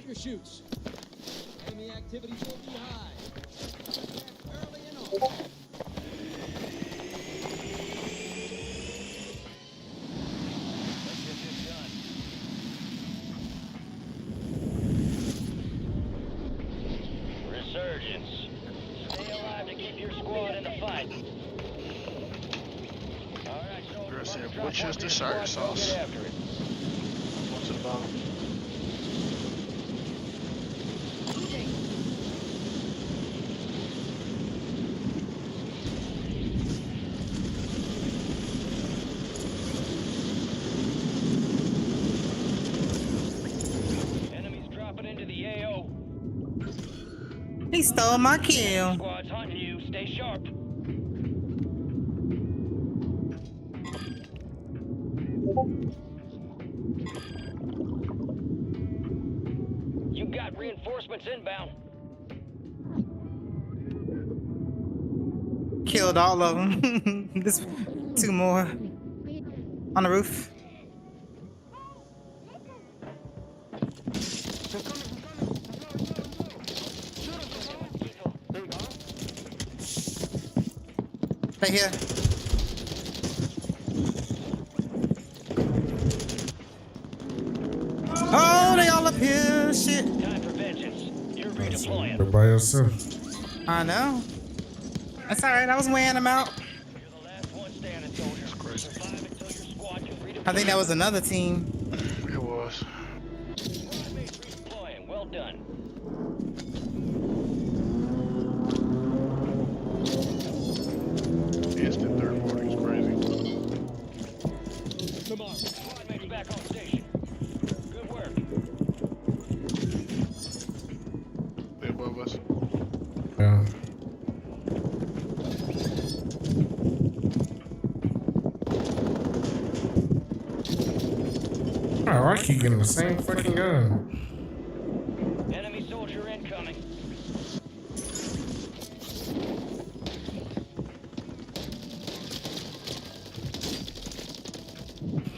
out your chutes. Enemy activity will be high. Early and often. Resurgence. Stay alive to keep your squad in the fight. Alright, soldiers. Which is the sour sauce? Get after it. What's it about? Enemies dropping into the AO. He stole my kill. Squad's hunting you. Stay sharp. You got reinforcements inbound. Killed all of them. This 2 more on the roof. Right here. Oh, they all up here. Shit. Time for vengeance. You're redeploying. Everybody else. I know. That's alright. I was weighing them out. You're the last one standing, soldier. Survive until your squad can redeploy. I think that was another team. It was. Squad mates redeploying. Well done. Instant third party is crazy. Come on. Squad mates back on station. Good work. They above us. Yeah. Oh, I keep getting the same fucking gun. Enemy soldier incoming.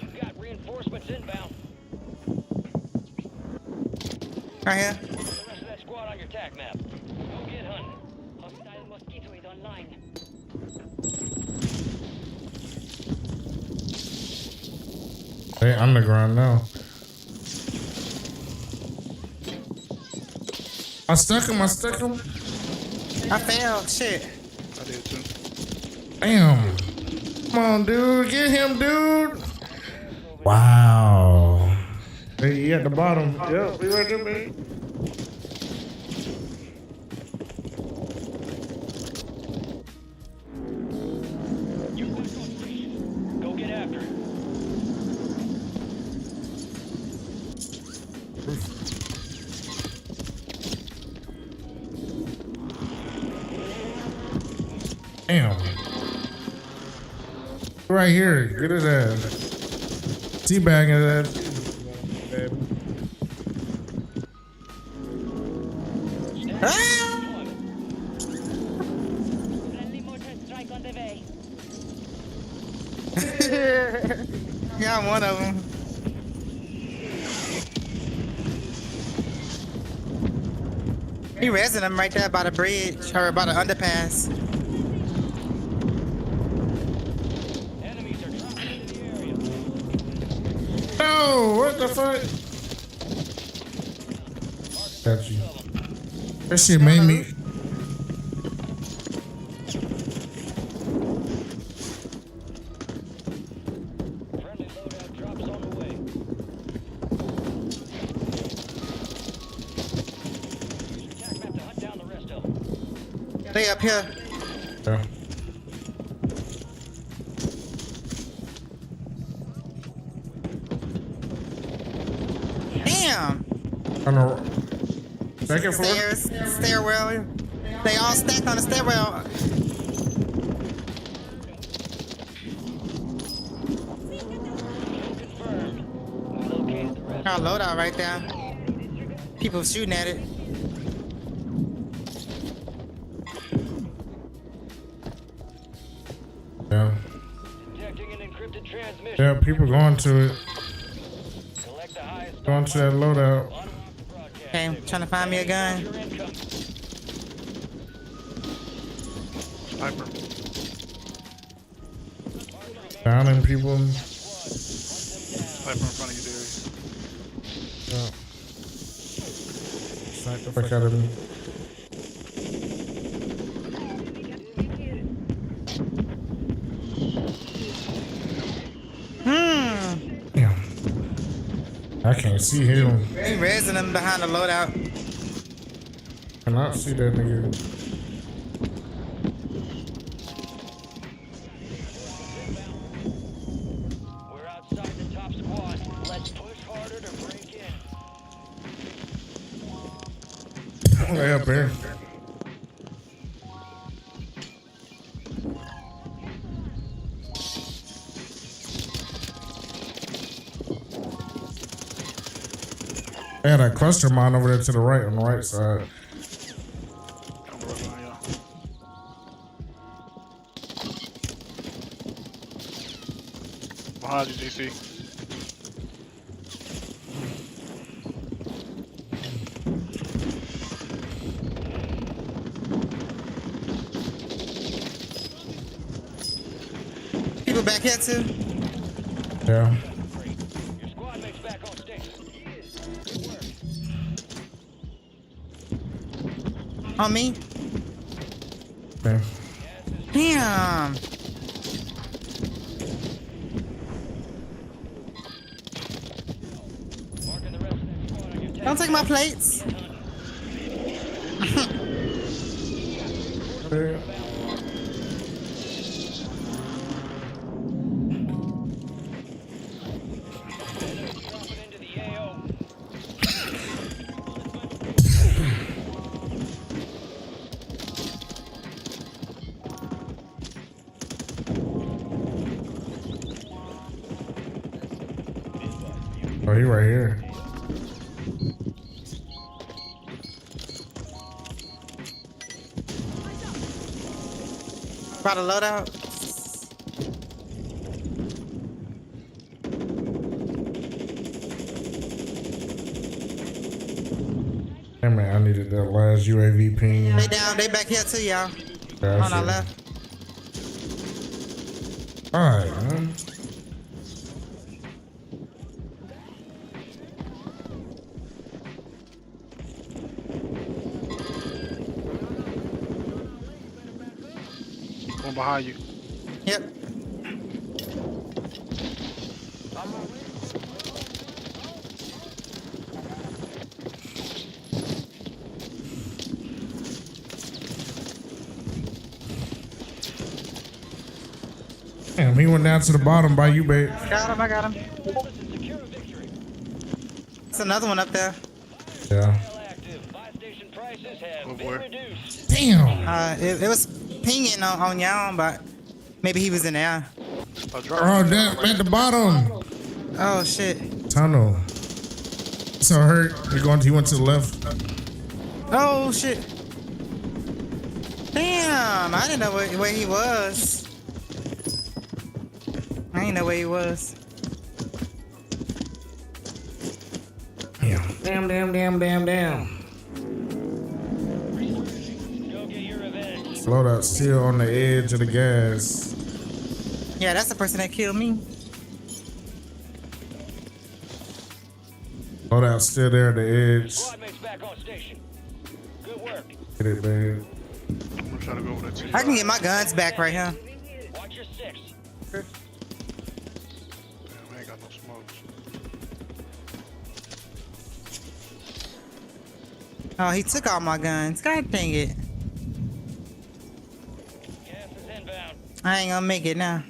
You got reinforcements inbound. Right here. The rest of that squad on your tac map. Go get hunting. Hostile mosquito is online. They underground now. I stuck him. I failed. Shit. I did too. Damn. Come on, dude. Get him, dude. Wow. Hey, he at the bottom. Yep, we right there, baby. You back on station. Go get after it. Damn. Right here. Get his ass. Teabagging his ass. Ah! Friendly mortar strike on the way. Got one of them. He resin him right there by the bridge or by the underpass. Enemies are dropping into the area. Oh, what the fuck? Got you. That shit made me. Friendly loadout drops on the way. Use your tac map to hunt down the rest of them. They up here. Yeah. Damn. On the second floor. Stairs, stairwell. They all stacked on the stairwell. Confirmed. We located the rest. Our loadout right there. People shooting at it. Yeah. Detecting an encrypted transmission. Yeah, people going to it. Collect the highest Going to that loadout. unlock the broadcast. Okay, trying to find me a gun. Your income. Sniper. Downing people. Sniper in front of you, Darius. Yeah. Snipe the fuck out of me. Yeah. I can't see him. He raising them behind the loadout. Cannot see that nigga. We're outside the top squad. Let's push harder to break in. Way up there. They had a cluster mine over there to the right, on the right side. I'm right behind y'all. Behind you, DC. People back here too. Yeah. Your squad mates back on station. On me. Okay. Damn. Marking the rest of that squad on your tag. Don't take my plates. Yeah. Dropping into the AO. Oh, he right here. About to load out. Hey man, I needed that last UAV ping. They down. They back here too, y'all. Yeah, On our left. Alright, man. One behind you. Yep. Damn, he went down to the bottom by you, babe. Got him. I got him. Secure a victory. There's another one up there. Yeah. Still active. Buy station prices have been where? reduced. Damn. It was pinging on y'all, but maybe he was in there. I dropped Oh, that at the bottom. Oh shit. Tunnel. So hurt. He went to the left. Oh shit. Damn. I didn't know where he was. I didn't know where he was. Damn. Damn. Go get your revenge. Loadout still on the edge of the gas. Yeah, that's the person that killed me. Loadout still there at the edge. Squad mates back on station. Good work. Get it, babe. I'm gonna try to go over there too. I can get my guns back right here. Watch your six. Damn, I ain't got no smokes. Oh, he took all my guns. God dang it. Gas is inbound. I ain't gonna make it now.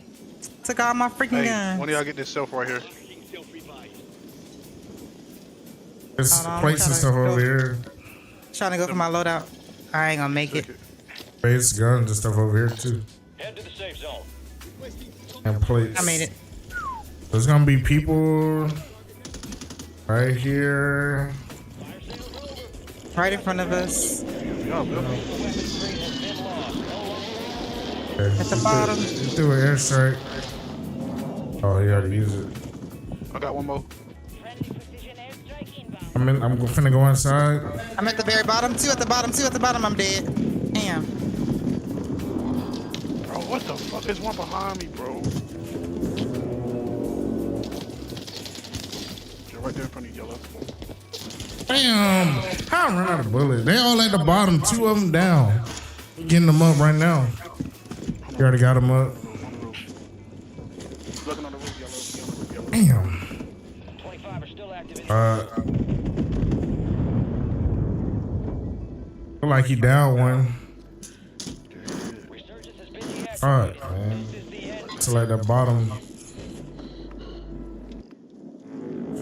Took all my freaking Hey, guns. one of y'all get this self right here. There's Hold on, plates and I'm stuff trying to over go. here. Trying to go for my loadout. I ain't gonna make it. Take it. Base guns and stuff over here too. Head to the safe zone. And plates. I made it. There's gonna be people right here. Right in front of us. Y'all building. Weapons crate has been lost. No longer. Okay. At the bottom. He threw an airstrike. Oh, he already used it. I got one more. I'm I'm finna go inside. I'm at the very bottom. Two at the bottom. Two at the bottom. I'm dead. Damn. Bro, what the fuck? There's one behind me, bro. You're right there in front of you, Yellow. Damn. How I run out of bullets? They all at the bottom. Two of them down. Getting them up right now. You already got them up. Looking on the roof, Yellow. Damn. 25 are still active. Feel like he down one. Resurgence has been deactivated. Alright, man. This is the end. It's like the bottom.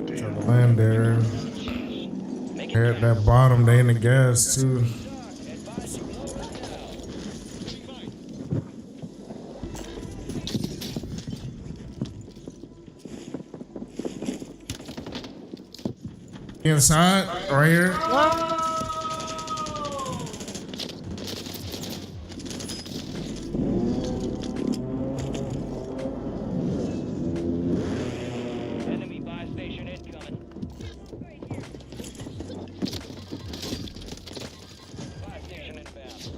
Try to land there. They're at that bottom. They in the gas too. Inside, right here. Enemy buy station incoming. Buy station inbound.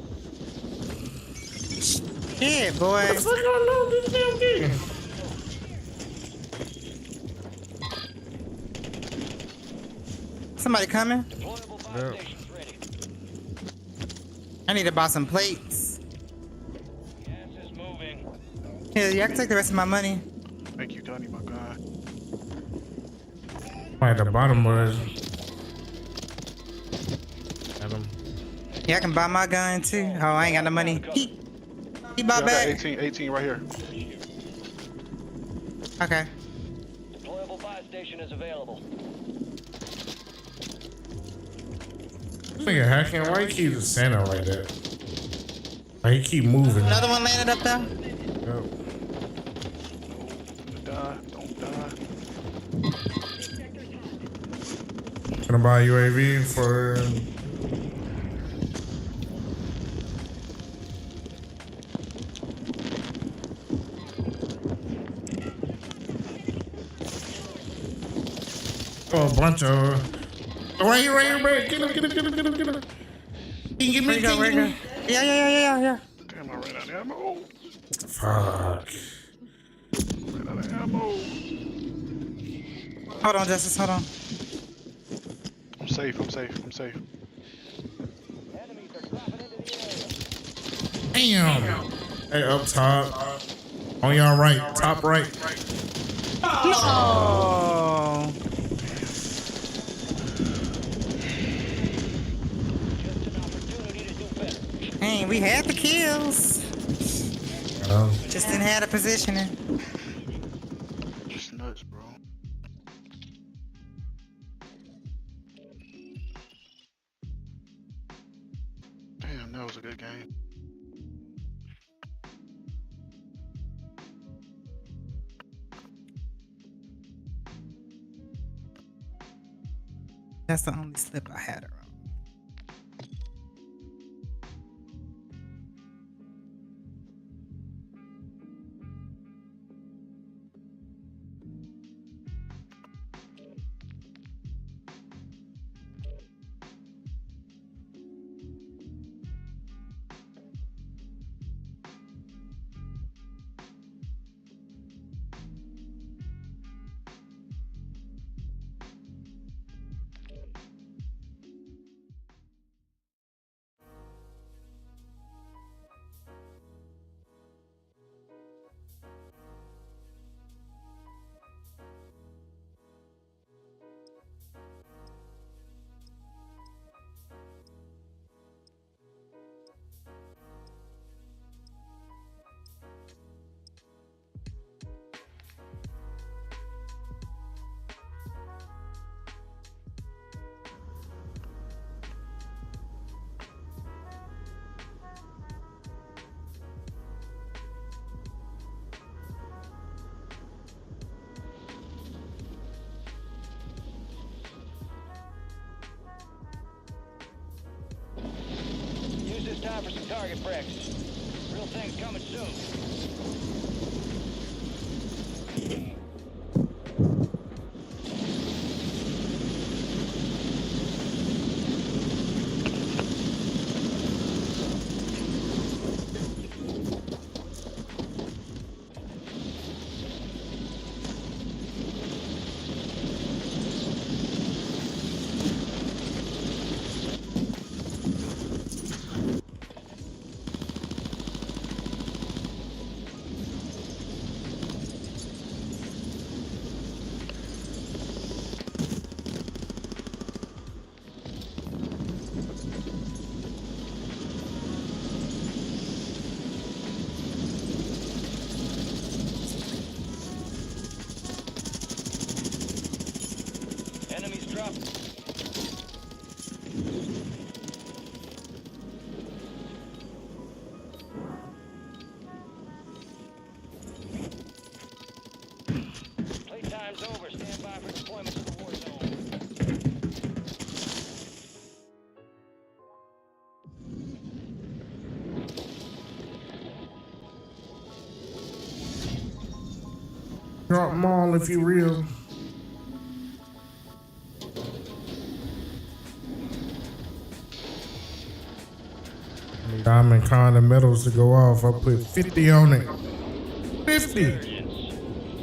Yeah, boy. Somebody coming? Deployable buy Yeah. stations ready. I need to buy some plates. Gas is moving. Yeah, I can take the rest of my money. Thank you, Donnie, my guy. Right at the bottom was. Got him. Yeah, I can buy my gun too. Oh, I ain't got no money. He Yeah, bought I got back. 18 right here. Okay. Deployable buy station is available. Nigga hacking. Why you keep standing like that? Why you keep moving? Another one landed up there. Yep. Don't die. Gonna buy a UAV for. Oh, a bunch of. Right here. Get him. Can you give me? Where you go? Where you go? Yeah. Damn, I ran out of ammo. Fuck. Ran out of ammo. Hold on, Justice. Hold on. I'm safe. Enemies are dropping into the area. Damn. Hey, up top. On y'all right. Top right. No. Just an opportunity to do better. Hey, we had the kills. Just didn't have the positioning. Just nuts, bro. Damn, that was a good game. That's the only slip I had around. Use this time for some target practice. Real things coming soon. Drop them all if you real. Diamond condom medals to go off. I put 50 on it. 50.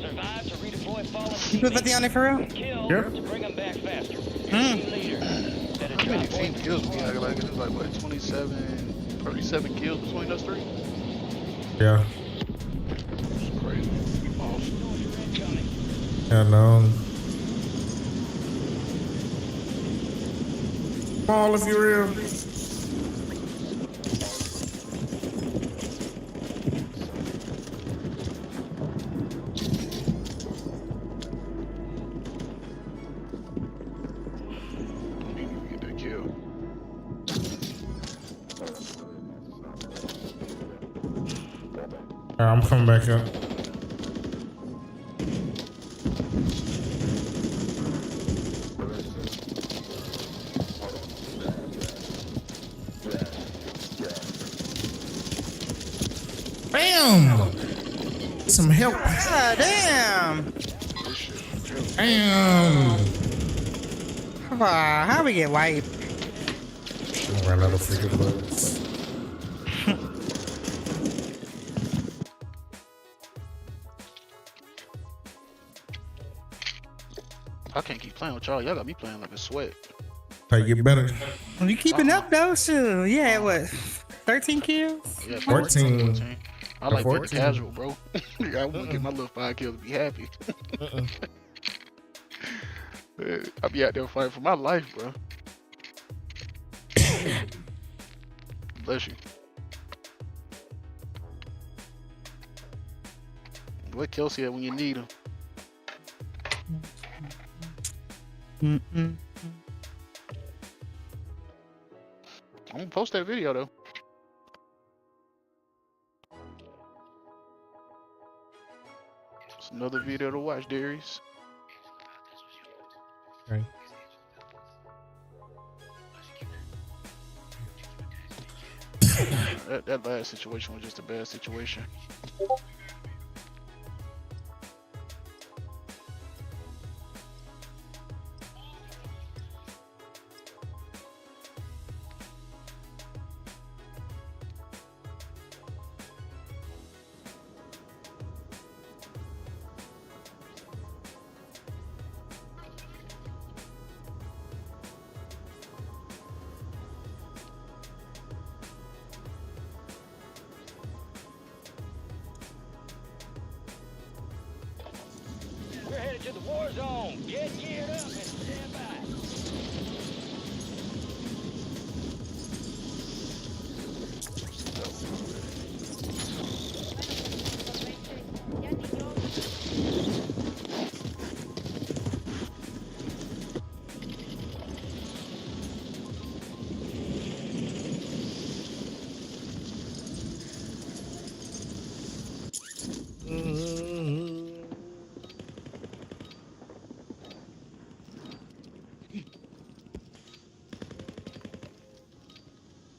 Survive to redeploy fallen You put 50 on it for real? kill Yeah. to bring them back faster. Hmm. Team leader. Set a How many drop team point. kills we got? Like, it was like, what, 27, 37 kills between us three? Yeah. It's crazy. Awesome. Incoming. Yeah, no. All if you real. Don't even get that kill. Alright, I'm coming back up. Bam! Some help. God damn. This shit. Bam! How we get wiped? Ran out of freaking bullets. I can't keep playing with y'all. Y'all got me playing like a sweat. How you get better? You keeping up though, shoot. Yeah, what? 13 kills? Yeah, 14. I like 14. that casual, bro. I want to get my little 5 kills to be happy. I be out there fighting for my life, bro. Bless you. What Kelsey at when you need him? Mm-mm. I'm gonna post that video though. It's another video to watch, Darius. Okay. That last situation was just a bad situation. We're headed to the war zone. Get geared up and stand by.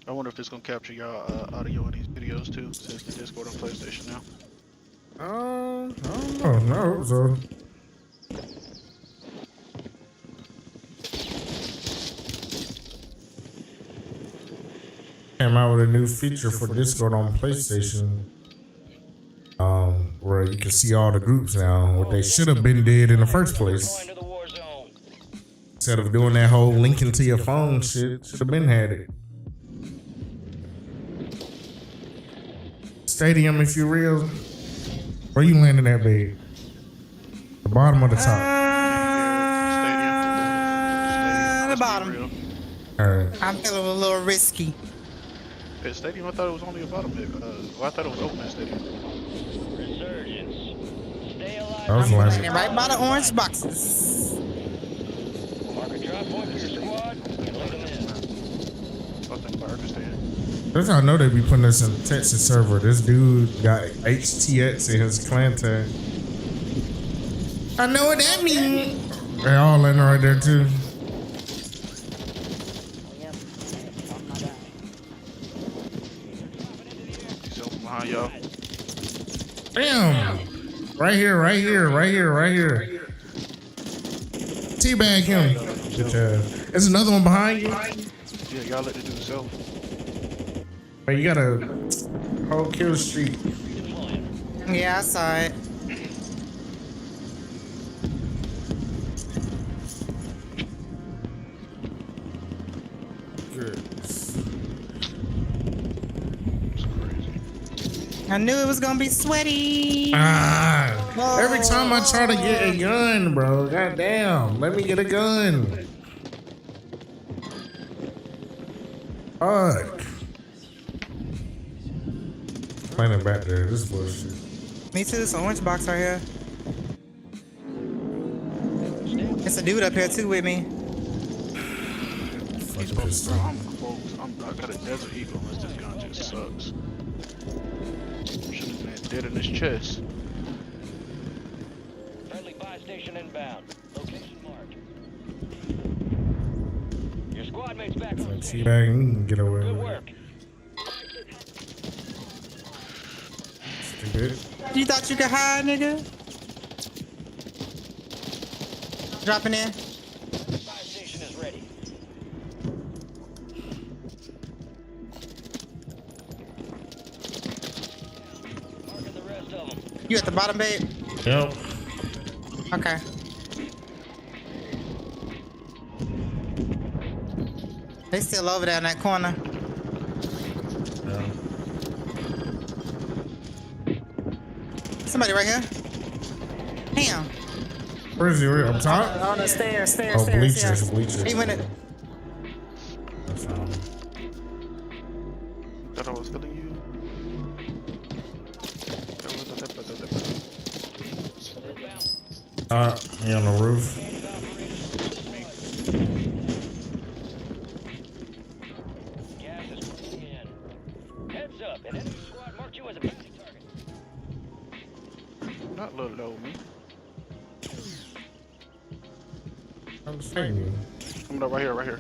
I wonder if it's gonna capture y'all audio in these videos too, since the Discord on PlayStation now. I don't know. No, so. Came out with a new feature for Discord on PlayStation. Where you can see all the groups now, what they should have been did in the first place. Going to the war zone. Instead of doing that whole linking to your phone shit, should have been had it. Stadium, if you real. Where you landing at, babe? The bottom or the top? The bottom. Alright. I'm feeling a little risky. At Stadium, I thought it was only a bottom hit. Well, I thought it was open at Stadium. Resurgence. Stay alive. I was I'm landing. landing right by the orange boxes. Mark a drop point for your squad and load them in. I think I understand. That's how I know they be putting us in the Texas server. This dude got HTX in his clan tag. I know what that means. They all landing right there too. He's open behind y'all. Damn. Right here, right here, right here, right here. Teabag him. Good job. There's another one behind you. Yeah, y'all let the dude self. But you gotta hold kill street. Yeah, I saw it. I knew it was gonna be sweaty. Every time I try to get a gun, bro. Goddamn. Let me get a gun. Fuck. Playing back there. This is bullshit. Me too. It's an orange box right here. It's a dude up here too with me. Fucking Bro, pistol. I'm close. I got a Desert Eagle unless this gun just sucks. Should have been dead in his chest. Friendly buy station inbound. Location marked. Your squad mates back on station. Teabag, you can get away Good with it. work. Stupid. You thought you could hide, nigga? Dropping in. Buy station is ready. Marking the rest of them. You at the bottom, babe? Yep. Okay. They still over there in that corner. Yeah. Somebody right here. Damn. Where is he? Where? Up top? On the stairs, Oh, bleachers, bleachers. He went it. That's fine. Thought I was killing you. He on the roof. Gas is moving in. Heads up, an enemy squad marked you as a bounty target. Not little low me. I'm saying you. Coming up right here, right here.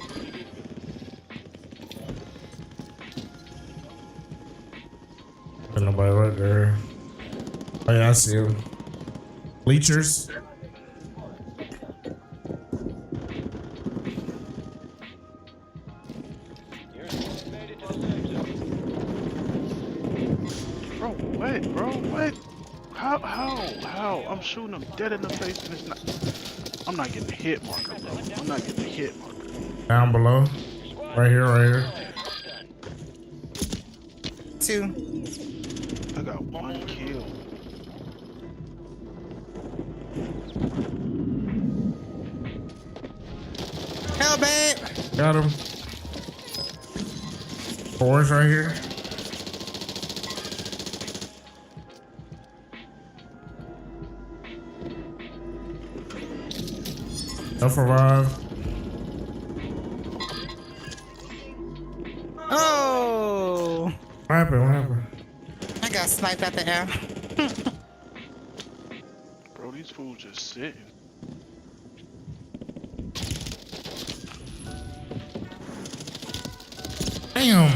There's nobody right there. Oh yeah, I see him. Bleachers. Your squad made it to the safe zone. Bro, what, bro? What? How? I'm shooting him dead in the face and it's not. I'm not getting a hit marker, bro. I'm not getting a hit marker. Down below. Right here, right here. Two. I got one kill. Hell, babe. Got him. Fours right here. They'll survive. Oh. What happened? What happened? I got sniped out the air. Bro, these fools just sitting. Damn.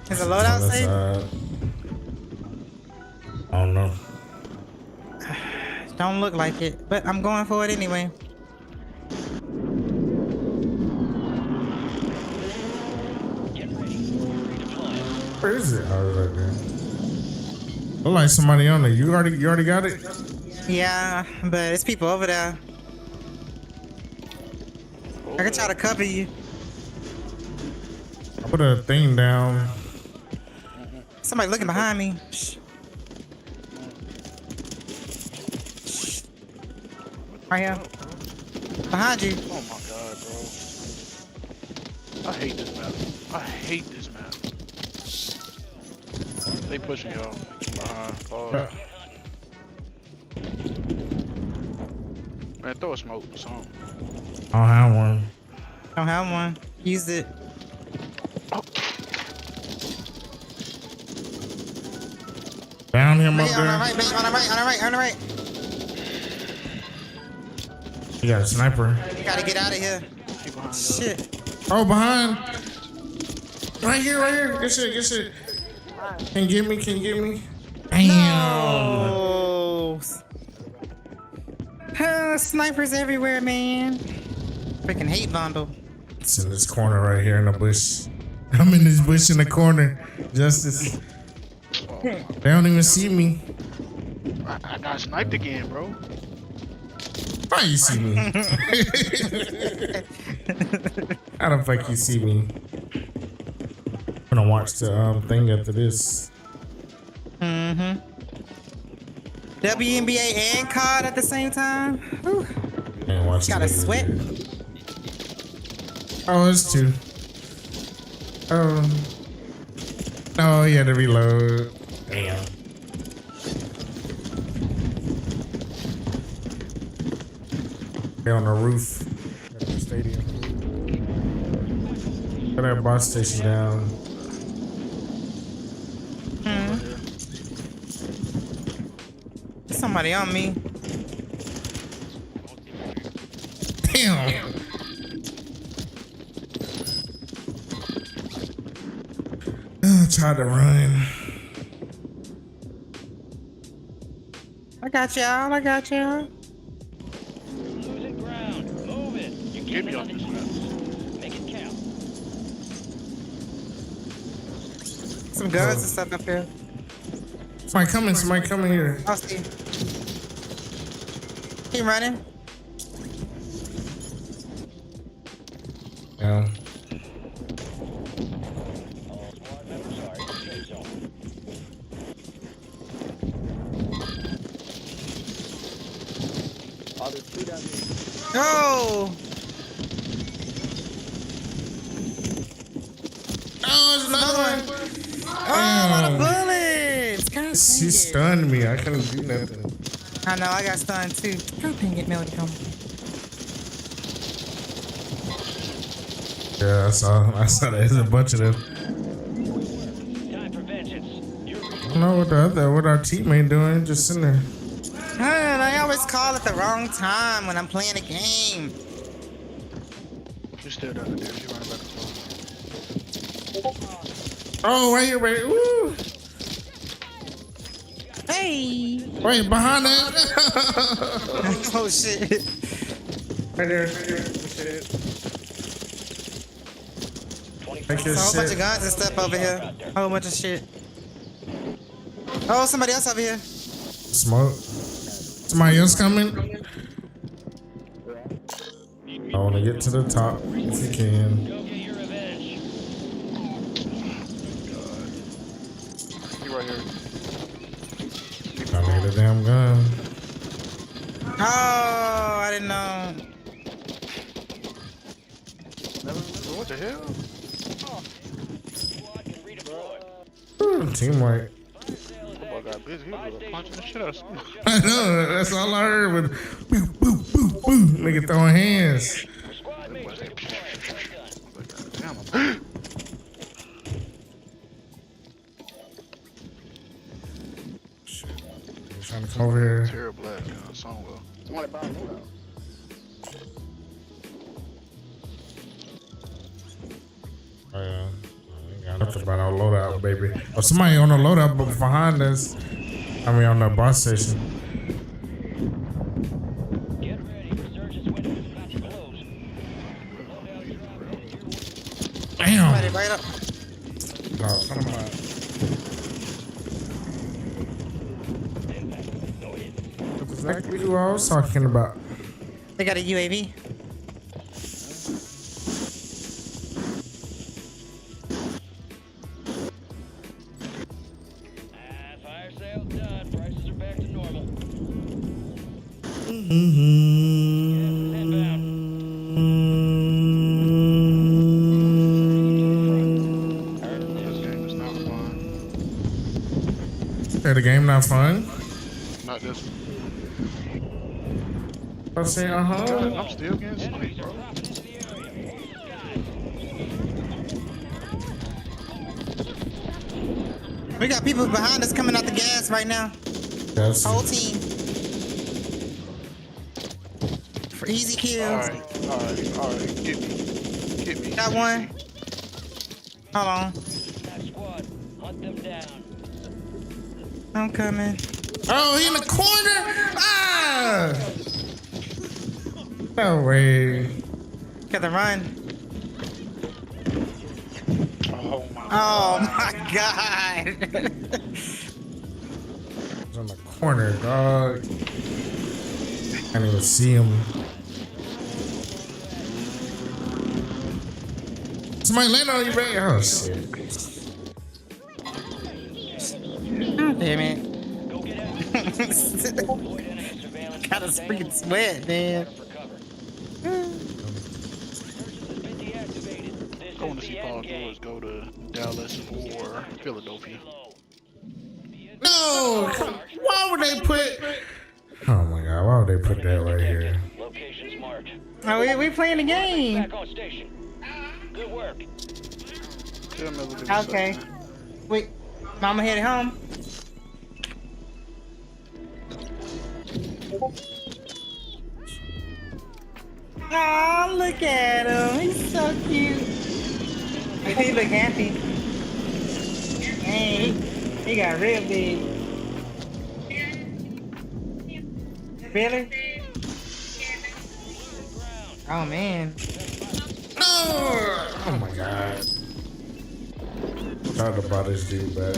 Is the loadout Other safe? side. I don't know. Don't look like it, but I'm going for it anyway. Get ready. Redeploying. Where is it? Oh, it's right there. Look like somebody on there. You already got it? Yeah, but it's people over there. I can try to cover you. I put a thing down. Somebody looking behind me. Shh. Right here. Behind you. Oh my god, bro. I hate this map. I hate this map. They pushing y'all from behind. Oh. Man, throw a smoke or something. I don't have one. Don't have one. Used it. Oh. Down him up Right, on the there. right, babe. On the right, on the right, on the right. You got a sniper. Gotta get out of here. Keep behind y'all. Shit. Oh, behind. Right here, right here. Good shit, good shit. Can you get me? Can you get me? Damn. Oh. Snipers everywhere, man. Freaking hate bundle. It's in this corner right here in the bush. I'm in this bush in the corner. Justice. They don't even see me. I got sniped again, bro. Why you see me? How the fuck you see me? I'm gonna watch the thing after this. Mm-hmm. WNBA and COD at the same time. Whew. And watch Gotta it. sweat. Oh, it's two. Oh, he had to reload. Damn. They're on the roof at the stadium. Put that bus station down. Somebody on me. Damn. I tried to run. I got y'all. I got y'all. Losing ground. Move it. You're Get me gaining off on the this ground. Make it count. Some guns and stuff up here. Somebody coming here. I'll see. He running. Yeah. All squad members are in the safe zone. Oh! Oh, there's another one. Oh, a lot of bullets! God dang She it. stunned me. I couldn't do nothing. I know, I got stunned too. God dang it, Melody, come. Yeah, I saw that. There's a bunch of them. Time for vengeance. You're I don't know what our teammate doing. Just sitting there. I always call at the wrong time when I'm playing a game. You're still down there. You're running back and forth. Oh, right here, right here. Woo. Hey! Wait, behind that. Oh shit. Right there. Shit. Take A your whole bunch of shit. guns and stuff over here. A whole bunch of shit. Oh, somebody else over here. Smoke. Somebody else coming? I want to get to the top if you can. Go get your revenge. You're right here. I need a damn gun. Oh, I didn't know. What the hell? Squad can redeploy. Ooh, teamwork. Football got busy. He was punching the shit out of someone. I know. That's all I heard was boo, boo, boo, boo. Nigga throwing hands. Squad mates redeploying. Well done. Damn. Shit. He's trying to come over here. Terrible black gun. Somewhere. Oh, yeah. I ain't got nothing about our loadout, baby. Oh, somebody on the loadout behind us. I mean, on the bus station. Get ready. Resurgence window is about to close. Loadout drop into your way. Damn. Somebody right up. No, come on. That's exactly who I was talking about. They got a UAV. Fire sales done. Prices are back to normal. This game is not fun. Hey, the game not fun? Not this one. I say, I'm still getting sniped, bro. Dropping into the area. We got people behind us coming out the gas right now. Yes. Whole team. For easy kills. Alright. Get me. Got one. Hold on. That squad, hunt them down. I'm coming. Oh, he in the corner. Ah! No way. Gotta run. Oh my Oh my god. He's on the corner, dog. Can't even see him. Somebody land on you, man. Oh shit. Oh, damn it. Go get out. Avoid enemy surveillance. Got a freaking sweat, man. For cover. Searches has been deactivated. This I want is to see the Paul end game. George go to Dallas or Philadelphia. No! Why would they put? Oh my god! Why would they put that right here? Locations marked. Oh, we playing the game. Back on station. Good work. Tell me a little bit Okay. Wait, mama headed home. Oh, look at him. He's so cute. He look happy. Hey, he got real big. Really? Oh, man. No! Oh my god! Talk about this dude, man.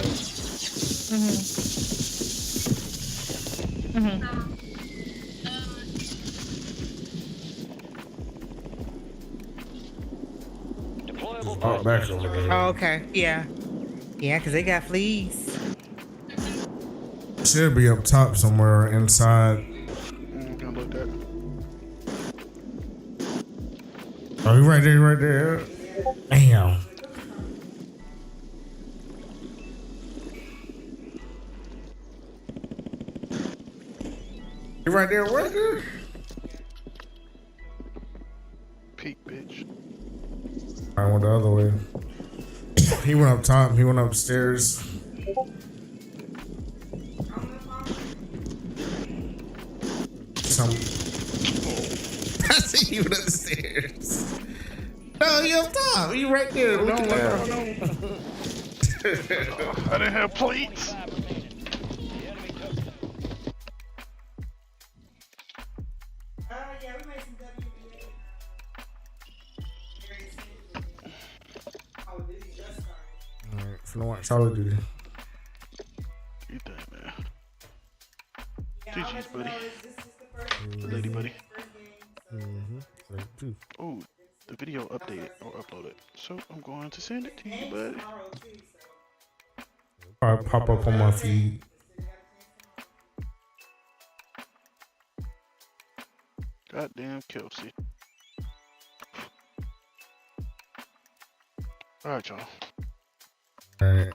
Deployable Walk back over there. Oh, okay. Yeah. Yeah, because they got fleas. Should be up top somewhere inside. Gonna look that. Oh, he right there, right there. Damn. He right there, right there. Peak, bitch. I went the other way. He went up top. He went upstairs. Some. I see you upstairs. No, you up top. You right there. Look at that. I didn't have plates. Alright, finna watch Call of Duty. You think, man? GG's, buddy. The lady, buddy. Oh, the video updated or uploaded. So I'm going to send it to you, buddy. Probably pop up on my feed. Goddamn Kelsey. Alright, y'all. Alright.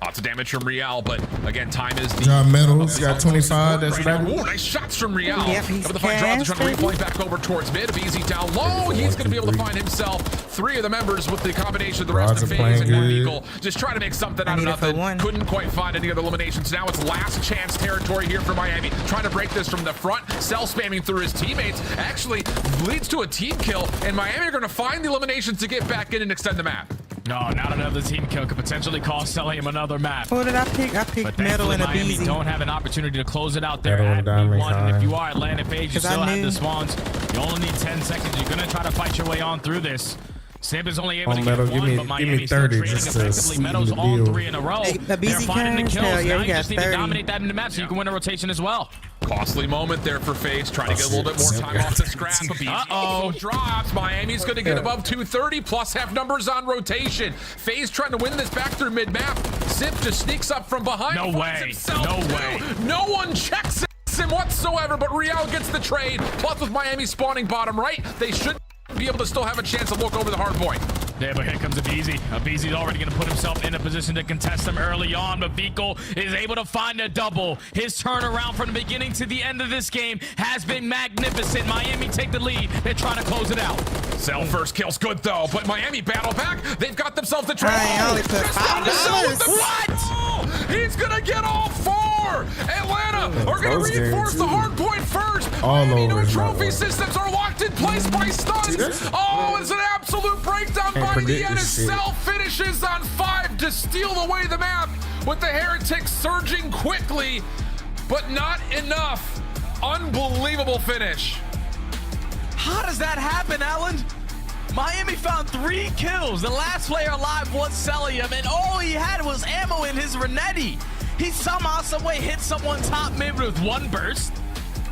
Lots of damage from Real, but again, time is the... John Meadows got 25. That's what I Ooh, nice shots from Real. Yep, he's Able to find Johnson trying to fast, replay back over towards mid. Easy down low. He's going to be able to find himself three of the members with the combination of the rest Roger of FaZe playing and good. Eagle. Just trying to make something out of need it for nothing. one. Couldn't quite find any other eliminations. Now it's last chance territory here for Miami. Trying to break this from the front. Cell spamming through his teammates. Actually leads to a team kill, and Miami are going to find the eliminations to get back in and extend the map. No, not another team kill could potentially cost Cellium another map. What did I pick? I picked But Metal thankfully, and a Miami BZ. don't have an opportunity to close it out there Metal at and Diamond B1. And if Kind. you are Atlanta FaZe, you 'Cause I still have knew. the spawns. You only need 10 seconds. You're going to try to fight your way on through this. Simp is only able On to Metal, get give one, me- but give Miami me still 30 trading just to effectively. sweeten Metal's the on deal. 3 in a row. Hey, the BZ They're finding the Cash? kills. Hell yeah, Now we you got just need to 30. dominate that in the map so you can win a rotation as well. Costly moment there for FaZe, trying to get a little bit more time off the scrap. Uh-oh, drops. Miami's going to get above 230, plus have numbers on rotation. FaZe trying to win this back through mid-map. Zip just sneaks up from behind. No finds way. himself No too. way. No one checks him whatsoever, but Real gets the trade. Plus with Miami spawning bottom right, they should be able to still have a chance to look over the hard point. Yeah, but here comes Abizi. Abizi's already going to put himself in a position to contest them early on, but Vico is able to find a double. His turnaround from the beginning to the end of this game has been magnificent. Miami take the lead. They're trying to close it out. Cell first kill's good though, but Miami battle back. They've got themselves the trade. I only put Just got himself with the $5. what? He's gonna get all four. Atlanta are gonna Close game, reinforce the too. hard point first. All Miami, over no his trophy network. systems are locked in replaced by stuns. Oh, it's an absolute breakdown by the predict end. this shit. Cell finishes on 5 to steal away the map with the Heretics surging quickly, but not enough. Unbelievable finish. How does that happen, Alan? Miami found 3 kills. The last player alive was Celium, and all he had was ammo in his Renetti. He somehow, someway hit someone top mid with 1 burst.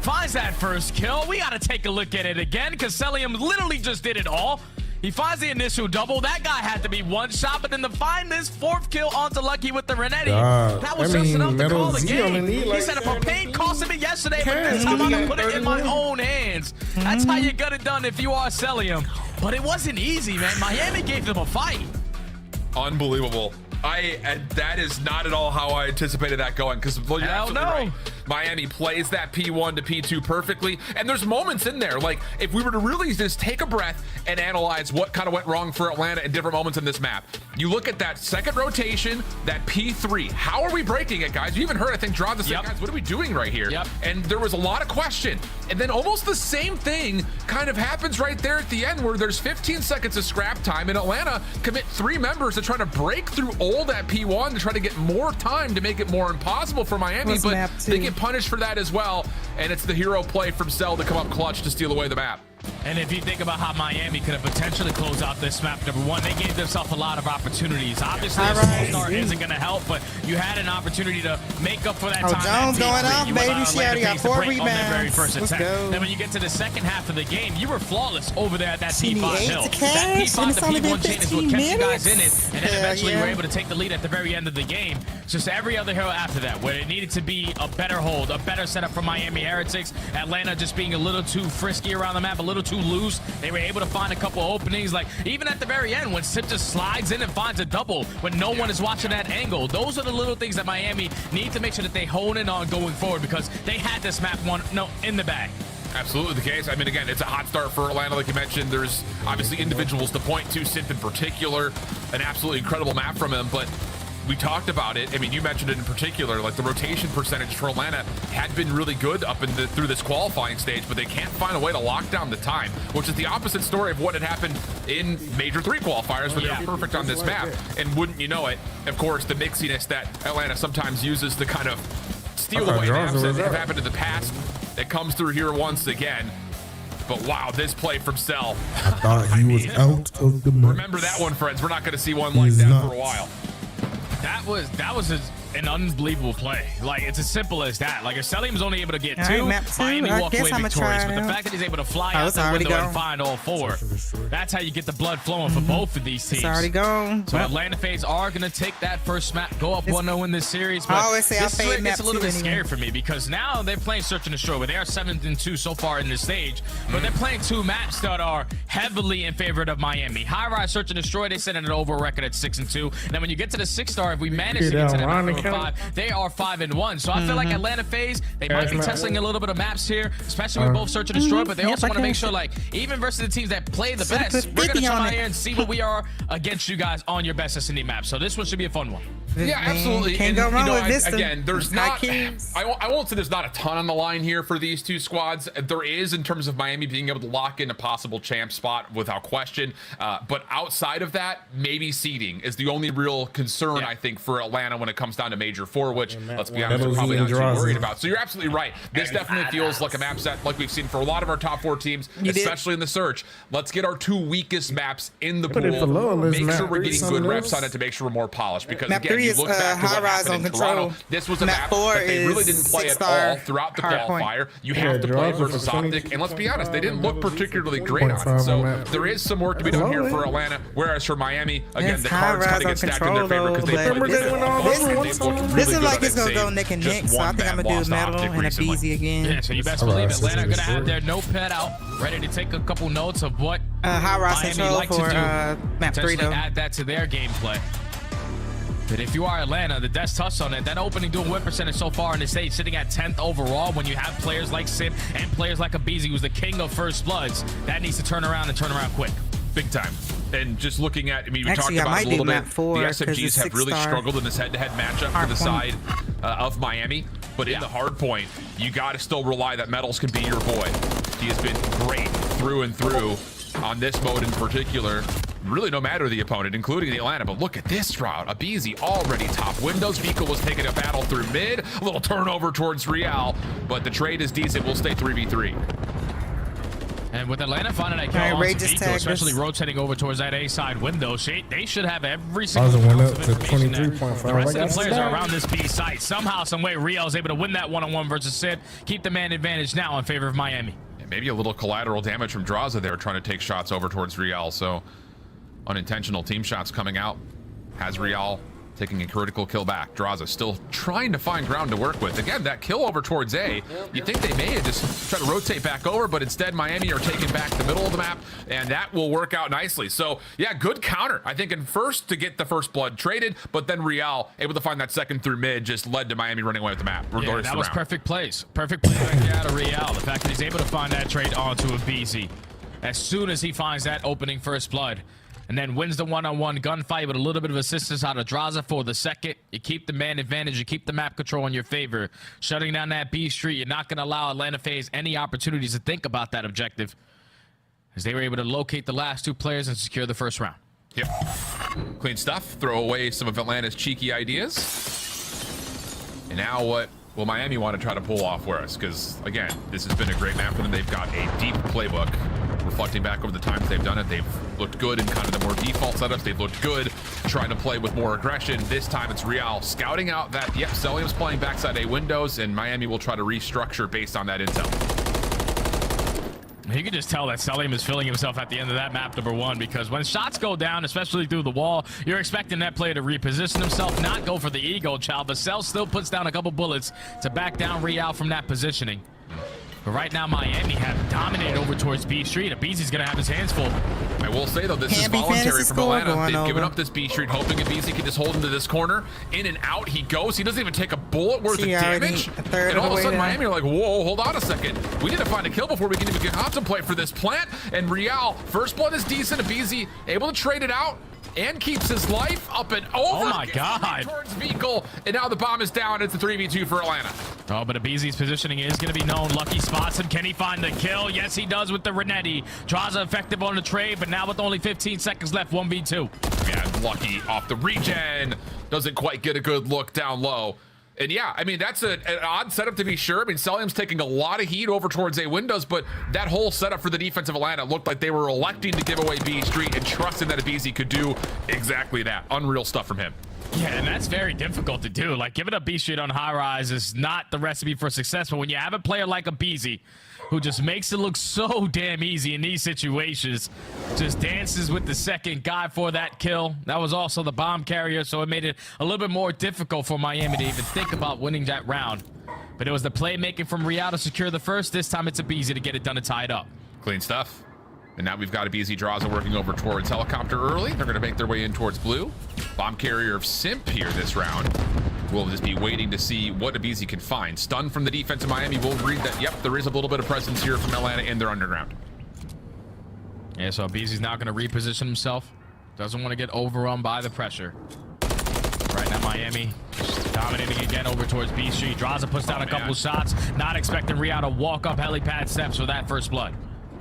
Finds that first kill. We got to take a look at it again because Celium literally just did it all. He finds the initial double. That guy had to be 1 shot, but then to find this 4th kill onto Lucky with the Renetti, that was just enough to call the game. He said if a paint costed me yesterday, but this time I'm gonna put it in my own hands. That's how you get it done if you are Celium. But it wasn't easy, man. Miami gave them a fight. Unbelievable. That is not at all how I anticipated that going, because you're absolutely right. Miami plays that P1 to P2 perfectly, and there's moments in there, like if we were to really just take a breath and analyze what kind of went wrong for Atlanta in different moments in this map. You look at that second rotation, that P3, how are we breaking it, guys? You even heard, I think, Drawn to say, guys, what are we doing right here? And there was a lot of question, and then almost the same thing kind of happens right there at the end, where there's 15 seconds of scrap time, and Atlanta commit 3 members to try to break through all that P1 to try to get more time to make it more impossible for Miami, but they get punished for that as well, and it's the hero play from Cell to come up clutch to steal away the map. And if you think about how Miami could have potentially closed out this map, number 1, they gave themselves a lot of opportunities. Obviously, a small start isn't going to help, but you had an opportunity to make up for that time. Jones going off, baby. She already got 4 rebounds. Let's go. Then when you get to the second half of the game, you were flawless over there at that P5 hill. That P5 to P1 chain is what kept you guys in it, and then eventually you were able to take the lead at the very end of the game. It's just every other hill after that, where it needed to be a better hold, a better setup for Miami Heretics. Atlanta just being a little too frisky around the map, a little too loose. They were able to find a couple openings, like even at the very end when Sip just slides in and finds a double when no one is watching that angle. Those are the little things that Miami need to make sure that they hone in on going forward, because they had this map in the bag. Absolutely the case. I mean, again, it's a hot start for Atlanta, like you mentioned. There's obviously individuals to point to, Sip in particular, an absolutely incredible map from him, but we talked about it. I mean, you mentioned it in particular, like the rotation percentage for Atlanta had been really good up through this qualifying stage, but they can't find a way to lock down the time, which is the opposite story of what had happened in Major 3 qualifiers, where they were perfect on this map. And wouldn't you know it, of course, the mixiness that Atlanta sometimes uses to kind of steal away maps that have happened in the past, it comes through here once again. But wow, this play from Cell. I thought he was out of the mix. Remember that one, friends. We're not going to see one like that for a while. That was an unbelievable play. Like, it's as simple as that. Like, if Celium's only able to get 2, Miami walk away victorious. But the fact that he's able to fly out the window and find all 4, that's how you get the blood flowing for both of these teams. It's already gone. So Atlanta FaZe are going to take that first map, go up 1-0 in this series. But this is where it gets a little bit scary for me, because now they're playing Search and Destroy, where they are 7-2 so far in this stage. But they're playing 2 maps that are heavily in favor of Miami. High Rise, Search and Destroy, they set an over record at 6-2. And then when you get to the 6-star, if we manage to get to that map 5, they are 5-1. So I feel like Atlanta FaZe, they might be testing a little bit of maps here, especially with both Search and Destroy, but they also want to make sure, like, even versus the teams that play the best, we're going to come out here and see what we are against you guys on your best S&D map. So this one should be a fun one. Yeah, absolutely. Can't go wrong with this. Again, there's not, I won't say there's not a ton on the line here for these 2 squads. There is, in terms of Miami being able to lock in a possible champ spot without question. But outside of that, maybe seeding is the only real concern, I think, for Atlanta when it comes down to Major 4, which, let's be honest, we're probably not too worried about. So you're absolutely right. This definitely feels like a map set like we've seen for a lot of our top 4 teams, especially in the Search. Let's get our 2 weakest maps in the pool. Make sure we're getting good reps on it to make sure we're more polished. Because, again, you look back to what happened in Toronto, this was a map that they really didn't play at all throughout the qualifier. You have to play versus Optic, and let's be honest, they didn't look particularly great on it. So there is some work to be done here for Atlanta, whereas for Miami, again, the cards kind of get stacked in their favor because they played this is like it's going to go neck and neck, so I think I'm going to do metal and a BZ again. Yeah, so you best believe Atlanta are going to have their notepad out, ready to take a couple notes of what Miami likes to do, map 3 though. Add that to their gameplay. But if you are Atlanta, the Des touched on it, that opening dual whip percentage so far in the stage, sitting at 10th overall, when you have players like Sid and players like Abizi, who's the king of first bloods, that needs to turn around and turn around quick. Big time. And just looking at, I mean, we talked about it a little bit. The SMGs have really struggled in this head-to-head matchup for the side of Miami. But in the hard point, you got to still rely that Metals can be your boy. He has been great through and through on this mode in particular. Really no matter the opponent, including the Atlanta. But look at this route. Abizi already top windows. Vico was taking a battle through mid. A little turnover towards Real, but the trade is decent. We'll stay 3v3. And with Atlanta finding that kill on Vico, especially rotating over towards that A side window, they should have every single went ounce up of to information there. 23.5. The rest of the players are around this B site. Somehow, some way, Real is able to win that one-on-one versus Sid. Keep the man advantage now in favor of Miami. Maybe a little collateral damage from Draza there, trying to take shots over towards Real. So unintentional team shots coming out. Has Real taking a critical kill back. Draza still trying to find ground to work with. Again, that kill over towards A, you think they may have just try to rotate back over, but instead Miami are taking back the middle of the map, and that will work out nicely. So yeah, good counter. I think in first to get the first blood traded, but then Real able to find that second through mid just led to Miami running away with the map. Yeah, that was perfect plays. Perfect play back out of Real. The fact that he's able to find that trade onto Abizi as soon as he finds that opening first blood. And then wins the one-on-one gunfight with a little bit of assistance out of Draza for the second. You keep the man advantage. You keep the map control in your favor. Shutting down that B street, you're not going to allow Atlanta FaZe any opportunities to think about that objective, as they were able to locate the last two players and secure the first round. Yep. Clean stuff. Throw away some of Atlanta's cheeky ideas. And now what will Miami want to try to pull off for us? Because, again, this has been a great map for them. They've got a deep playbook. Reflecting back over the times they've done it, they've looked good in kind of the more default setups. They've looked good trying to play with more aggression. This time it's Real scouting out that, yep, Celium's playing backside A windows, and Miami will try to restructure based on that intel. You can just tell that Celium is feeling himself at the end of that map, number one, because when shots go down, especially through the wall, you're expecting that player to reposition himself, not go for the ego child, but Cel still puts down a couple bullets to back down Real from that positioning. But right now, Miami have dominated over towards B Street. Abizi's going to have his hands full. I will say, though, this is voluntary from Atlanta. They've given up this B Street, hoping Abizi can just hold into this corner. In and out he goes. He doesn't even take a bullet worth of damage. And all of a sudden, Miami are like, whoa, hold on a second. We need to find a kill before we can even contemplate for this plant. And Real, first blood is decent. Abizi able to trade it out and keeps his life up and over. Oh my God. Towards Vico, and now the bomb is down. It's a 3v2 for Atlanta. Oh, but Abizi's positioning is going to be known. Lucky spots him. Can he find the kill? Yes, he does with the Renetti. Draza effective on the trade, but now with only 15 seconds left, 1v2. Yeah, Lucky off the regen. Doesn't quite get a good look down low. And yeah, I mean, that's an odd setup to be sure. I mean, Celium's taking a lot of heat over towards A windows, but that whole setup for the defense of Atlanta looked like they were electing to give away B Street and trusting that Abizi could do exactly that. Unreal stuff from him. Yeah, and that's very difficult to do. Like, giving up B Street on high rise is not the recipe for success, but when you have a player like Abizi, who just makes it look so damn easy in these situations, just dances with the second guy for that kill. That was also the bomb carrier, so it made it a little bit more difficult for Miami to even think about winning that round. But it was the playmaking from Real to secure the first. This time it's Abizi to get it done and tie it up. Clean stuff. And now we've got Abizi Draza working over towards helicopter early. They're going to make their way in towards blue. Bomb carrier of Simp here this round. We'll just be waiting to see what Abizi can find. Stun from the defense of Miami. We'll read that, yep, there is a little bit of presence here from Atlanta in their underground. Yeah, so Abizi's now going to reposition himself. Doesn't want to get overrun by the pressure. Right now, Miami dominating again over towards B Street. Draza puts down a couple shots. Not expecting Real to walk up helipad steps for that first blood.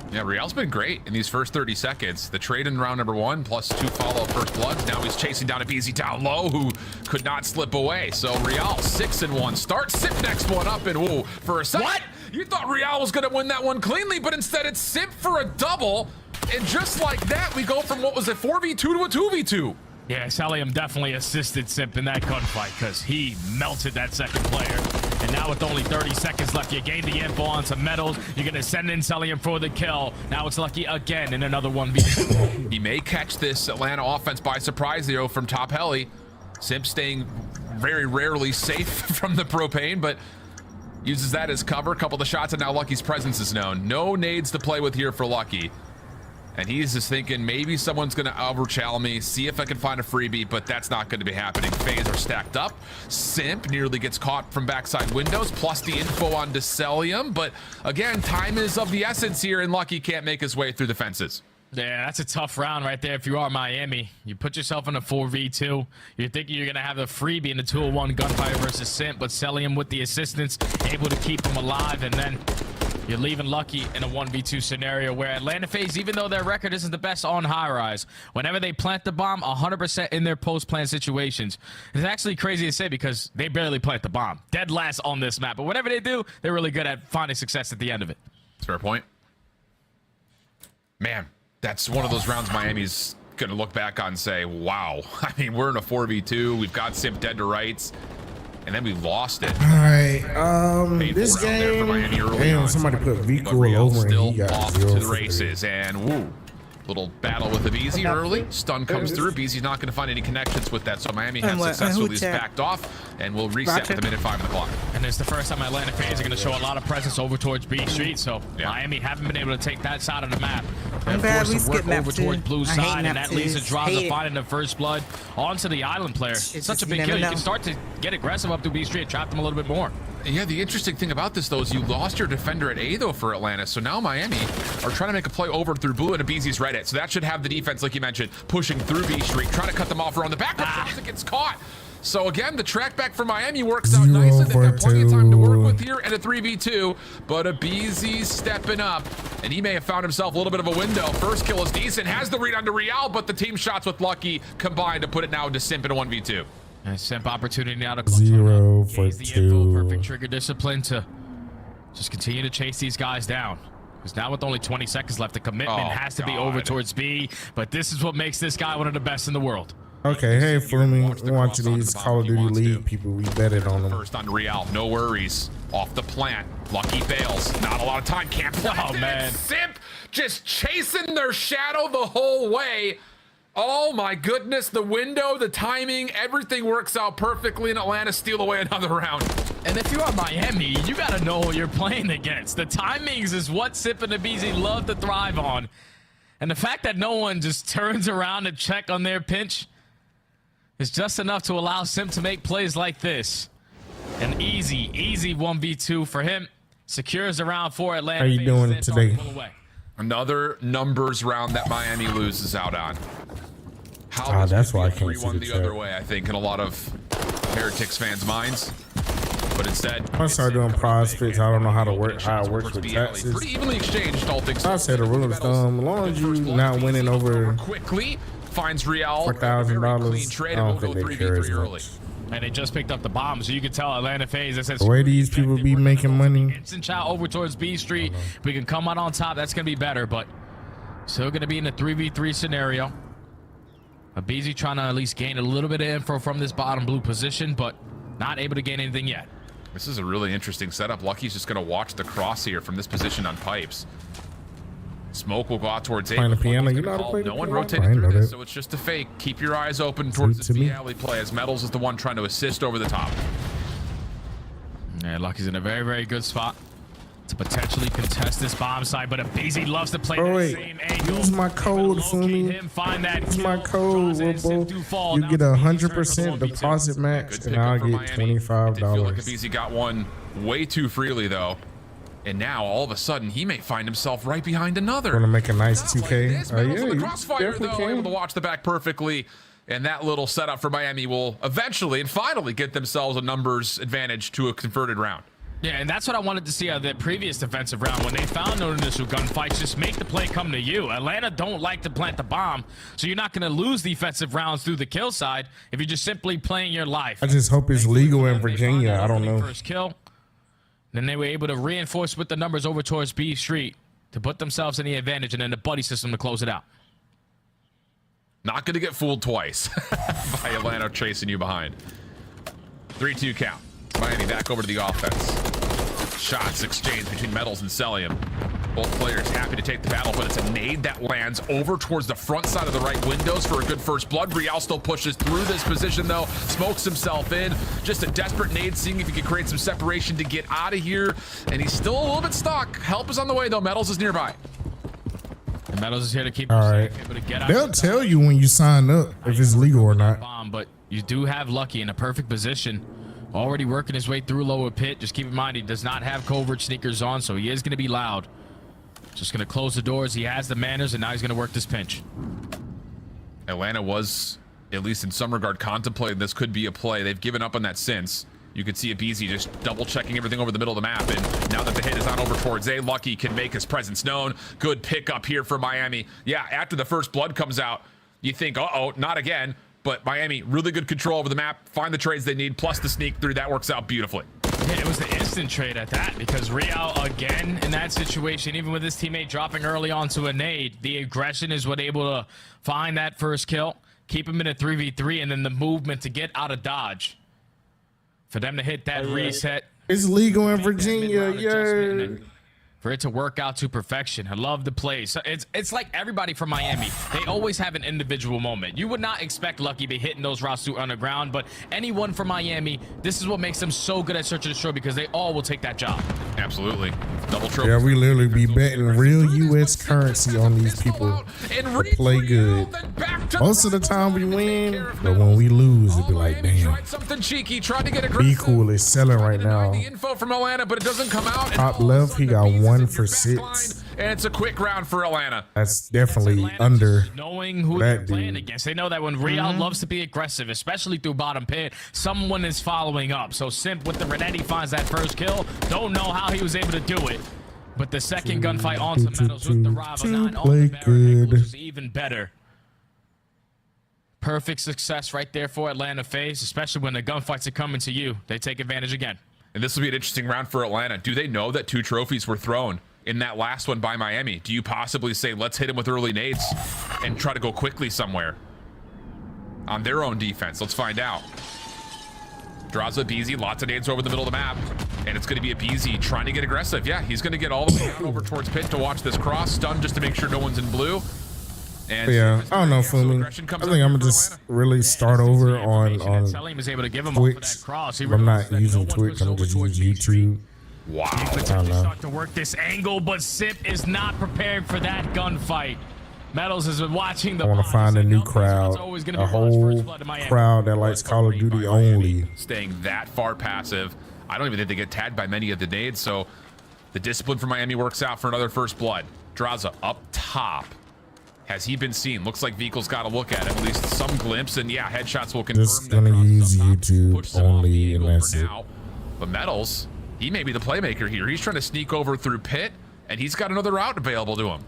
Yeah, Real's been great in these first 30 seconds. The trade in round number 1 plus 2 follow-up first bloods. Now he's chasing down Abizi down low, who could not slip away. So Real 6-1. Start Simp next one up, and ooh, for a second. What? You thought Real was going to win that one cleanly, but instead it's Simp for a double. And just like that, we go from what was a 4v2 to a 2v2. Yeah, Celium definitely assisted Simp in that gunfight because he melted that second player. And now with only 30 seconds left, you gain the info on some medals. You're going to send in Celium for the kill. Now it's Lucky again in another 1v2. He may catch this Atlanta offense by surprise, though, from top heli. Simp staying very rarely safe from the propane, but uses that as cover. A couple of the shots, and now Lucky's presence is known. No nades to play with here for Lucky. And he's just thinking, maybe someone's going to overchallenge me, see if I can find a freebie, but that's not going to be happening. FaZe are stacked up. Simp nearly gets caught from backside windows, plus the info on Celium. But again, time is of the essence here, and Lucky can't make his way through the fences. Yeah, that's a tough round right there if you are Miami. You put yourself in a 4v2. You're thinking you're going to have the freebie in the 2-1 gunfire versus Simp, but Celium with the assistance, able to keep him alive, and then You're leaving Lucky in a 1v2 scenario where Atlanta FaZe, even though their record isn't the best on high rise, whenever they plant the bomb, 100% in their post-plant situations. It's actually crazy to say because they barely plant the bomb. Dead last on this map. But whenever they do, they're really good at finding success at the end of it. That's a fair point. Man, that's one of those rounds Miami's going to look back on and say, wow. I mean, we're in a 4v2. We've got Simp dead to rights. And then we lost it. All right, this game. Damn, somebody put V cool over and he got off 0 to the for 3. races, and woo. Little battle with the BZ early. Stun comes through. BZ's not going to find any connections with that, so Miami has successfully backed off, and we'll reset with a minute 5 on the clock. And it's the first time Atlanta FaZe are going to show a lot of presence over towards B Street, so Miami haven't been able to take that side of the map. I'm They're glad forced we to work skipped over map two. towards blue I hate side, and map that leads to twos. Draza Hate it. finding the first blood onto the island player. It's Such just a big you kill. never You know. can start to get aggressive up through B Street, trap them a little bit more. Yeah, the interesting thing about this, though, is you lost your defender at A, though, for Atlanta. So now Miami are trying to make a play over through blue, and a BZ's right at. So that should have the defense, like you mentioned, pushing through B Street, trying to cut them off around the back. But gets caught. So again, the track back for Miami works out nicely. They've got plenty of time to work with here, and a 3v2. But a BZ stepping up, and he may have found himself a little bit of a window. First kill is decent, has the read onto Real, but the team shots with Lucky combined to put it now into Simp in a 1v2. And Simp opportunity now to 0 for gaze the info, 2. perfect trigger discipline to just continue to chase these guys down. Because now with only 20 seconds left, the commitment has to be over towards B. But this is what makes this guy one of the best in the world. Okay, hey, Fumi, we're watching these Call of Duty League people. We betted on them. First on Real, no worries. Off the plant, Lucky fails. Not a lot of time, can't plant. Oh, man. Simp just chasing their shadow the whole way. Oh my goodness, the window, the timing, everything works out perfectly, and Atlanta steal away another round. And if you are Miami, you got to know who you're playing against. The timings is what Simp and the BZ love to thrive on. And the fact that no one just turns around to check on their pinch is just enough to allow Simp to make plays like this. An easy 1v2 for him. Secures the round for Atlanta. How you doing today? Another numbers round that Miami loses out on. How that's why I can't see 3-1 the the other chat. way, I think, in a lot of Heretics fans' minds. But instead, I started doing prize picks. I don't know how to work, how it works with Pretty taxes. evenly exchanged, all things. I said the rule of thumb, as long as you not winning over quickly finds Real $4,000, trade, I don't and we'll think go they care as 3v3 early. much. And they just picked up the bomb, so you can tell Atlanta FaZe. That says The way these people be making money. instant shot over towards B Street. We can come out on top. That's going to be better, but still going to be in a 3v3 scenario. A BZ trying to at least gain a little bit of info from this bottom blue position, but not able to gain anything yet. This is a really interesting setup. Lucky's just going to watch the crosshair from this position on pipes. Smoke will go out towards A. Playing the piano, you know how to play the No one piano? I rotated ain't through know this, that. so it's just a fake. Keep your eyes open towards to this me. B alley play, as Metals is the one trying to assist over the top. Yeah, Lucky's in a very, very good spot to potentially contest this bomb site, but a BZ loves to play Oh, that wait. same angle. Use my code, Locate Fumi. him, find that Use my kill. code, Draza and Simp Robo. do fall. You Now get it's a BZ's turn 100% for the 1v2. deposit max, Good and pickup I'll for get Miami. It did feel like $25. BZ got one way too freely, though. And now, all of a sudden, he may find himself right behind another. Want to make a nice Stuff like 2K? this. Oh, Metals yeah, in the you crossfire, definitely though, able to can. watch the back perfectly. And that little setup for Miami will eventually and finally get themselves a numbers advantage to a converted round. Yeah, and that's what I wanted to see out of the previous defensive round. When they found no initial gunfights, just make the play come to you. Atlanta don't like to plant the bomb, so you're not going to lose defensive rounds through the kill side if you're just simply playing your life. I just hope it's legal in They Virginia. found I don't know. First kill. Then they were able to reinforce with the numbers over towards B Street to put themselves in the advantage, and then the buddy system to close it out. Not going to get fooled twice by Atlanta chasing you behind. 3-2 count. Miami back over to the offense. Shots exchanged between Metals and Celium. Both players happy to take the battle, but it's a nade that lands over towards the front side of the right windows for a good first blood. Real still pushes through this position, though. Smokes himself in. Just a desperate nade, seeing if he can create some separation to get out of here. And he's still a little bit stuck. Help is on the way, though. Metals is nearby. And Metals is here to keep All him right. safe, able to get out They'll of the tell you when you sign up if it's legal or not. bomb, but you do have Lucky in a perfect position. Already working his way through lower pit. Just keep in mind, he does not have covert sneakers on, so he is going to be loud. Just going to close the doors. He has the manners, and now he's going to work this pinch. Atlanta was, at least in some regard, contemplating this could be a play. They've given up on that since. You could see Abizi just double checking everything over the middle of the map. And now that the hit is on over towards A, Lucky can make his presence known. Good pick up here for Miami. Yeah, after the first blood comes out, you think, uh-oh, not again. But Miami, really good control over the map. Find the trades they need, plus the sneak through. That works out beautifully. Yeah, it was the instant trade at that, because Real, again, in that situation, even with his teammate dropping early onto a nade, the aggression is what able to find that first kill, keep him in a 3v3, and then the movement to get out of dodge. For them to hit that reset. It's legal in Virginia, yeah. For it to work out to perfection. I love the play. So it's like everybody from Miami. They always have an individual moment. You would not expect Lucky to be hitting those routes through underground, but anyone from Miami, this is what makes them so good at search and destroy, because they all will take that job. Absolutely. Double trophy. Yeah, we literally be betting real U.S. currency on these people to play good. Most of the time we win, but when we lose, it be like, damn. Something cheeky, tried to get Be Cool is selling right now. The info from Atlanta, but it doesn't come out. Top left, he got 1 for 6. And it's a quick round for Atlanta. That's definitely under knowing who they're playing against. They know that when Real loves to be aggressive, especially through bottom pit, someone is following up. So Simp with the Renetti finds that first kill. Don't know how he was able to do it. But the second gunfight on some Metals with the Rava 9 on the barricade, which was even better. Perfect success right there for Atlanta FaZe, especially when the gunfights are coming to you. They take advantage again. And this will be an interesting round for Atlanta. Do they know that 2 trophies were thrown in that last one by Miami? Do you possibly say, let's hit him with early nades and try to go quickly somewhere on their own defense? Let's find out. Draws Abizi, lots of nades over the middle of the map, and it's going to be Abizi trying to get aggressive. Yeah, he's going to get all the way down over towards pit to watch this cross, stun just to make sure no one's in blue. And yeah, I don't know, Fumi. I think I'm gonna just really start over on Twitch. I'm not using Twitch. I'm just using YouTube. Wow. I don't know. Start to work this angle, but Sip is not preparing for that gunfight. Metals has been watching the. I want to find a new crowd, a whole crowd that likes Call of Duty only. Staying that far passive, I don't even think they get tagged by many of the nades. So the discipline for Miami works out for another first blood. Draza up top. Has he been seen? Looks like Vehicle's got to look at him, at least some glimpse, and yeah, headshots will confirm. Just gonna use YouTube only, and that's it. But Metals, he may be the playmaker here. He's trying to sneak over through pit, and he's got another route available to him.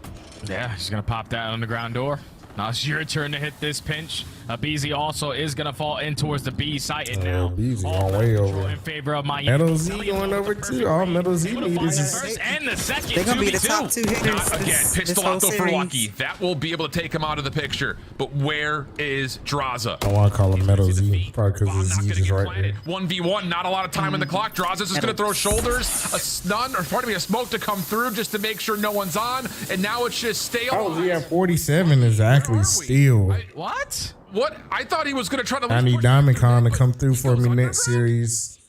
Yeah, he's gonna pop that underground door. Now it's your turn to hit this pinch. Abizi also is gonna fall in towards the B site, and now Abizi on way over in favor of Miami. Metal Z going over too. All Metal Z need is the first and the second. They're gonna be the top 2 hitters. Not again, pistol out though for Lucky. That will be able to take him out of the picture. But where is Draza? I want to call him Metal Z, probably because the Z is right there. 1v1, not a lot of time on the clock. Draza's just gonna throw shoulders, a stun, or pardon me, a smoke to come through just to make sure no one's on. And now it's just stay alive. Oh, yeah, 47 exactly still. What? What? I thought he was going to try to... I need Diamond Con to come through for me next series.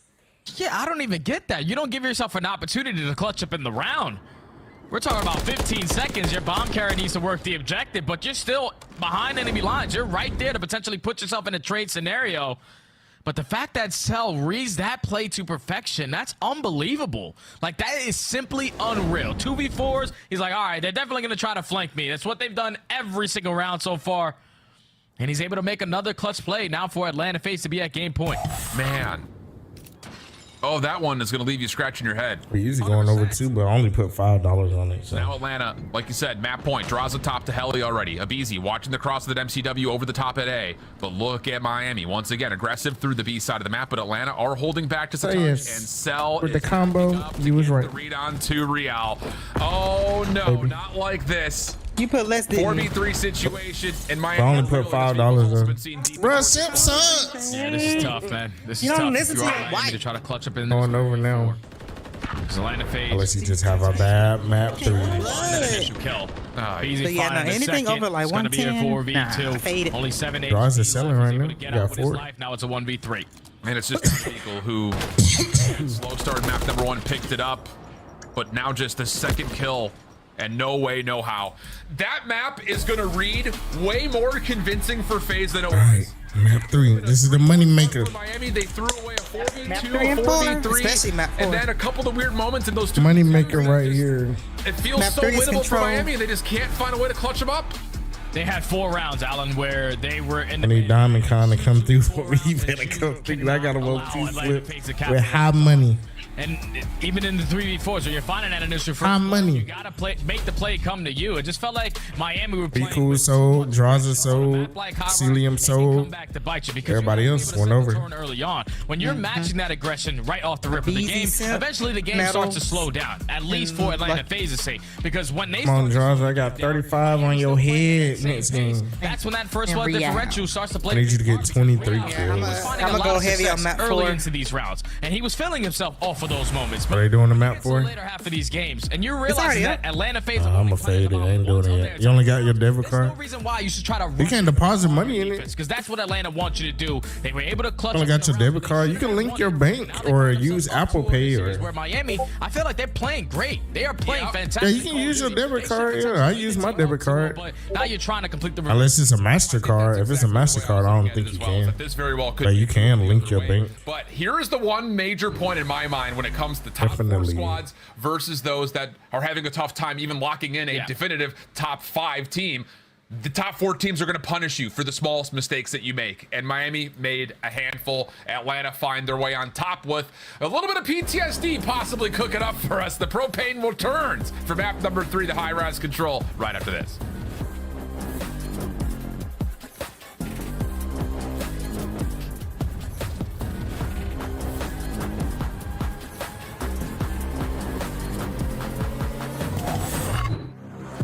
Yeah, I don't even get that. You don't give yourself an opportunity to clutch up in the round. We're talking about 15 seconds. Your bomb carrier needs to work the objective, but you're still behind enemy lines. You're right there to potentially put yourself in a trade scenario. But the fact that Cell reads that play to perfection, that's unbelievable. Like, that is simply unreal. 2v4s, he's like, all right, they're definitely going to try to flank me. That's what they've done every single round so far. And he's able to make another clutch play now for Atlanta FaZe to be at game point. Man. Oh, that one is going to leave you scratching your head. We're usually going over 2, but I only put $5 on it. So. Now Atlanta, like you said, map point, draws the top to Heli already. Abizi watching the cross of the MCW over the top at A. But look at Miami. Once again, aggressive through the B side of the map, but Atlanta are holding back to some touch. And Cell with the combo, you was right. The read on to Real. Oh, no, baby. Not like this. You put less than 4v3 situation, and Miami. I only put $5 on. Bro, Simp sucks. Yeah, this is tough, man. This is tough. Listen to Miami to try to clutch up in this. Going over now. Atlanta FaZe. Unless you just have a bad map 3. Kill. Easy yeah, no, anything over like 110. Nah, only 7-8. Draws are selling right now. You got 4. Now it's a 1v3. And it's just people who slow started map number 1, picked it up, but now just the second kill. And no way, no how. That map is going to read way more convincing for FaZe than it was. Right. Map 3. This is the money maker. Miami, they threw away a 4v2, a 4v3, and then a couple of weird moments in those 2. Money maker right here. It feels so winnable for Miami. They just can't find a way to clutch them up. They had 4 rounds, Alan, where they were in I the need Diamond Con to come through for me. He better come through. I got a Allow little Atlanta flip Pace to with capitalize high on money. And even in the 3v4s, where you're finding that initial High money. you gotta make the play come to you. It just felt like Miami were playing. Cool sold, Draza sold, Celium sold. Back to bite you because Everybody you're else able to went set the over. tone early on. When you're matching that aggression right off the rip of the game, eventually the game starts to slow down. At least for Atlanta FaZe's sake, because when they Come on, start to Draza, I got 35 on your head next game. that's when that first blood differential starts to play. I need you to get 23 He was kills. finding I'ma a lot go of heavy on success map early 4. into these rounds, and he was filling himself off of those moments. Are they doing the map It's the for? later half of these games, and you're already realizing that up. Atlanta FaZe. I'm a fade it. I ain't doing it yet. You only got your debit There's no card? reason why you should try to. You can't deposit money in it. Because that's what Atlanta wants you to do. They were able to clutch. You only got your debit card. You can link your bank or use Apple Pay or. Where Miami, I feel like they're playing great. They are playing fantastic. Yeah, you can use your debit card. Yeah, I use my debit card. But now you're trying to complete the. Unless it's a MasterCard. If it's a MasterCard, I don't think you can. This very well could But be you can link your bank. But here is the one major point in my mind when it comes to top 4 Definitely. squads versus those that are having a tough time even locking in a definitive top 5 team. The top 4 teams are going to punish you for the smallest mistakes that you make. And Miami made a handful. Atlanta find their way on top with a little bit of PTSD possibly cooking up for us. The propane returns for map number 3, the high-rise control, right after this.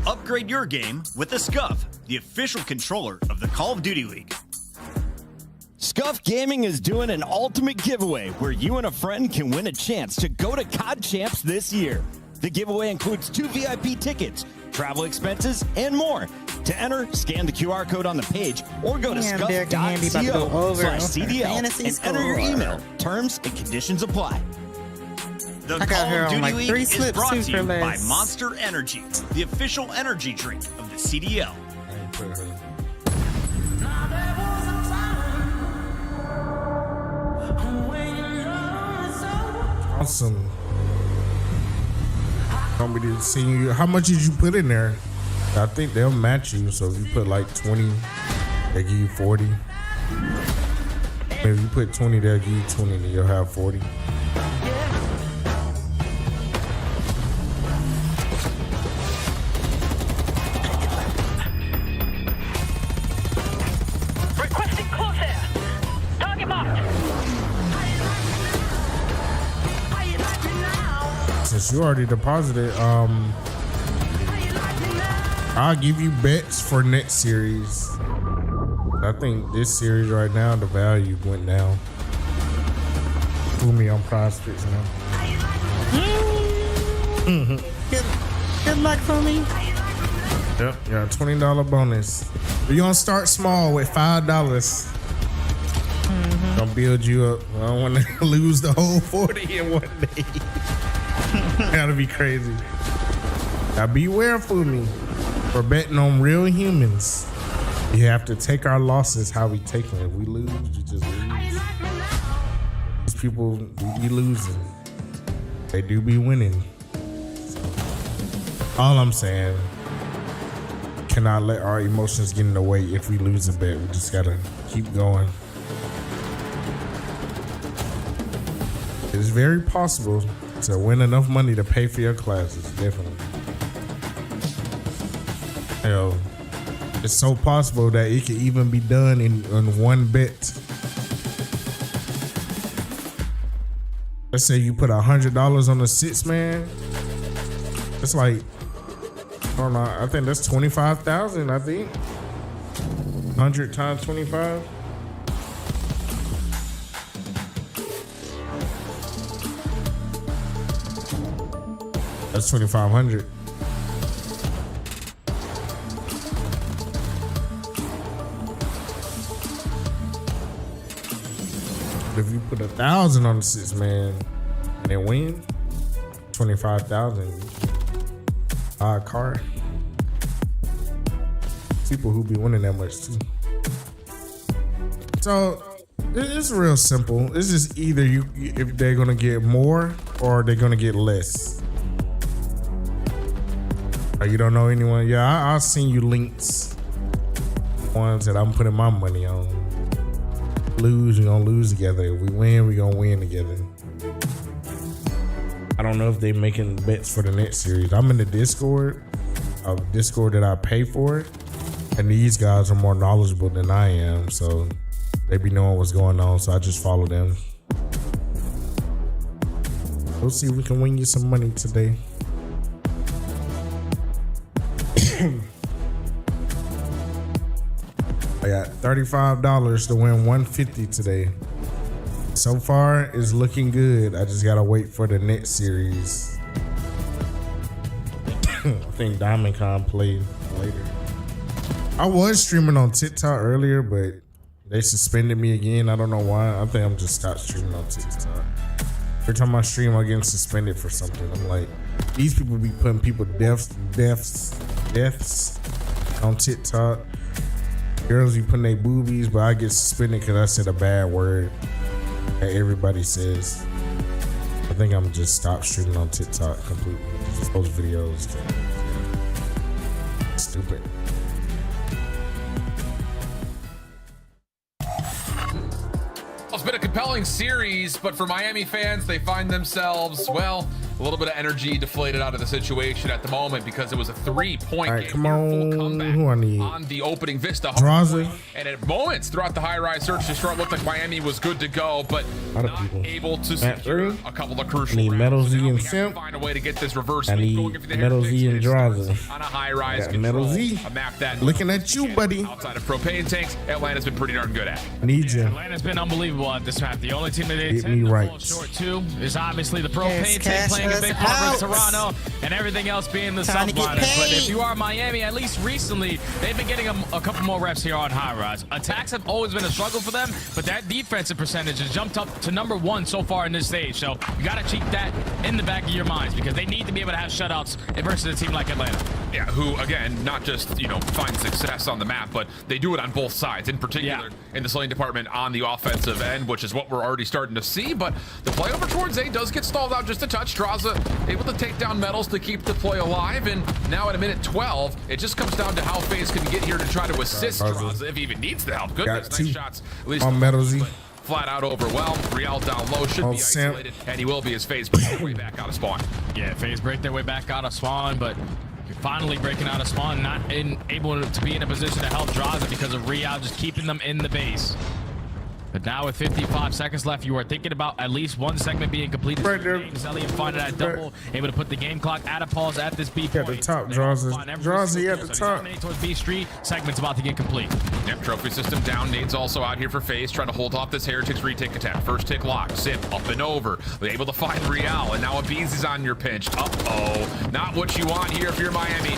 Upgrade your game with the Scuff, the official controller of the Call of Duty League. Scuff Gaming is doing an ultimate giveaway where you and a friend can win a chance to go to COD Champs this year. The giveaway includes 2 VIP tickets, travel expenses, and more. To enter, scan the QR code on the page or go to Damn, Derek and Andy about to go over. scuff.co/CDL Fantasy and enter your score. email. Terms and conditions apply. The I got Call her of on Duty like League 3 is slips brought too to for you by less. Monster Energy, the official energy drink of the CDL. Awesome. Want me to see you? How much did you put in there? I think they'll match you. So if you put like 20, they give you 40. If you put 20, they'll give you 20, and you'll have 40. Requesting close air. Target marked. Since you already deposited, I'll give you bets for next series. I think this series right now, the value went down. Fool me on prospects now. Good luck for me. Yep, got a $20 bonus. We're gonna start small with $5. Gonna build you up. I don't want to lose the whole 40 in one day. That'll be crazy. Now beware, for me, for betting on real humans. You have to take our losses how we take them. If we lose, you just lose. These people, we be losing. They do be winning. All I'm saying, cannot let our emotions get in the way if we lose a bet. We just gotta keep going. It's very possible to win enough money to pay for your classes, definitely. Hell, it's so possible that it could even be done in one bet. Let's say you put $100 on the 6-man. It's like, I don't know, I think that's 25,000, I think. 100 times 25. That's 2,500. If you put 1,000 on the 6-man and then win, 25,000. Odd card. People who be winning that much too. So it's real simple. It's just either if they're gonna get more or they're gonna get less. Or you don't know anyone? Yeah, I'll send you links ones that I'm putting my money on. Lose, we're gonna lose together. If we win, we're gonna win together. I don't know if they're making bets for the next series. I'm in the Discord, a Discord that I pay for, and these guys are more knowledgeable than I am, so they be knowing what's going on, so I just follow them. We'll see if we can win you some money today. I got $35 to win $150 today. So far, it's looking good. I just gotta wait for the next series. I think Diamond Con played later. I was streaming on TikTok earlier, but they suspended me again. I don't know why. I think I'm just stopped streaming on TikTok. Every time I stream, I get suspended for something. I'm like, these people be putting people deaths on TikTok. Girls be putting their boobies, but I get suspended because I said a bad word that everybody says. I think I'm just stopped streaming on TikTok completely. Just post videos. Stupid. It's been a compelling series, but for Miami fans, they find themselves, well, a little bit of energy deflated out of the situation at the moment because it was a 3-point All right, game. come on. Who I need? On the opening Vista. Draza. And at moments throughout the high-rise search to start, looked like Miami was good to go, but not able to secure a couple of crucial I need rounds. Metal Z So now and we have to Simp. find a way to get this reverse I sweep need going if the Metal Z and Draza. on a high-rise Got Metal Z. a map that Looking at you, buddy. outside of propane tanks, Atlanta's been pretty darn good at. Need you. Atlanta's been unbelievable at this map. The only team that they Get tend me to right. fall short to is obviously the propane Yes, tank cash playing a us big part versus out. Toronto, and everything else being the Trying to get subliners. But paid. if you are Miami, at least recently, they've been getting a couple more reps here on high rise. Attacks have always been a struggle for them, but that defensive percentage has jumped up to #1 so far in this stage. So you got to keep that in the back of your minds because they need to be able to have shutouts versus a team like Atlanta. Yeah, who, again, not just, find success on the map, but they do it on both sides, in particular in the slaying department on the offensive end, which is what we're already starting to see. But the play over towards A does get stalled out just a touch. Draza able to take down Metals to keep the play alive. And now at a minute 12, it just comes down to how FaZe can get here to try to assist Draza if he even needs the help. Goodness, Got nice two shots. At least on Metal Z. flat out overwhelmed. Real down low, should be Simp. isolated, and he will be as FaZe breaks their way back out of spawn. Yeah, FaZe break their way back out of spawn, but you're finally breaking out of spawn, not able to be in a position to help Draza because of Real just keeping them in the base. But now with 55 seconds left, you are thinking about at least one segment being completed. Right there. Elliott finding that double, able to put the game clock at a pause at this B point. At the top, Draza. Draza at the top. Towards B Street, segment's about to get complete. Yep, trophy system down. Nade's also out here for FaZe, trying to hold off this Heretics retake attack. First tick lock, Simp up and over. They're able to find Real, and now Abizi's on your pinch. Uh-oh, not what you want here if you're Miami.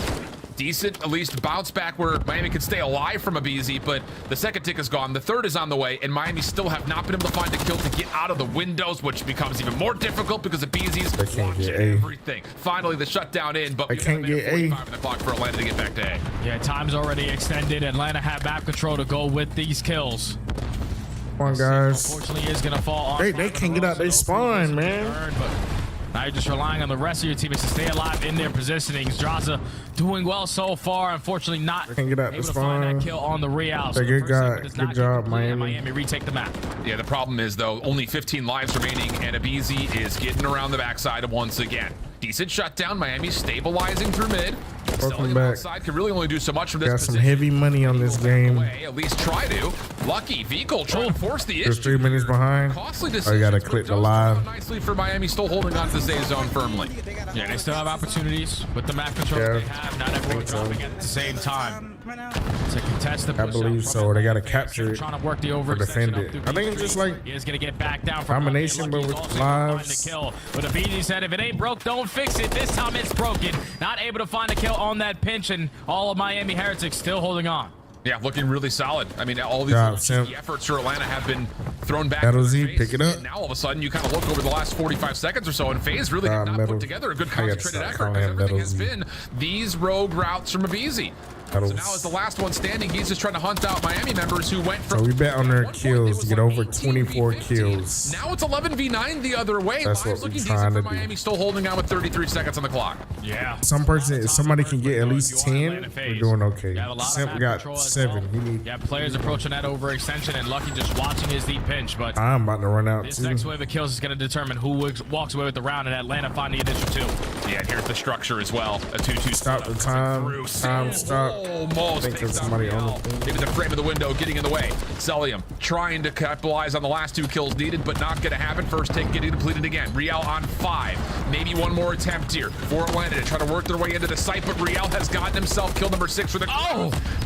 Decent, at least bounce back where Miami can stay alive from Abizi, but the second tick is gone. The third is on the way, and Miami still have not been able to find a kill to get out of the windows, which becomes even more difficult because Abizi's watching everything. Finally, the shutdown in, but we can't get A. 45 on the clock for Atlanta to get back to A. Yeah, time's already extended. Atlanta have map control to go with these kills. Come on, guys. Unfortunately, is gonna fall on. They can't get out their spawn, man. Now you're just relying on the rest of your teammates to stay alive in their positionings. Draza doing well so far. Unfortunately, not Can't get out able the to find spawn. that kill on the Real. Hey, good job, Miami. Miami retake the map. Yeah, the problem is, though, only 15 lives remaining, and Abizi is getting around the backside once again. Decent shutdown. Miami stabilizing through mid. Welcome back. Outside can really only do so much from this Got some position. heavy money on this game. At least try to. Lucky Vehicle trying to force the Just issue. 3 minutes behind. Costly Oh, decision. you gotta click the live. Nicely for Miami, still holding on to the safe zone firmly. Yeah, they still have opportunities with the map control they have. Not everyone dropping at the same time to contest the I believe so. They gotta capture it trying to work the over or defend it. I think it's just like he is gonna get back down from combination, but with lives. the kill. But Abizi said, if it ain't broke, don't fix it. This time it's broken. Not able to find a kill on that pinch, and all of Miami Heretics still holding on. Yeah, looking really solid. I mean, all these key efforts for Atlanta have been thrown back. Metal to Z, their face. pick it up. And now all of a sudden, you kind of look over the last 45 seconds or so, and FaZe really have not Metal. put together a good I gotta concentrated stop effort calling because him everything Metal has Z. been these rogue routes from Abizi. So now as the last one standing, he's just trying to hunt out Miami members who went from. So we bet on their kills to get over 18v15. 24 kills. Now it's 11v9 the other way. That's Lives what looking we're decent trying for to do. Miami, still holding on with 33 seconds on the clock. Yeah. If somebody can get at least 10, we're doing okay. Got a lot of Simp map got control as 7. well. He need. Yeah, players approaching that overextension and Lucky just watching his deep pinch. But I'm about to run out this too. next wave of kills is going to determine who walks away with the round, and Atlanta find the initial 2. Yeah, and here's the structure as well. A 2-2 Stop the time. Time stop. Almost I think there's takes out somebody on Real. the thing. Maybe the frame of the window getting in the way. Celium trying to capitalize on the last 2 kills needed, but not going to happen. First take getting depleted again. Real on 5. Maybe one more attempt here for Atlanta to try to work their way into the site, but Real has gotten himself kill number 6 for the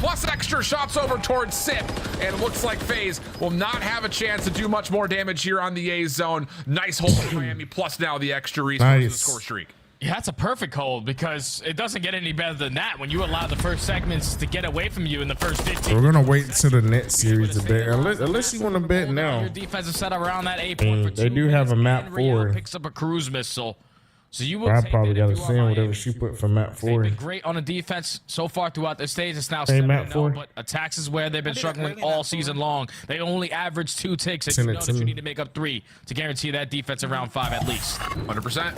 plus extra shots over towards Sip, and it looks like FaZe will not have a chance to do much more damage here on the A zone. Nice hold for Miami, plus now the extra resources Nice. the score streak. Yeah, that's a perfect hold because it doesn't get any better than that when you allow the first segments to get away from you in the first 15. We're gonna wait till the next series to bet, unless you want to bet now. Your defensive setup around that A point for 2 They do have a map minutes, and Real 4. picks up a cruise missile. So you will I take probably it gotta if you are send whatever Miami. she put for map They've 4. been great on the defense so far throughout the stage. It's now Hey, 7-0, map 4. but attacks is where they've been struggling all season long. They only average 2 ticks, and Send you it know to that you me. need to make up 3 to guarantee that defense around 5 at least. 100%.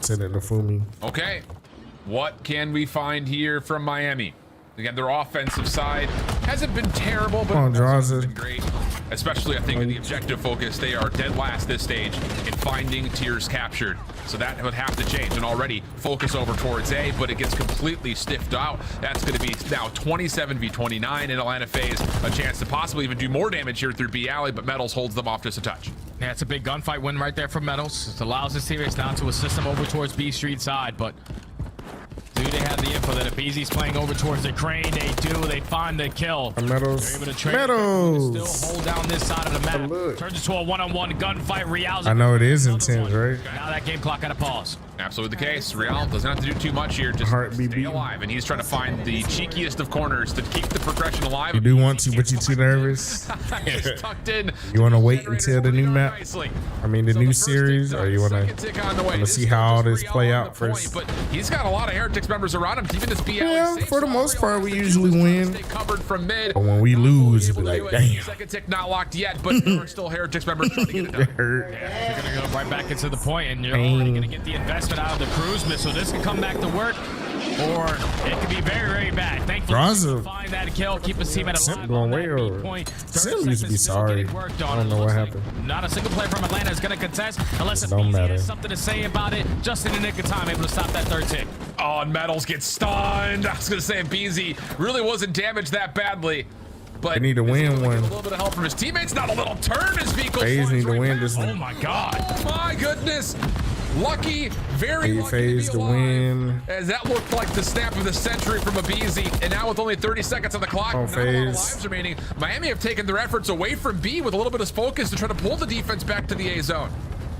Send it to Fumi. Okay, what can we find here from Miami? Again, their offensive side hasn't been terrible, but Come on, it's Draza. been great. Especially, I think, in the objective focus, they are dead last this stage in finding tiers captured. So that would have to change, and already focus over towards A, but it gets completely stiffed out. That's going to be now 27v29 in Atlanta FaZe. A chance to possibly even do more damage here through B alley, but Metals holds them off just a touch. Yeah, it's a big gunfight win right there for Metals. It allows his teammates now to assist them over towards B Street side, but do they have the info that if BZ's playing over towards the crane? They do. They find the kill. Metals. They're able to trade Metals. still hold down this side of the map. Look. Turns into a one-on-one gunfight. Real's I know it is intense, right? now that game clock got a pause. Absolutely the case. Real doesn't have to do too much here. Just Heart be stay beating. alive, and he's trying to find the cheekiest of corners to keep the progression alive. You do want to, but you too nervous. Just tucked in. You want to wait until the new map? Nicely. I mean, the So new first series, tick or you want second tick on the way. to This see is how all just this play Real on out the point, first? But he's got a lot of Heretics members around him, keeping this BL Yeah, safe. for the So most Real part, has we to usually choose to win. Stay covered from mid. But when we lose, it'll be like, damn. Second tick not locked yet, but there are still Heretics members trying to get it done. Hurt. You're gonna go right back into the point, and you're already gonna get the investment out of the cruise missile. This can come back to work, or it could be very, very bad. Thankfully, Draza. find that kill, keep his team at a Simp live going on way that beat over. point. Simp used to be sorry. Worked I on. don't know It what looks happened. like not a single player from Atlanta is gonna contest unless It if don't BZ matter. has something to say about it. Just in the nick of time, able to stop that third tick. Oh, and Metals gets stunned. I was going to say BZ really wasn't damaged that badly. But They need to is win able get one. A little bit of help from his teammates. Not a little turn as Vico FaZe flies need to right win past this him. one. Oh my God. Oh my goodness. Lucky, very Need lucky FaZe to to be alive. win. As that looked like the snap of the century from a BZ. And now with only 30 seconds on the clock, Oh, not a lot of FaZe. lives remaining. Miami have taken their efforts away from B with a little bit of focus to try to pull the defense back to the A zone.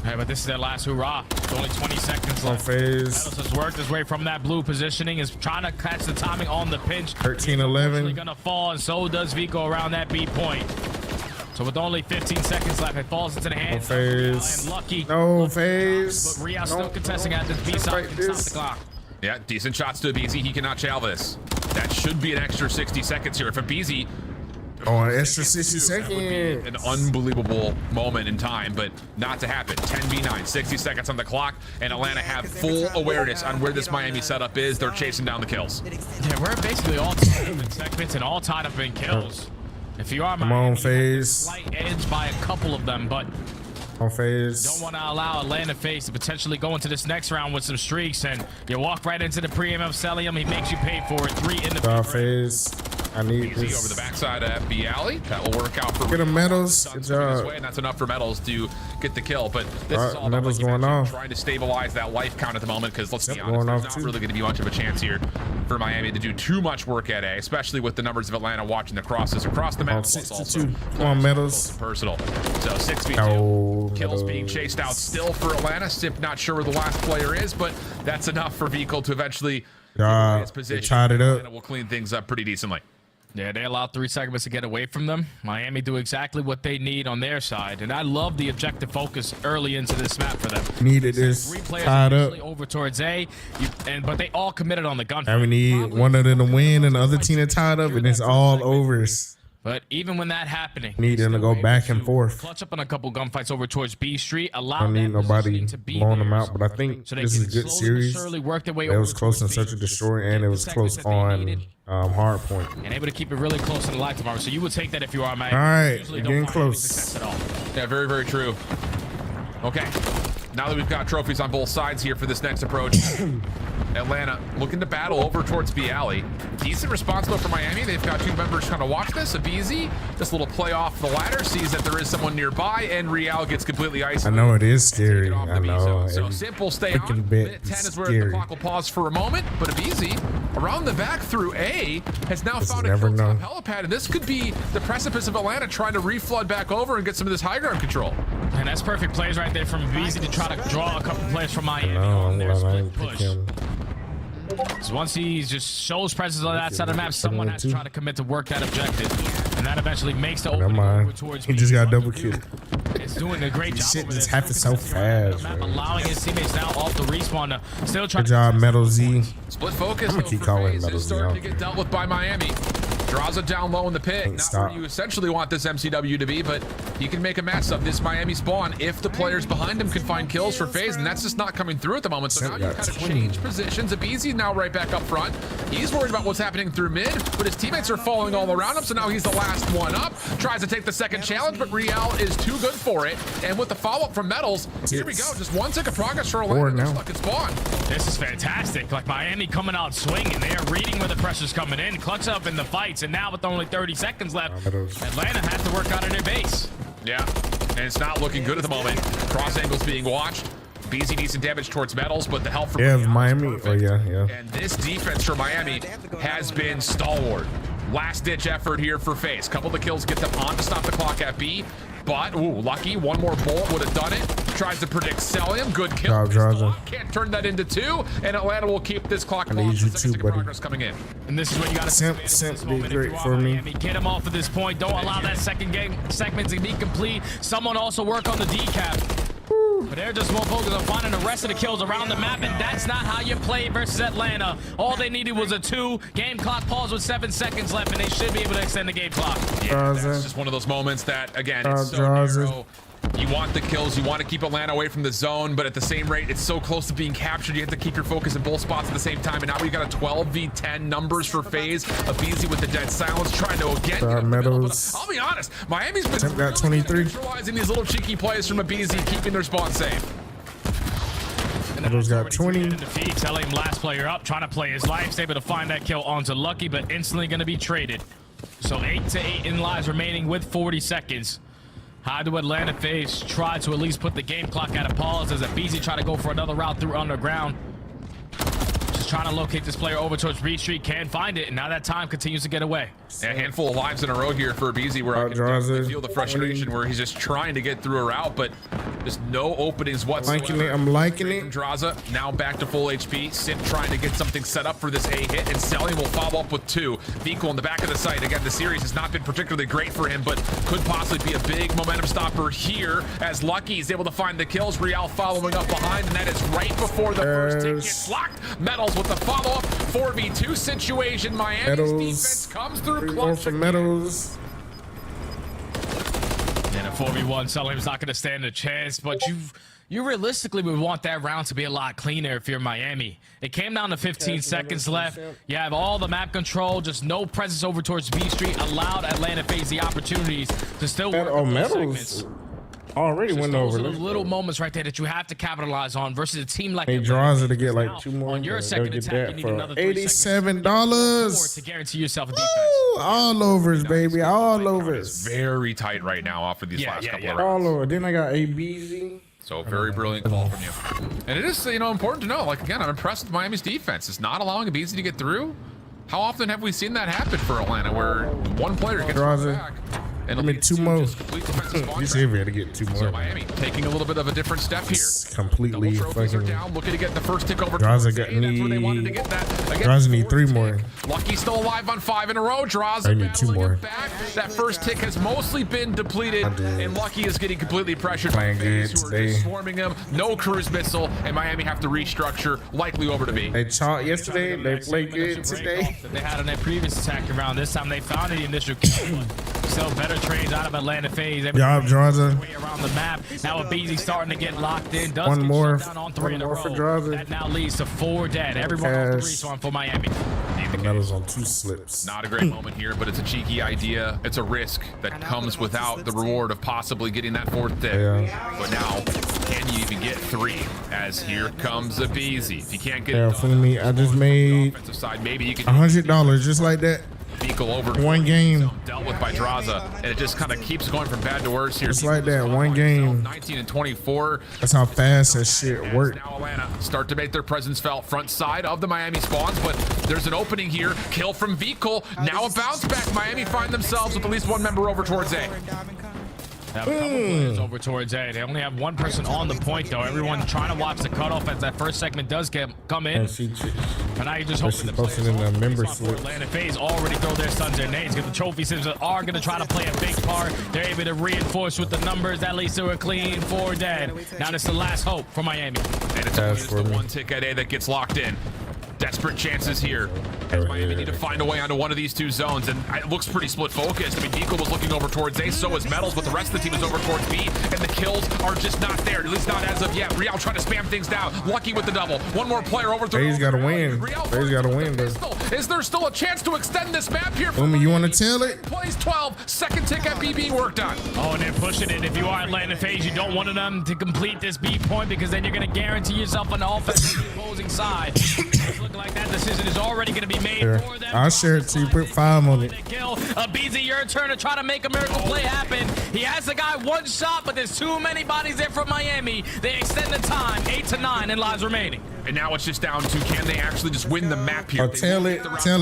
Hey, but this is their last hurrah. It's only 20 seconds On left. FaZe. Metals has worked his way from that blue positioning, is trying to catch the timing on the pinch. 13-11. He's gonna fall, and so does Vico around that B point. So with only 15 seconds left, it falls into the hands of Real FaZe. and Lucky. No, FaZe. But Real still Don't- contesting at this B side. like Can stop this. the clock. Yeah, decent shots to a BZ. He cannot chow this. That should be an extra 60 seconds here. If a BZ Oh, an extra 60 That would be seconds. an unbelievable moment in time, but not to happen. 10v9, 60 seconds on the clock, and Atlanta have full awareness on where this Miami setup is. They're chasing down the kills. Yeah, we're basically all tied up in segments and all tied up in kills. If you are Come Miami, on, you have a FaZe. slight edge by a couple of them, but On FaZe. don't want to allow Atlanta FaZe to potentially go into this next round with some streaks, and you walk right into the pre-aim of Celium. He makes you pay for it. 3 in the FaZe. I need Easy this. over the backside of B alley. That will work out for Get him, Metals. Sun's Good coming his job. way, and that's enough for Metals to get the kill. But this is all about, Metals like you going mentioned, off. trying to stabilize that life count at the moment, because let's be Yep, honest, going there's off not too. really going to be much of a chance here for Miami to do too much work at A, especially with the numbers of Atlanta watching the crosses across the map. On plus 6 to also 2. Come on, Metals. personal. So 6v2. Oh, Kills being Metals. chased out still for Atlanta. Sip not sure where the last player is, but that's enough for Vico to eventually Yeah, his they position. tied it up. And it will clean things up pretty decently. Yeah, they allowed 3 segments to get away from them. Miami do exactly what they need on their side, and I love the objective focus early into this map for them. Needed this 3 players tied up. initially over towards A, but they all committed on the gunfight. And we need one of them to win and the other team to tied up, and it's all over. But even when that happening, Need them to go back and forth. clutch up on a couple gunfights over towards B Street. Allow I don't need that nobody positioning to be blowing them theirs. out, but I think So they this is can a good slowly but series. surely work their way It over was close in towards Search B. and Destroy, and it Get was the close segments that they needed. on hard point. And able to keep it really close in the light tomorrow. So you would take that if you are Miami. All right, Usually getting don't find any close. success at all. Yeah, very, very true. Okay, now that we've got trophies on both sides here for this next approach, Atlanta looking to battle over towards B Alley. Decent response though for Miami. They've got 2 members trying to watch this. Abizi, this little play off the ladder, sees that there is someone nearby, and Real gets completely I isolated. know it is scary. Off the I B know. zone. So Every simple, stay freaking on. bit Minute 10 is is where the scary. clock will pause for a moment, but Abizi around the back through A has now Just found a never hilltop know. helipad, and this could be the precipice of Atlanta trying to reflood back over and get some of this high ground control. And that's perfect plays right there from Beasley to try to draw a couple players from Miami No, on I'm their glad I split didn't pick push. him. So once he just shows presence on that side of the map, someone has to 7-2. try to commit to work that objective. And that eventually makes the Never opening over mind. towards He B. just got What double to do. killed. It's doing a great job. Shit over just there. happened so Still consistent fast, around the map, man. allowing his teammates now off the respawn to still try Good to job, contest Metal those Z. points. Split focus. I'ma though, keep for calling FaZe Metal is Z starting out. to get dealt with by Miami. Draws it down low in the pit. Can't Not stop. where you essentially want this MCW to be, but he can make a mess of this Miami spawn if the players behind him can find kills for FaZe, and that's just not coming through at the moment. So now you Got kind of 20. change positions. Abizi now right back up front. He's worried about what's happening through mid, but his teammates are falling all around him, so now he's the last one up. Tries to take the second challenge, but Real is too good for it. And with the follow-up from Metals, here we go. Just 1 tick of progress for Four Atlanta. now. Stuck in spawn. This is fantastic. Like Miami coming out swinging. They are reading where the pressure's coming in, clutch up in the fights, and now with only 30 seconds left, Metals. Atlanta has to work out of their base. Yeah, and it's not looking good at the moment. Cross angles being watched. BZ decent damage towards Metals, but the help from Yeah, Real is Miami. Oh, perfect. yeah. And this defense for Miami has been stalwart. Last ditch effort here for FaZe. Couple of the kills get them on to stop the clock at B. But, ooh, lucky. One more bullet would have done it. Tries to predict Celium. Good kill. Job, Draza. Can't turn that into 2. And Atlanta will keep this clock I need paused. you The too, second buddy. progress coming in. And this is what you got to Simp did great for me. Get him off at this point. Don't allow that second game segment to be complete. Someone also work on the decap. But they're just more focused on finding the rest of the kills around the map, and that's not how you play versus Atlanta. All they needed was a 2. Game clock pause with 7 seconds left, and they should be able to extend the game clock. Yeah, Draza. that's just one of those moments that, again, it's so Draza. narrow. You want the kills, you want to keep Atlanta away from the zone, but at the same rate, it's so close to being captured. You have to keep your focus in both spots at the same time. And now we've got a 12v10 numbers for FaZe. Abizi with the dead silence, trying to again get up the middle. But I'll be honest, Miami's been Temp got really 23. neutralizing these little cheeky plays from Abizi, keeping their spawn safe. Metals got 20. Defeat, telling last player up, trying to play his life. He's able to find that kill onto Lucky, but instantly going to be traded. So 8 to 8 in lives remaining with 40 seconds. How do Atlanta FaZe try to at least put the game clock at a pause as Abizi try to go for another route through underground? Just trying to locate this player over towards B Street. Can find it, and now that time continues to get away. A handful of lives in a row here for Abizi, where I can definitely feel the frustration where he's just trying to get through a route, but just no openings whatsoever. I'm liking From it. Draza now back to full HP. Sip trying to get something set up for this A hit, and Selly will follow up with 2. Vico in the back of the site. Again, the series has not been particularly great for him, but could possibly be a big momentum stopper here as Lucky is able to find the kills. Real following up behind, and that is right before the first hit gets locked. Metals with the follow-up 4v2 situation. Miami's Metals. defense comes through More clutch. for Metals. And a 4v1, Salim's not going to stand a chance, but you realistically would want that round to be a lot cleaner if you're Miami. It came down to 15 seconds left. You have all the map control, just no presence over towards B Street, allowed Atlanta FaZe the opportunities to still work on those segments. Already Just went those over. are the little moments right there that you have to capitalize on versus a team like He Atlanta. draws it to get like 2 more. On your They'll second get attack, that you need for another 3 seconds $87. to guarantee yourself a defense. Woo! All overs, baby. All overs. Very tight right now off of these last couple of rounds. All over. Then I got ABZ. So very brilliant call from you. And it is, important to know. Like, again, I'm impressed with Miami's defense. It's not allowing Abizi to get through. How often have we seen that happen for Atlanta, where one player gets Draza. back? And Give me 2 more. just complete defensive spawn You trap. said we had to get 2 So more. Miami taking a little bit of a different step here. It's completely Double trophies are fucking. down, looking to get the first tick over. Draza towards got A. That's where they wanted to need- get that. Draza need 3 more. Lucky still alive on 5 in a row. Draza I need 2 battling more. it back. That first tick has mostly been depleted, and Lucky is getting completely pressured by Playing FaZe, good who are today. just swarming him. No cruise missile, and Miami have to restructure, likely over to B. They chalked yesterday. They played good today. That they had on their previous attack round. This time they found the initial kill. So better trades out of Atlanta FaZe. Job, Draza. Way around the map. Now a BZ starting to get locked in. Does One get more. shut down on 3 One in a more row. for Draza. That now leads to 4 dead. Everyone off the Cash. respawn for Miami. The medals on 2 slips. Not a great moment here, but it's a cheeky idea. It's a risk that comes without the reward of possibly getting that 4th tick. Yeah. But now, can you even get 3? As here comes a BZ. If you can't get Yeah, it for done, me, I just made offensive side, maybe you can $100 just like that. Beagle over One game. dealt with by Draza, and it just kind of keeps going from bad to worse here. Just like that, one game. 19 and 24. That's how fast that shit worked. Now Atlanta start to make their presence felt front side of the Miami spawns, but there's an opening here. Kill from Vehicle. Now a bounce back. Miami find themselves with at least 1 member over towards A. They have a couple players over towards A. They only have 1 person on the point, though. Everyone trying to watch the cutoff as that first segment does come in. And she, And now you just But hoping she the posted players in the member for slip. Atlanta FaZe already throw their sons and nades because the trophy sims are going to try to play a big part. They're able to reinforce with the numbers. At least they were clean 4 dead. Now it's the last hope for Miami. And it's only just the 1 tick at A that gets locked in. Desperate chances here. As Miami need to find a way onto one of these 2 zones, and it looks pretty split focused. I mean, Deagle was looking over towards A, so is Metals, but the rest of the team is over towards B, and the kills are just not there, at least not as of yet. Real trying to spam things down. Lucky with the double. 1 more player over to FaZe gotta win. FaZe gotta win, though. Is there still a chance to extend this map here? Umi, you want to tell it? Plays 12. 2nd tick at BB worked on. Oh, and they're pushing it. If you are Atlanta FaZe, you don't want them to complete this B point because then you're going to guarantee yourself on the offensive opposing side. It's looking like that decision is already going to be made Here, for them. I'll share it to you. Put 5 on it. Kill. BZ, your turn to try to make a miracle play happen. He has the guy 1 shot, but there's too many bodies there from Miami. They extend the time, 8 to 9 in lives remaining. And now it's just down to, can they actually just win the map here? Oh, tell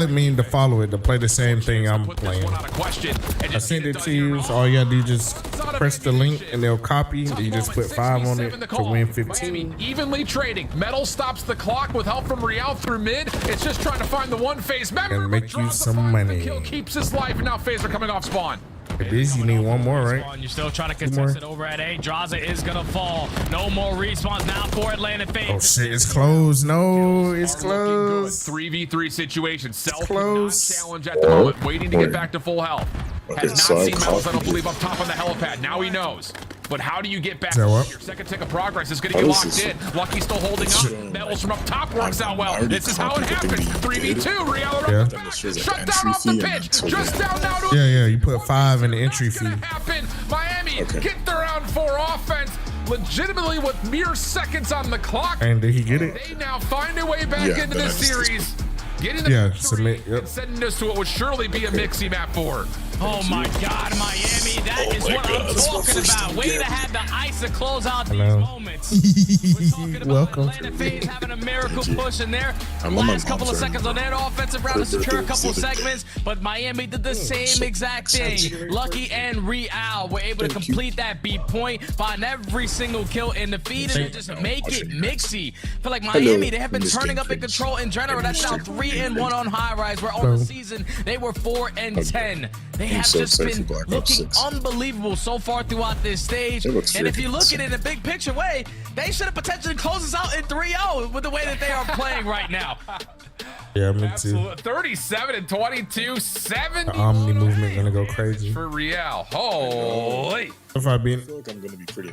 it mean to follow it, to play the same thing I'm Put this playing. one out of question and I just sent get it done to here. you, so all you gotta do is just press the link and they'll copy. You just put 5 on it to win 15. Miami evenly trading. Metal stops the clock with help from Real through mid. It's just trying to find the one FaZe member. And make but you Draza some finds money. The kill keeps his life, and now FaZe are coming off spawn. It is, you need 1 more, right? You're still trying to more. contest it over at A. Draza is going to fall. No more respawns now for Atlanta FaZe. Oh shit, it's closed. No, it's closed. 3v3 situation. Self close. challenge at the moment, waiting to get back to full health. Has not seen Metals, I don't believe, up top on the helipad. Now he knows. But how do you get back? Is that what? Your 2nd tick of progress is going to get locked in. Lucky still holding up. Metals from up top works out well. This is how it happens. 3v2. Real Yeah. shut down off the pitch. Just down now to Yeah, you put 5 in the entry What's fee. gonna happen? Miami get their round 4 offense legitimately with mere seconds on the clock. And did he get it? They now find a way back into this series. Getting the Yeah, submit, yep. and sending us to what would surely be a mixie map 4. Oh my God, Miami! That is what I'm talking about. Way to have the ice to close out these moments. We're talking about Welcome. Atlanta FaZe having a miracle push in there. Last couple of seconds on their offensive round to secure a couple of segments, but Miami did the same exact thing. Lucky and Real were able to complete that B point, find every single kill in the feed, and then just make it mixy. I feel like Miami, they have been turning up in control in general. That's now 3-1 on high rise. Where on the season they were 4-10. They have just been looking unbelievable so far throughout this stage. And if you look at it in a big picture way, they should have potentially closed us out in 3-0 with the way that they are playing right now. Yeah, me too. 37 and 22, 7 The Omni movement gonna go crazy. for Real. Holy. If I beat,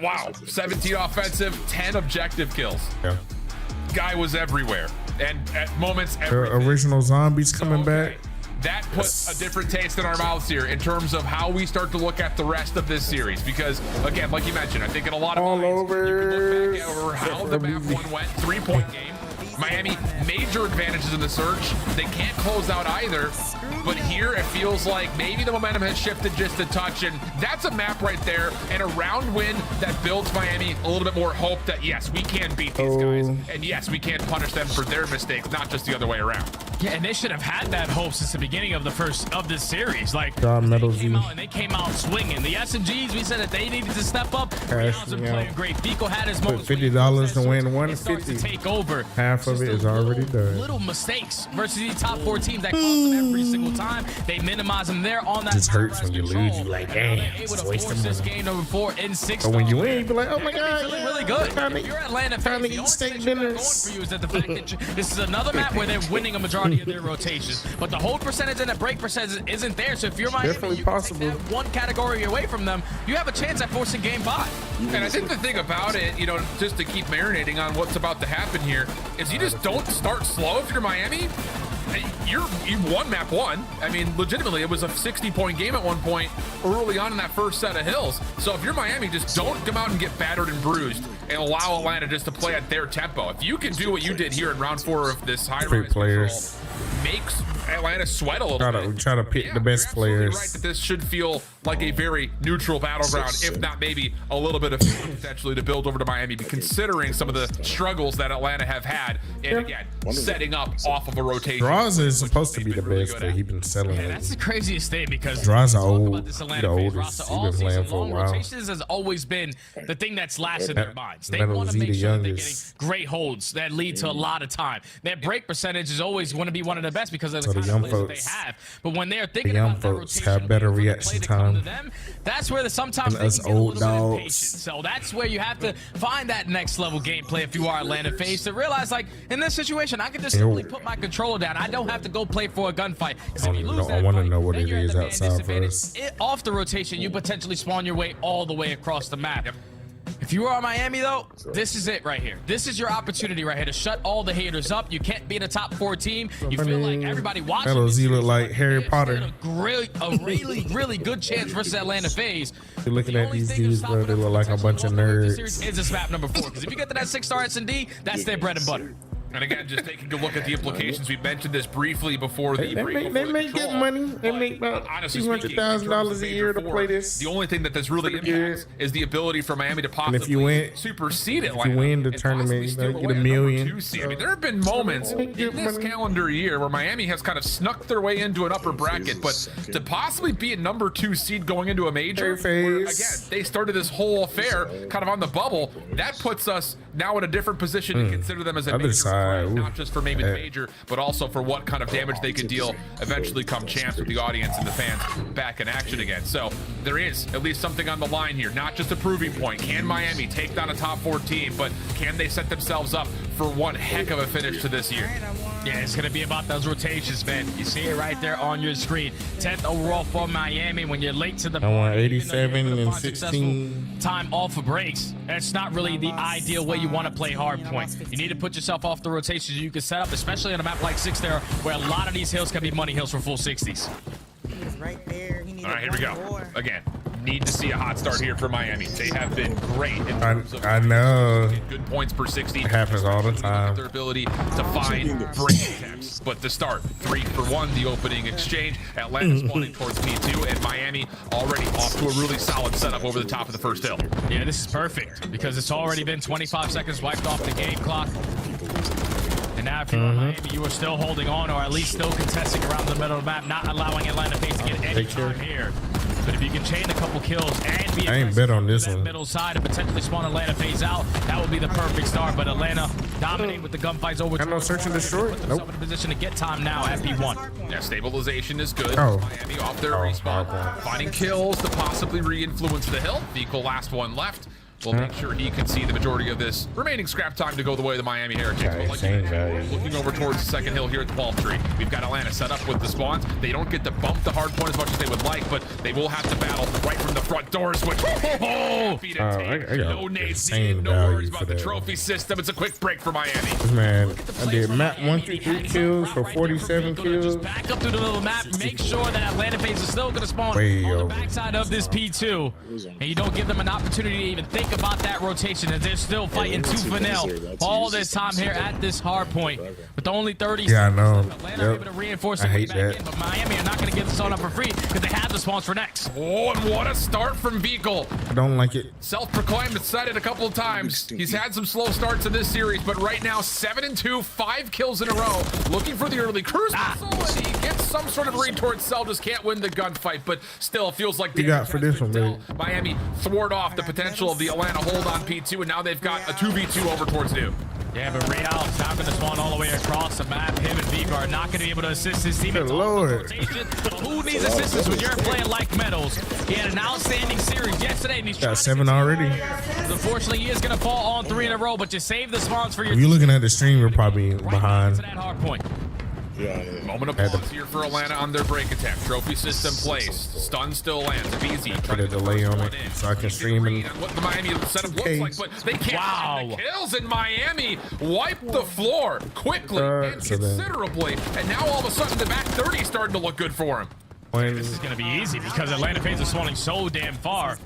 Wow. 17 offensive, 10 objective kills. yeah. Guy was everywhere. And at moments, The everything. original zombies coming Okay. back. That puts a different taste in our mouths here in terms of how we start to look at the rest of this series. Because, again, like you mentioned, I think in a lot of All minds, over. you can look back over how the map 1 went. 3-point game. Miami, major advantages in the search. They can't close out either. But here, it feels like maybe the momentum has shifted just a touch. And that's a map right there. And a round win that builds Miami a little bit more hope that, yes, we can beat these guys. And, yes, we can punish them for their mistakes, not just the other way around. Yeah, and they should have had that hope since the beginning of this series. Like, John they Meadows, came out and they came out swinging. The SMGs, we said that they needed to step up. Rihanna's been playing great. Vico had his moments. $50 to win It starts to 150. take over. Half of it is already done. Little mistakes versus these top 4 teams that cost them every single time. They minimize them there on that. It just hurts when you lose. You like, damn, Able just to wasting force this money. game number 4 in 6. But when you win, you be like, oh my God, Feeling really good. If you're Atlanta fans, time to the eat only steak thing that you got going dinners. for you is that the fact that this is another map where they're winning a majority of their rotations, but the hold percentage and the break percentage isn't there. So if you're Miami, Definitely you can possible. take that one category away from them. You have a chance at forcing game 5. And I think the thing about it, you know, just to keep marinating on what's about to happen here, is you just don't start slow if you're Miami. You won map 1. I mean, legitimately, it was a 60-point game at one point early on in that first set of hills. So if you're Miami, just don't come out and get battered and bruised and allow Atlanta just to play at their tempo. If you can do what you did here in round 4 of this high-rise players. makes Atlanta sweat a little bit. Try to pick the best you're absolutely players. right that this should feel like a very neutral battleground, if not maybe a little bit of potentially to build over to Miami, considering some of the struggles that Atlanta have had, and again, setting up off of a rotation. Draza is supposed to be the best, but he's been selling Yeah, it. that's the craziest thing because Draza talk old, about this Atlanta the phase oldest. roster He's all been playing season for a long. while. Rotations has always been the thing that's lasted in their minds. They Metal want to Z, make the sure that they're getting youngest. great holds that lead to a lot of time. Their break percentage is always going to be one of the best because of the So the kind young of plays that they folks- have. But when they're thinking young about that folks rotation, have better waiting for the reaction play to come to time them, that's where sometimes than they us can get a old little bit dogs. impatient. So that's where you have to find that next level gameplay if you are Atlanta phase to realize, like, in this situation, I can just simply put my controller down. I don't have to go play for a gunfight. Because if you lose that I want to fight, know what then it you're at is the man outside for disadvantage. us. Off the rotation, you potentially spawn your way all the way across the map. If you are Miami, though, this is it right here. This is your opportunity right here to shut all the haters up. You can't be in a top 4 team. You feel like everybody watching. Metal Z this look series like Harry stand Potter. a really good chance versus Atlanta phase. You're looking The at only these thing dudes, stopping bro. They them look from like a potentially bunch of blowing up this nerds. series is this map number 4. Because if you get to that 6-star S&D, that's their bread and butter. And again, just taking a look at the implications, we mentioned this briefly before the They make good money. They make about $200,000 a year to play this. The only thing that this really impacts is the ability for Miami to And possibly if you win, supersede Atlanta. if you win the and tournament, possibly you steal get away $1 a million. number 2 seed. I mean, there have been moments in this calendar year where Miami has kind of snuck their way into an upper bracket, but to possibly be a number 2 seed going into a major, where, again, they started this whole affair kind of on the bubble, that puts us now in a different position to consider them as a Other major side, threat, ooh. not just for maybe the major, but also for what kind of damage they could deal eventually come chance with the audience and the fans back in action again. So there is at least something on the line here, not just a proving point. Can Miami take down a top 4 team, but can they set themselves up for one heck of a finish to this year? Yeah, it's going to be about those rotations, man. You see it right there on your screen. 10th overall for Miami. When you're late to the I want party, even though you're 87 able to and find successful 16. time off of breaks. That's not really the ideal way you want to play hard point. You need to put yourself off the rotations you can set up, especially on a map like 6 there, where a lot of these hills can be money hills for full 60s. He's right there. He needed All right, here we go. one more. Again, need to see a hot start here for Miami. They have been great in terms of I know. good points per 60. It happens all the time. Their ability to find break attempts. But to start, 3 for 1, the opening exchange. Atlanta spawning towards P2, and Miami already off to a really solid setup over the top of the first hill. Yeah, this is perfect because it's already been 25 seconds wiped off the game clock. And now if you're Miami, you are still holding on, or at least still contesting around the middle of the map, not allowing Atlanta Face to get any time here. But if you can chain a couple kills and be I ain't bet on this that one. middle side and potentially spawn Atlanta Face out, that would be the perfect start. But Atlanta dominate with the gunfights over. Got no search and destroy? Put themselves in a position to get time now at P1. Yeah, stabilization is good. Oh. Miami off their Oh, respawn. okay. Finding kills to possibly re-influence the hill. Vico last one left. We'll make sure he can see the majority of this remaining scrap time to go the way of the Miami Heretics. Okay, But like same you value. mentioned, looking over towards the second hill here at the Palm Tree. We've got Atlanta set up with the spawns. They don't get to bump the hard point as much as they would like, but they will have to battle right from the front doors, which happy to take. I got No nades insane needed, no value worries for about the that. trophy system. It's a quick break for Miami. This man, I did map 1 through 3 kills for 47 kills. Just back up through the middle of the map. Make sure that Atlanta Face is still going to spawn Way on the over. backside of this P2. And you don't give them an opportunity to even think think about that rotation as they're still fighting tooth and nail all this time here at this hard point. With only 30 Yeah, I know. Atlanta able to reinforce I hate back that. in, but Miami are not going to give this one up for free because they have the spawns for next. Oh, and what a start from Beagle. I don't like it. Self-proclaimed, it's said it a couple of times. He's had some slow starts in this series, but right now 7-2, 5 kills in a row. Looking for the early cruise missile, and he gets some sort of read towards Cell. Just can't win the gunfight, but still feels like You got for this one, baby. Miami thwart off the potential of the Atlanta hold on P2, and now they've got a 2v2 over towards New. Yeah, but Real is not going to spawn all the way across the map. Him and Vika are not going to be able to assist his team. Good Lord. But who needs assistance when you're playing like Metals? He had an outstanding series yesterday, and he's Got 7 already. Unfortunately, he is going to fall on 3 in a row, but just save the spawns for your If you're looking at the stream, you're probably right behind. to that hard point. Moment of pause here for Atlanta on their break attack. Trophy system placed. Stun still lands. Easy. Put a delay on it so I can stream and what the Miami setup looks like, but they can't find the kills in Miami. Wipe the floor quickly and so then- considerably. And now all of a sudden the back 30 is starting to look good for him. This is going to be easy because Atlanta fans are spawning so damn far.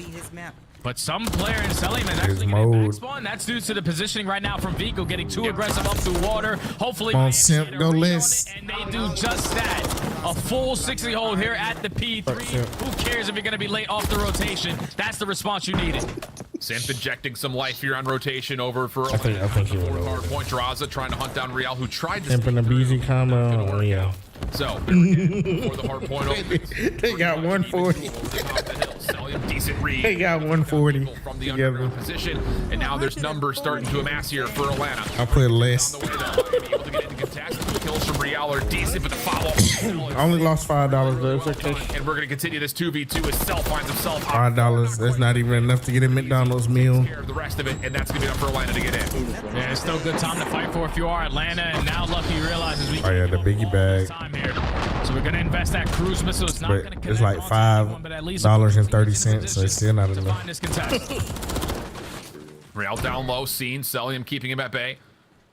But some player in Selim is actually getting back spawn. That's due to the positioning right now from Vico getting too aggressive up through water. Hopefully, Come on, Miami Simp, get a go read on list. it, and they do just that. A full 60 hold here at the P3. Who cares if you're going to be late off the rotation? That's the response you needed. Simp injecting some life here on rotation over for I think he went hard over. point. Draza trying to hunt down Real, who tried to Simp and a BZ combo. Oh, yeah. So, before the hard point opens, They got 140. decent read. They got 140 from the together. underground position, and now there's numbers starting to amass here for Atlanta. I'll put less. On the way, though, Miami able to get into contest. Kills from Real are decent, but the follow. I only lost $5, but it's okay. And we're going to continue this 2v2 as Cell finds himself $5. That's not even enough to get a McDonald's meal. care of the rest of it, and that's going to be enough for Atlanta to get in. Yeah, it's still a good time to fight for if you are Atlanta, and now Lucky realizes we Oh yeah, the biggie bag. time here. So we're going to invest that cruise missile. It's not But going to it's like $5.30, so it's still not enough. find this contest. Real down low, seen. Celium keeping him at bay.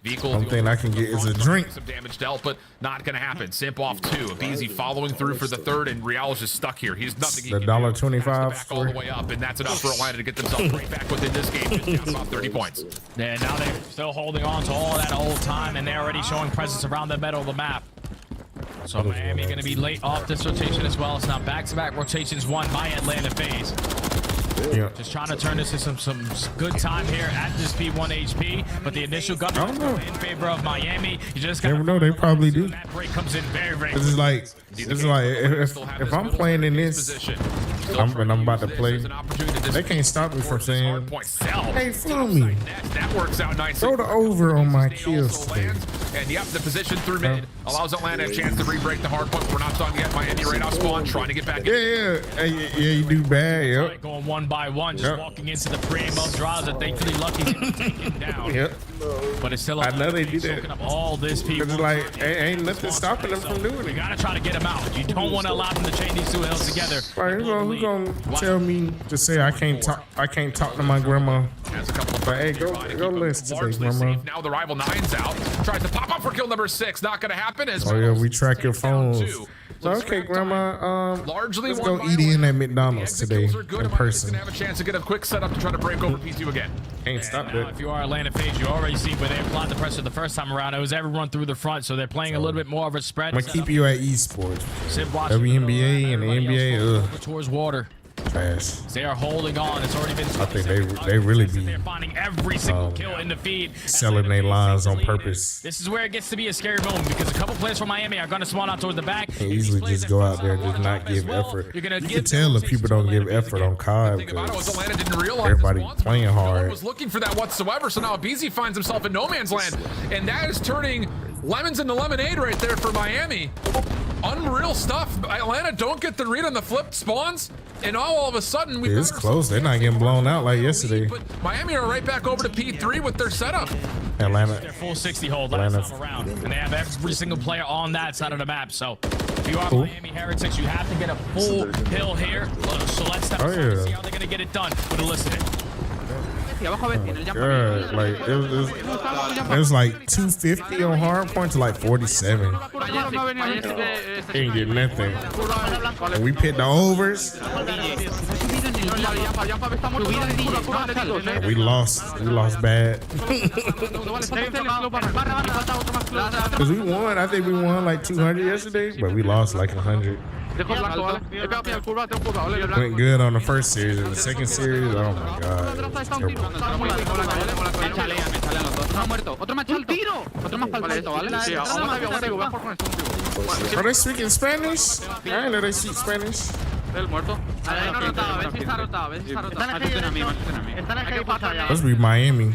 Vehicle. Only thing I can get is a drink. Some damage dealt, but not going to happen. Simp off 2. Beezy following through for the 3rd, and Real is just stuck here. He's nothing. He The can do. $1.25 Back all the way up, and that's enough for Atlanta to get themselves right back within this game. Just down about 30 points. Yeah, now they're still holding on to all that old time, and they're already showing presence around the middle of the map. So Miami going to be late off this rotation as well. It's now back-to-back rotations won by Atlanta FaZe. Yeah. Just trying to turn this into some good time here at this P1 HP, but the initial gun in favor of Miami. You just got Never know, they probably do. that break comes in very, very It's like if I'm playing in this, and I'm about to play, they can't stop me from saying, "Hey, fool me." That works out nicely. Throw the over on my kills today. And yep, the position through mid allows Atlanta a chance to re-break the hard point. We're not done yet. Miami right off spawn, trying to get back in. Yeah, you do bad, yep. going one by one, just walking into the frame of Draza. Thankfully, Lucky's able to take him down. Yep. But it's still I know they do that. soaking up all this people. Cause it's like ain't nothing stopping them from doing You it. gotta try to get them out. You don't want to allow them to chain these two hills together. Like, who's gonna tell me to say I can't talk to my grandma? Has a couple of But hey, go list today, grandma. Now the rival 9's out. Tries to pop up for kill number 6. Not going to happen. As Oh yeah, we track your down phones. 2. So okay, grandma. Largely Let's won go by eat in Atlanta. at McDonald's The today exit kills are good, in and Miami's person. gonna have a chance to get a quick setup to try to break over P2 again. Can't stop Now, that. if you are Atlanta FaZe, you already see where they applied the pressure the first time around. It was everyone through the front, so they're playing a little bit more of a spread. I'm gonna keep you at esports. Sid watching WNBA and the everybody NBA, else ugh. over towards water. Trash. They are holding on. It's already been. I think they really be They're finding every single kill in the feed. selling their lines on purpose. This is where it gets to be a scary moment because a couple players from Miami are going to spawn out towards the back. Can easily just go out there and just not give effort. You're gonna You give can tell if people don't give effort on COD Thing about it was because Atlanta didn't realize everybody the spawns playing were- No one hard. was looking for that whatsoever. So now BZ finds himself in no man's land, and that is turning lemons into lemonade right there for Miami. Unreal stuff. Atlanta don't get the read on the flipped spawns, and all of a sudden we. It's close. They're not getting blown out like yesterday. But Miami are right back over to P3 with their setup. Atlanta. Their full 60 hold last Atlanta. time around, and they have every single player on that side of the map. So if you are Miami Heretics, you have to get a full hill here. So let's step aside and see how they're going to get it done with a listening. God, like it was like 250 on hard point to like 47. Ain't get nothing. And we picked the overs. And we lost bad. Cause we won, I think we won like 200 yesterday, but we lost like 100. Went good on the first series, and the second series, oh my god. Are they speaking Spanish? I didn't know they speak Spanish. Must be Miami.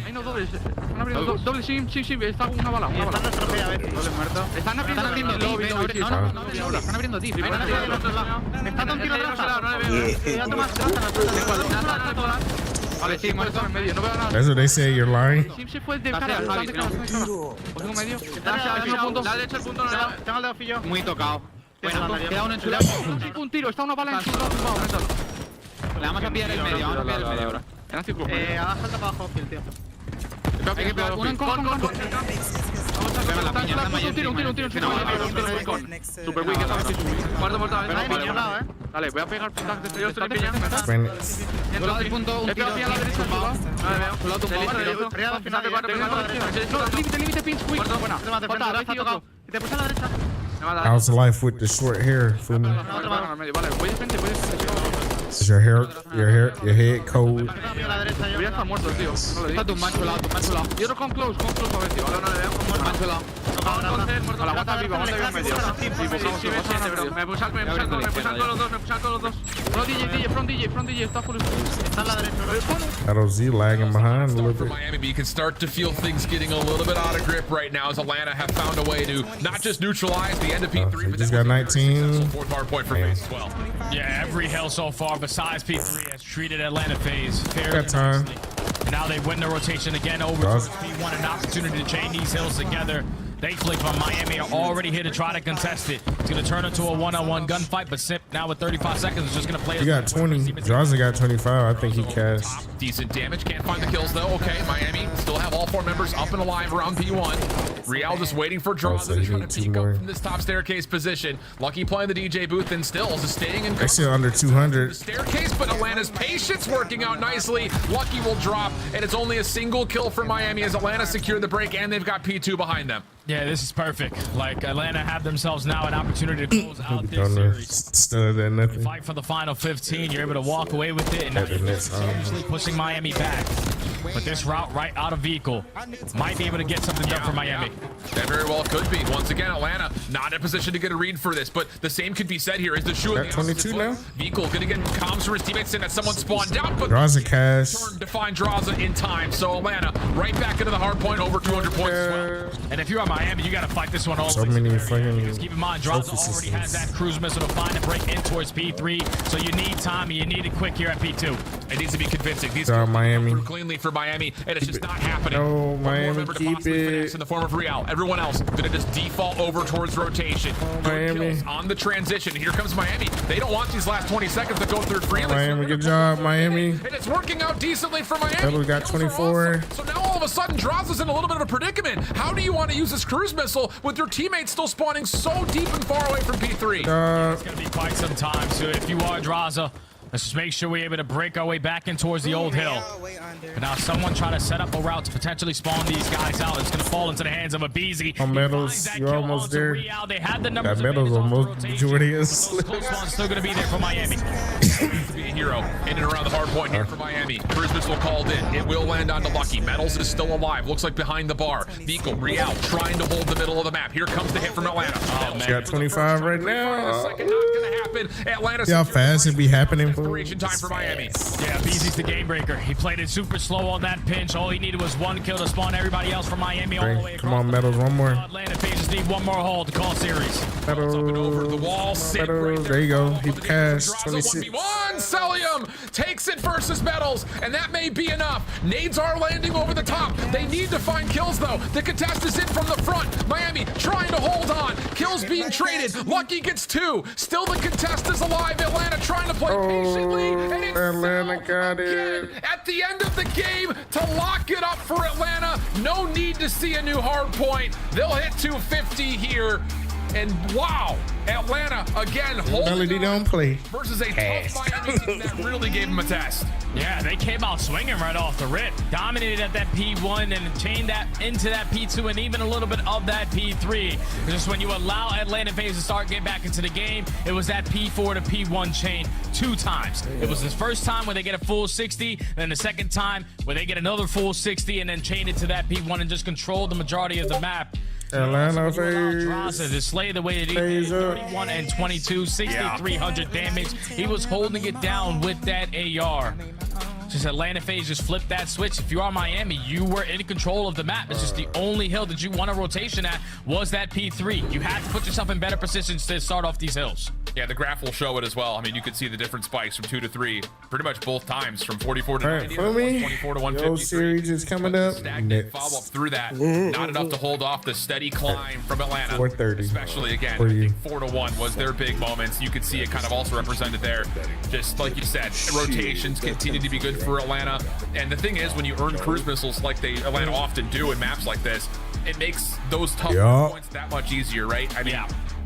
That's what they say, you're lying. Muy tocado. Queda uno en su lado. Un tiro, está una bala en su lado. Le vamos a pillar el medio, vamos a pillar el medio ahora. Haga falta para abajo, tío. Hay que pegar uno en con. Vamos a pegar la piña, está Miami. Un tiro. Super weak, está muerto. Dale, voy a pegar puntaje de estrellas. Estoy piña. Dentro del punto, un tiro. He pegado a la derecha, tumbado. Límite, pinch, quick. Buena. Te puse a la derecha. How's life with the short hair, Fumi? Is your head cold? Está tu mancho lado. Y otro con close, a ver, tío. No le veo. Mancho lado. Aguanta viva en medio. Me pulsan todos los dos. Front DJ, está full. Está a la derecha. Shadow Z lagging behind a little bit. Miami, but you can start to feel things getting a little bit out of grip right now as Atlanta have found a way to not just neutralize the end of P3, but just got 19. Fourth hard point for FaZe as well. Yeah, every hill so far besides P3 has treated Atlanta FaZe fairly Got time. nicely. And now they win the rotation again over towards P1, an opportunity to chain these hills together. Thankfully, from Miami are already here to try to contest it. It's going to turn into a one-on-one gunfight, but Sip now with 35 seconds is just going to play. He got 20. Draza got 25. I think he cast. Decent damage. Can't find the kills though. Okay, Miami still have all four members up and alive around P1. Real just waiting for Draza to try to peek up from this top staircase position. Lucky playing the DJ booth and Stills is staying in cover. They're still under 200. The staircase, but Atlanta's patience working out nicely. Lucky will drop, and it's only a single kill for Miami as Atlanta secure the break, and they've got P2 behind them. Yeah, this is perfect. Like, Atlanta have themselves now an opportunity to close out this series. Still than nothing. Fight for the final 15. You're able to walk away with it, and now you're usually pushing Miami back. But this route right out of vehicle might be able to get something done for Miami. That very well could be. Once again, Atlanta not in a position to get a read for this, but the same could be said here. Is the shoe at 22 now? Vehicle gonna get comms from his teammates saying that someone spawned out, but Draza cash. Turn to find Draza in time. So Atlanta right back into the hard point, over 200 points as well. And if you're at Miami, you gotta fight this one all. So many fucking. Just keep in mind, Draza already has that cruise missile to find and break in towards P3. So you need time and you need it quick here at P2. It needs to be convincing. These Miami cleanly for Miami, and it's just not happening. No, Miami, keep it. In the form of Real. Everyone else gonna just default over towards rotation. Miami on the transition. Here comes Miami. They don't want these last 20 seconds to go through freely. Miami, good job, Miami. And it's working out decently for Miami. We got 24. So now all of a sudden, Draza's in a little bit of a predicament. How do you want to use this cruise missile with your teammates still spawning so deep and far away from P3? It's gonna be quite some time. So if you are Draza, let's just make sure we're able to break our way back in towards the old hill. But now someone trying to set up a route to potentially spawn these guys out. It's going to fall into the hands of a BZ. On Metals, you're almost there. They had the numbers. That Metals almost majority is. Close one's still going to be there for Miami. Be a hero in and around the hard point here for Miami. Cruise missile called in. It will land onto Lucky. Metals is still alive. Looks like behind the bar. Vico, Real trying to hold the middle of the map. Here comes the hit from Atlanta. She got 25 right now. Not gonna happen. Atlanta. See how fast it be happening for time for Miami. Yeah, BZ's the game breaker. He played it super slow on that pinch. All he needed was one kill to spawn everybody else from Miami all the way across. Come on, Metals, one more. Atlanta FaZe need one more hold to call series. Metals, over the wall. there you go. He cash 26. 1v1. Celium takes it versus Metals, and that may be enough. Nades are landing over the top. They need to find kills though. The contest is in from the front. Miami trying to hold on. Kills kills being traded. Lucky gets 2. Still the contest is alive. Atlanta trying to play patiently. And it's Atlanta got again it. at the end of the game to lock it up for Atlanta. No need to see a new hard point. They'll hit 250 here. And wow, Atlanta again holding don't play versus a tough Miami team that really gave them a test. Yeah, they came out swinging right off the rip. Dominated at that P1 and chained that into that P2 and even a little bit of that P3. Just when you allow Atlanta FaZe to start getting back into the game, it was that P4 to P1 chain 2 times. It was the first time where they get a full 60, then the second time where they get another full 60 and then chain it to that P1 and just control the majority of the map. Atlanta FaZe to slay the way that he did, 31 and 22, 6,300 damage. He was holding it down with that AR. Just Atlanta FaZe just flipped that switch. If you are Miami, you were in control of the map. It's just the only hill that you want a rotation at was that P3. You had to put yourself in better positions to start off these hills. Yeah, the graph will show it as well. I mean, you could see the different spikes from 2 to 3, pretty much both times from 44 to 90, 24 to 150. Series is coming up. Stagnant follow up through that. Not enough to hold off the steady climb from Atlanta. 430. Especially again, I think 4 to 1 was their big moments. You could see it kind of also represented there. Just like you said, rotations continue to be good for Atlanta. And the thing is, when you earn cruise missiles like Atlanta often do in maps like this, it makes those tough points that much easier, right? I mean,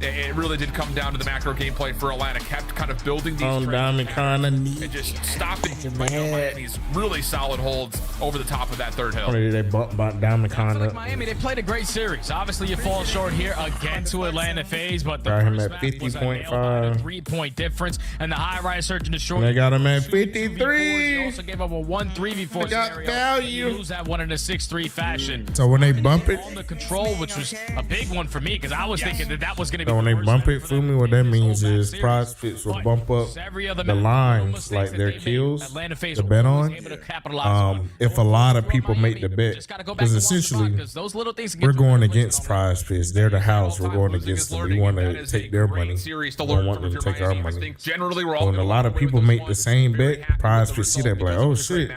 it really did come down to the macro gameplay for Atlanta. Kept kind of building these and just stopping Miami's really solid holds over the top of that third hill. They bought Diamond Like Miami, they played a great series. Obviously, you fall short here again to Atlanta FaZe, but the got him first at map was a 50.5. 3-point difference, and the high rise search in the short. They got him at He 53. also gave up a 1-3v4 They got scenario. value. He lose that one in a 6-3 fashion. So when they bump it, On the control, which was a big one for me, because I was thinking that was going to be. so when the they worst bump it, map for me, what that means is series. prize pits will But bump up every other the map, lines, mistakes like that their they made, kills Atlanta FaZe to were bet always on. able to capitalize on. If a lot of people make the Miami, bet, just gotta go back because to one spot, essentially 'cause those little things can we're get going you against prize pits. They're the house. We're going against them. We want to take their money. We don't want them to take our money. Generally, we're So when a lot of people make the same bet, prize pits see that, be like, oh shit,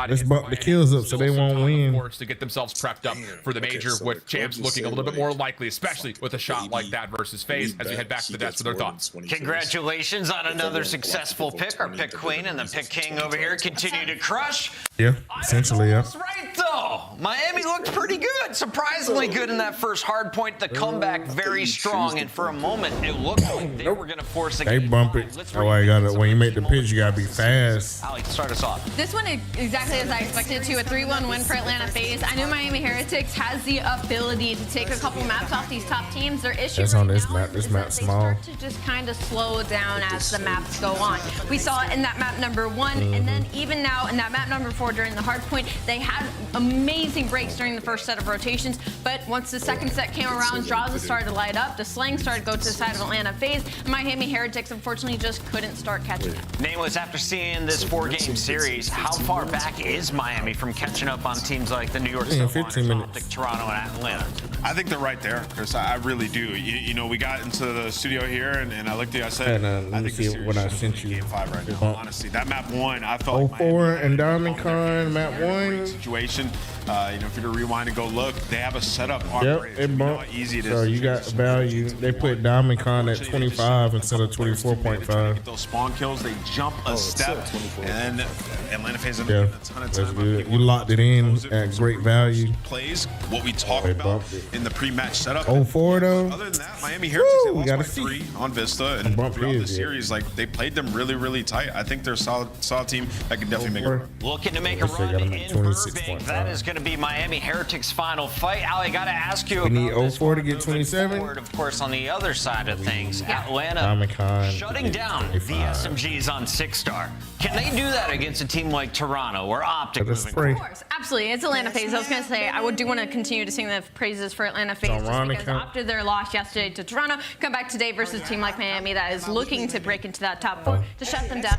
let's bump the kills up so they won't win. To get themselves prepped up for the major, with champs looking a little bit more likely, especially with a shot like that versus FaZe, as we head back to the desk for their thoughts. Congratulations on another successful pick. Our pick queen and the pick king over here continue to crush. Yeah, essentially, yeah. That's right, though. Miami looked pretty good. Surprisingly good in that first hard point. The comeback very strong. And for a moment, it looked like they were going to force a They bump it. That's why you gotta, when you make the pitch, you gotta be fast. Alex, start us off. This one is exactly as I expected to, a 3-1 win for Atlanta FaZe. I knew Miami Heretics has the ability to take a couple maps off these top teams. Their issue That's right on this now map. is This that map's they small. start to just kind of slow down as the maps go on. We saw it in that map number 1, and then even now in that map number 4 during the hard point, they had amazing breaks during the first set of rotations, but once the second set came around, draws started to light up, the slang started to go to the side of Atlanta FaZe. Miami Heretics unfortunately just couldn't start catching up. Nameless, after seeing this 4-game series, how far back is Miami from catching up on teams like the New York Yeah, City, 15 minutes. Optic, Toronto, and Atlanta? I think they're right there, Chris. I really do. You know, we got into the studio here, and I looked at you, I said, And, I let me think the see series what I should sent be you. Game 5 right now. Bump. Honestly, that map 1, I felt like 04 Miami and Diamond Con, map great 1. situation. You know, if you were to rewind and go look, they have a setup on Yep, bridge. it You know bumped. how easy it is. So to you shoot got this value. They put Diamond Con at 25 instead of 24.5. Get those spawn kills, they jump a step, and then Atlanta FaZe have Yeah, a ton of that's time. good. You locked it in at great value. Plays what we talked They about bumped it. in the pre-match setup. 04 though. Other than that, Miami Heretics, they Woo, we lost gotta by see. 3 on Vista, and Bump throughout the is, yeah. series, like they played them really, really tight. I think they're a solid team that can definitely make a run. Looking to make a Looks like run got him in at Burbank. 26.5. That is going to be Miami Heretics' final fight. Ali, got to ask you We about need this 04 to one get moving 27. forward. Of course, on the other side of things, Atlanta Diamond Con shutting is down the 25. SMGs on 6-star. Can they do that against a team like Toronto or Optic Let's moving pray. Of course, absolutely. It's Atlanta FaZe. I was going to say, I do want to continue to sing the praises for Atlanta FaZe just because Veronica. after their loss yesterday to Toronto, come back today versus a team like Miami that is looking to break into that top 4 to shut them down.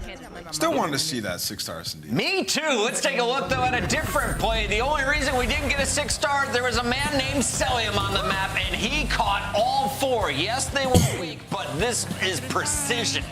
Still wanted to see that 6-star S&D. Me too. Let's take a look, though, at a different play. The only reason we didn't get a 6-star, there was a man named Celium on the map, and he caught all 4. Yes, they were weak, but this is precision.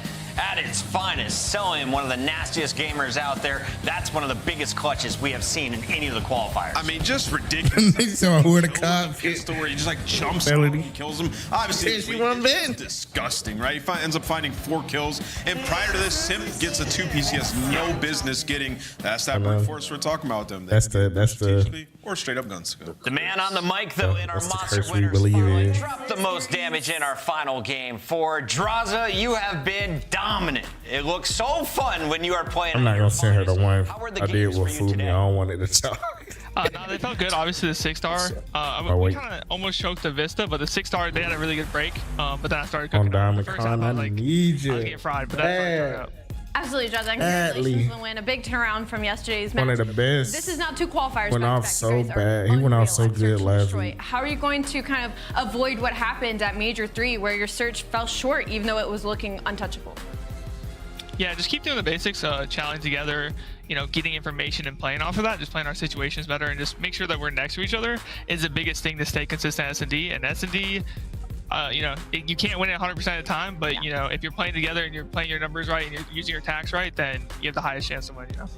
at its finest. Selling one of the nastiest gamers out there. That's one of the biggest clutches we have seen in any of the qualifiers. I mean, just ridiculous. So where the cop pistol where he just like jumps him, he kills him. Obviously, it's disgusting, right? He ends up finding 4 kills. And prior to this, Simp gets a 2-piece he has no business getting. That's that brute force we're talking about with them. That's the or straight up guns. The man on the mic, though, in our monster we winners believe in. dropped the most damage in our final game. For Draza, you have been dominant. It looks so fun when you are playing. I'm not gonna send her the one I did what fooled me. I don't want it to talk. No, they felt good. Obviously, the 6-star. We kind of almost choked the Vista, but the 6-star, they had a really good break. But then I started cooking. On Diamond Con, I need you. I was getting fried, but that's Absolutely, Judge. Congratulations on the win. A big turnaround from yesterday's match. One of the best. This is not 2 qualifiers. Went off so bad. He went off so good last week. How are you going to kind of avoid what happened at Major 3, where your search fell short, even though it was looking untouchable? Yeah, just keep doing the basics, challenging together, you know, getting information and playing off of that, just playing our situations better, and just make sure that we're next to each other is the biggest thing to stay consistent at S&D. And S&D, you know, you can't win it 100% of the time, but, you know, if you're playing together and you're playing your numbers right and you're using your attacks right, then you have the highest chance to win, you know?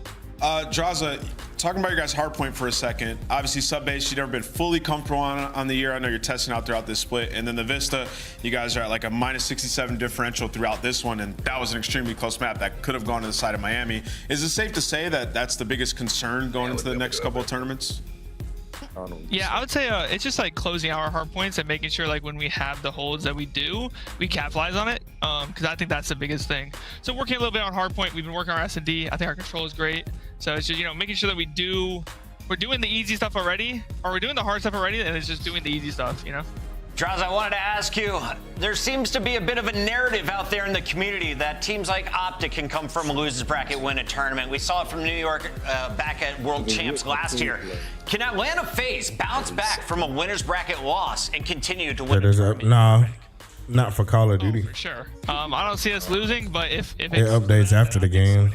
Draza, talking about your guys' hard point for a second. Obviously, sub-base, you've never been fully comfortable on the year. I know you're testing out throughout this split. And then the Vista, you guys are at like a -67 differential throughout this one. And that was an extremely close map that could have gone to the side of Miami. Is it safe to say that that's the biggest concern going into the next couple of tournaments? Yeah, I would say it's just like closing our hard points and making sure like when we have the holds that we do, we capitalize on it, because I think that's the biggest thing. So working a little bit on hard point, we've been working on our S&D. I think our control is great. So it's just, you know, making sure that we're doing the easy stuff already, or we're doing the hard stuff already, and it's just doing the easy stuff, you know? Draza, I wanted to ask you, there seems to be a bit of a narrative out there in the community that teams like Optic can come from a loser's bracket, win a tournament. We saw it from New York back at World Champs last year. Can Atlanta FaZe bounce back from a winner's bracket loss and continue to win a tournament? No, not for Call of Duty. For sure. I don't see us losing, but if it updates after the game.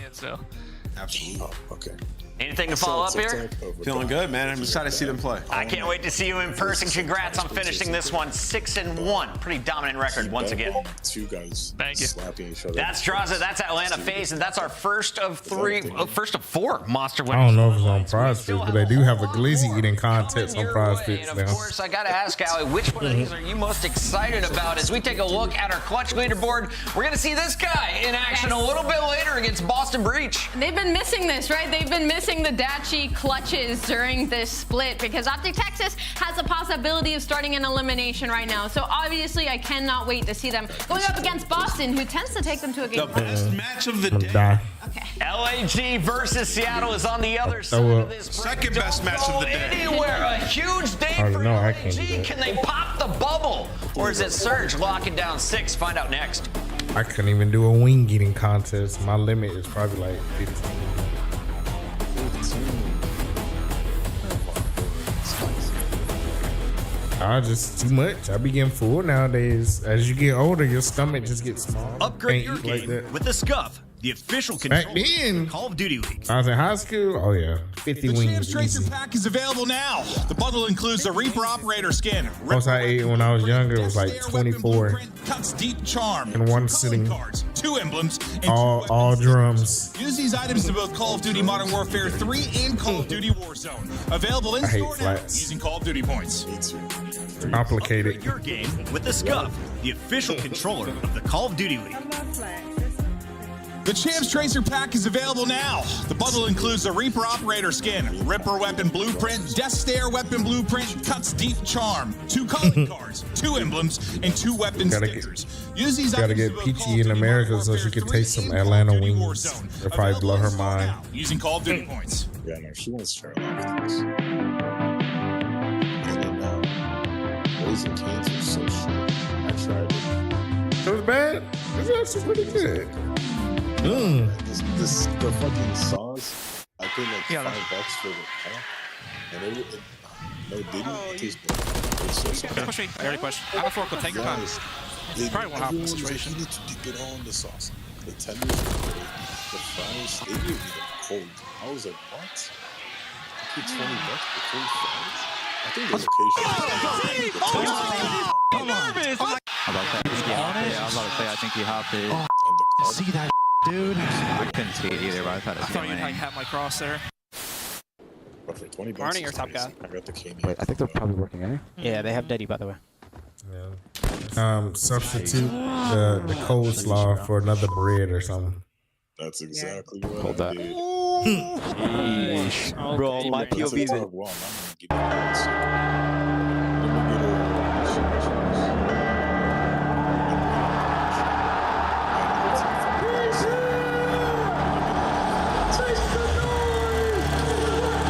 Absolutely. Okay. Anything to follow up here? Feeling good, man. I'm excited to see them play. I can't wait to see you in person. Congrats on finishing this one 6-1. Pretty dominant record once again. 2 guys Thank you. slapping each other. That's Draza. That's Atlanta FaZe, and that's our first of 4 monster winners. I don't know if it's on Prize Picks, but they do have a glizzy eating contest on Prize Picks now. Of course, I got to ask, Ali, which one of these are you most excited about? As we take a look at our clutch leaderboard, we're going to see this guy in action a little bit later against Boston Breach. They've been missing this, right? They've been missing the Dachi clutches during this split because Optic Texas has a possibility of starting an elimination right now. So obviously, I cannot wait to see them going up against Boston, who tends to take them to a game. The best match of the day. Okay. LAG versus Seattle is on the other side of this. Second best match of the day. Anywhere, a huge day for LAG. Can they pop the bubble? Or is it Surge locking down 6? Find out next. I couldn't even do a wing eating contest. My limit is probably like 15. Just too much. I be getting full nowadays. As you get older, your stomach just gets small. Upgrade your game with the Scuff, the official controller Back then, of Call of Duty League. I was in high school. Oh yeah, 50 wings. The Champs Tracer pack is available now. The bundle includes the Reaper Operator skin. Most I ate when I was younger, it was like 24. Cuts Deep Charm. In one sitting. Cards, 2 emblems, and all drums. Use these items in both Call of Duty Modern Warfare 3 and Call of Duty Warzone. Available in store now using Call of Duty points. Complicated. Your game with the Scuff, the official controller of the Call of Duty League. The Champs Tracer pack is available now. The bundle includes the Reaper Operator skin, Ripper Weapon Blueprint, Death Stare Weapon Blueprint, Cuts Deep Charm, 2 calling cards, 2 emblems, and 2 weapon stickers. Use these gotta get Peachy in America so she can taste some Atlanta wings. It'll probably blow her mind. Using Call of Duty points. Yeah, no, she wants to try a lot of things. And then, Raising Canes are so short. I tried it. It was bad? It's actually pretty good. The fucking sauce, I paid like $5 for the pack, and no didn't taste good. It's so saucy. Push me. I already pushed. I have a fork. Take your time. Probably won't happen. Situation. You need to dip it on the sauce. The tenders are great. The fries, they didn't eat them cold. I was like, what? I paid $20 for cold fries? I think the location. Come on. Yeah, I was about to say, I think you have to. And the see that, dude. I couldn't see it either, but I thought it was you like had my cross there. Roughly 20 bucks. Barney or top guy? I got the cane. Wait, I think they're probably working, eh? Yeah, they have Daddy, by the way. Yeah. Substitute the coleslaw for another bread or something. That's exactly what Hold I that. did. Bro, my POV is One. I'm gonna give you that.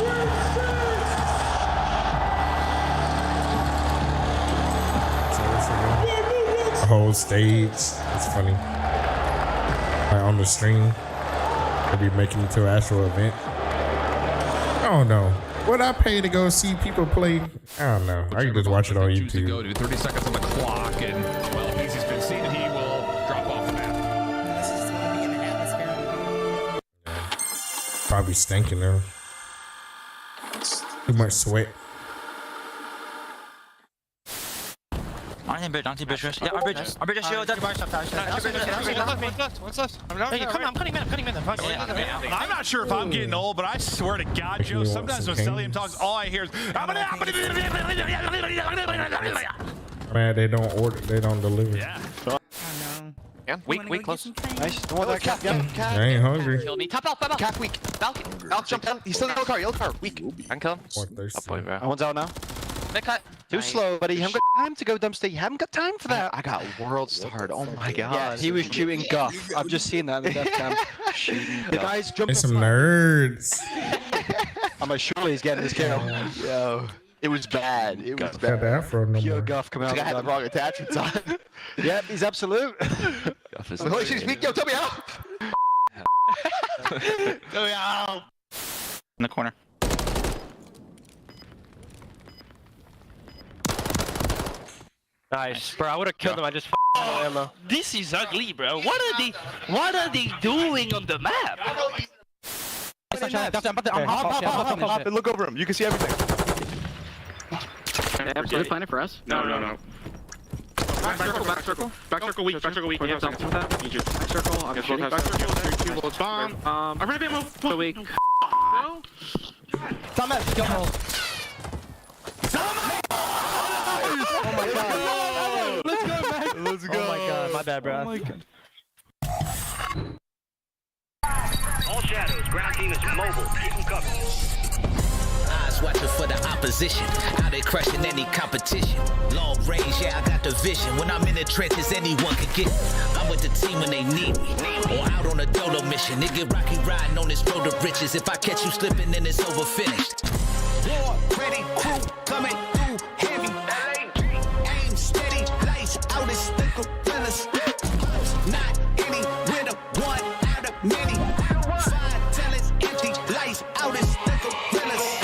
Let me get The whole stage. It's funny. Like on the stream, they'll be making it to an actual event. I don't know. Would I pay to go see people play? I don't know. I can just watch it on Choose to go, YouTube. dude. 30 seconds on the clock, and well, if Easy's been seen, he will drop off the map. Probably stinking though. Too much sweat. On bridge, yeah, our bridge, yo, that's One's left. I'm cutting in. I'm not sure if I'm getting old, but I swear to God, Joe, sometimes when Celium talks, all I hear is. Man, they don't order, they don't deliver. Yeah. Yeah, weak, close. Nice. Don't want that cap. I ain't hungry. Kill me. Top out. Cap weak. Balcon jump down. He's still in yellow car. Weak. I can kill him. One's out now. Cut. Too slow, buddy. You haven't got time to go dumpster. You haven't got time for that. I got world starred. Oh my god. Yeah, he was shooting guff. I've just seen that in the death cam. The guy's jumping. There's some nerds. I'm like, surely he's getting this kill. Yo. It was bad. It was Got bad. the afro no Pure more. guff coming out. I had the wrong attachments on. Yep, he's absolute. Guff is Holy shit, speak. Yo, tell me how. Tell me how. in the corner. Nice. Bro, I would have killed him. I just ammo. This is ugly, bro. What are they doing on the map? I'm hopping. Look over him. You can see everything. Absolutely planning for us. No. Back circle, weak. Back circle, weak. Back circle, I'm shooting. Back circle, two loads bomb. I'm ready to move. So weak. Stop that. Go home. Oh my god. Let's go, man. Let's go. Oh my god. My bad, bro. Oh my god. All shadows. Ground team is mobile. Keep them covered. Eyes watching for the opposition, out there crushing any competition. Long range, yeah, I got the vision. When I'm in the trenches, anyone can get me. I'm with the team when they need me, or out on a dolo mission. It get rocky riding on this road to riches. If I catch you slipping, then it's over finished. War ready, crew coming through heavy. Aim steady, lights out as the gorillas. Not any winner, one out of many. Five talents empty, lights out as the gorillas.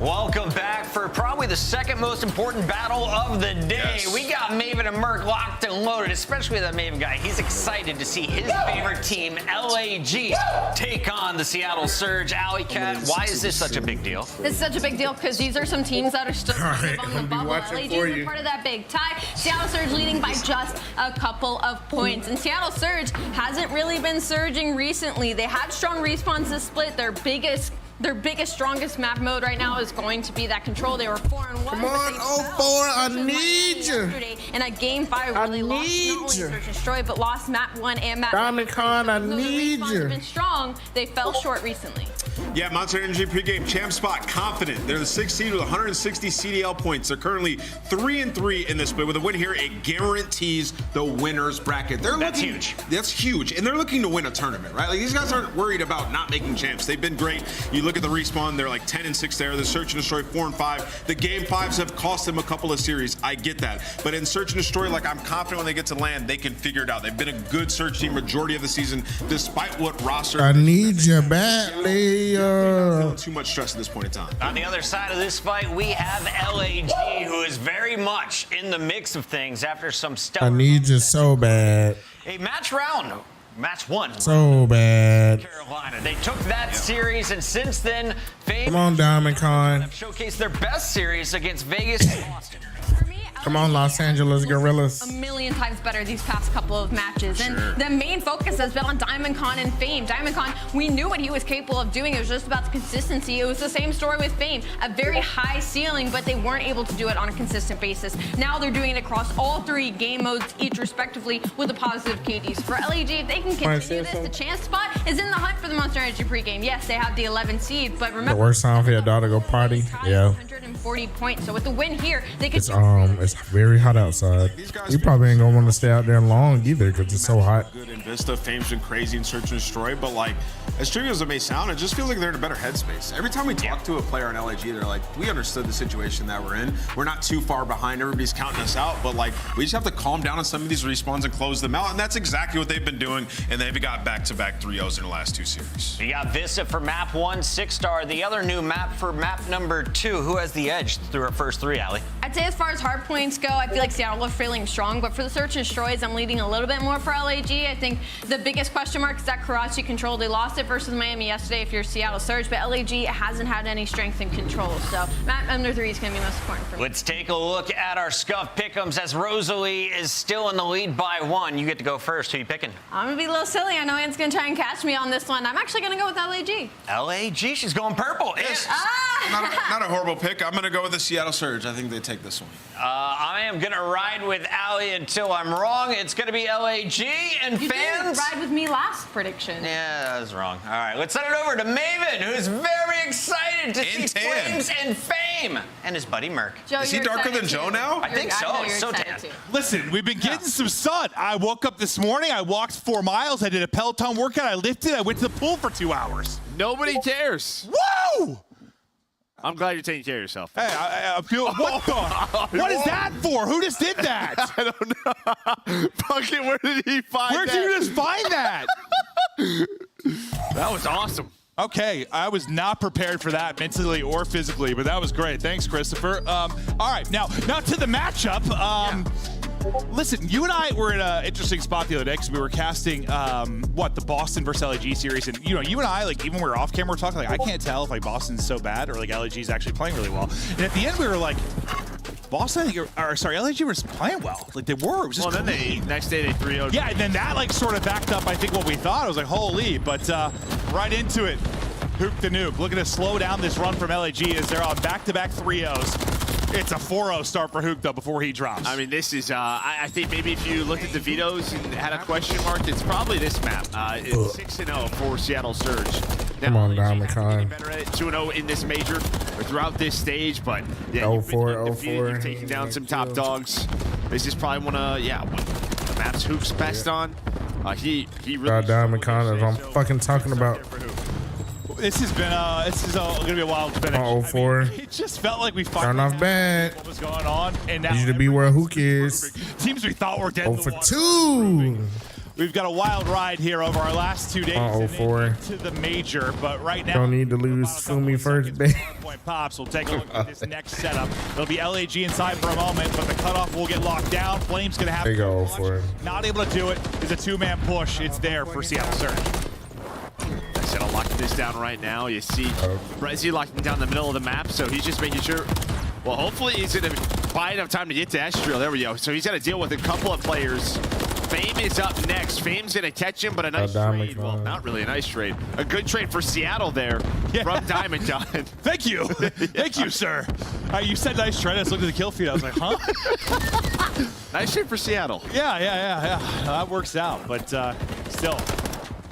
Welcome back for probably the second most important battle of the day. Yes. We got Maven and Merc locked and loaded, especially that Maven guy. He's excited to see his favorite team, LAG, take on the Seattle Surge. Alley Cat, why is this such a big deal? This is such a big deal because these are some teams that are still kind of on the bubble. LAG is part of that big tie. Seattle Surge leading by just a couple of points. And Seattle Surge hasn't really been surging recently. They had strong respawns this split. Their biggest, strongest map mode right now is going to be that control. They were 4-1. Come on, 04, I need you. In a game 5 where they lost not only Search and Destroy, but lost map 1 and map 2. Diamond Con, I So the need respawns you. have been strong. They fell short recently. Yeah, Monster Energy pregame champ spot, confident. They're the 6th seed with 160 CDL points. They're currently 3-3 in this split. With a win here, it guarantees the winner's bracket. That's huge. That's huge. And they're looking to win a tournament, right? Like, these guys aren't worried about not making champs. They've been great. You look at the respawn, they're like 10-6 there. The Search and Destroy 4-5. The game 5s have cost them a couple of series. I get that. But in Search and Destroy, like, I'm confident when they get to land, they can figure it out. They've been a good Search team majority of the season, despite what roster. I need you badly. Feeling too much stress at this point in time. On the other side of this fight, we have LAG, who is very much in the mix of things after some stellar. I need you so bad. A match round. Match 1. So bad. Carolina. They took that series, and since then, Fame Come on, Diamond Con. have showcased their best series against Vegas and Boston. Come on, Los Angeles Gorillas. A million times better these past couple of matches. And the main focus has been on Diamond Con and Fame. Diamond Con, we knew what he was capable of doing. It was just about the consistency. It was the same story with Fame. A very high ceiling, but they weren't able to do it on a consistent basis. Now they're doing it across all 3 game modes, each respectively, with a positive KDs. For LAG, if they can continue this, the chance spot is in the hunt for the Monster Energy pregame. Yes, they have the 11th seed, but remember, The worst time for your daughter to go party. Yeah. 140 points. So with the win here, they could It's very hot outside. You probably ain't gonna want to stay out there long either because it's so hot. Good in Vista, Fame's been crazy in Search and Destroy, but like, as trivial as it may sound, it just feels like they're in a better headspace. Every time we talk to a player on LAG, they're like, we understood the situation that we're in. We're not too far behind. Everybody's counting us out, but like, we just have to calm down on some of these respawns and close them out, and that's exactly what they've been doing, and they've got back-to-back 3-0s in the last 2 series. We got Vista for map 1, 6-star. The other new map for map number 2. Who has the edge through our first 3, Allie? I'd say as far as hard points go, I feel like Seattle are feeling strong, but for the Search and Destroys, I'm leading a little bit more for LAG. I think the biggest question mark is that Karachi control. They lost it versus Miami yesterday if you're Seattle Surge, but LAG hasn't had any strength and control. So map number 3 is going to be most important for me. Let's take a look at our Scuff pick'ems as Rosalie is still in the lead by 1. You get to go first. Who you picking? I'm going to be a little silly. I know Anne's going to try and catch me on this one. I'm actually going to go with LAG. LAG, she's going purple. Yes. Not a horrible pick. I'm going to go with the Seattle Surge. I think they take this one. I am going to ride with Allie until I'm wrong. It's going to be LAG and You fans. didn't ride with me last prediction. Yeah, that was wrong. All right, let's send it over to Maven, who's very excited to see Flames and Fame, and his buddy Merc. Joe, Is he you're darker excited than Joe too. now? I think so. know you're He's so excited tan. too. Listen, we've been getting some sun. I woke up this morning, I walked 4 miles, I did a Peloton workout, I lifted, I went to the pool for 2 hours. Nobody cares. Woo! I'm glad you're taking care of yourself. Hey, I feel, what the? What is that for? Who just did that? I don't know. Fucking, where did he find Where that? did you just find that? That was awesome. Okay, I was not prepared for that mentally or physically, but that was great. Thanks, Christopher. All right, now to the matchup. Listen, you and I were in an interesting spot the other day because we were casting the Boston versus LAG series, and you and I, like, even when we were off camera, we're talking like, I can't tell if like Boston's so bad or like LAG's actually playing really well. And at the end, we were like, Boston, LAG was playing well. Like they were. It was just then next day they 3-0'd. Yeah, and then that like sort of backed up, I think, what we thought. I was like, holy, but right into it. Hook the nuke. Looking to slow down this run from LAG as they're on back-to-back 3-0s. It's a 4-0 start for Hook, though, before he drops. I mean, this is, I think maybe if you looked at the vetoes and had a question mark, it's probably this map. It's 6-0 for Seattle Surge. Come on, Diamond Con. Better at 2-0 in this major or throughout this stage, but yeah, 0-4. you've taken down some top dogs. This is probably one of the maps Hook's best on. He really. Diamond Con is I'm fucking talking about. This has been gonna be a wild finish. 0-4. It just felt like we Starting off bad. What was going on, and now Need you to be where Hook is. teams we thought were dead. 0-2. We've got a wild ride here over our last 2 days 0-4. to the major, but right now Don't need to lose Fumi first, babe. point pops. We'll take a look at this next setup. It'll be LAG inside for a moment, but the cutoff will get locked down. Flame's gonna have They go for it. Not able to do it. It's a 2-man push. It's there for Seattle Surge. I said I'll lock this down right now. You see Brezzy locking down the middle of the map, so he's just making sure. Well, hopefully he's going to buy enough time to get to Estriel. There we go. So he's got to deal with a couple of players. Fame is up next. Fame's going to catch him, but a nice trade. Well, not really a nice trade. A good trade for Seattle there from Diamond John. Thank you. Thank you, sir. You said nice trade. I just looked at the kill feed. I was like, huh? Nice trade for Seattle. Yeah. That works out, but still.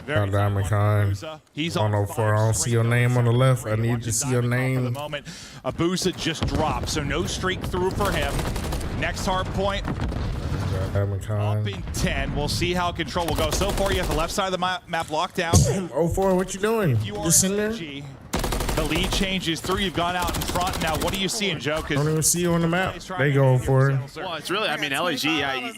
Diamond Khan. He's on 104. I don't see your name on the left. I need to see your For the name. moment, Abusa just dropped, so no streak through for him. Next hard point, Diamond Khan. up in 10. We'll see how control will go. So far, you have the left side of the map locked down. 04, what you doing? You are Just sitting there? LG. The lead changes through. You've gone out in front. Now, what are you seeing, Joe? I don't even see you on the map. They go for it. Well, it's really, I mean, LAG,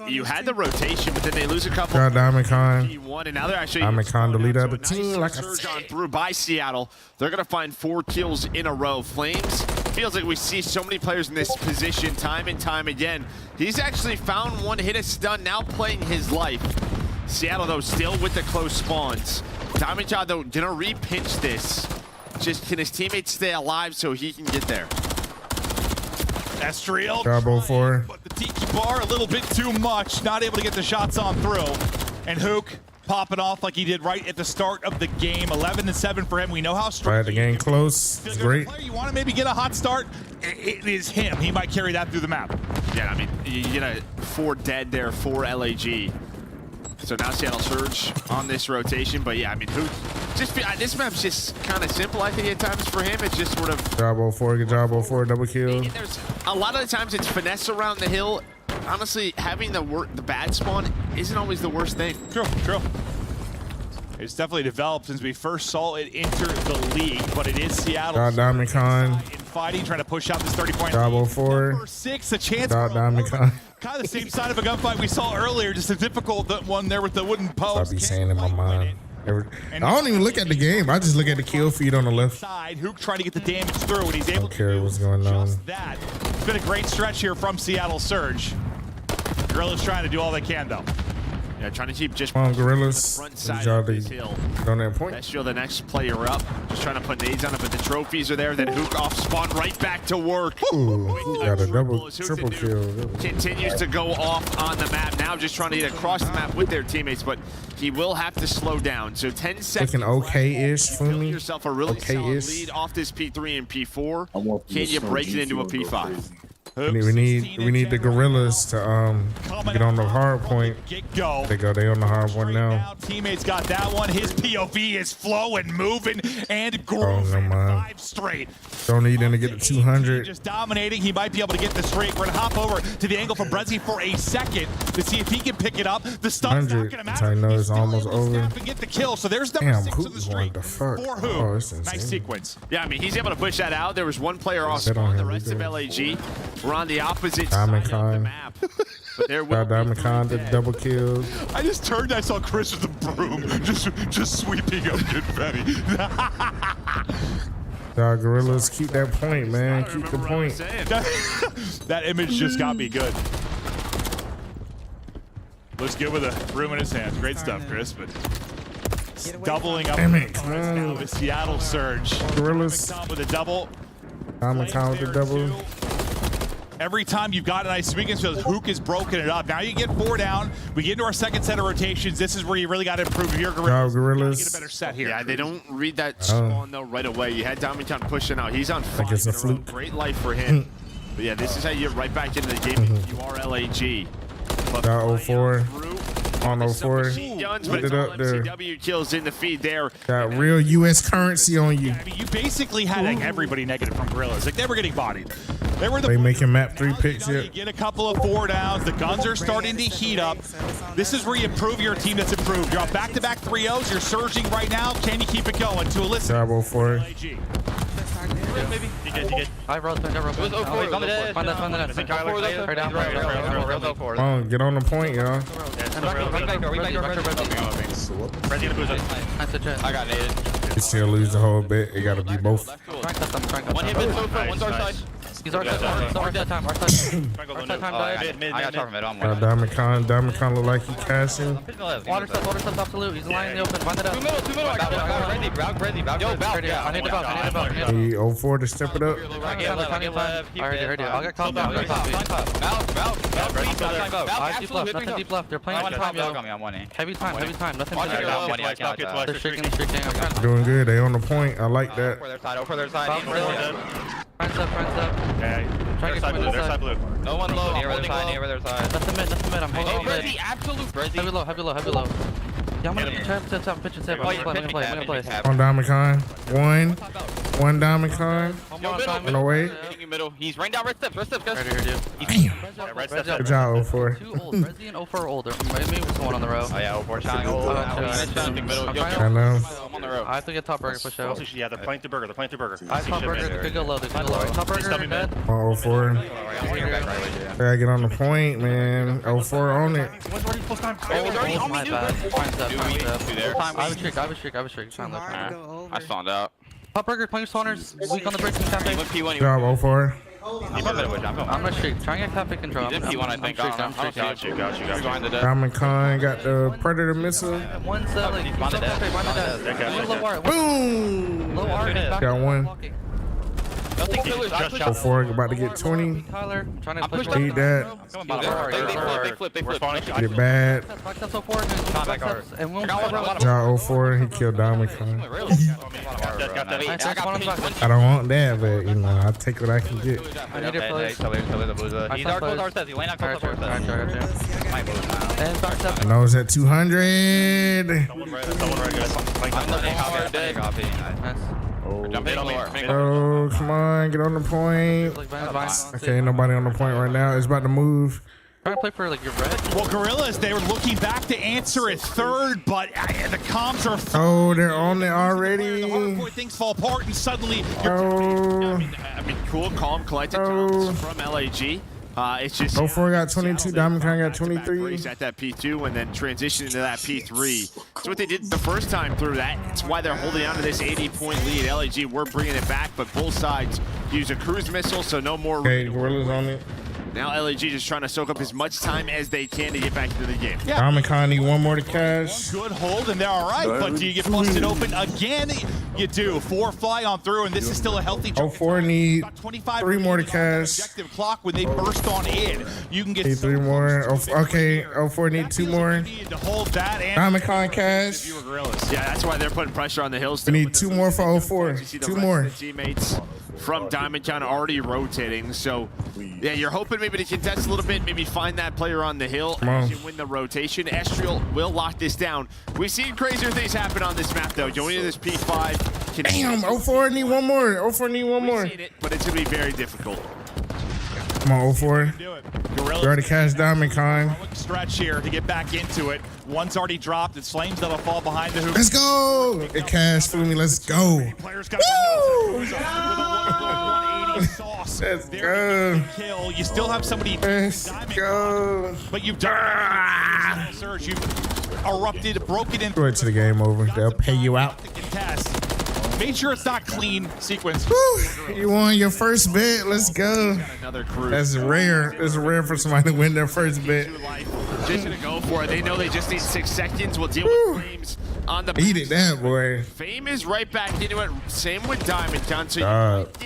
you had the rotation, but then they lose a couple. Got Diamond Khan. P1, and now they're actually Diamond Khan to lead out the nice team. Like I surge said. on through by Seattle. They're going to find 4 kills in a row. Flames feels like we see so many players in this position time and time again. He's actually found one, hit a stun, now playing his life. Seattle, though, still with the close spawns. Diamond Khan, though, going to re-pinch this. Just can his teammates stay alive so he can get there? Estriel. Job 04. But the Tiki bar a little bit too much. Not able to get the shots on through. And Hook popping off like he did right at the start of the game. 11-7 for him. We know how strong. Tried the game close. It's great. You want to maybe get a hot start? It is him. He might carry that through the map. Yeah, I mean, you get a 4 dead there for LAG. So now Seattle Surge on this rotation. But yeah, I mean, who? Just this map's just kind of simple, I think, at times for him. It's just sort of. Job 04, good job 04, double kill. There's a lot of the times it's finesse around the hill. Honestly, having the bad spawn isn't always the worst thing. True, true. It's definitely developed since we first saw it enter the league, but it is Seattle. Got Diamond Khan. In fighting, trying to push out this 30-point Job lead. 04. Number 6, a chance. Got Diamond Khan. Kind of the same side of a gunfight we saw earlier, just a difficult one there with the wooden post. I be saying in my mind. I don't even look at the game. I just look at the kill feed on the left. Side, Hook trying to get the damage through, and he's able Don't care what's going on. just that. It's been a great stretch here from Seattle Surge. Gorillas trying to do all they can, though. Yeah, trying to keep just Come on, Gorillas. the front Good side job of to this hill. get on that point. Let's show the next player up. Just trying to put nades on it, but the trophies are there. Then Hook off spawn right back to work. Ooh, got a triple kill. Continues to go off on the map. Now just trying to get across the map with their teammates, but he will have to slow down. So 10 seconds. Looking okay-ish for me. Yourself a really solid lead off this P3 and P4. Can you break it into a P5? We need the Gorillas to get on the hard point. Go. They on the hard point now. Teammates got that one. His POV is flowing, moving, and Oh, no, man. 5 straight. Don't need them to get to 200. Just dominating. He might be able to get the streak. We're gonna hop over to the angle from Brezzy for a second to see if he can pick it up. The stun's not 100. gonna That's how I matter. know it's almost over. And get the kill. So there's number Damn, 6 who of the is streak. the fuck? For who? Oh, it's insane. Nice sequence. Yeah, I mean, he's able to push that out. There was one player off Sit on spawn. him, The we rest of good. LAG were on the opposite Diamond side of the Khan. map. But there will Got be Diamond 3 Khan to dead. double kills. I just turned. I saw Chris with the broom, just sweeping up confetti. Y'all Gorillas, keep that point, man. Keep the point. That image just got me good. Looks good with a broom in his hands. Great stuff, Chris. But doubling up Damn it, come on. now with Seattle Surge. Gorillas. With a double. Diamond Khan with the double. Every time you've got a nice weekend, so Hook is broken it up. Now you get 4 down. We get into our second set of rotations. This is where you really got to improve your Job Gorillas. Get a better set here. Yeah, they don't read that spawn though right away. You had Diamond Khan pushing out. He's on fire. it's a fluke. Great life for him. But yeah, this is how you get right back into the game. You are LAG. But Got 04. On 04. guns, Put but it up there. MCW kills in the feed there. Got real U.S. currency on you. I mean, you basically had like, everybody negative from Gorillas. Like, they were getting bodied. They were the They making map 3 picks you yet. get a couple of 4 downs. The guns are starting to heat up. This is where you improve your team that's improved. You're on back-to-back 3-0s. You're surging right now. Can you keep it going? To Alyssa. Job 04. Maybe. You good. I rolled through. It was 04. Find that. Right down. Come on, get on the point, y'all. I got naded. You still lose the whole bit. It got to be both. One hit mid sofa, one's our side. He's our side. Our side time. Our side time died. I got top of it. I'm Got Diamond Khan. Diamond Khan look like he cashing. Water stuff absolute. He's lying in the open. Find it up. Two middle. I got it. Yo, Valk. I need the buff. He 04 to step it up. I heard you. I'll get called down. Nothing deep left. They're playing time, yo. Heavy time. Nothing They're shaking. I'm Doing good. They on the point. I like that. For their side. Friends up. Okay. Try to get to their side. Blue. No one low. I'm holding low. That's the mid. I'm holding mid. Absolute. Heavy low. Yeah, I'm gonna pitch and save. I'm gonna play. On Diamond Con. One Diamond Con. On the way. Middle. He's right down red steps, guys. Right here, Damn. Red steps. Good job, 04. Too old. Resi and 04 older. Maybe with someone on the row. Oh yeah, 04 shot. I know. I'm on the row. I have to get top burger push out. Yeah, they're playing through burger. I top burger. They could go low. Top burger dead. On 04. Gotta get on the point, man. 04 on it. Oh, my bad. I have a streak. Time left. I spawned out. Top burger playing spawners. Weak on the break. Good job, 04. I'm gonna streak. Try and get top pick control. He's in P1, I think. Got you. Behind the desk. Diamond Con got the Predator missile. One cell. Behind the desk. Boom! Low R. Got one. Nothing killers. Just shot. 04 about to get 20. Tyler, trying to push Eat that. They flip. Get bad. Job 04, he killed Diamond Con. I don't want that, but you know, I'll take what I can get. I need a place. I know it's at 200. Oh, come on, get on the point. Okay, nobody on the point right now. It's about to move. Trying to play for like your red. Well, Gorillas, they were looking back to answer at third, but the comms are. Oh, they're on it already. The hard point, things fall apart, and suddenly. Oh. I mean, cool, calm, collected comms from LAG. It's just 04 got 22, Diamond Con got 23. At that P2 and then transitioning to that P3. That's what they did the first time through that. That's why they're holding on to this 80-point lead. LAG, we're bringing it back, but both sides use a cruise missile, so no more. Okay, Gorillas on it. Now LAG just trying to soak up as much time as they can to get back into the game. Yeah. Diamond Con need one more to cash. Good hold, and they're all right, but do you get busted open again? You do. 4 fly on through, and this is still a healthy. 04 need 3 more to cash. Objective clock when they burst on in. You can get need 3 more. Okay, 04 need 2 more. To hold that and Diamond Con cash. Yeah, that's why they're putting pressure on the hills. We need 2 more for 04. 2 more. Teammates from Diamond Con already rotating, so yeah, you're hoping maybe to contest a little bit, maybe find that player on the hill as you win the rotation. Estriel will lock this down. We've seen crazier things happen on this map, though. Going into this P5. Damn, 04 need 1 more. 04 need 1 more. But it's going to be very difficult. Come on, 04. We already cashed Diamond Con. Stretch here to get back into it. One's already dropped. It's Flames that'll fall behind the hoop. Let's go. It cashed for me. Let's go. Players got Let's go. Kill. You still have somebody. Let's go. But you've done surge. You've erupted, broken in. Go to the game over. They'll pay you out. Made sure it's not clean sequence. Woo. You won your first bet. Let's go. That's rare. It's rare for somebody to win their first bet. Just gonna go for it. They know they just need 6 seconds. We'll deal with Flames on the. Beat it, that boy. Fame is right back into it. Same with Diamond Con. So you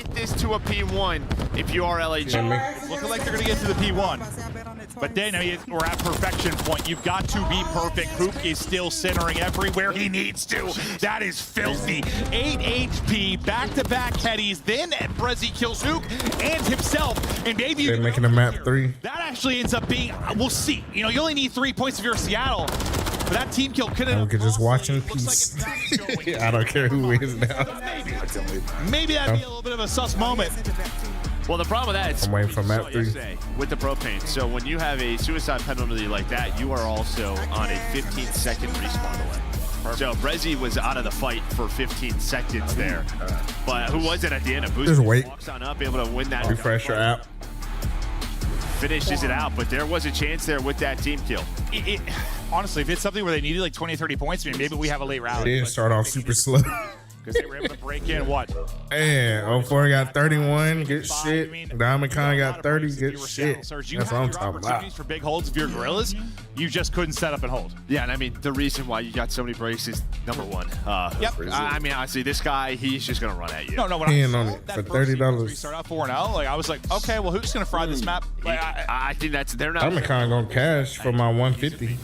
get this to a P1 if you are LAG. Looking like they're gonna get to the P1. But then we're at perfection point. You've got to be perfect. Hoop is still centering everywhere he needs to. That is filthy. 8 HP, back-to-back headies. Then Brezzy kills Hook and himself. And maybe they're making a map 3. That actually ends up being, we'll see. You know, you only need 3 points if you're Seattle. But that team kill could have. We could just watch in peace. I don't care who wins now. Maybe that'd be a little bit of a sus moment. Well, the problem with that is I'm waiting for map 3 with the propane. So when you have a suicide penalty like that, you are also on a 15-second respawn delay. So Brezzy was out of the fight for 15 seconds there. But who was it at the end of Boost? Just wait. Walks on up, able to win that. Refresh your app. Finishes it out, but there was a chance there with that team kill. Honestly, if it's something where they needed like 20, 30 points, I mean, maybe we have a late rally. They didn't start off super slow. Because they were able to break in what? Man, 04 got 31, good shit. Diamond Con got 30, good shit. That's what I'm talking about. For big holds of your Gorillas, you just couldn't set up and hold. Yeah, and I mean, the reason why you got so many breaks is number 1. I mean, honestly, this guy, he's just going to run at you. No, when I on it for $30. Start out 4-0, like I was like, okay, well, who's going to fry this map? Like, I think they're not. Diamond Con going to cash for my 150.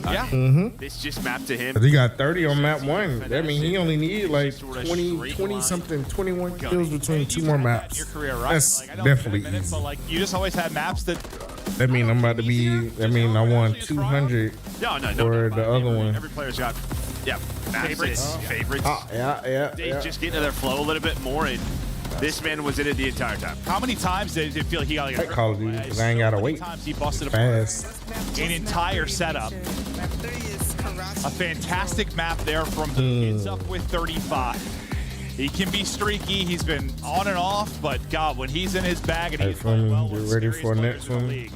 Yeah. This just mapped to him. He got 30 on map 1. That means he only needed like 20 something, 21 kills between 2 more maps. Your career, right? That's like, definitely easy. But like, you just always had maps that That mean I'm about to be. That mean I won 200 No, for the other one. Every player's got, favorites. Favorites. Yeah. They just get into their flow a little bit more, and this man was in it the entire time. How many times did it feel he got like a Call of Duty, because I ain't gotta wait. Times he busted Fast. an entire setup. A fantastic map there from the Kids up with 35. He can be streaky. He's been on and off, but God, when he's in his bag and he's playing well, get ready for next one.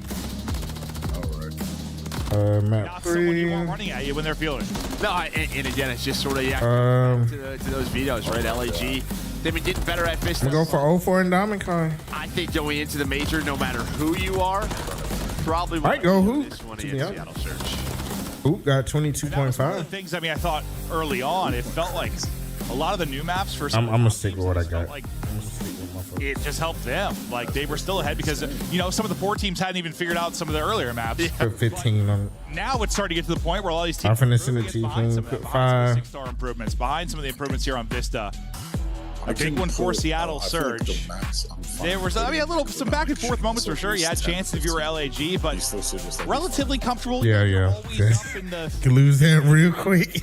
Map 3. Running at you when they're feeling. No, and again, it's just sort of to those videos, right? LAG, they've been getting better at Vista. I'm gonna go for 04 and Diamond Con. I think going into the major, no matter who you are, probably might go Hoop. This one in Seattle Search. Hoop got One of the 22.5. things, I mean, I thought early on, it felt like a lot of the new maps for I'm gonna stick with what I got. It just helped them. Like, they were still ahead because, you know, some of the 4 teams hadn't even figured out some of the earlier maps. Put 15 on it. Now it's starting to get to the point where all these teams I'm finna send it to you. Put 5. 6-star improvements, behind some of the improvements here on Vista. A big one for Seattle Surge. There was, I mean, some back and forth moments for sure. You had chances if you were LAG, but relatively comfortable. Yeah. Could lose that real quick.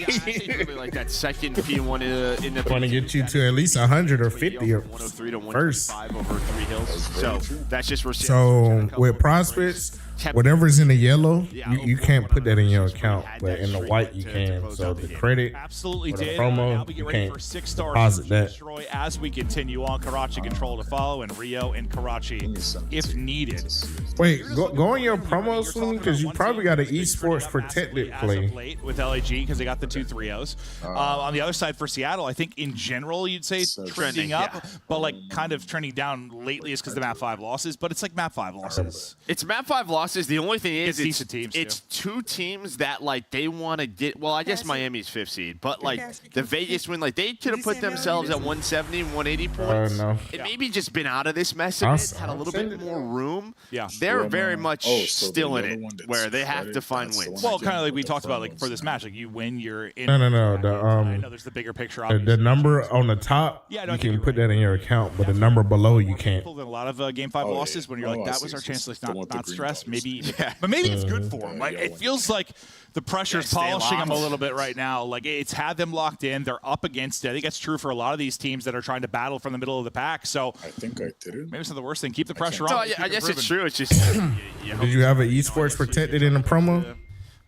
Like that second P1 in the. Want to get you to at least 100 or 50 or 103 to first. 105 over 3 hills. So that's just where. So with prospects, whatever's in the yellow, you can't put that in your account, but in the white you can. So the credit, absolutely or the did. promo, Now we you get ready can't for 6-star deposit that. destroy as we continue on. Karachi control to follow, and Rio and Karachi if needed. Wait, go on your promos for me, because you probably got an esports protected play. Late with LAG because they got the 2 3-0s. On the other side for Seattle, I think in general you'd say trending up, but like kind of trending down lately is because the map 5 losses. But it's like map 5 losses. It's map 5 losses. The only thing is, decent teams. It's 2 teams that like they want to get. Well, I guess Miami's 5th seed, but like the Vegas win, like they could have put themselves at 170, 180 points. No. And maybe just been out of this mess a bit, had a little bit more room. Yeah, they're very much still in it, where they have to find wins. Well, kind of like we talked about, like for this match, like you win, you're in. No. I know there's the bigger picture. The number on the top, you can put that in your account, but the number below you can't. A lot of game 5 losses when you're like, that was our chance to not stress. Maybe, but maybe it's good for them. Like it feels like the pressure's polishing them a little bit right now. Like it's had them locked in. They're up against it. I think that's true for a lot of these teams that are trying to battle from the middle of the pack. So I think I did it. Maybe it's not the worst thing. Keep the pressure on. No, I guess it's true. It's just. Did you have an esports protected in the promo?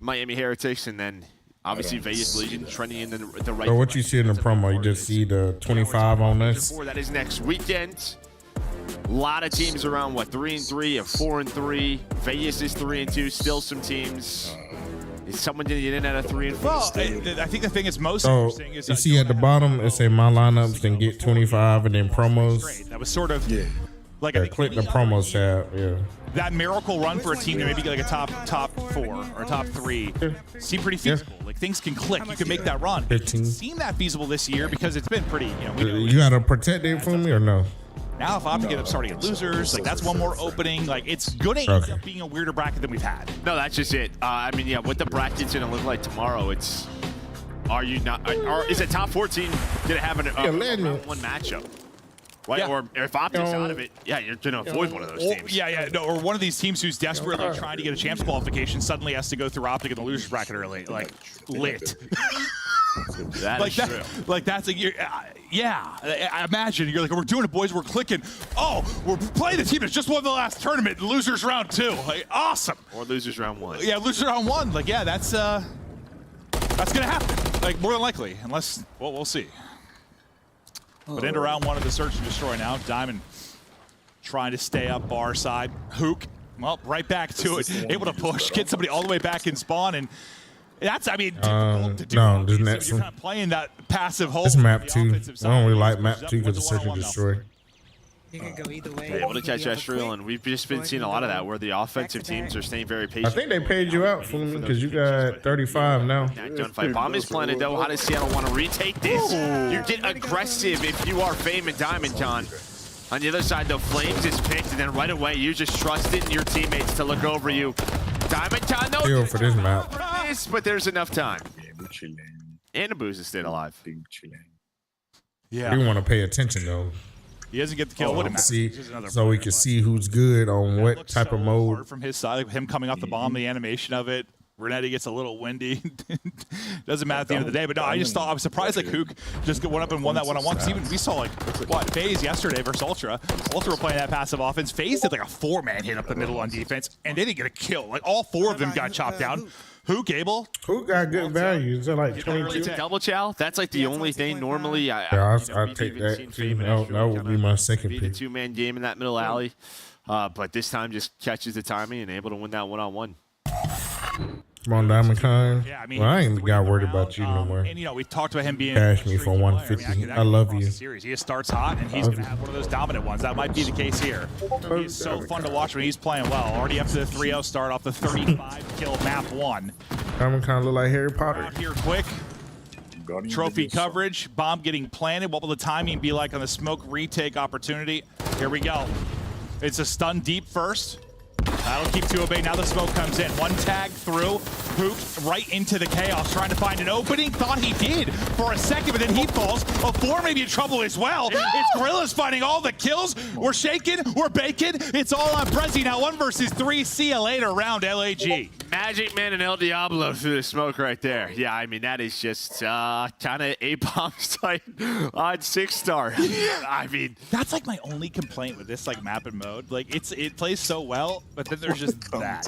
Miami Heretics, and then obviously Vegas Legion trending in the right. So what you see in the promo? You just see the 25 on this. That is next weekend. A lot of teams around 3-3 and 4-3. Vegas is 3-2. Still some teams. Is someone going to get in at a 3 and 4? Well, I think the thing is most So interesting is you see at the bottom it say my lineups, then get 25, and then promos. that was sort of like click the promos tab. Yeah. That miracle run for a team to maybe get like a top 4 or top 3 seem pretty feasible. Like things can click. You can make that run. 15. It's seen that feasible this year because it's been pretty. You got to protect it for me or no? Now if Optic get up starting at losers, like that's one more opening. Like it's gonna end up being a weirder bracket than we've had. No, that's just it. I mean, yeah, what the bracket's gonna look like tomorrow, it's are you not or is it top 14 gonna have a round 1 matchup? Right? Yeah. Or if Optic's out of it, you're gonna avoid one of those teams. Or one of these teams who's desperately trying to get a champs qualification suddenly has to go through Optic in the losers bracket early. Like lit. That is true. Like that's like I imagine you're like, we're doing it, boys. We're clicking. Oh, we're playing the team that's just won the last tournament. Losers round 2. Like awesome. Or losers round 1. Yeah, losers round 1. Like that's gonna happen. Like more than likely, unless we'll see. But into round 1 of the search and destroy now. Diamond trying to stay up bar side. Hook. Well, right back to it. Able to push, get somebody all the way back in spawn, and that's, I mean, difficult to do. No, this next You're one. kind of playing that passive hold. It's map 2. I don't really like map 2 because it's search and destroy. You can go either way. Able to catch Estriel, and we've just been seeing a lot of that where the offensive teams are staying very patient. I think they paid you out for me because you got 35 now. Gunfight bomb is planted though. How does Seattle want to retake this? You get aggressive if you are Fame and Diamond Con. On the other side though, Flames is picked, and then right away you just trust it in your teammates to look over you. Diamond Con, no Feel for this map. but there's enough time. And Abuza stayed alive. Yeah. You want to pay attention though. He doesn't get the kill. Wouldn't matter. See, He's just another so we can see who's good on what type of mode. hard from his side, like him coming off the bomb, the animation of it. Renetti gets a little windy. Doesn't matter at the end of the day. But no, I just thought I was surprised like Hook just went up and won that one-on-one. Because even we saw like what FaZe yesterday versus Ultra. Ultra were playing that passive offense. FaZe did like a 4-man hit up the middle on defense, and they didn't get a kill. Like all 4 of them got chopped down. Hook, Abel. Hook got good value. Is it like It's 22? a double chow. That's like the only thing normally. I'll take that. That would be my second Beat a pick. 2-man game in that middle alley, but this time just catches the timing and able to win that one-on-one. Come on, Diamond Khan. Yeah, I mean, well, I ain't got worried about you no more. And you know, we talked about him being Cash me for 150. I love you. Series. He just starts hot, and he's going to have one of those dominant ones. That might be the case here. He's so fun to watch when he's playing well. Already up to the 3-0 start off the 35-kill map 1. Diamond Khan look like Harry Potter. Out here quick. Trophy coverage. Bomb getting planted. What will the timing be like on the smoke retake opportunity? Here we go. It's a stun deep first. That'll keep 2 obey. Now the smoke comes in. One tag through. Hook right into the chaos, trying to find an opening. Thought he did for a second, but then he falls. A 4 may be in trouble as well. It's Gorillas finding all the kills. We're shaking. We're baking. It's all on Brezzy now. 1 versus 3. See you later round LAG. Magic Man and El Diablo through the smoke right there. Yeah, I mean, that is just kind of A-bomb type on 6-star. I mean, that's like my only complaint with this like map and mode. Like it plays so well, but then there's just that.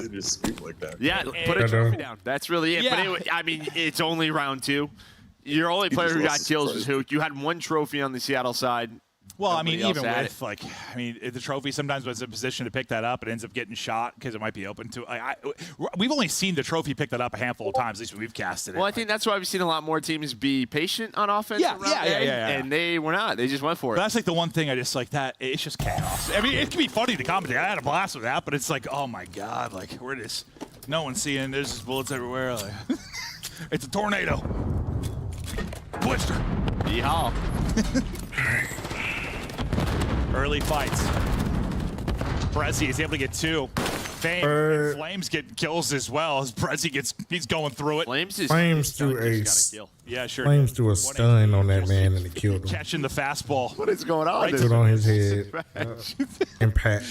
Like that. Yeah, put a trophy down. That's really it. Yeah. But I mean, it's only round 2. Your only player who got kills was Hook. You had 1 trophy on the Seattle side. Well, I mean, Nobody even else had with like, I mean, the trophy sometimes was in a position to pick that up, it ends up getting shot because it might be open to. We've only seen the trophy pick that up a handful of times. At least when we've casted it. Well, I think that's why we've seen a lot more teams be patient on offense. Yeah. And they were not. They just went for it. But that's like the one thing I just like that. It's just chaos. I mean, it can be funny to commentate. I had a blast with that, but it's like, oh my god, like we're just no one's seeing. There's just bullets everywhere. Like, it's a tornado. Blister. Yeehaw. Early fights. Brezzy is able to get 2. Flames get kills as well as Brezzy he's going through it. Flames threw Yeah, sure. Flames threw a stun on that man and it killed him. Catching the fastball. What is going on? Put it on his head. Impact.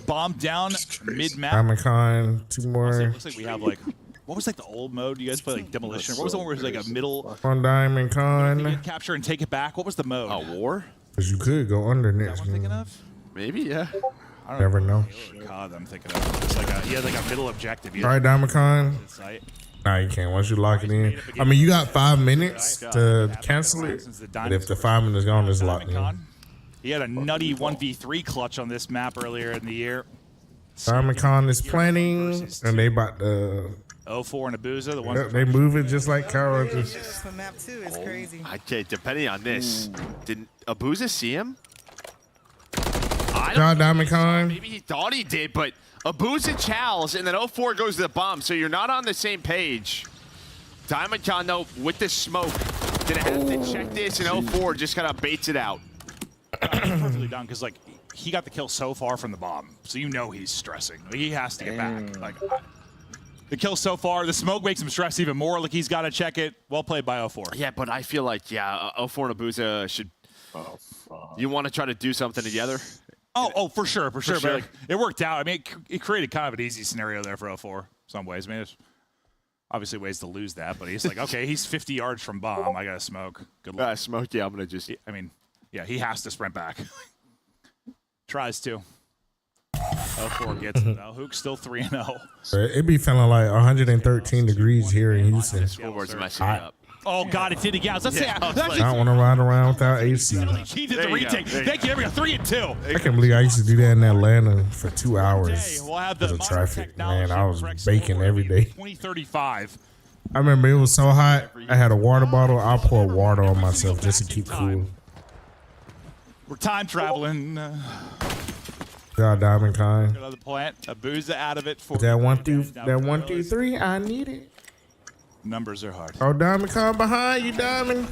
Bomb down mid-map. Diamond Khan, 2 more. Looks like we have like, what was like the old mode? You guys play like Demolition? What was the one where it was like a middle? On Diamond Khan. Capture and take it back. What was the mode? War? Because you could go under next. Thinking of? Maybe, yeah. I don't Never know. God, I'm thinking of. It's like he had like a middle objective. All right, Diamond Khan. Nah, you can't. Once you lock it in. I mean, you got 5 minutes to cancel it. But if the 5 minutes gone, it's locked in. He had a nutty 1v3 clutch on this map earlier in the year. Diamond Khan is planning, and they about to. 0-4 and Abuza, the one. They move it just like Kara. For map 2, it's crazy. Okay, depending on this, did Abuza see him? Diamond Khan. Maybe he thought he did, but Abuza chows, and then 0-4 goes to the bomb, so you're not on the same page. Diamond Khan, though, with the smoke, gonna have to check this, and 0-4 just kind of baits it out. Perfectly done, because like he got the kill so far from the bomb, so you know he's stressing. Like, he has to get back. Like the kill so far, the smoke makes him stress even more. Like he's got to check it. Well played by 0-4. Yeah, but I feel like 0-4 and Abuza should. You want to try to do something together? Oh, for sure. sure. But like, it worked out. I mean, it created kind of an easy scenario there for 0-4 some ways. I mean, there's obviously ways to lose that, but he's like, okay, he's 50 yards from bomb. I got to smoke. Good luck. Smoke, yeah, I'm going to just... I mean, yeah, he has to sprint back. Tries to. 0-4 gets it, though. Hook's still 3-0. It be feeling like 113 degrees here in Houston. Hot. Oh, God, it did again. I don't want to ride around without AC. He did the retake. Thank you, everyone. 3-2. I can't believe I used to do that in Atlanta for 2 hours We'll have because the of traffic. Man, I was baking every day. 2035. I remember it was so hot, I had a water bottle. I poured water on myself just to keep cool. We're time traveling. Diamond Khan. Another plant. Abuza out of it. That 1 through 3, I need it. Numbers are hard. Oh, Diamond Khan behind you, Diamond.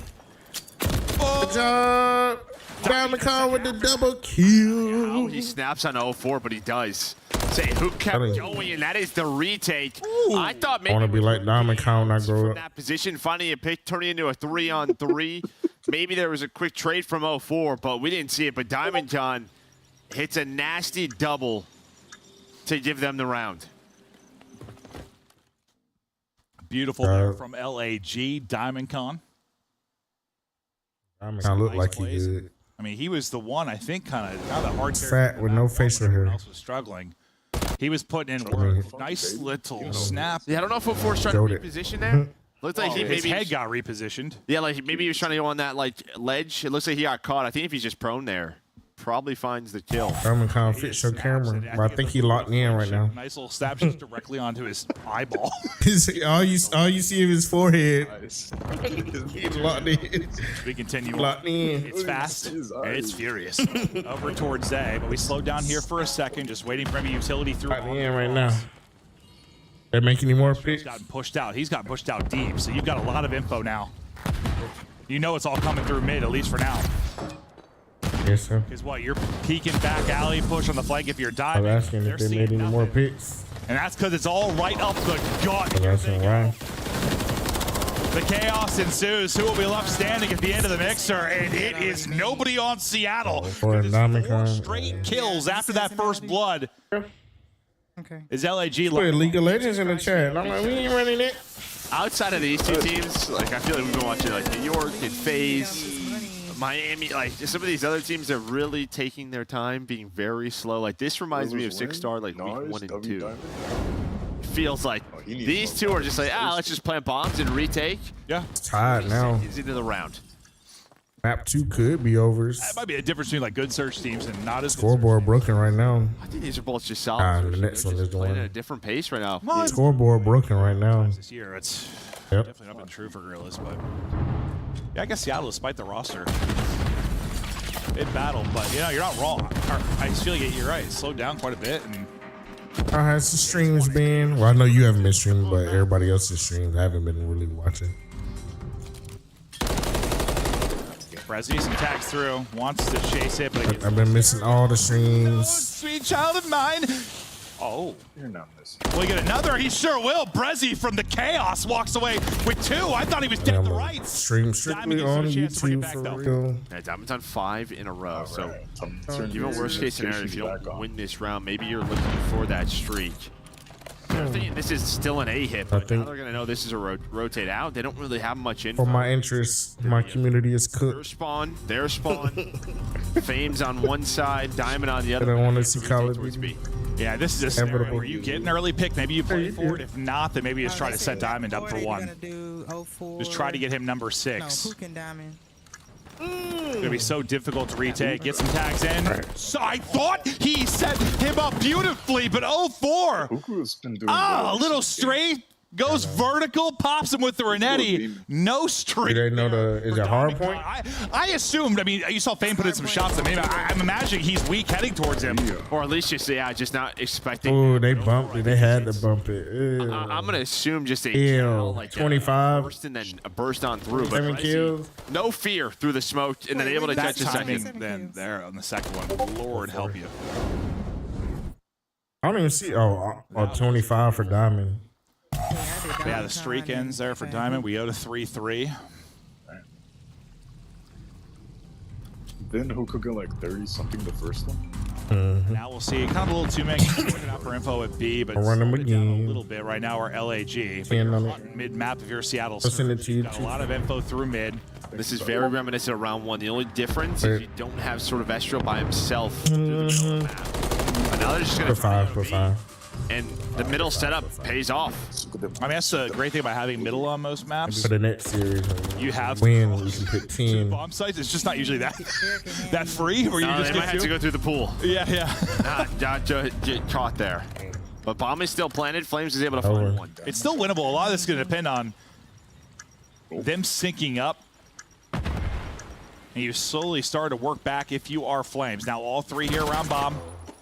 Good job. Diamond Khan with the double kill. He snaps on 0-4, but he does. Say, who kept going, and that is the retake. I thought maybe I want to be like Diamond Khan when I grow up. that position, finding a pick, turning into a 3-on-3. maybe there was a quick trade from 04, but we didn't see it. But Diamond Con hits a nasty double to give them the round. Beautiful there from LAG, Diamond Con. Diamond Con looked like he did. I mean, he was the one, I think, kind of the hard fat with no facial hair. Else was struggling. He was putting in work. Nice little snap. Yeah, I don't know if 04's trying to reposition there. Looks like his head got repositioned. Yeah, like maybe he was trying to go on that like ledge. It looks like he got caught. I think if he's just prone there, probably finds the kill. Diamond Con fits your camera, but I think he locked in right now. Nice little snap just directly onto his eyeball. all you see is his forehead. He's locked in. We continue. Locked in. It's fast and it's furious. Over towards Zay, but we slowed down here for a second, just waiting for every utility through. Locked in right now. They're making any more picks. He's gotten pushed out. He's got pushed out deep, so you've got a lot of info now. You know it's all coming through mid, at least for now. Yes, sir. Because what, you're peeking back alley, push on the flank if you're diving. I'm asking if they made any more picks. And that's because it's all right up the gut. I'm asking why. The chaos ensues. Who will be left standing at the end of the mixer? And it is nobody on Seattle. For Diamond Con. Straight kills after that first blood. Okay. Is LAG put League of Legends in the chat? I'm like, we ain't running it. Outside of these two teams, like I feel like we've been watching like New York and FaZe, Miami, like some of these other teams are really taking their time, being very slow. Like this reminds me of 6-star like week 1 and 2. Feels like these two are just like, let's just plant bombs and retake. Yeah. It's tied now. He's into the round. Map 2 could be over. That might be a difference between like good search teams and not as Scoreboard broken right now. I think these are both just solid. The next one is the playing one. at a different pace right now. Scoreboard broken right now. This year, it's definitely not been true for Gorillas, but yeah, I guess Seattle, despite the roster, in battle, but you know, you're not wrong. I just feel like you're right. It slowed down quite a bit, and How has the streams been? Well, I know you haven't been streaming, but everybody else's streams I haven't been really watching. Brezzy, some tags through, wants to chase it, but I've been missing all the streams. Sweet child of mine. Oh. You're not missing. Will he get another? He sure will. Brezzy from the Chaos walks away with 2. I thought he was dead to rights. Stream strictly on YouTube for real. Yeah, Diamond's on 5 in a row, so even worst case scenario, if you don't win this round, maybe you're looking for that streak. They're thinking this is still an A hit, but now they're going to know this is a rotate out. They don't really have much info. For my interest, my community is cooked. Their spawn. Fame's on one side, Diamond on the other. I don't want to see Call of Duty. Yeah, this is a scenario where you get an early pick. Maybe you play for it. If not, then maybe just try to set Diamond up for 1. Just try to get him number 6. It's going to be so difficult to retake. Get some tags in. So I thought he set him up beautifully, but 0-4. A little straight. Goes vertical, pops him with the Renetti. No streak. Do they know is it hard point? I assumed, I mean, you saw Fame put in some shots. I'm imagining he's weak heading towards him. Or at least just not expecting. Oh, they bumped it. They had to bump it. I'm going to assume just a kill. Like 25. Burst and then a burst on through. 7 kills. No fear through the smoke and then able to catch a second. Then there on the second one. Lord help you. I don't even see. 25 for Diamond. Yeah, the streak ends there for Diamond. We go to 3-3. Then who could get like 30-something the first one? Now we'll see. Kind of a little too many. Looking out for info at B, but I'll run them again. A little bit right now. We're LAG. Mid map if you're Seattle. I'll send it to you. Got a lot of info through mid. This is very reminiscent of round 1. The only difference is you don't have sort of Estro by himself. But now they're just going to put 5. And the middle setup pays off. I mean, that's the great thing about having middle on most maps. For the next series, you have win. You can put 10 bomb sites. It's just not usually that free. Where you just they might have to go through the pool. Yeah. Not get caught there. But bomb is still planted. Flames is able to find one. It's still winnable. A lot of this is going to depend on them syncing up. And you slowly start to work back if you are Flames. Now all 3 here around bomb.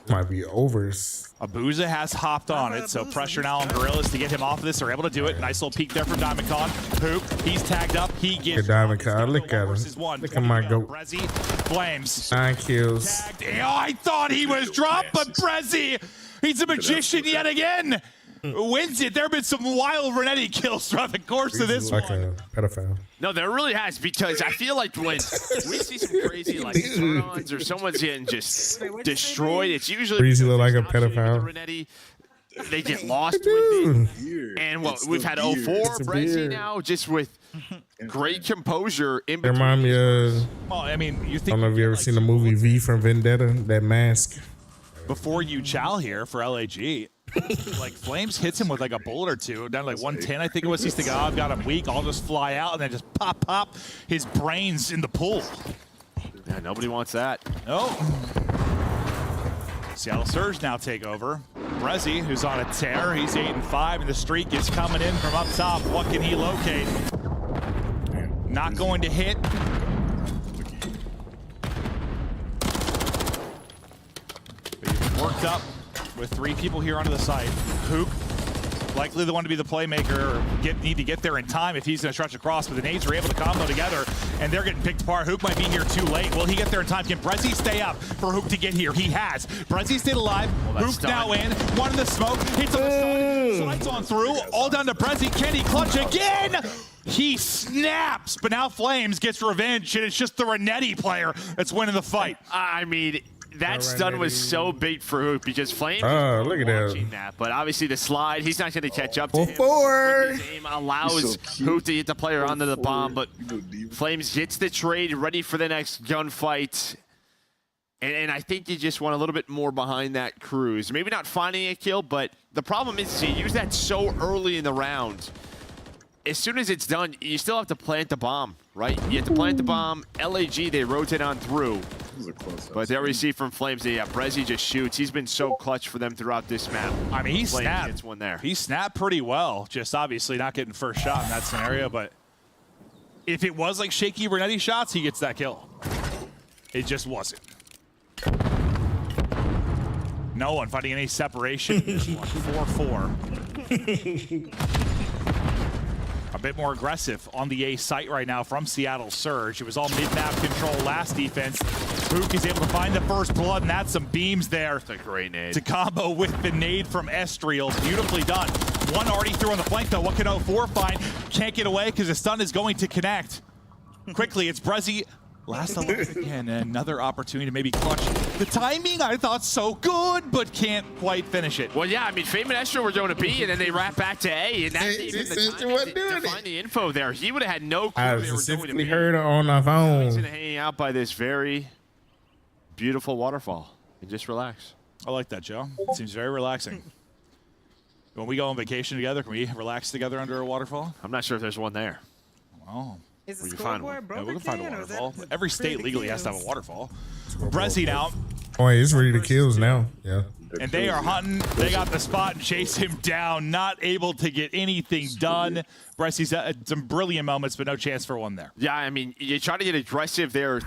Might be overs. Abuza has hopped on it, so pressure now on Gorillas to get him off of this. They're able to do it. Nice little peek there from Diamond Con. Hoop, he's tagged up. He gets Diamond Con. Look at him. Look at my goat. Brezzy, Flames. 9 kills. Tagged. Oh, I thought he was dropped, but Brezzy, he's a magician yet again. wins it. There have been some wild Renetti kills throughout the course of this like one. a pedophile. No, there really has, because I feel like when we see some crazy like turn-ons or someone's getting just destroyed, it's usually Breezy look like a pedophile. Renetti. They get lost with it. And what we've had 04 Brezzy now, just with great composure in They between. remind me of. Well, I mean, you I think don't know if you ever seen the movie V from Vendetta. That mask. before you chow here for LAG, like Flames hits him with like a bullet or two, down to like 110, I think it was. He's thinking, oh, I've got him weak. I'll just fly out and then just pop his brains in the pool. Yeah, nobody wants that. No. Seattle Surge now take over. Brezzy, who's on a tear, he's 8-5, and the streak is coming in from up top. What can he locate? Not going to hit. But he's worked up with 3 people here onto the site. Hook, likely the one to be the playmaker, or need to get there in time if he's going to stretch across, but the nades are able to combo together, and they're getting picked apart. Hook might be here too late. Will he get there in time? Can Brezzy stay up for Hook to get here? He has. Brezzy stayed alive. Hook now in. One in the smoke. Hits on the stun. Slides on through. All down to Brezzy. Can he clutch again? He snaps, but now Flames gets revenge, and it's just the Renetti player that's winning the fight. I mean, that stun was so big for Hook because Flames look at that. But obviously the slide, he's not going to catch up to him. His aim allows Hook to get the player onto the bomb, but Flames gets the trade ready for the next gunfight. And I think you just want a little bit more behind that cruise. Maybe not finding a kill, but the problem is you use that so early in the round. As soon as it's done, you still have to plant the bomb, right? You have to plant the bomb. LAG, they rotate on through. But there we see from Flames, yeah, Brezzy just shoots. He's been so clutch for them throughout this map. I mean, he Flames snapped. gets one there. He snapped pretty well. Just obviously not getting first shot in that scenario. But if it was like shaky Renetti shots, he gets that kill. It just wasn't. No one finding any separation. 4-4. A bit more aggressive on the A site right now from Seattle Surge. It was all mid-map control last defense. Book is able to find the first blood, and that's some beams there. That's a great nade. To combo with the nade from Estriel. Beautifully done. One already through on the flank, though. What can 04 find? Can't get away because the stun is going to connect. Quickly, it's Brezzy. Last alive again, another opportunity to maybe clutch. The timing, I thought so good, but can't quite finish it. Well, yeah, I mean, Fame and Esther were going to B, and then they wrap back to A, and that's even the time to find the info there. He would have had no clue I they were going to specifically B. heard it on my phone. He's hanging out by this very beautiful waterfall and just relax. I like that, Joe. It seems very relaxing. When we go on vacation together, can we relax together under a waterfall? I'm not sure if there's one there. Oh. Is the We can find one. scoreboard Yeah, we can broken find a or is waterfall. that Every state for the legally has to have a kills? waterfall. Brezzy now. Oh, yeah, it's ready to kills now. Yeah. And they are hunting. They got the spot and chase him down. Not able to get anything done. Brezzy's had some brilliant moments, but no chance for one there. Yeah, I mean, you try to get aggressive there.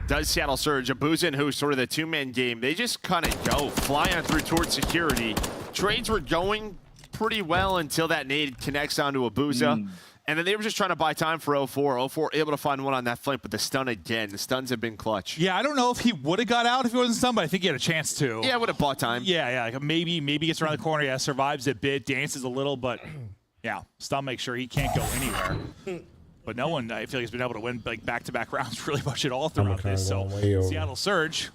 Does Seattle Surge. Abuzin, who's sort of the two-man game, they just kind of go, fly on through towards security. Trades were going pretty well until that nade connects onto Abuza. And then they were just trying to buy time for 04. 04 able to find one on that flank, but the stun again. The stuns have been clutch. Yeah, I don't know if he would have got out if he wasn't stunned, but I think he had a chance to. Yeah, would have bought time. Yeah, like maybe gets around the corner. Yeah, survives a bit, dances a little, but yeah, stun makes sure he can't go anywhere. But no one, I feel like, has been able to win like back-to-back rounds really much at all throughout this. So Seattle Surge.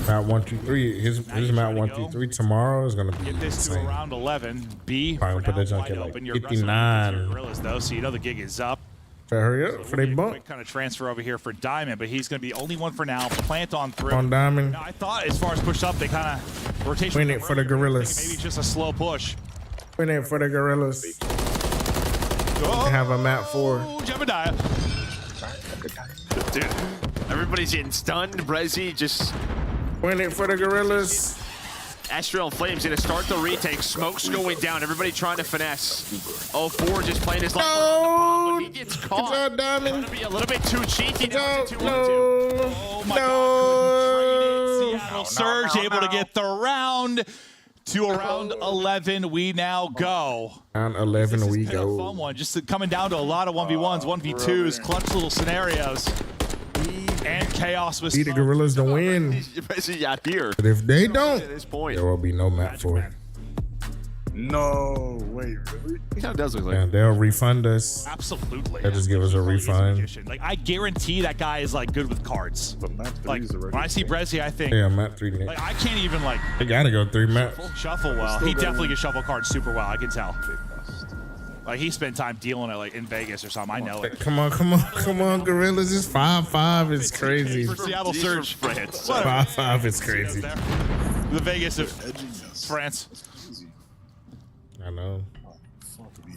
Mount 1, 2, 3. His Mount 1, 2, 3 tomorrow is gonna be Get this to insane. around 11. B. Probably put that junk at like 59. Gorillas though, so you know the gig is up. Better hurry up for they bump. Quick kind of transfer over here for Diamond, but he's going to be only one for now. Plant on through. On Diamond. Now, I thought as far as push up, they kind of rotation. Win it for the Gorillas. Maybe just a slow push. Win it for the Gorillas. They have a map 4. Jebediah. Dude, everybody's getting stunned. Brezzy just... Win it for the Gorillas. Astral and Flames going to start the retake. Smoke's going down. Everybody trying to finesse. 04 just playing his life around the bomb, but he gets caught. Good job, Diamond. Trying to be a little bit too cheeky. Now it's a 2-1-2. Oh my God, couldn't trade it. Seattle Surge able to get the round to around 11. We now go. Round 11 we A go. fun one. Just coming down to a lot of 1v1s, 1v2s, clutch little scenarios. And chaos was Beat the Gorillas to win. Brezzy got here. But if they don't, At this point. there will be no map 4. No, wait, really? It kind of does look like. Yeah, they'll refund us. Absolutely. They'll just give us a refund. Like, I guarantee that guy is like good with cards. But map 3 Like, is already when I see Brezzy, I think. Yeah, map 3 next. Like, I can't even like. They gotta go 3 maps. Shuffle well. He definitely can shuffle cards super well. I can tell. Like, he spent time dealing it like in Vegas or something. I know it. Come on, Gorillas. It's 5-5. It's crazy. For Seattle Surge. 5-5. It's crazy. The Vegas of France. I know.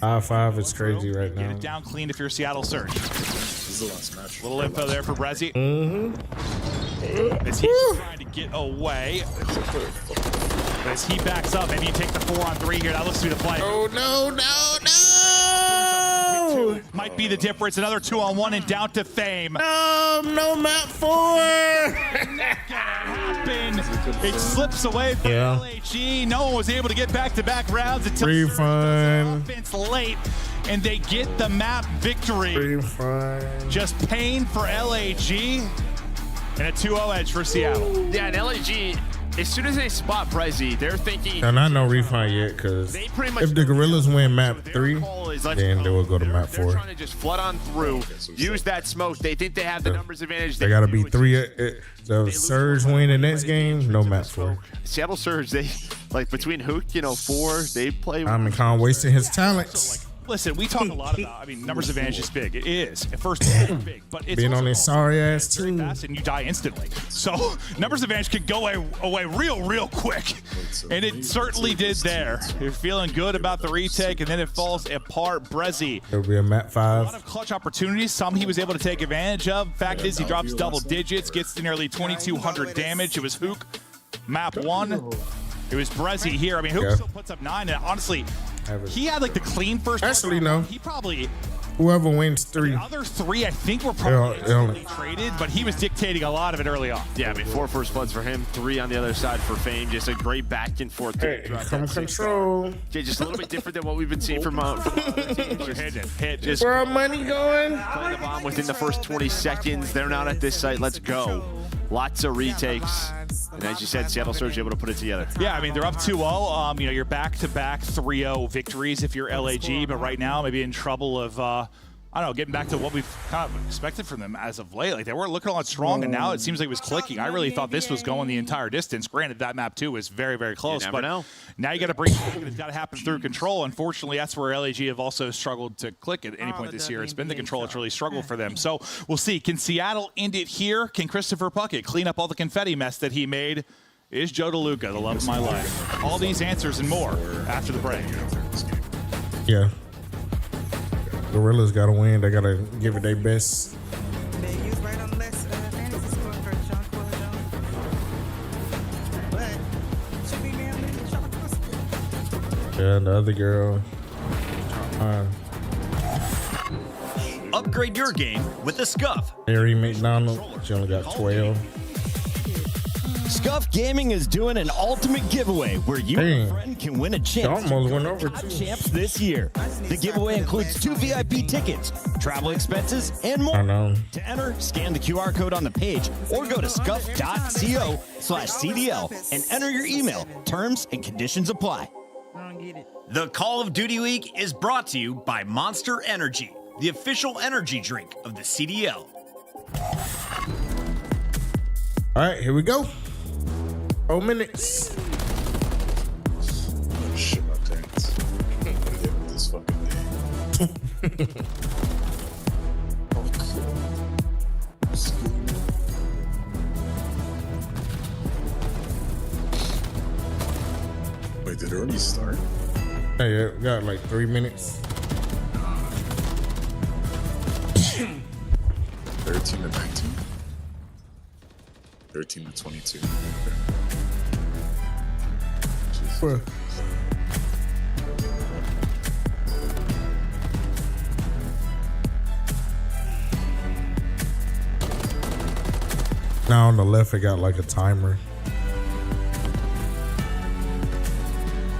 5-5. It's crazy right Get now. it down clean if you're Seattle Surge. This is the last match. Little info there for Brezzy. As he's trying to get away. As he backs up, maybe you take the 4-on-3 here. That looks to be the play. Oh, no. Might be the difference. Another 2-on-1 and down to Fame. No map 4. It slips away from Yeah. LHG. No one was able to get back-to-back rounds until Refund. offense late, and they get the map victory. Refund. Just pain for LHG and a 2-0 edge for Seattle. Yeah, and LAG, as soon as they spot Brezzy, they're thinking. And I know refund yet, because They pretty much if the Gorillas win map 3, is let's then they will go to They're- map They're 4. trying to just flood on through, use that smoke. They think they have the numbers advantage. They gotta do be it. 3. The Surge win the next game, no map 4. Seattle Surge, they like between Hook, 4, they play. I mean, Khan wasting his talents. Listen, we talk a lot about, numbers advantage is big. It is. At first, it's big, but it's Being also on this sorry ass team. fast and you die instantly. So numbers advantage could go away real quick. And it certainly did there. You're feeling good about the retake, and then it falls apart. Brezzy. It'll be a map A 5. lot of clutch opportunities. Some he was able to take advantage of. Fact is, he drops double digits, gets to nearly 2,200 damage. It was Hook, map 1. It was Brezzy here. Hook still puts up 9, and honestly, he had like the clean first. Actually, no. He probably. Whoever wins 3. The other 3, I think, were probably Yeah. traded, but he was dictating a lot of it early on. Yeah, 4 first bloods for him, 3 on the other side for Fame. Just a great back and forth. Hey, come control. Yeah, just a little bit different than what we've been seeing from other teams. Just Where our money going? playing the bomb within the first 20 seconds. They're not at this site. Let's go. Lots of retakes. And as you said, Seattle Surge able to put it together. Yeah, they're up 2-0. You're back-to-back 3-0 victories if you're LAG, but right now maybe in trouble of, getting back to what we've kind of expected from them as of late. Like, they weren't looking a lot strong, and now it seems like it was clicking. I really thought this was going the entire distance. Granted, that map, too, was very, very close. But now you got to bring it. It's got to happen through control. Unfortunately, that's where LAG have also struggled to click at any point this year. It's been the control that's really struggled for them. So we'll see. Can Seattle end it here? Can Christopher Puckett clean up all the confetti mess that he made? Is Joe DeLuca the love of my life? All these answers and more after the break. Yeah. Gorillas gotta win. They gotta give it their best. Yeah, the other girl. Upgrade your game with the Scuff. Harry McDonald. She only got 12. Scuff Gaming is doing an ultimate giveaway where you and a friend can win a chance almost to went go over to too. champs this year. The giveaway includes 2 VIP tickets, travel expenses, and more. I know. To enter, scan the QR code on the page or go to scuff.co/CDL and enter your email. Terms and conditions apply. The Call of Duty Week is brought to you by Monster Energy, the official energy drink of the CDL. All right, here we go. 4 minutes. Oh, shit, my pants. I'm gonna get with this fucking thing. Wait, did it already start? Hey, yeah, we got like 3 minutes. 13 to 19? 13 to 22. Well, now on the left, it got like a timer.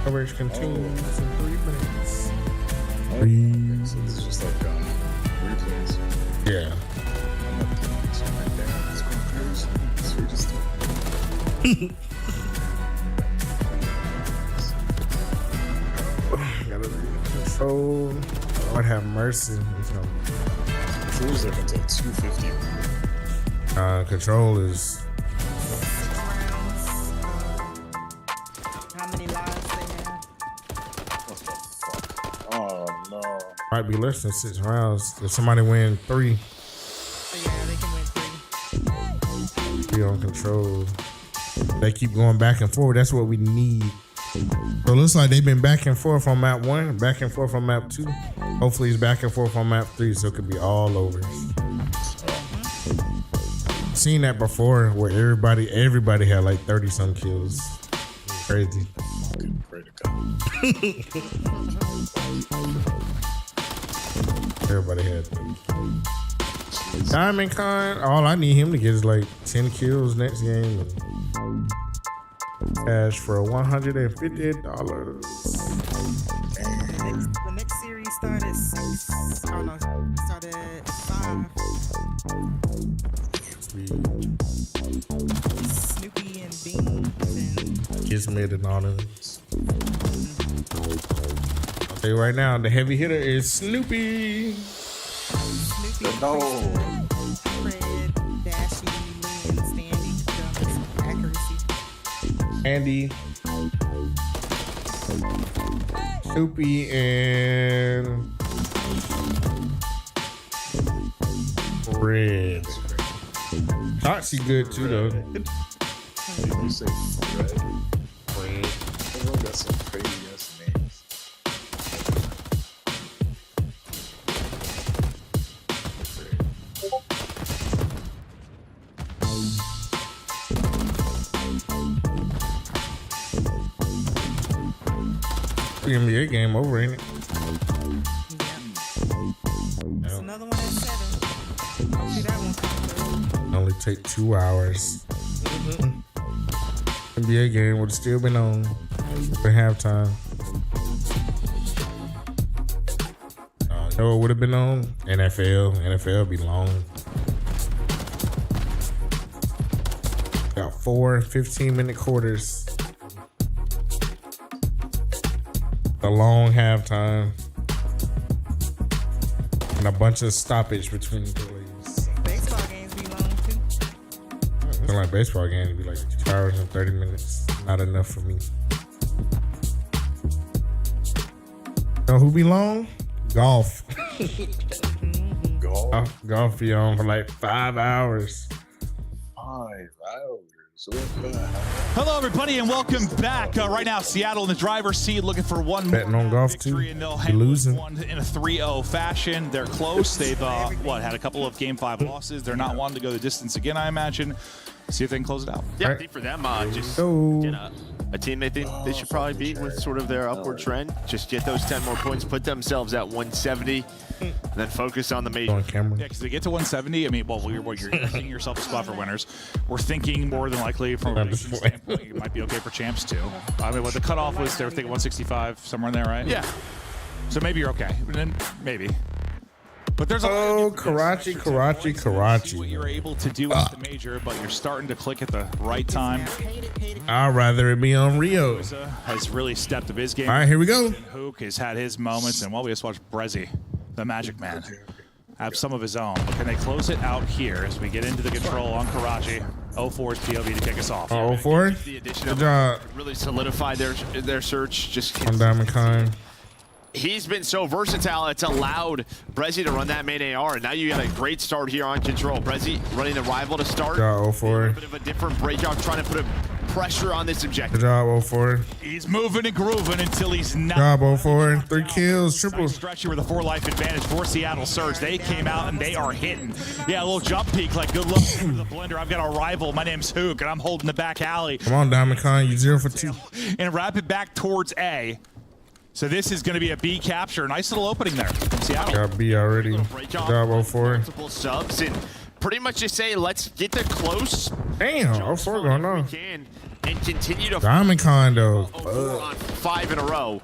Coverage continues in 3 minutes. Okay, so this is just like replays. Yeah. Damn, it's going crazy. So we're just Control. Lord have mercy. Control's like until 250. Control is. How many lives they have? What the fuck? Oh no. Might be less than 6 rounds. If somebody win 3. Yeah, they can win 3. Be on Control. They keep going back and forth. That's what we need. So it looks like they've been back and forth on map 1, back and forth on map 2. Hopefully it's back and forth on map 3, so it could be all over. Seen that before where everybody had like 30 some kills. Crazy. Everybody had 30. Diamond Con, all I need him to get is like 10 kills next game. And cash for $150. The next series started at 6. Oh no, started at 5. Snoopy and Beans and Kiss Mid and all them. I'll tell you right now, the heavy hitter is Snoopy. Snoopy, No. Fred, Dashy, Lynn, Standy, accuracy. Andy, Snoopy, and Red. Toxie good too though. You say Fred? Everyone got some crazy ass names. The NBA game over, ain't it? There's another one at 7. Hopefully that one comes through. Only take 2 hours. NBA game would have still been on for halftime. You know what would have been on? NFL be long. Got 4 15-minute quarters. A long halftime. And a bunch of stoppage between plays. Baseball games be long too. I feel like baseball games be like 2 hours and 30 minutes. Not enough for me. You know who be long? Golf. Golf be on for like 5 hours. 5 hours. Hello, everybody, and welcome back. Right now, Seattle in the driver's seat, looking for one Betting more on golf victory, too. and they'll You hang losing. one in a 3-0 fashion. They're close. They've had a couple of Game 5 losses. They're not wanting to go the distance again, I imagine. See if they can close it out. Yeah, I think for them, just get a team they think they should probably beat with sort of their upward trend. Just get those 10 more points, put themselves at 170, and then focus on the major. Yeah, because they get to 170. I mean, well, you're seeing yourself a spot for winners. We're thinking more than likely from a prediction standpoint, it might be okay for champs too. I mean, what the cutoff was, they were thinking 165, somewhere in there, right? Yeah. So maybe you're okay. Then maybe. But there's a Karachi. what you're able to do at the major, but you're starting to click at the right time. I'd rather it be on Rio. Has really stepped up his game. All right, here we go. Hook has had his moments, and while we just watched Brezzy, the Magic Man, have some of his own. But can they close it out here as we get into the control on Karachi? 0-4's POV to kick us off. 0-4. Good job. Really solidify their search. Just On Diamond Con. he's been so versatile, it's allowed Brezzy to run that main AR, and now you got a great start here on control. Brezzy running the rival to start. Good job, 0-4. A bit of a different breakout, trying to put a pressure on this objective. Good job, 0-4. He's moving and grooving until he's not. Good job, 0-4. 3 kills, triple. Stretch here with a 4-life advantage for Seattle Surge. They came out and they are hitting. Yeah, a little jump peek, like good luck to the blender. I've got a rival. My name's Hook, and I'm holding the back alley. Come on, Diamond Con, you 0 for 2. And wrap it back towards A. So this is going to be a B capture. Nice little opening there from Seattle. Got B already. Good job, 0-4. Multiple subs and pretty much just say, let's get the close. Damn, 0-4 going on. Can and continue to Diamond Con though. on 5 in a row.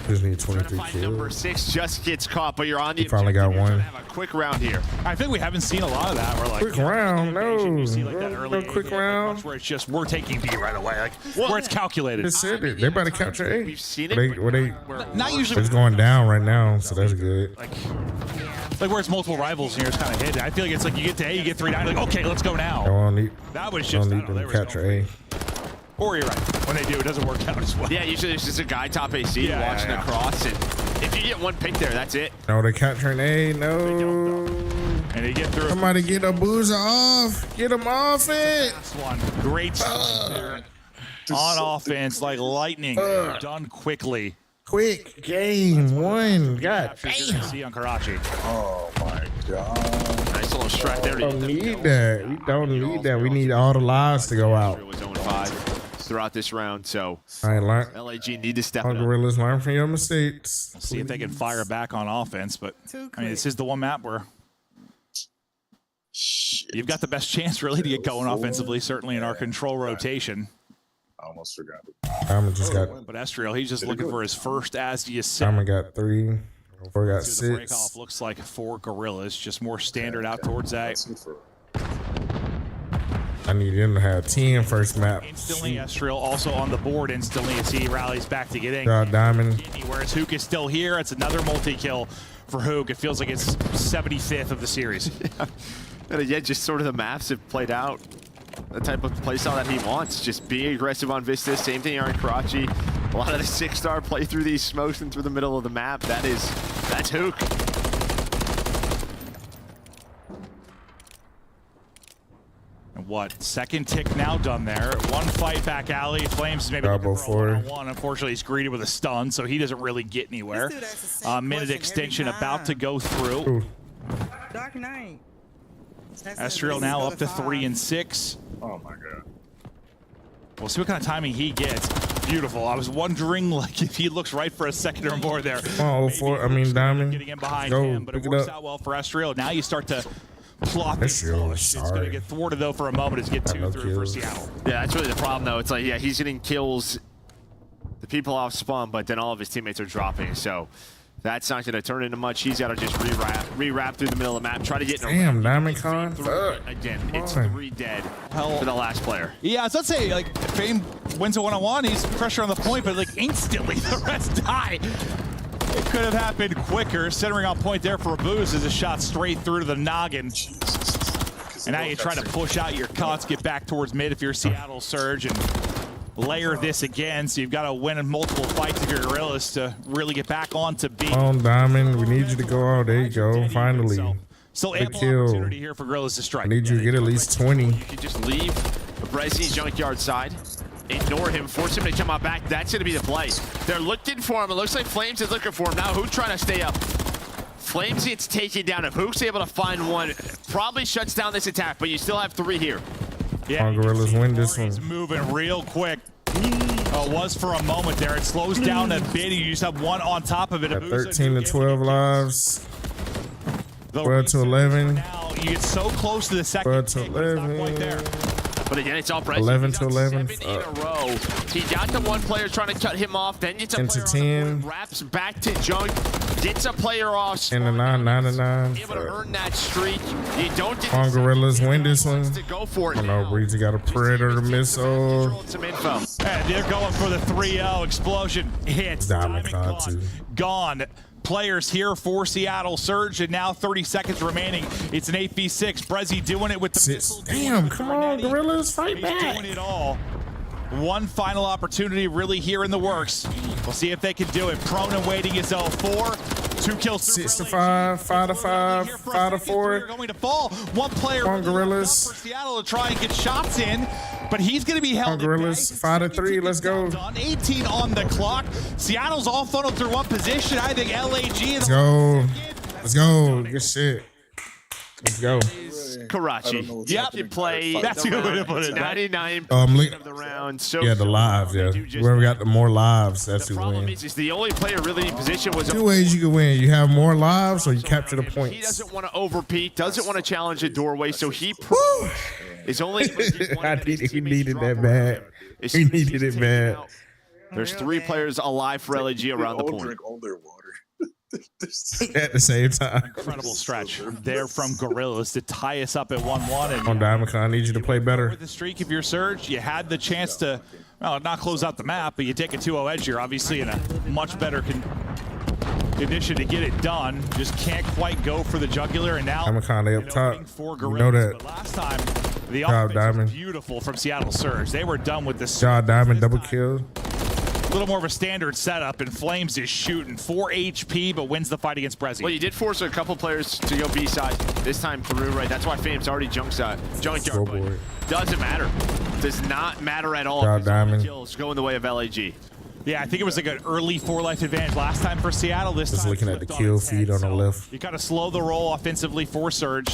Just need 23 Number kills. 6 just gets caught, but you're on the He finally got objective. You're one. trying to have a quick round here. I think we haven't seen a lot of that. We're like Quick round, no. You see like that early No quick round. where it's just we're taking B right away, like where it's calculated. Just said it. They about to capture A. We've seen it. Not usually. It's going down right now, so that's good. Like where it's multiple rivals and you're just kind of hidden. I feel like it's like you get to A, you get 3 down, like okay, let's go now. Don't need. That was just Don't need them to capture A. Or you're right. When they do, it doesn't work out as well. Yeah, usually there's just a guy top AC watching the cross, and if you get one pick there, that's it. No, they're capturing A. No. And they get through. Somebody get a boozer off. Get him off it. Last one. Great stuff there. On offense, like lightning. Done quickly. Quick game one. God damn. See on Karachi. Oh my god. Nice little strike there. We don't need that. We don't need that. We need all the lives to go out. It was 0-5 throughout this round, so I ain't learned. LAG need to step it up. Gorillas, learn from your mistakes. See if they can fire back on offense, but I mean, this is the one map where you've got the best chance really to get going offensively, certainly in our control rotation. I almost forgot. Diamond just got. But Estriel, he's just looking for his first as you said. Diamond got 3. Four got The break 6. off looks like 4 Gorillas, just more standard out towards A. I need him to have 10 first map. Instantly, Estriel also on the board instantly as he rallies back to get in. Diamond. Whereas Hook is still here. It's another multi-kill for Hook. It feels like it's 75th of the series. Yeah, just sort of the maps have played out. The type of playstyle that he wants. Just being aggressive on Vista. Same thing here on Karachi. A lot of the 6-star play through these smokes and through the middle of the map. That's Hook. And what? Second tick now done there. One fight back alley. Flames is maybe looking for a one-on-one. Unfortunately, he's greeted with a stun, so he doesn't really get anywhere. Minute extension about to go through. Dark Knight. Estriel now up to 3 and 6. Oh my god. We'll see what kind of timing he gets. Beautiful. I was wondering like if he looks right for a second or more there. Oh, 4. I mean, Diamond. Getting in behind Go, him, but it pick it works up. out well for Estriel. Now you start to plot this. Estriel, It's going to sorry. get thwarted though for a moment as get 2 through for Seattle. Yeah, that's really the problem though. It's like, yeah, he's getting kills, the people off spawn, but then all of his teammates are dropping. So that's not going to turn into much. He's got to just re-wrap through the middle of the map, try to get in a Damn, Diamond Con. again. It's 3 dead for the last player. Yeah, so let's say like Fame wins a one-on-one, he's pressure on the point, but like instantly the rest die. It could have happened quicker. Centering on point there for a boost as a shot straight through to the noggin. And now you try to push out your cuts, get back towards mid if you're Seattle Surge, and layer this again. So you've got to win in multiple fights if you're Gorillas to really get back onto B. Come on, Diamond. We need you to go out. There you go. Finally. Still Good ample kill. opportunity here for Gorillas to strike. I need you to get at least 20. You can just leave the Brezzy junkyard side, ignore him, force him to come out back. That's going to be the play. They're looking for him. It looks like Flames is looking for him. Now Hook trying to stay up. Flames gets taken down. If Hook's able to find one, probably shuts down this attack, but you still have 3 here. Yeah, Gorillas win this one. He's moving real quick. Oh, it was for a moment there. It slows down a bit. You just have one on top of it. Got 13 to 12 lives. 12 to 11. Now you get so close to the second 12 to kick, but it's not quite 11. there. But again, it's all Brezzy. 11 He's to got 11. 7 in a row. He got the one player trying to cut him off, then gets a 10 to player on the 10. board, wraps back to Junk, gets a player off. 10 to 9, 9 to 9. Able to earn that streak. You don't get Come on, Gorillas win this one. to go for it. Oh no, Breezy got a Predator missile. Some info. And they're going for the 3-0 explosion. Hits. Diamond Con too. Gone. Players here for Seattle Surge, and now 30 seconds remaining. It's an 8v6. Brezzy doing it with the missile. Damn, come on, Gorillas, fight He's back. doing it all. One final opportunity really here in the works. We'll see if they can do it. Prone and waiting is 0-4. 2 kills. 6 to 5, 5 to 5, 5 to 4. Going to fall. One player Come on, Gorillas. for Seattle to try and get shots in, but he's going to be held. Come on, Gorillas. 5 to 3, let's go. Done. 18 on the clock. Seattle's all funneled through one position. I think LAG is. Let's go. Let's go. Good shit. Let's go. Karachi. Yep. You play. That's a good way to put it. 99% of the round. So Yeah, the lives, yeah. Whoever got the more lives, that's who problem wins. is the only player really in position was 2 ways you can win. You have more lives or you capture the He points. doesn't want to overpeak, doesn't want to challenge a doorway, so he is only We needed that bad. We needed it bad. There's 3 players alive for LAG around the point. Drink all their water. At the same time. Incredible stretch there from Gorillas to tie us up at 1-1. On Diamond, I need you to play better. With the streak of your Surge, you had the chance to, well, not close out the map, but you take a 2-0 edge. You're obviously in a much better condition to get it done. Just can't quite go for the jugular, and now Diamond, they up top. You know that. But last time, the Job, offense Diamond. was beautiful from Seattle Surge. They were done with this. Job, Diamond, double kill. A little more of a standard setup, and Flames is shooting 4 HP, but wins the fight against Brezzy. Well, you did force a couple players to go B side this time through, right? That's why Flames already junkyard. Doesn't matter. Does not matter at all. Diamond. Kills going the way of LAG. Yeah, I think it was like an early 4-life advantage last time for Seattle. This Just time looking at the kill feed on the left. you got to slow the roll offensively for Surge.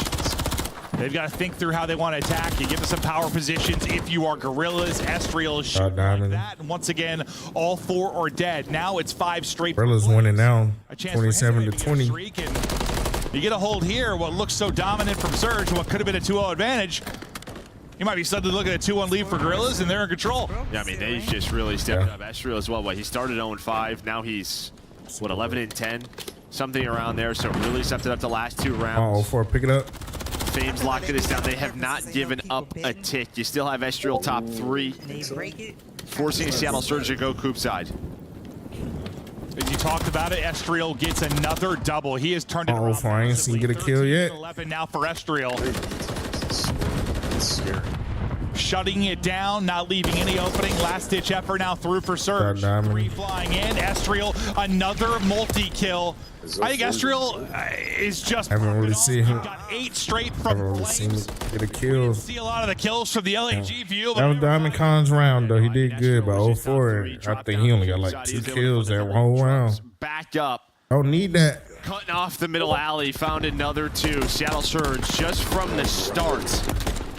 They've got to think through how they want to attack. You give them some power positions if you are Gorillas. Estriel is shooting like that. And once again, all 4 are dead. Now it's 5 straight. Gorillas winning now, A chance 27-20. You get a hold here. What looks so dominant from Surge, what could have been a 2-0 advantage. You might be suddenly looking at a 2-1 lead for Gorillas, and they're in control. Yeah, I mean, they just really stepped up. Estriel as well. What, he started 0-5. Now he's, what, 11-10? Something around there. So really stepped it up the last 2 rounds. For pick it up. Fame's locking this down. They have not given up a tick. You still have Estriel top 3. Forcing Seattle Surge to go Coop side. As you talked about it, Estriel gets another double. He has turned it around. For I ain't seen get a kill yet. 11 now for Estriel. Shutting it down, not leaving any opening. Last-ditch effort now through for Surge. 3 flying in. Estriel, another multi-kill. I think Estriel is just Haven't really seen him. got 8 straight from Haven't really seen him get a kill. See a lot of the kills from the LAG view. That was Diamond Khan's round, though. He did good by 0-4. I think he only got like 2 kills that whole round. Back up. Don't need that. Cutting off the middle alley, found another 2. Seattle Surge just from the start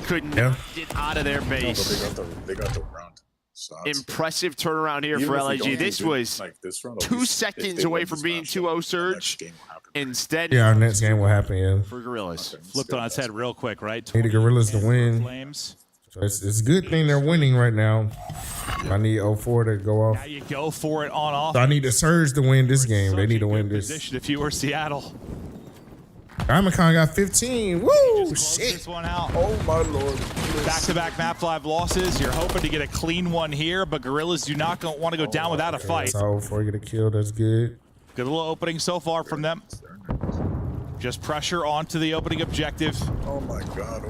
could not get out of their base. They got the round. Impressive turnaround here for LAG. This was 2 seconds away from being 2-0 Surge. Instead, our next game will happen, for Gorillas. Flipped on its head real quick, right? Need the Gorillas to win. Flames. So it's a good thing they're winning right now. I need 0-4 to go off. Now you go for it on off. So I need the Surge to win this game. They need to win this. Position if you were Seattle. Diamond Khan got 15. Woo! Shit. This one out. Oh my lord. Back-to-back map 5 losses. You're hoping to get a clean one here, but Gorillas do not want to go down without a fight. So 0-4 get a kill. That's good. Good little opening so far from them. Just pressure onto the opening objective. Oh my god.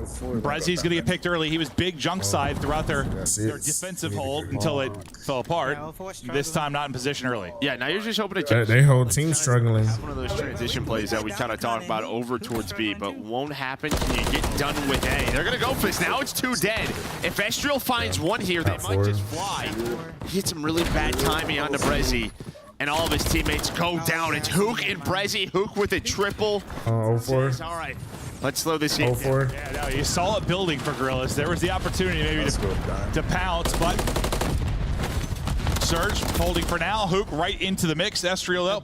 Brezzy's going to get picked early. He was big junk side throughout their defensive hold until it fell apart. This time not in position early. Yeah, now you're just hoping to They whole team struggling. one of those transition plays that we kind of talk about over towards B, but won't happen. You get done with A. They're going to go for this. Now it's 2 dead. If Estriel finds 1 here, they might just fly. Hit some really bad timing onto Brezzy. And all of his teammates go down. It's Hook and Brezzy. Hook with a triple. 0-4. All right, let's slow this in. 0-4. Yeah, no, you saw it building for Gorillas. There was the opportunity maybe to pounce, but Surge holding for now. Hook right into the mix. Estriel though,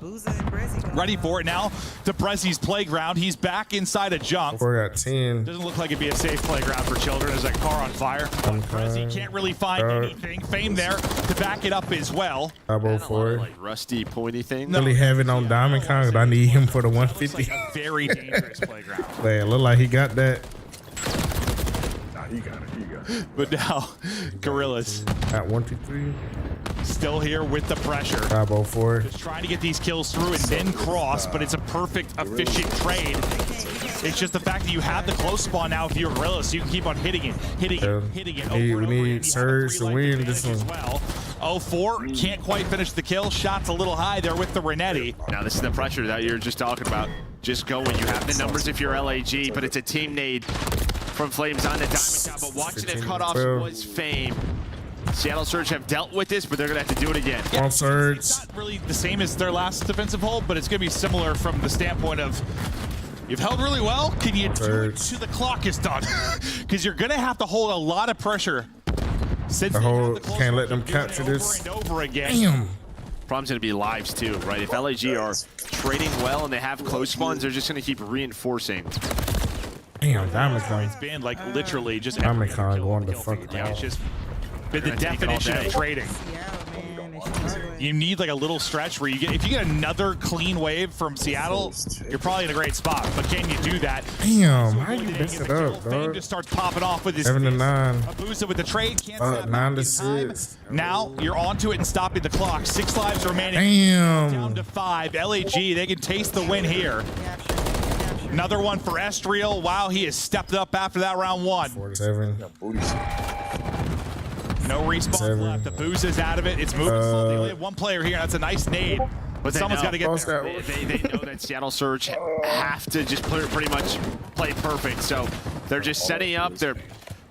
ready for it now to Brezzy's playground. He's back inside a junk. 4 got 10. Doesn't look like it'd be a safe playground for children. There's that car on fire. Brezzy can't really find anything. Fame there to back it up as well. 0-4. Like rusty, pointy thing. Really have it on Diamond Khan. I need him for the 150. Like a very dangerous playground. Man, look like he got that. Nah, he got it. He got it. But now, Gorillas. At 1, 2, 3. Still here with the pressure. 5-0-4. Just trying to get these kills through and then cross, but it's a perfect, efficient trade. It's just the fact that you have the close spawn now if you're Gorillas, so you can keep on hitting it. We need Surge to win this one. Well, 0-4 can't quite finish the kill. Shots a little high there with the Renetti. Now this is the pressure that you're just talking about. Just going. You have the numbers if you're LAG, but it's a team nade from Flames on the Diamond Top. But watching the cutoffs was Fame. Seattle Surge have dealt with this, but they're going to have to do it again. On Surge. It's not really the same as their last defensive hold, but it's going to be similar from the standpoint of you've held really well. Can you do it till the clock is done? Because you're going to have to hold a lot of pressure. Since The whole can't let them capture this. over and over again. Damn. Problem's going to be lives too, right? If LAG are trading well and they have close spawns, they're just going to keep reinforcing. Damn, Diamond Khan. It's been like literally just Diamond Khan going to fuck yeah, it's just been the definition of trading. You need like a little stretch where if you get another clean wave from Seattle, you're probably in a great spot. But can you do that? Damn, how you mess it up, dog? Just starts popping off with his 7 to 9. Abusa with the trade. Can't 9 to 6. Now you're onto it and stopping the clock. 6 lives remaining. Damn. Down to 5. LAG, they can taste the win here. Another one for Estriel. Wow, he has stepped up after that round 1. 47. No respawn left. The booze is out of it. It's moving slow. They only have one player here. That's a nice nade. But someone's got to get there. They know that Seattle Surge have to just pretty much play perfect. So they're just setting up. They're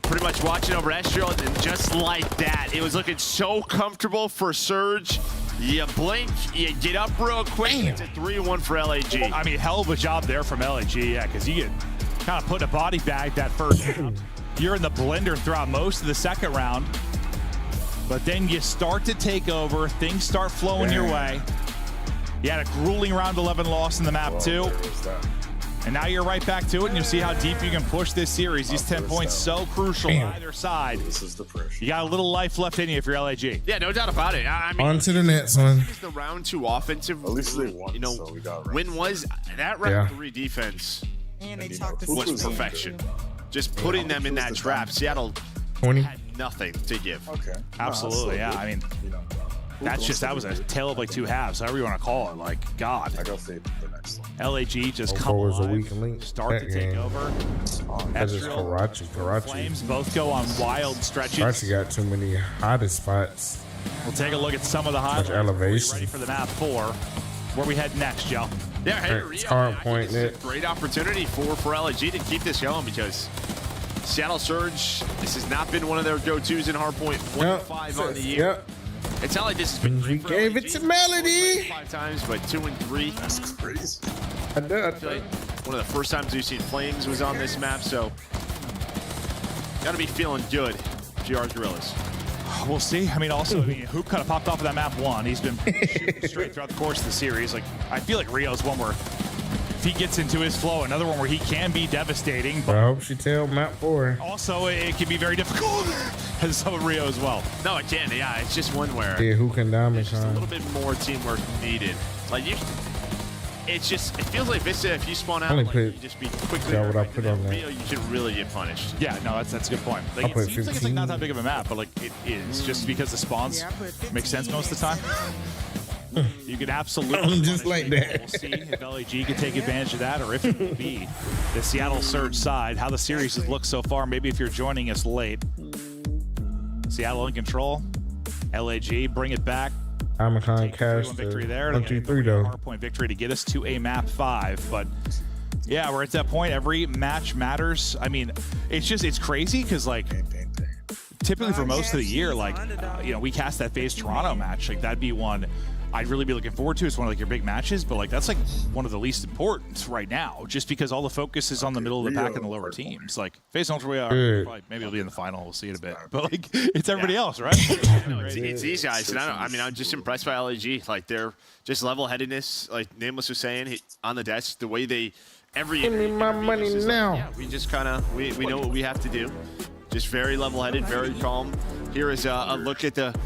pretty much watching over Estriel. And just like that, it was looking so comfortable for Surge. You blink, you get up real quick. It's a 3-1 for LAG. I mean, hell of a job there from LAG, yeah, because you get kind of put in a body bag that first round. You're in the blender throughout most of the second round. But then you start to take over. Things start flowing your way. You had a grueling round 11 loss in the map, too. And now you're right back to it, and you'll see how deep you can push this series. These 10 points so crucial on either side. This is the pressure. You got a little life left in you if you're LAG. Yeah, no doubt about it. I mean, on to the next one. The round 2 offensive. At least they won. You know, so we got win was that round 3 defense was perfection. Just putting them in that trap. Seattle 20. had nothing to give. Okay. Absolutely, yeah. I mean, that was a tale of like 2 halves, however you want to call it. Like, God. I got faith in the next one. LAG just come was a alive, weak link. start to take over. That's just Karachi. Flames both go on wild stretches. Karachi got too many hottest spots. We'll take a look at some of the highlights. Elevation. Ready for the map 4. Where we head next, Joe? Yeah, hey, It's hard point it's a great opportunity for LAG to keep this going because Seattle Surge, this has not been one of their go-tos in hardpoint. 1-5 on the year. Yep. It's not like this has been great for gave LAG. it to Melody. 5 times, but 2 and 3. That's crazy. I feel like one of the first times we've seen Flames was on this map, so gotta be feeling good, GR Gorillas. We'll see. I mean, also, Hoop kind of popped off of that map 1. He's been shooting straight throughout the course of the series. Like, I feel like Rio's one where if he gets into his flow, another one where he can be devastating. But I hope she tell map 4. also, it can be very difficult as some of Rio as well. No, it can. Yeah, it's just one where Yeah, who can there's just a little bit more teamwork needed. Like it feels like Vista, if you spawn out, like, you just be quickly. What I put on there. Rio, you can really get punished. Yeah, no, that's a good point. Like, it seems like it's like not that big of a map, but like it is just because the spawns make sense most of the time. You could absolutely just like that. We'll see if LAG can take advantage of that, or if it will be the Seattle Surge side. How the series has looked so far. Maybe if you're joining us late, Seattle in control. LAG bring it back. Amazon Cash. Victory there. 1-2-3 though. Hardpoint victory to get us to a map 5, but. Yeah, we're at that point. Every match matters. I mean, it's crazy because like typically for most of the year, like we cast that FaZe Toronto match. Like that'd be one I'd really be looking forward to. It's one of like your big matches, but like that's like one of the least important right now, just because all the focus is on the middle of the pack and the lower teams. Like FaZe Ultra, we are probably, maybe it'll be in the final. We'll see it a bit, but like it's everybody else, right? No, it's these guys, and I'm just impressed by LAG. Like they're just level-headedness. Like Nameless was saying on the desk, the way they. Give me my money now. Like, yeah, we just kind of we know what we have to do. Just very level-headed, very calm. Here is a look at the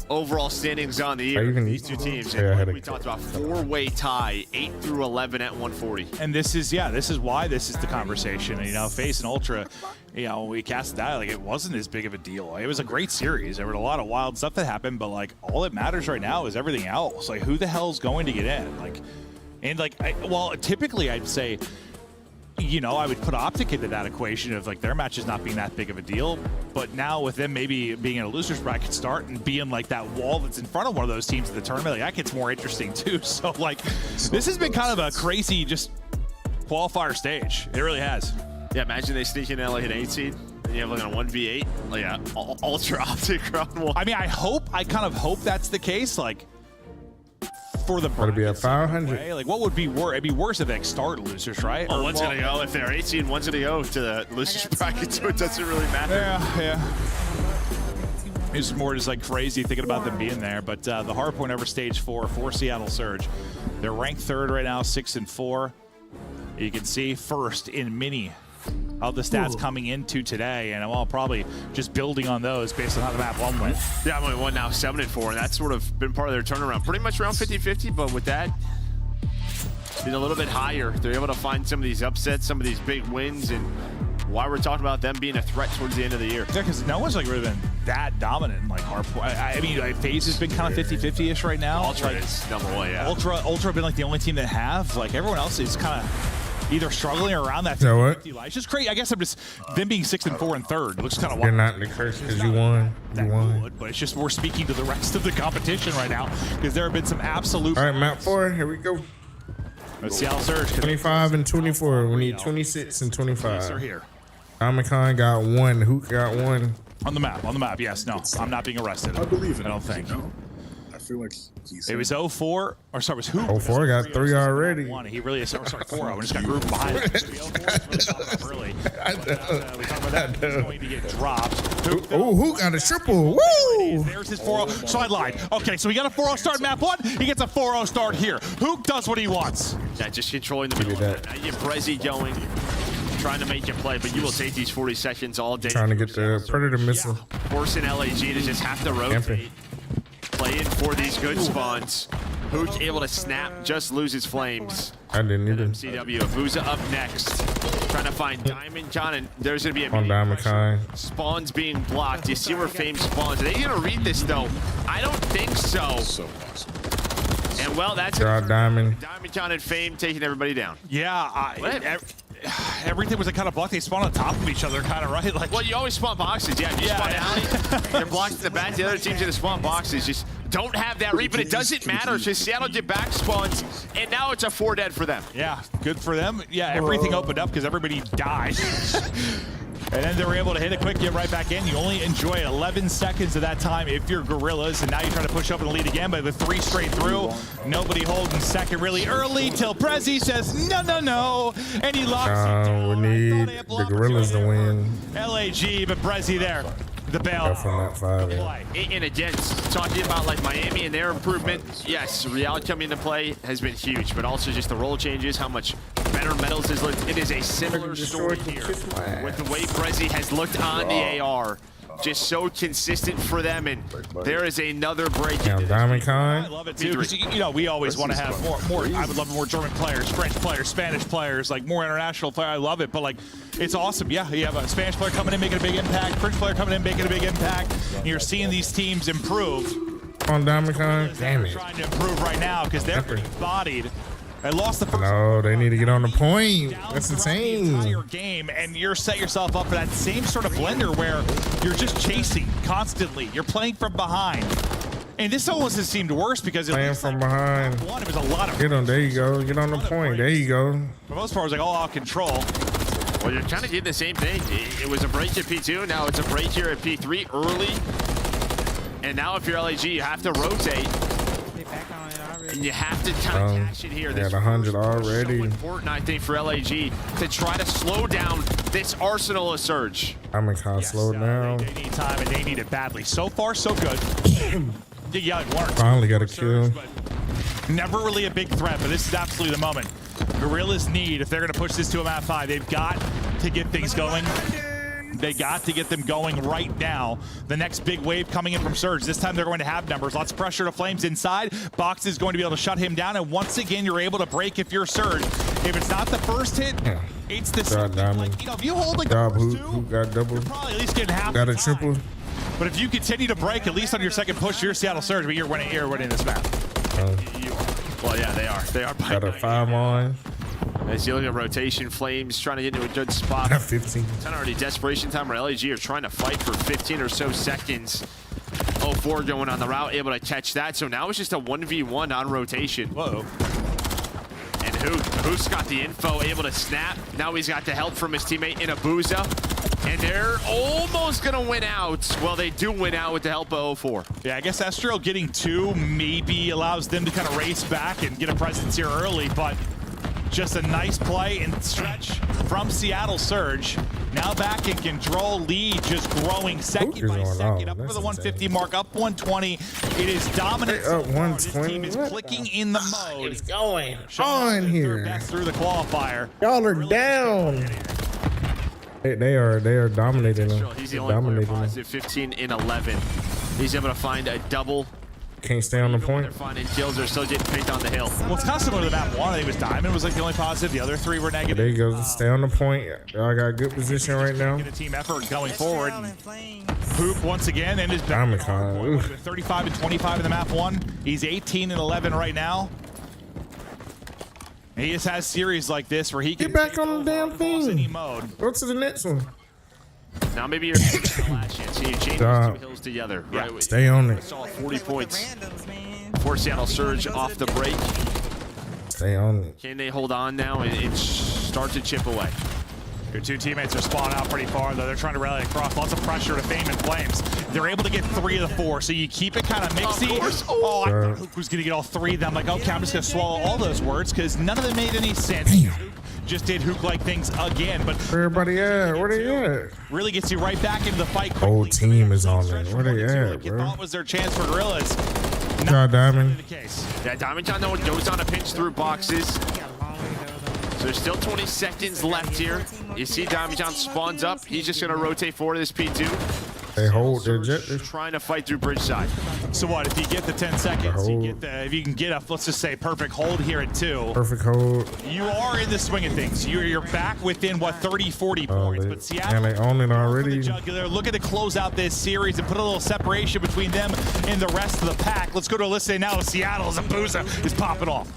overall standings on the year. These two teams. And we talked about 4-way tie, 8 through 11 at 140. And this is why this is the conversation. And, FaZe and Ultra, we cast that like it wasn't as big of a deal. It was a great series. There was a lot of wild stuff that happened, but like all that matters right now is everything else. Like who the hell's going to get in? Like. And like, typically I'd say, I would put Optic into that equation of like their matches not being that big of a deal. But now with them maybe being in a loser's bracket start and being like that wall that's in front of one of those teams in the tournament, like that gets more interesting too. So like, this has been kind of a crazy just qualifier stage. It really has. Yeah, imagine they sneak in like an 8 seed. And you have like a 1v8, like Ultra Optic round 1. I mean, I kind of hope that's the case. Like. For the to be a 500. Like, what would be worse? It'd be worse if they start losers, right? Oh, one's gonna go if they're 18. One's gonna go to the losers bracket, so it doesn't really matter. Yeah. It's more just like crazy thinking about them being there. But the hardpoint over stage 4 for Seattle Surge. They're ranked 3rd right now, 6-4. You can see first in mini of the stats coming into today, and I'm probably just building on those based on how the map 1 went. Yeah, map 1 now 7-4, and that's sort of been part of their turnaround. Pretty much around 50-50, but with that being a little bit higher, they're able to find some of these upsets, some of these big wins, and why we're talking about them being a threat towards the end of the year. Yeah, because no one's like really been that dominant in like hardpoint. I mean, FaZe has been kind of 50-50-ish right now. Ultra like, is number 1, yeah. Ultra have been like the only team that have. Like everyone else is kind of either struggling or around that. So what? It's just crazy. I guess I'm just them being 6-4 and third. It looks kind of You're wild. not the curse because you won. You won. Good, but it's just we're speaking to the rest of the competition right now because there have been some absolute. All right, map 4. Here we go. Let's see how Surge. 25 and 24. We need 26 and 25. They're here. Omicron got 1. Hook got 1. On the map, yes. No, I'm not being arrested. I believe it. I don't think. I feel like he's. It was 04, or sorry, it was who? 04 got 3 already. He really is. Sorry, 4. I just got grouped behind him. Early. We talked about that. He's going to get dropped. Oh, Hook got a triple. Woo! There's his 4-0. So I lied. Okay, so he got a 4-0 start map 1. He gets a 4-0 start here. Hook does what he wants. Yeah, just controlling the middle. Now you get Brezzy going, trying to make you play, but you will take these 40 seconds all day. Trying to get the Predator missile. Forcing LAG to just have to rotate. Playing for these good spawns. Hook able to snap, just loses flames. I didn't either. MCW, Abuza up next. Trying to find Diamond Con, and there's going to be a on Diamond Con. Spawns being blocked. You see where Fame spawns. Are they going to read this, though? I don't think so. So awesome. And, well, that's Diamond. Diamond Con and Fame taking everybody down. Yeah, everything was kind of blocked. They spawned on top of each other, kind of, right? Like, well, you always spawn boxes. Yeah, you spawn out. They're blocked in the back. The other team's going to spawn boxes. Just don't have that read, but it doesn't matter. It's just Seattle did back spawns, and now it's a 4 dead for them. Yeah, good for them. Yeah, everything opened up because everybody died. And then they were able to hit it quick, get right back in. You only enjoy 11 seconds of that time if you're Gorillas, and now you're trying to push up and lead again, but with 3 straight through, nobody holding second really early till Prezi says, no, and he locks it down. We need the Gorillas to win. LAG, but Prezi there. The bail. From that 5, yeah. And again, talking about like Miami and their improvement, yes, Real coming into play has been huge, but also just the role changes, how much better Metals has looked. It is a similar story here with the way Prezi has looked on the AR. Just so consistent for them, and there is another break. Diamond Con. I love it too, because you know we always want to have more. I would love more German players, French players, Spanish players, like more international players. I love it, but like it's awesome. Yeah, you have a Spanish player coming in making a big impact, French player coming in making a big impact. And you're seeing these teams improve. On Diamond Con, damn it. Trying to improve right now because they're bodied. They lost the first. No, they need to get on the point. That's the team. Entire game, and you're set yourself up for that same sort of blender where you're just chasing constantly. You're playing from behind, and this almost has seemed worse because playing from behind. It was a lot of. Get on. There you go. Get on the point. There you go. For the most part, it was like all out control. Well, you're kind of getting the same thing. It was a break at P2. Now it's a break here at P3 early, and now if you're LAG, you have to rotate. And you have to kind of cash it here. They had 100 already. So important, I think, for LAG to try to slow down this arsenal of Surge. I'm gonna kind of slow down. They need time, and they need it badly. So far, so good. Yeah, like 1 or 2. Finally got a kill. Never really a big threat, but this is absolutely the moment. Gorillas need, if they're going to push this to a map 5, they've got to get things going. They got to get them going right now. The next big wave coming in from Surge. This time they're going to have numbers. Lots of pressure to Flames inside. Box is going to be able to shut him down. And once again, you're able to break if you're Surge. If it's not the first hit, it's the second. Like, you know, if you hold like the first 2, who got double? You're probably at least getting half. Got a triple. But if you continue to break, at least on your second push, you're Seattle Surge, but you're winning this map. Well, yeah, they are. They are. Got a 5 on. As you look at rotation, Flames trying to get into a good spot. 15. It's not already desperation time where LAG are trying to fight for 15 or so seconds. 04 going on the route, able to catch that. So now it's just a 1v1 on rotation. Whoa. And Hook's got the info, able to snap. Now he's got the help from his teammate in Abuza. And they're almost going to win out. Well, they do win out with the help of 04. Yeah, I guess Astro getting 2 maybe allows them to kind of race back and get a presence here early, but just a nice play and stretch from Seattle Surge. Now back in control, lead just growing second by second, up for the 150 mark, up 120. It is dominant. Up 120. This team is clicking in the mode. It's going on here. Back through the qualifier. Y'all are down. They are dominating them. He's the only player positive, 15 in 11. He's able to find a double. Can't stay on the point. They're finding kills. They're still getting picked on the hill. Well, it's kind of similar to the map one. I think it was Diamond was like the only positive. The other three were negative. There you go. Stay on the point. Y'all got a good position right now. Get a team effort going forward. Poop once again and his Diamond Con. 35 and 25 in the map one. He's 18 and 11 right now. He just has series like this where he can get back on the damn thing. Any mode. Go to the next one. Now maybe you're the last chance. See, James two hills together. Yeah. Right? Stay on it. Saw 40 points for Seattle Surge off the break. Stay on it. Can they hold on now and start to chip away? Your two teammates are spawning out pretty far, though. They're trying to rally across. Lots of pressure to Fame and Flames. They're able to get 3 of the 4, so you keep it kind of mixy. Oh, I thought Hook was going to get all 3 of them. Like, okay, I'm just going to swallow all those words because none of them made any sense. Damn. Just did Hook-like things again, but where everybody at? Where they at? Really gets you right back into the fight. Whole team is on it. Where they at, bro? Thought was their chance for Gorillas. Good job, Diamond. Yeah, Diamond John goes on a pinch through boxes. So there's still 20 seconds left here. You see Diamond John spawns up. He's just going to rotate forward to this P2. They hold their objective. Trying to fight through bridge side. So what, if you get the 10 seconds, if you can get a, let's just say, perfect hold here at 2. Perfect hold. You are in the swing of things. You're back within, what, 30, 40 points. But Seattle, and they own it already. They're looking to close out this series and put a little separation between them and the rest of the pack. Let's go to a list now with Seattle as Abusa is popping off.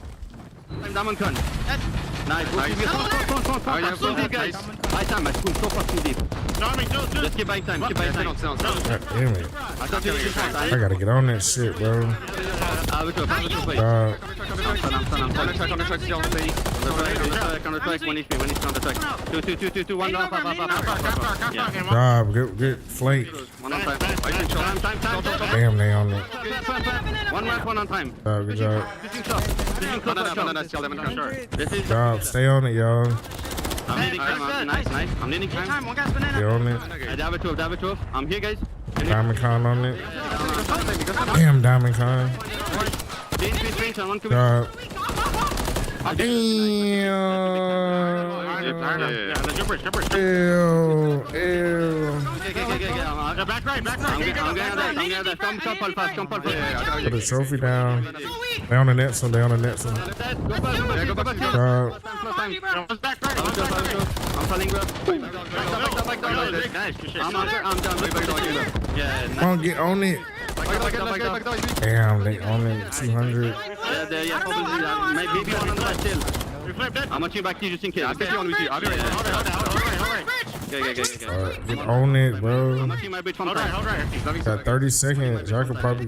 Nice. So deep, guys. High time, so fucking deep. Just keep buying time. God damn it. I gotta get on that shit, bro. Good flank. Damn, they on it. One on time. Good job. Good job. Stay on it, y'all. I'm needing time. Nice. I'm needing time. Stay on it. I have a 12. I'm here, guys. Diamond Con on it. Damn, Diamond Con. Job. Damn. Back right. Come put the trophy down. They on the next one. I'm falling, bro. Come on, get on it. Damn, they on it. 200. Yeah, probably. Maybe one on the left still. I'm watching back to you just in case. I'll get you on with you. Okay. Get on it, bro. I'm watching my bit from time. Got 30 seconds. Y'all could probably.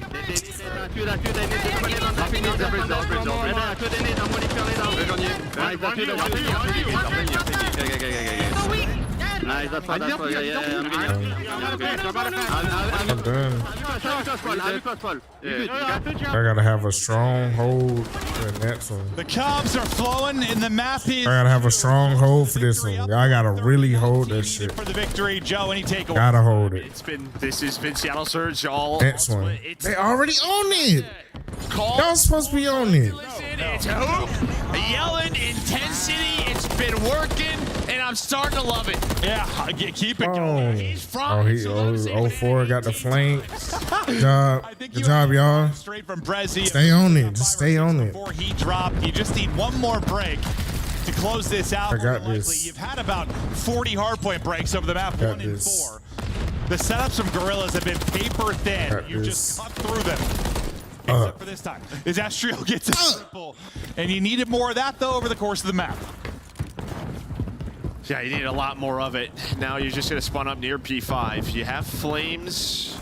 Nice, that's all. Yeah. I'm done. I gotta have a strong hold for the next one. The Cubs are flowing and the map is. I gotta have a strong hold for this one. I gotta really hold that shit. For the victory, Joe, any takeaway? Gotta hold it. This has been Seattle Surge all. Next one. They already own it. Y'all supposed to be on it. It's Hoop, yelling intensity. It's been working, and I'm starting to love it. Yeah, keep it going. He's from. He 04 got the flank. Good job, y'all. Straight from Brezzy. Stay on it. Just stay on it. Before he dropped, you just need one more break to close this out. I got this. You've had about 40 hardpoint breaks over the map, 1 and 4. The setups from Gorillas have been paper thin. You just cut through them. Except for this time. As Astriel gets a triple. And you needed more of that, though, over the course of the map. Yeah, you need a lot more of it. Now you're just going to spawn up near P5. You have Flames.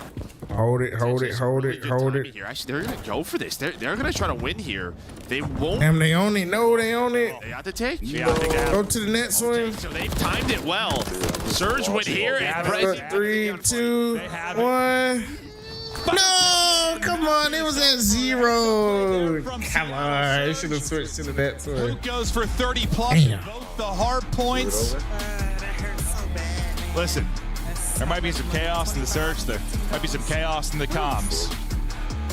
Hold it. Here. Actually, they're going to go for this. They're going to try to win here. They won't. Damn, they own it. No, they own it. They got the take. Yeah, go to the next one. So they've timed it well. Surge went here. And 3, 2, 1. No, come on. It was at 0. Come on. It should have switched to the next one. Who goes for 30 plus? Both the hard points. Listen, there might be some chaos in the Surge. There might be some chaos in the comms.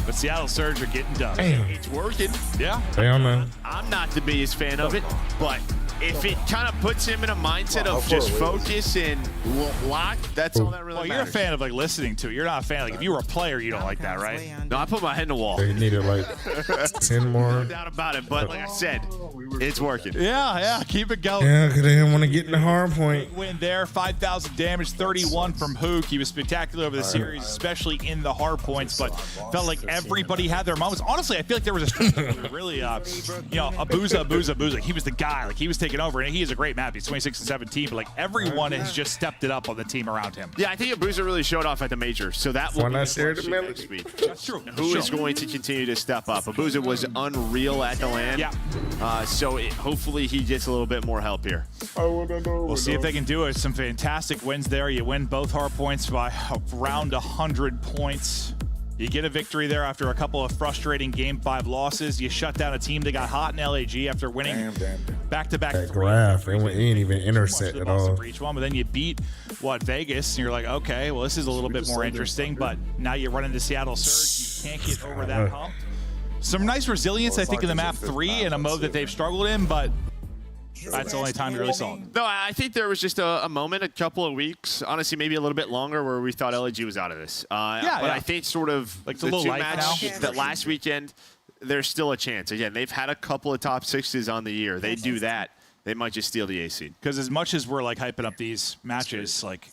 But Seattle Surge are getting done. Damn. It's working. Yeah. Damn, man. I'm not the biggest fan of it, but if it kind of puts him in a mindset of just focus and lock, that's all that really matters. You're a fan of like listening to it. You're not a fan. Like if you were a player, you don't like that, right? No, I put my head in the wall. They needed like 10 more. No doubt about it. But like I said, it's working. Yeah, keep it going. Yeah, because they didn't want to get in the hard point. Win there, 5,000 damage, 31 from Hook. He was spectacular over the series, especially in the hard points, but felt like everybody had their moments. Honestly, I feel like there was a stretch where really, Abuza. He was the guy. Like he was taking over, and he is a great map. He's 26 and 17, but like everyone has just stepped it up on the team around him. Yeah, I think Abuza really showed off at the major, so that will be next week. That's true. Who is going to continue to step up? Abuza was unreal at the LAN. Yeah. So hopefully he gets a little bit more help here. We'll see if they can do it. Some fantastic wins there. You win both hard points by around 100 points. You get a victory there after a couple of frustrating Game 5 losses. You shut down a team that got hot in LAG after winning back-to-back. That graph, it ain't even intersect at all. For each one, but then you beat Vegas, and you're like, okay, well this is a little bit more interesting. But now you run into Seattle Surge, you can't get over that hump. Some nice resilience, I think, in the map 3 in a mode that they've struggled in, but that's the only time you really saw it. No, I think there was just a moment, a couple of weeks, honestly, maybe a little bit longer, where we thought LAG was out of this. But I think sort of like the two matches that last weekend, there's still a chance. Again, they've had a couple of top 6s on the year. They do that, they might just steal the A seed. Because as much as we're like hyping up these matches, like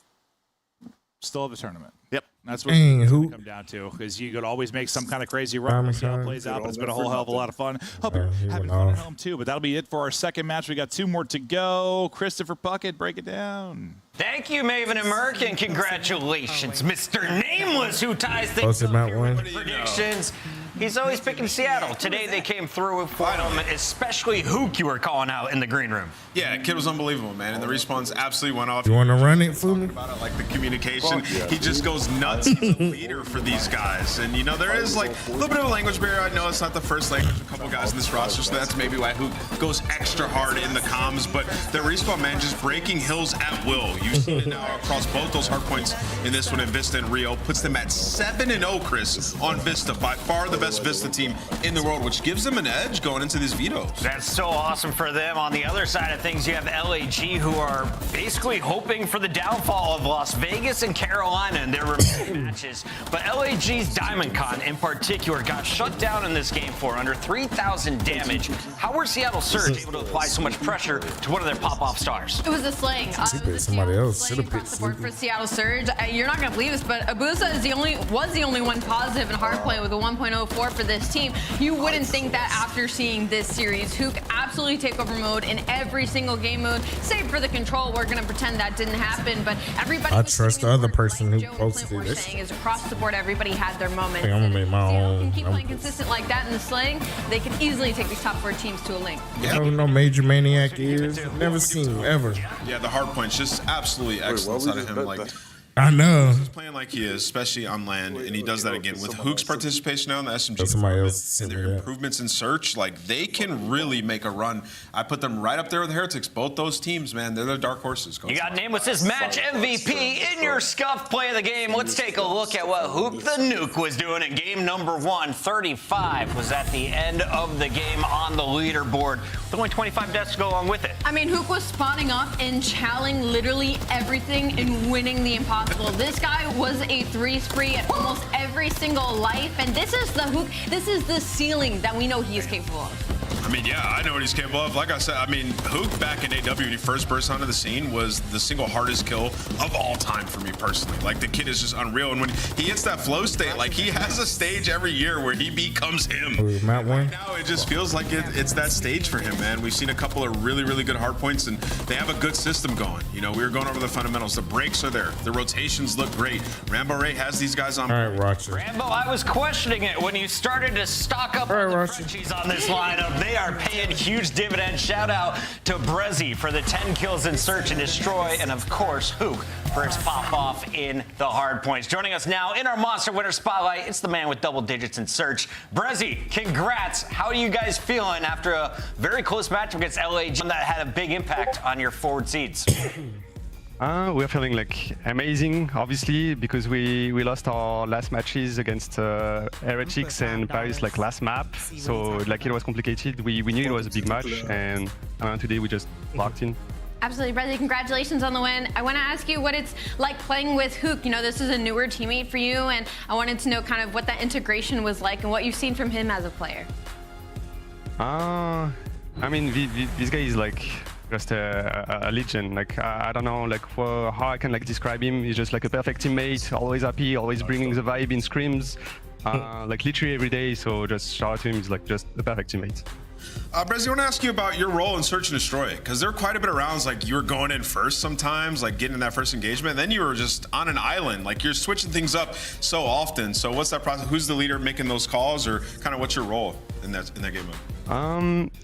still have a tournament. Yep. That's what it's going to come down to, because you could always make some kind of crazy run. We'll see how it plays out, but it's been a whole hell of a lot of fun. Hope you're having fun at home, too. But that'll be it for our second match. We got 2 more to go. Christopher Puckett, break it down. Thank you, Maven and Merc, and congratulations, Mr. Nameless, who ties things up here with the predictions. He's always picking Seattle. Today they came through for him, especially Hook you were calling out in the green room. Yeah, kid was unbelievable, man, and the respawns absolutely went off. You want to run it for me? About it, like the communication, he just goes nuts. He's a leader for these guys, and you know there is like a little bit of a language barrier. I know it's not the first language. A couple guys in this roster, so that's maybe why Hook goes extra hard in the comms. But the respawn, man, just breaking hills at will. You've seen it now across both those hard points in this one in Vista and Rio. Puts them at 7-0, Chris, on Vista. By far the best Vista team in the world, which gives them an edge going into these vetoes. That's so awesome for them. On the other side of things, you have LAG, who are basically hoping for the downfall of Las Vegas and Carolina in their remaining matches. But LAG's Diamond Con in particular got shut down in this game for under 3,000 damage. How were Seattle Surge able to apply so much pressure to one of their pop-off stars? It was a slaying. Somebody else should have picked support for Seattle Surge. You're not going to believe this, but Abuza was the only one positive in hardplay with a 1.04 for this team. You wouldn't think that after seeing this series. Hook absolutely takeover mode in every single game mode, save for the control. We're going to pretend that didn't happen, but everybody. I trust the other person who posted we're this. saying is across the board, everybody had their moments. I'm gonna make my own. Keep playing consistent like that in the slaying. They can easily take these top 4 teams to a link. I don't know Major Maniac is. Never seen him ever. Yeah, the hard points just absolutely excellent out of him. Like, I know. He's playing like he is, especially on land, and he does that again with Hook's participation now in the SMG. Somebody else and their improvements in search, like they can really make a run. I put them right up there with the Heretics. Both those teams, man, they're the dark horses. You got Nameless's match MVP in your scuff play of the game. Let's take a look at what Hook the Nuke was doing in game number 1. 35 was at the end of the game on the leaderboard, with only 25 deaths to go along with it. I mean, Hook was spawning off and challenging literally everything and winning the impossible. This guy was a 3 spree at almost every single life, and this is the Hook. This is the ceiling that we know he is capable of. I mean, yeah, I know what he's capable of. Like I said, I mean, Hook back in AW when he first burst onto the scene was the single hardest kill of all time for me personally. Like, the kid is just unreal. And when he hits that flow state, like, he has a stage every year where he becomes him. Map one. Now it just feels like it's that stage for him, man. We've seen a couple of really, really good hard points, and they have a good system going. You know, we were going over the fundamentals. The breaks are there. The rotations look great. Rambo Ray has these guys on. All right, Roger. Rambo, I was questioning it when you started to stock up on the Frenchies on this lineup. They are paying huge dividends. Shout out to Brezzy for the 10 kills in Search and Destroy, and of course, Hook for his pop-off in the hard points. Joining us now in our Monster Winner Spotlight, it's the man with double digits in Search. Brezzy, congrats. How are you guys feeling after a very close match against LAG that had a big impact on your forward seeds? We're feeling like amazing, obviously, because we lost our last matches against Heretics and Paris like last map. So like it was complicated. We knew it was a big match, and today we just locked in. Absolutely, Brezzy. Congratulations on the win. I want to ask you what it's like playing with Hook. You know, this is a newer teammate for you, and I wanted to know kind of what that integration was like and what you've seen from him as a player. I mean, this guy is like just a legend. Like I don't know, like how I can like describe him. He's just like a perfect teammate, always happy, always bringing the vibe in scrims, like literally every day. So just shout out to him. He's like just the perfect teammate. Brezzy, I want to ask you about your role in Search and Destroy, because there were quite a bit of rounds like you were going in first sometimes, like getting in that first engagement, and then you were just on an island, like you're switching things up so often. So what's that process? Who's the leader making those calls, or kind of what's your role in that game mode?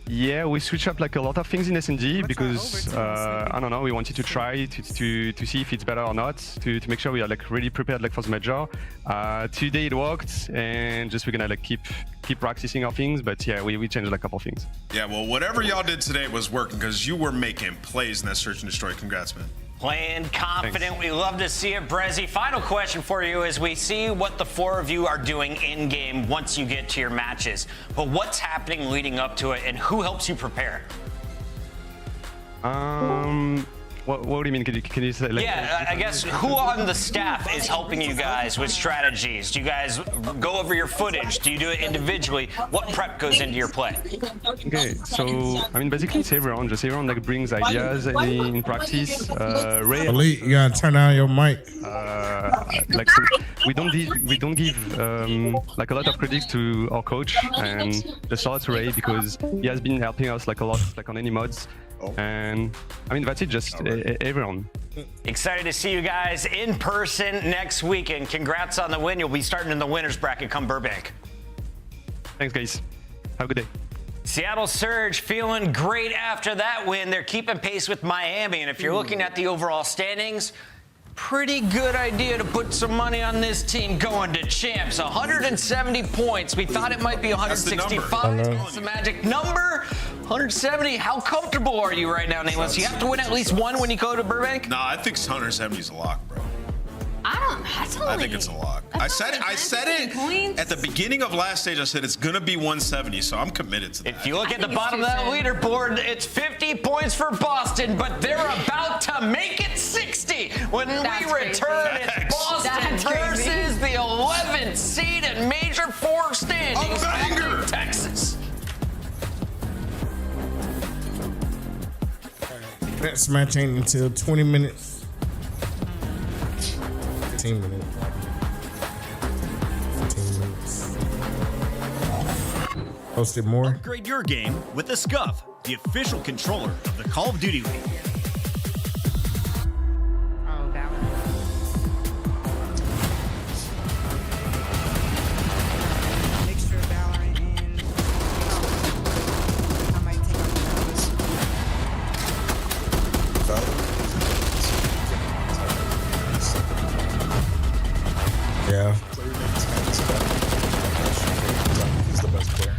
Yeah, we switch up like a lot of things in S&D because I don't know, we wanted to try to see if it's better or not, to make sure we are like really prepared like for the major. Today it worked, and just we're gonna like keep practicing our things, but yeah, we changed like a couple of things. Yeah, well, whatever y'all did today was working because you were making plays in that Search and Destroy. Congrats, man. Playing confident. Thanks. We love to see it, Brezzy. Final question for you is we see what the four of you are doing in game once you get to your matches. But what's happening leading up to it, and who helps you prepare? What do you mean? Can you say? Like, yeah, I guess who on the staff is helping you guys with strategies? Do you guys go over your footage? Do you do it individually? What prep goes into your play? Okay, so I mean, basically, it's everyone. Just everyone like brings ideas in practice. Ray, Elite, you gotta turn on your mic. Like so we don't give like a lot of credit to our coach, and just shout out to Ray because he has been helping us like a lot, like on any mods. And I mean, that's it, just everyone. Excited to see you guys in person next week, and congrats on the win. You'll be starting in the winners bracket come Burbank. Thanks, guys. Have a good day. Seattle Surge feeling great after that win. They're keeping pace with Miami, and if you're looking at the overall standings, pretty good idea to put some money on this team going to champs. 170 points. We thought it might be 165. That's the magic number. 170. How comfortable are you right now, Nameless? You have to win at least one when you go to Burbank? No, I think 170 is a lock, bro. I think it's a lock. I said it at the beginning of last stage. I said it's gonna be 170, so I'm committed to that. If you look at the bottom of that leaderboard, it's 50 points for Boston, but they're about to make it 60 when we return. It's Boston versus the 11th seed in Major 4 standings, Texas. Next match ain't until 20 minutes. 15 minutes. 15 minutes. Posted more. Upgrade your game with the Scuff, the official controller of the Call of Duty League. Oh, that one. Mixture of Valorant and I might take out the Yeah. He's the best player.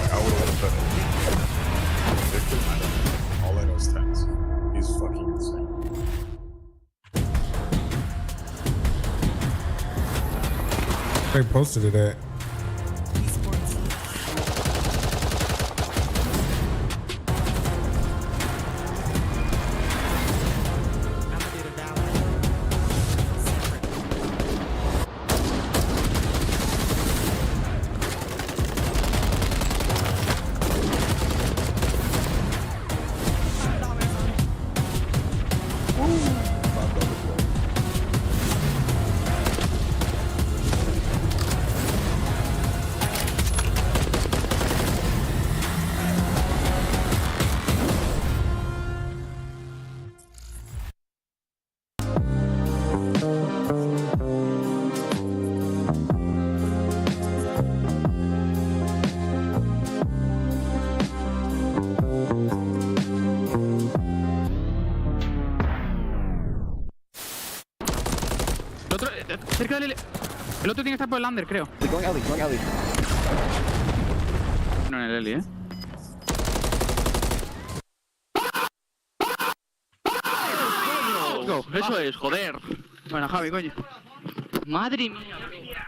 I would have bet all I know is Tens. He's fucking insane. They posted it at. Cerca del... El otro tiene que estar por el under, creo. Going alley. No, en el Eli, Eso es, joder. Bueno, Javi, coño. Madre mía.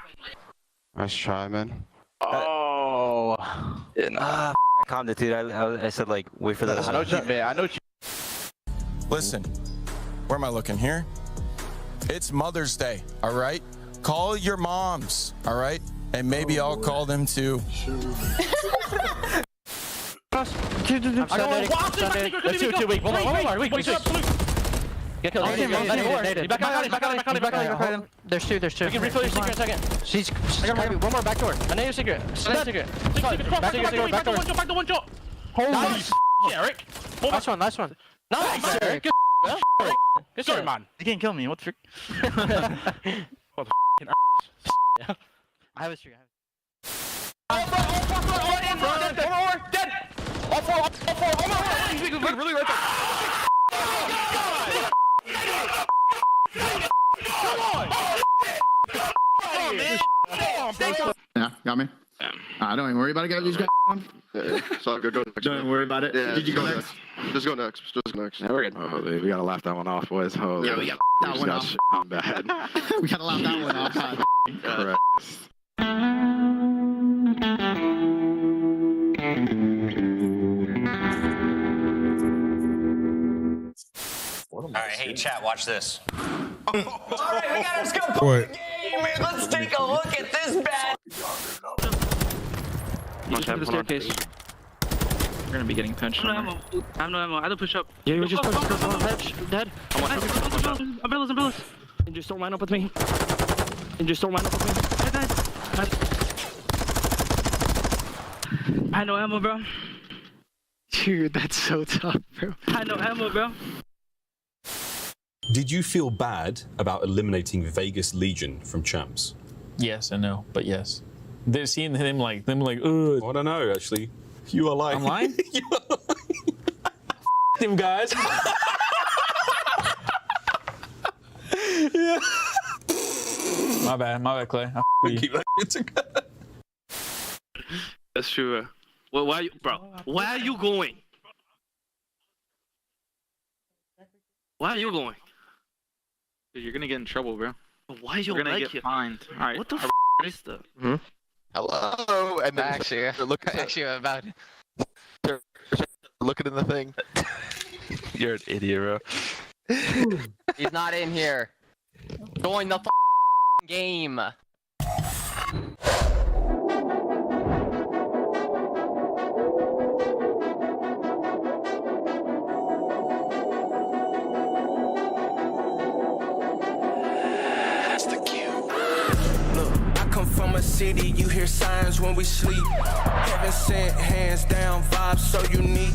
Nice try, man. Oh. I calmed it, dude. I said, like, wait for that. I know you, man. I know you. Listen, where am I looking here? It's Mother's Day, all right? Call your moms, all right? And maybe I'll call them too. I'm Sunday. Let's do 2 weeks. One more. Week. Get killed. Back out. There's two. You can refill your secret in a second. She's one more back door. I know your secret. Secret. Back door. One shot. Holy Eric. Last one. Nice, Eric. Good story, man. You can't kill me. What the frick? What the f***ing I have a streak. All four. Really right there. Yeah, got me. Don't even worry about it. Got these guys on. So go next. Don't worry about it. Yeah, Did you go next? Just go next. Yeah, we're good. Oh, we gotta laugh that one off, boys. Oh, yeah, we got that one off. I'm bad. We gotta laugh that one off. Correct. All right, hey chat, watch this. All right, we got our scope What? game. Let's take a look at this bad. Watch out for the staircase. We're gonna be getting pinched. I have no ammo. I have to push up. Yeah, you just dead. Umbrellas. And just don't line up with me. I have no ammo, bro. Dude, that's so tough, bro. I have no ammo, bro. Did you feel bad about eliminating Vegas Legion from Champs? Yes and no, but yes. They're seeing them like, ugh. I don't know, actually. You are lying. I'm lying? You are lying. Them guys. Yeah. My bad, Clay. Keep that together. That's true. Well, why are you, bro? Where are you going? Why are you going? Dude, you're gonna get in trouble, bro. Why are you gonna like get it? fined? All right. What the f is that? Hello. And then Actually, about looking in the thing. You're an idiot, bro. He's not in here. Join the game. From a city, you hear signs when we sleep. Heaven sent, hands down, vibes so unique.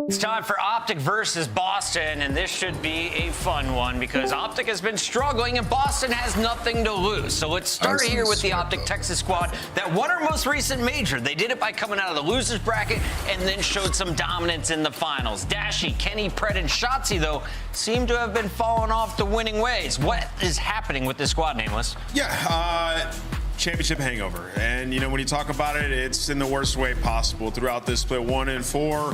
It's time for Optic versus Boston, and this should be a fun one because Optic has been struggling and Boston has nothing to lose. So let's start here with the Optic Texas squad that won our most recent major. They did it by coming out of the losers bracket and then showed some dominance in the finals. Dashy, Kenny, Pred, and Shotzi, though, seem to have been falling off the winning ways. What is happening with this squad, Nameless? Yeah, championship hangover. And, you know, when you talk about it, it's in the worst way possible throughout this split 1 and 4.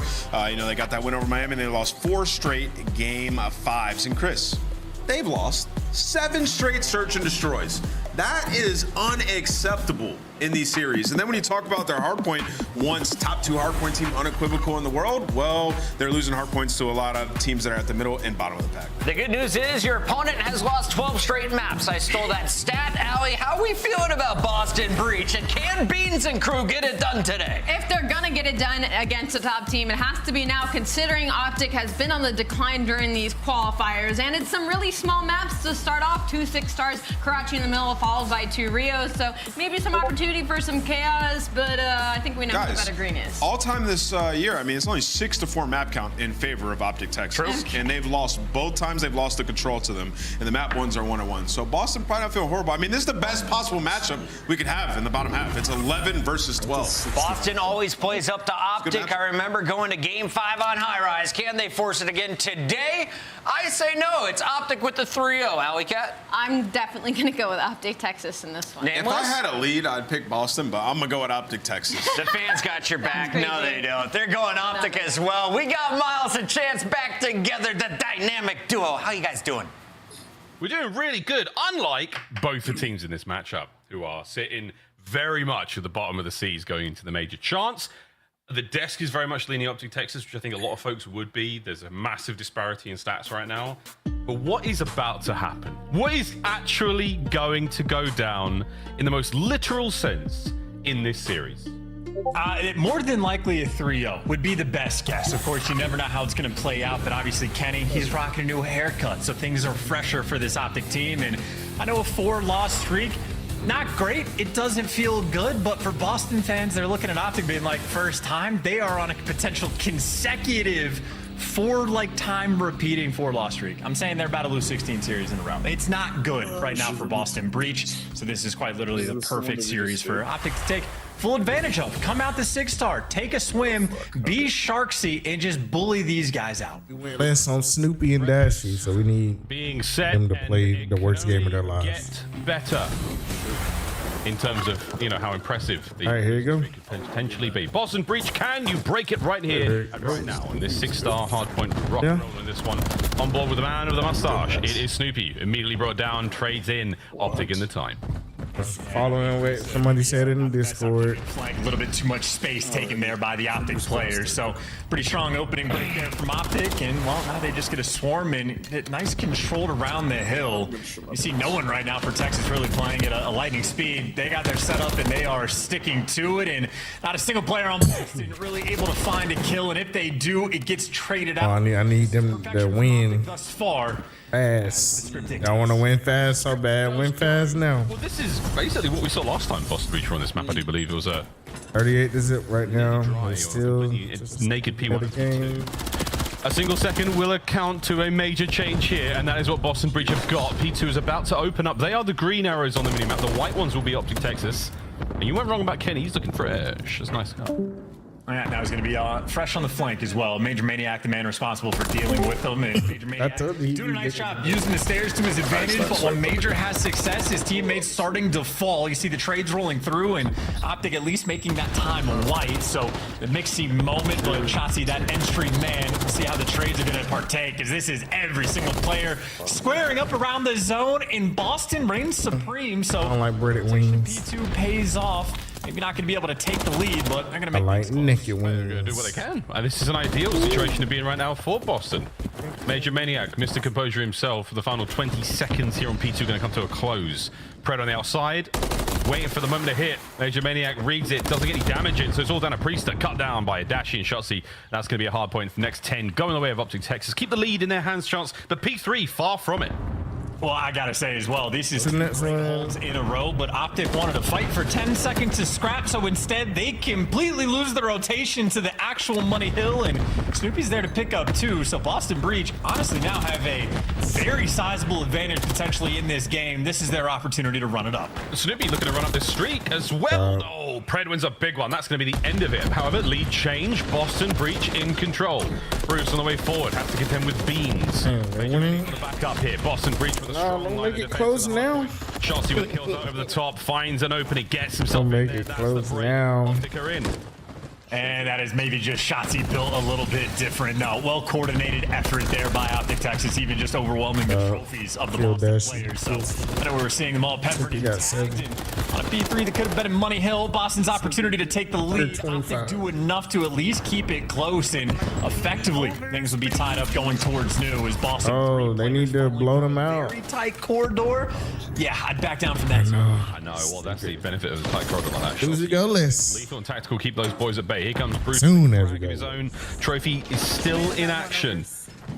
You know, they got that win over Miami and they lost 4 straight game 5s. And Chris, they've lost 7 straight search and destroys. That is unacceptable in these series. And then when you talk about their hardpoint, once top 2 hardpoint team unequivocal in the world, well, they're losing hardpoints to a lot of teams that are at the middle and bottom of the pack. The good news is your opponent has lost 12 straight maps. I stole that stat. Allie, how are we feeling about Boston Breach? And can Beans and crew get it done today? If they're gonna get it done against a top team, it has to be now, considering Optic has been on the decline during these qualifiers. And it's some really small maps to start off. 2 6 stars, Karachi in the middle, followed by 2 Rios. So maybe some opportunities Duty for some chaos, but I think we know who better green is. All time this year, I mean, it's only 6-4 map count in favor of Optic Texas. True. And they've lost both times they've lost the control to them. And the map ones are 1-1. So Boston probably not feel horrible. I mean, this is the best possible matchup we could have in the bottom half. It's 11 versus 12. Boston always plays up to Optic. I remember going to Game 5 on High Rise. Can they force it again today? I say no. It's Optic with the 3-0. Alley Cat? I'm definitely going to go with Optic Texas in this one. If I had a lead, I'd pick Boston, but I'm going to go with Optic Texas. The fans got your back. No, they don't. They're going Optic as well. We got Miles and Chance back together, the dynamic duo. How you guys doing? We're doing really good, unlike both the teams in this matchup, who are sitting very much at the bottom of the seas going into the major. Chance, the desk is very much leaning Optic Texas, which I think a lot of folks would be. There's a massive disparity in stats right now. But what is about to happen? What is actually going to go down in the most literal sense in this series? More than likely a 3-0 would be the best guess. Of course, you never know how it's going to play out, but obviously Kenny, he's rocking a new haircut, so things are fresher for this Optic team. And I know a 4-loss streak, not great. It doesn't feel good, but for Boston fans, they're looking at Optic being like, first time, they are on a potential consecutive time repeating 4-loss streak. I'm saying they're about to lose 16 series in a row. It's not good right now for Boston Breach, so this is quite literally the perfect series for Optic to take full advantage of. Come out the 6-star, take a swim, be Sharksy, and just bully these guys out. Less on Snoopy and Dashy, so we need them to play the worst game of their lives. Get better in terms of, how impressive the here you go. could potentially be. Boston Breach, can you break it right here and right now on this 6-star hardpoint rock and roll in this one? On board with the man with the mustache, it is Snoopy. Immediately brought down, trades in, Optic in the time. Following what somebody said in the Discord. Like a little bit too much space taken there by the Optic players. So pretty strong opening break there from Optic. And well, now they just get a swarm in. Nice controlled around the hill. You see no one right now for Texas really playing at a lightning speed. They got their setup and they are sticking to it. And not a single player on Boston really able to find a kill. And if they do, it gets traded out. I need them to win thus far. Fast. I want to win fast so bad. Win fast now. Well, this is basically what we saw last time Boston Breach were on this map, I do believe. It was a 38 is it right now. It's still naked P1. A single second will account to a major change here, and that is what Boston Breach have got. P2 is about to open up. They are the green arrows on the minimap. The white ones will be Optic Texas. And you went wrong about Kenny. He's looking fresh. That's nice. Yeah, now he's going to be fresh on the flank as well. Major Maniac, the man responsible for dealing with them. And Major Maniac doing a nice job using the stairs to his advantage. But when Major has success, his teammates starting to fall. You see the trades rolling through, and Optic at least making that time white. So the Mixie moment, but Shotzi, that entry man. We'll see how the trades are going to partake, because this is every single player squaring up around the zone. In Boston reigns supreme. So I don't like breaded wings. P2 pays off. Maybe not going to be able to take the lead, but they're going to make naked wings. They're going to do what they can. And this is an ideal situation to be in right now for Boston. Major Maniac, Mr. Composure himself, for the final 20 seconds here on P2 going to come to a close. Pred on the outside, waiting for the moment to hit. Major Maniac reads it, doesn't get any damage in, so it's all down to Priester, cut down by Dashi and Shotzi. That's going to be a hard point for the next 10, going the way of Optic Texas. Keep the lead in their hands, Chance, but P3 far from it. Well, I gotta say as well, this is 3 holds in a row, but Optic wanted to fight for 10 seconds to scrap, so instead they completely lose the rotation to the actual Money Hill, and Snoopy's there to pick up 2, so Boston Breach honestly now have a very sizable advantage potentially in this game. This is their opportunity to run it up. Snoopy looking to run up this streak as well. Oh, Pred wins a big one. That's going to be the end of it. However, lead change, Boston Breach in control. Bruce on the way forward, has to contend with Beans. Back up here, Boston Breach with a strong don't make it close now. Shotzi with a kill over the top, finds an opening, gets himself in there. Don't make it close now. Optic are in. And that is maybe just Shotzi built a little bit different. No, well-coordinated effort there by Optic Texas, even just overwhelming the trophies of the Boston players. So I know we were seeing them all peppered and tagged in. On a P3 that could have been in Money Hill, Boston's opportunity to take the lead. Optic do enough to at least keep it close, and effectively things would be tied up going towards new as Boston. Oh, they need to blow them out. Very tight corridor. Yeah, I'd back down from that. I know. Well, that's the benefit of the tight corridor like that. Who's it go list? Lethal and tactical keep those boys at bay. Here comes Bruce. Soon as we go. His own trophy is still in action.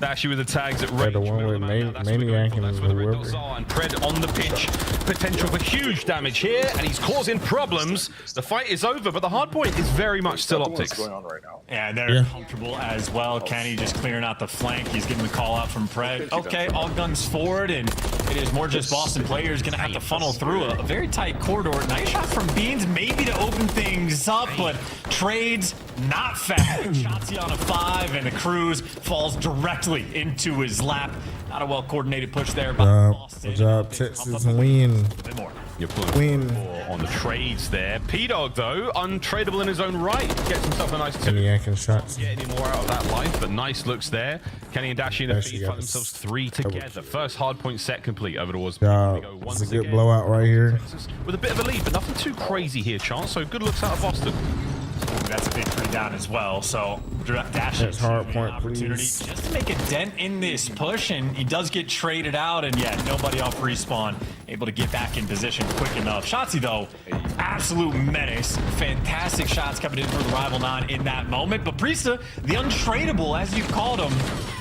Dashy with the tags at Yeah, range. the one with Maniac and That's where the whoever. riddles are. And Pred on the pitch. Potential for huge damage here, and he's causing problems. The fight is over, but the hard point is very much still Optics. Yeah, they're comfortable as well. Kenny just clearing out the flank. He's getting the call out from Pred. Okay, all guns forward, and it is more just Boston players going to have to funnel through a very tight corridor. Nice shot from Beans, maybe to open things up, but trades not fast. Shotsy on a 5, and the cruise falls directly into his lap. Not a well-coordinated push there by Boston. Good job, Texas win. You're pulling on the trades there. P-Dog, though, untradeable in his own right. Gets himself a nice 2. Maniac and shots. Get any more out of that life, but nice looks there. Kenny and Dashy and Feed find themselves 3 together. First hard point set complete over towards It's a good blowout right here. with a bit of a lead, but nothing too crazy here, Chance. So good looks out of Boston. That's a big 3 down as well. So Dashy's hard point, opportunity please. just to make a dent in this push, and he does get traded out, and yeah, nobody off respawn able to get back in position quick enough. Shotzzy though, absolute menace. Fantastic shots coming in for the rival 9 in that moment. But Priesta, the untradeable, as you called him,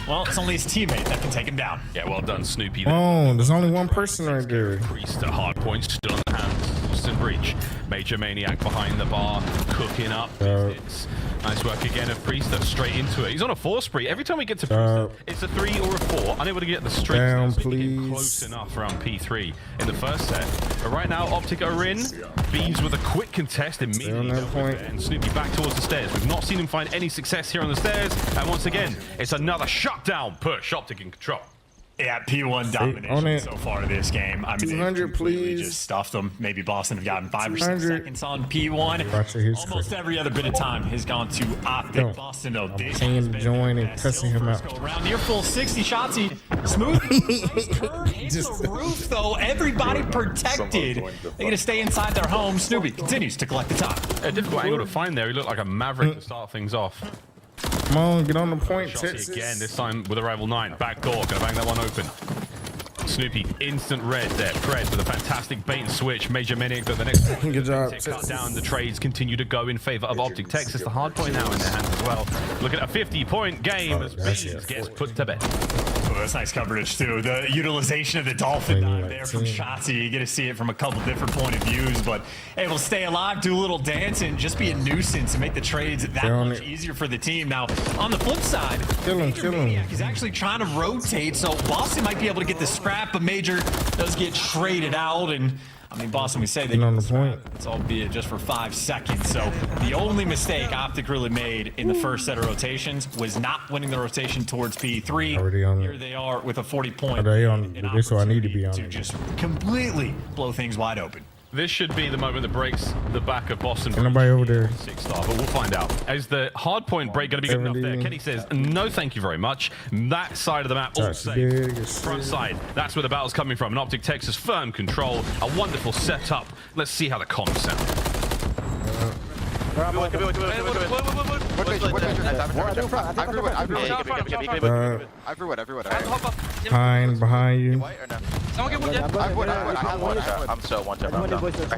well, it's only his teammate that can take him down. Yeah, well done, Snoopy. Oh, there's only one person right there. Priest at hard point, still in the hands. Boston breach. Major Maniac behind the bar, cooking up. Nice work again of Priest. Straight into it. He's on a 4 spree. Every time we get to Priest, it's a 3 or a 4. Unable to get the streak. Down, Getting close enough around P3 in the first set. But right now, Optic are in. Beans with a quick contest immediately. And Snoopy back towards the stairs. We've not seen him find any success here on the stairs. And once again, it's another shutdown push. Optic in control. Yeah, P1 domination so far to this game. I mean, 200, please. please. Just stuffed them. Maybe Boston have gotten 5 or 6 200. seconds on P1. Almost every other bit of time has gone to Optic. Boston, though, this has been join and cussing him out. around near full 60 shots. He smooth. Hits the roof, though. Everybody protected. They're going to stay inside their home. Snoopy continues to collect the top. A difficult angle to find there. He looked like a maverick to start things off. Come on, get on the point, Shotsy Texas. again, this time with a rival 9. Back door, gonna bang that one open. Snoopy, instant red there. Pred with a fantastic bait and switch. Major Maniac, but the next good job. cut down. The trades continue to go in favor of Optic Texas. The hard point now in their hands as well. Look at a 50-point game as Beans gets put to bed. Oh, that's nice coverage, too. The utilization of the Dolphin dive there from Shotzzy. You get to see it from a couple different point of views, but able to stay alive, do a little dance, and just be a nuisance and make the trades that much easier for the team. Now, on the flip side, Major Maniac is actually trying to rotate, so Boston might be able to get the scrap, but Major does get traded out, and I mean, Boston, we say they on the point. It's albeit just for 5 seconds. So the only mistake Optic really made in the first set of rotations was not winning the rotation towards P3. Already on Here they are with a 40-point. Are they on? This is what I need to be on. To just completely blow things wide open. This should be the moment that breaks the back of Boston. Ain't nobody over there. 6-star, but we'll find out. Is the hard point break going to be good enough there? Kenny says, no, thank you very much. That side of the map, all safe. Front side, that's where the battle's coming from. And Optic Texas, firm control, a wonderful setup. Let's see how the comms sound. Behind you. I'm so one tap. I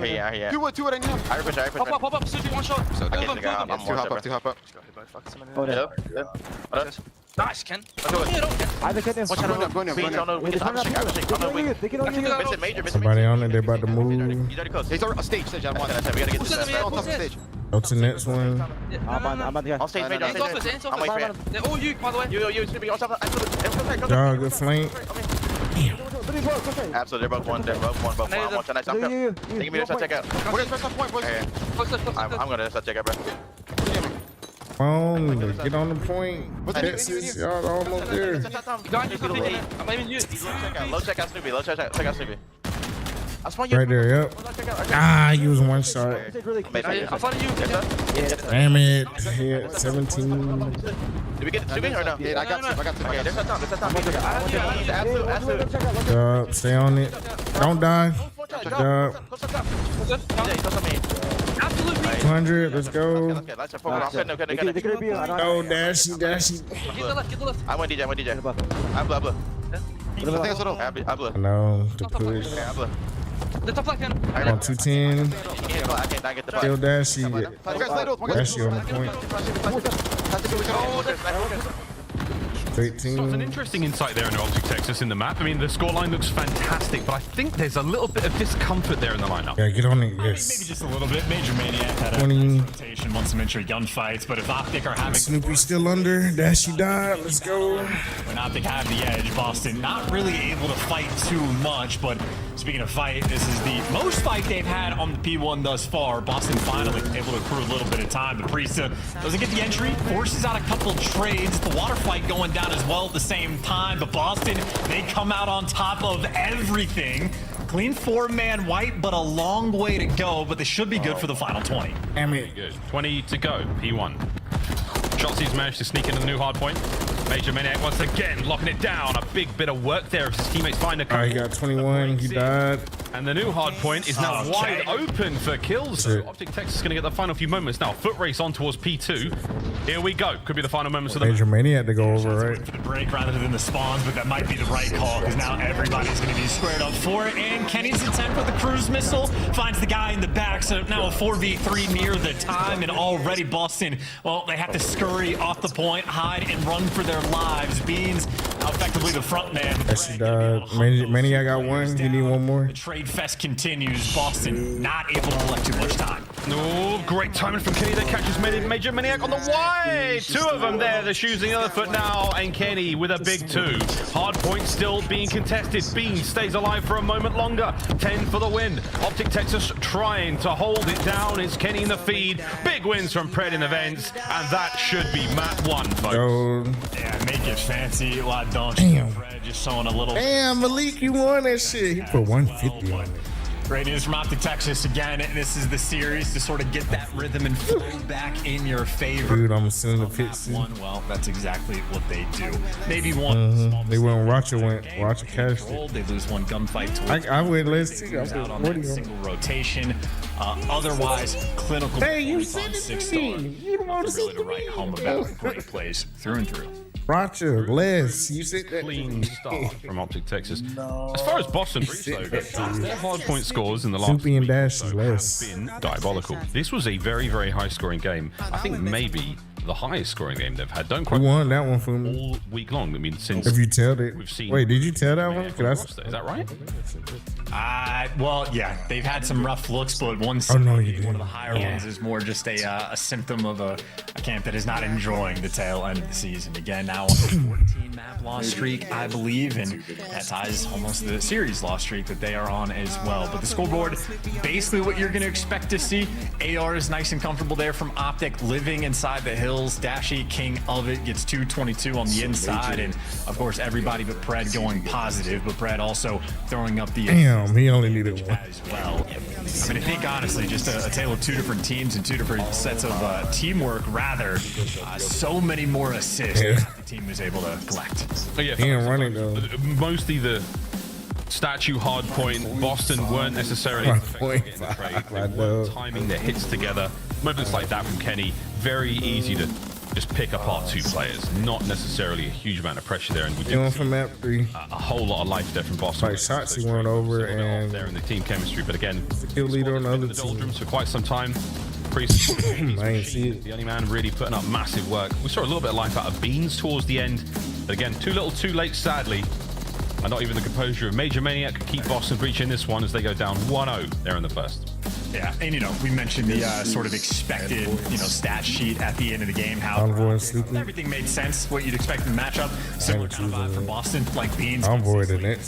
hear you. Do it, I need. I push. Pop up, Susie, one shot. So I'm two hop up. Nice, Ken. Somebody on it, they're about to move. He's on stage. We gotta get to stage. Go to the next one. On stage, Major. I'm waiting for you. They're all you, by the way. You, it's gonna be on top. Dog, good flank. Absolutely, they're both one. Both one. Nice. Give me this, I'll check out. I'm gonna check out, bro. Get on the point. Texas, y'all almost there. I'm aiming you. Low check out Snoopy. Right there, yep. You was one shot. I'm fighting you. Damn it. Hit 17. Did we get Snoopy or no? Yeah, I got two. Okay, there's that time. Absolute. Stay on it. Don't die. Good job. 200, let's go. Oh, Dashy. I went DJ. I'm blue. I blew. No, to push. On 210. Kill Dashy. Dashy on the point. Straight team. So it's an interesting insight there in Optic Texas in the map. I mean, the scoreline looks fantastic, but I think there's a little bit of discomfort there in the lineup. Yeah, get on it. Yes. Maybe just a little bit. Major Maniac had a 20. rotation, won some entry gunfights, but if Optic are having... Snoopy still under. Dashy died. Let's go. When Optic have the edge, Boston not really able to fight too much, but speaking of fight, this is the most fight they've had on the P1 thus far. Boston finally able to accrue a little bit of time, but Priesta doesn't get the entry, forces out a couple trades. The water fight going down as well at the same time, but Boston, they come out on top of everything. Clean 4-man white, but a long way to go, but they should be good for the final 20. Good. 20 to go, P1. Shotzi's managed to sneak into the new hard point. Major Maniac once again locking it down. A big bit of work there as his teammates find a couple. All right, he got 21. He died. And the new hard point is now wide open for kills. So Optic Texas is going to get the final few moments now. Foot race on towards P2. Here we go. Could be the final moments of the Major Maniac to go over, right? For the break rather than the spawns, but that might be the right call because now everybody's going to be squared up for it. And Kenny's attempt with the cruise missile finds the guy in the back. So now a 4v3 near the time, and already Boston, well, they have to scurry off the point, hide, and run for their lives. Beans now effectively the front man. She died. Maniac got one. You need one more. The trade fest continues. Boston not able to elect too much time. Oh, great timing from Kenny that catches Major Maniac on the wide. Two of them there. They're choosing the other foot now, and Kenny with a big 2. Hard point still being contested. Beans stays alive for a moment longer. 10 for the win. Optic Texas trying to hold it down. It's Kenny in the feed. Big wins from Pred in events, and that should be map 1, folks. Yo. Yeah, make it fancy. Why don't you? Fred just showing a little. Damn, Malik, you won that shit. He put 150 on it. Great news from Optic Texas again. This is the series to sort of get that rhythm and flow back in your favor. Dude, I'm sending the pits. Well, that's exactly what they do. Maybe one. They went Roger cashed it. They lose one gunfight to I went less too. I out on that single rotation. Otherwise, clinical. Hey, you sent it to me. You don't want to really to write home about great plays through and through. Roger, less. You said that. Clean start from Optic Texas. As far as Boston goes, their hard point scores in the last Soupy and Dash have been diabolical. This was a very, very high scoring game. I think maybe the highest scoring game they've had. Don't quite. Who won that one for me? All week long. I mean, since if you tell it, we've seen. Wait, did you tell that one? Is that right? Well, yeah, they've had some rough looks, but one of the higher ones is more just a symptom of a camp that is not enjoying the tail end of the season. Again, now on a 14-map loss streak, I believe, and that ties almost the series loss streak that they are on as well. But the scoreboard, basically what you're going to expect to see. AR is nice and comfortable there from Optic, living inside the hills. Dashy, king of it, gets 222 on the inside, and of course everybody but Pred going positive, but Pred also throwing up the he only needed one as well. I mean, I think honestly, just a tale of 2 different teams and 2 different sets of teamwork. Rather, so many more assists the team was able to collect. Oh, yeah, he ain't running though. Mostly the statue hard point. Boston weren't necessarily timing their hits together. Moments like that from Kenny, very easy to just pick apart 2 players. Not necessarily a huge amount of pressure there, and we did from map 3 a whole lot of life there from Boston. Like shots he went over, and there in the team chemistry. But again, the kill leader on the other the team doldrums for quite some time. Priest, I ain't see it. The only man really putting up massive work. We saw a little bit of life out of Beans towards the end, but again, too little, too late, sadly. And not even the composure of Major Maniac could keep Boston breaching this one as they go down 1-0 there in the first. Yeah, and we mentioned the sort of expected, stat sheet at the end of the game. How everything made sense, what you'd expect in the matchup. Similar kind of vibe from Boston, like Beans.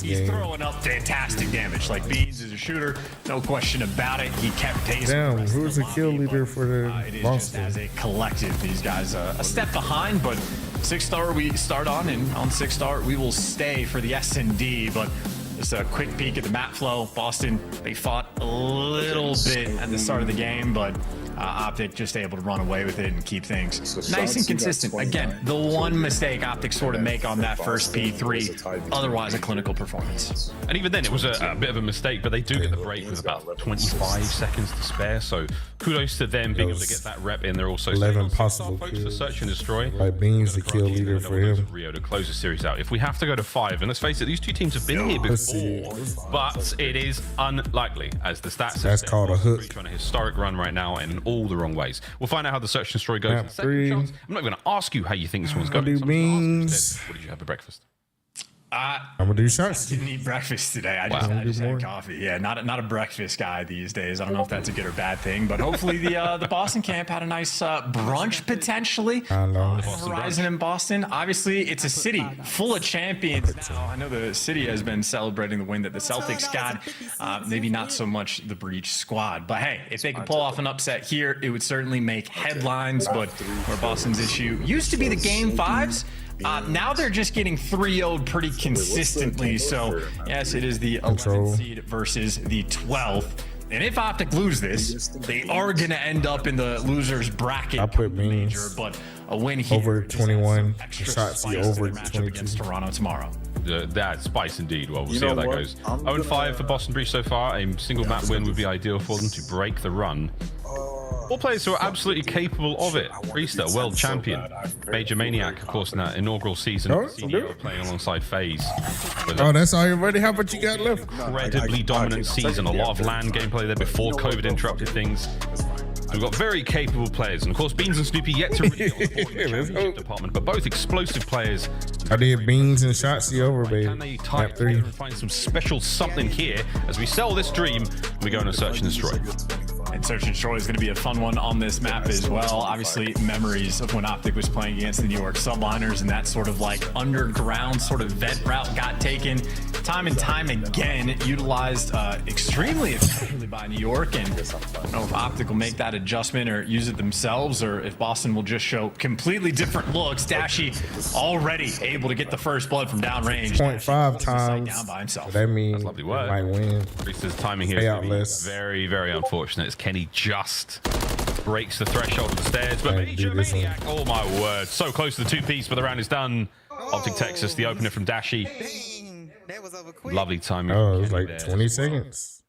He's throwing up fantastic damage. Like Beans is a shooter, no question about it. He kept pace. Damn, who's the kill leader for the Boston? As a collective, these guys a step behind, but 6-star we start on, and on 6-star we will stay for the S&D, but just a quick peek at the map flow. Boston, they fought a little bit at the start of the game, but Optic just able to run away with it and keep things nice and consistent. Again, the one mistake Optic sort of make on that first P3, otherwise a clinical performance. And even then, it was a bit of a mistake, but they do get the break with about 25 seconds to spare, so kudos to them being able to get that rep in. They're also 11 possible kills to search and destroy. Like Beans, the kill leader for him. Rio to close the series out. If we have to go to 5, and let's face it, these 2 teams have been here before, but it is unlikely, as the stats that's called a hook. on a historic run right now, and all the wrong ways. We'll find out how the search and destroy goes in Map the second 3. chance. I'm not going to ask you how you think this one's going. do beans. What did you have for breakfast? I'm gonna do shots. I didn't eat breakfast today. I just had coffee. Yeah, not a breakfast guy these days. I don't know if that's a good or bad thing, but hopefully the Boston camp had a nice brunch potentially. I know. Horizon in Boston. Obviously, it's a city full of champions now. I know the city has been celebrating the win that the Celtics got. Maybe not so much the Breach squad, but hey, if they could pull off an upset here, it would certainly make headlines. But where Boston's issue used to be the game 5s. Now they're just getting 3-0'd pretty consistently. So, yes, it is the 11th seed versus the 12th. And if Optic lose this, they are going to end up in the losers bracket. I put major, but a win here over 21 shots, over 22 against Toronto tomorrow. That's spice indeed. Well, we'll see how that goes. 0-5 for Boston Breach so far. A single map win would be ideal for them to break the run. All players who are absolutely capable of it. Priester, world champion. Major Maniac, of course, in that inaugural season. Playing alongside FaZe. Oh, that's all you already. How much you got left? Incredibly dominant season. A lot of LAN gameplay there before COVID interrupted things. We've got very capable players. And of course, Beans and Snoopy yet to really get on board in the championship department, but both explosive players. I did Beans and Shotsy over, baby. Can they tie it together and find some special something here as we sell this dream? We go on a search and destroy. And Search and Destroy is going to be a fun one on this map as well. Obviously, memories of when Optic was playing against the New York Subliners and that sort of like underground sort of vent route got taken time and time again, utilized extremely effectively by New York. And I don't know if Optic will make that adjustment or use it themselves, or if Boston will just show completely different looks. Dashy already able to get the first blood from downrange. 0.5 times. Down by himself. That means that's lovely work. Might win. Priest's timing here is very, very unfortunate. As Kenny just breaks the threshold of the stairs, but Major Maniac, oh my word, so close to the 2-piece, but the round is done. Optic Texas, the opener from Dashy. Lovely timing. Oh, it was like 20 seconds.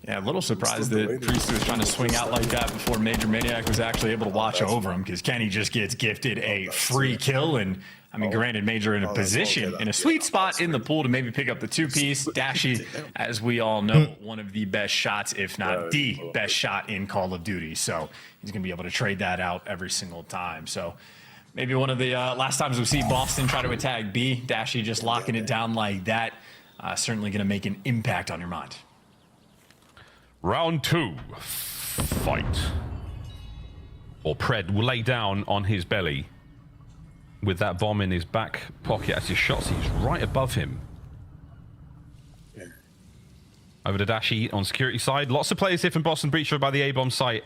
Yeah, a little surprised that Priest was trying to swing out like that before Major Maniac was actually able to watch over him, because Kenny just gets gifted a free kill. And I mean, granted, Major in a position, in a sweet spot in the pool to maybe pick up the 2-piece. Dashy, as we all know, one of the best shots, if not the best shot in Call of Duty. So he's going to be able to trade that out every single time. So maybe one of the last times we see Boston try to attack B, Dashy just locking it down like that, certainly going to make an impact on your mind. Round 2, fight. Or Pred will lay down on his belly with that bomb in his back pocket as his shots. He's right above him. Over to Dashy on security side. Lots of players here from Boston Breach by the A-bomb site.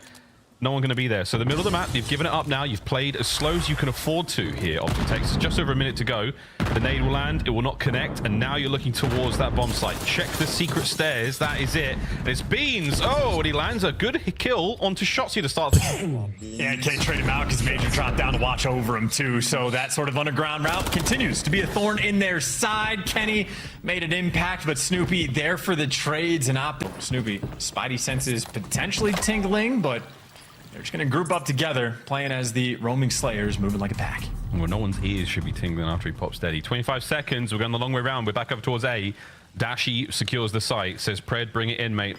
No one going to be there. So the middle of the map, you've given it up now. You've played as slow as you can afford to here. Optic Texas, just over a minute to go. The nade will land. It will not connect. And now you're looking towards that bomb site. Check the secret stairs. That is it. And it's Beans. Oh, and he lands a good kill onto Shotsy to start the Yeah, can't trade him out because Major dropped down to watch over him too. So that sort of underground route continues to be a thorn in their side. Kenny made an impact, but Snoopy there for the trades and Optic. Snoopy, Spidey senses potentially tingling, but they're just going to group up together, playing as the roaming Slayers, moving like a pack. Well, no one's ears should be tingling after he pops steady. 25 seconds. We're going the long way around. We're back over towards A. Dashy secures the site. Says, Pred, bring it in, mate.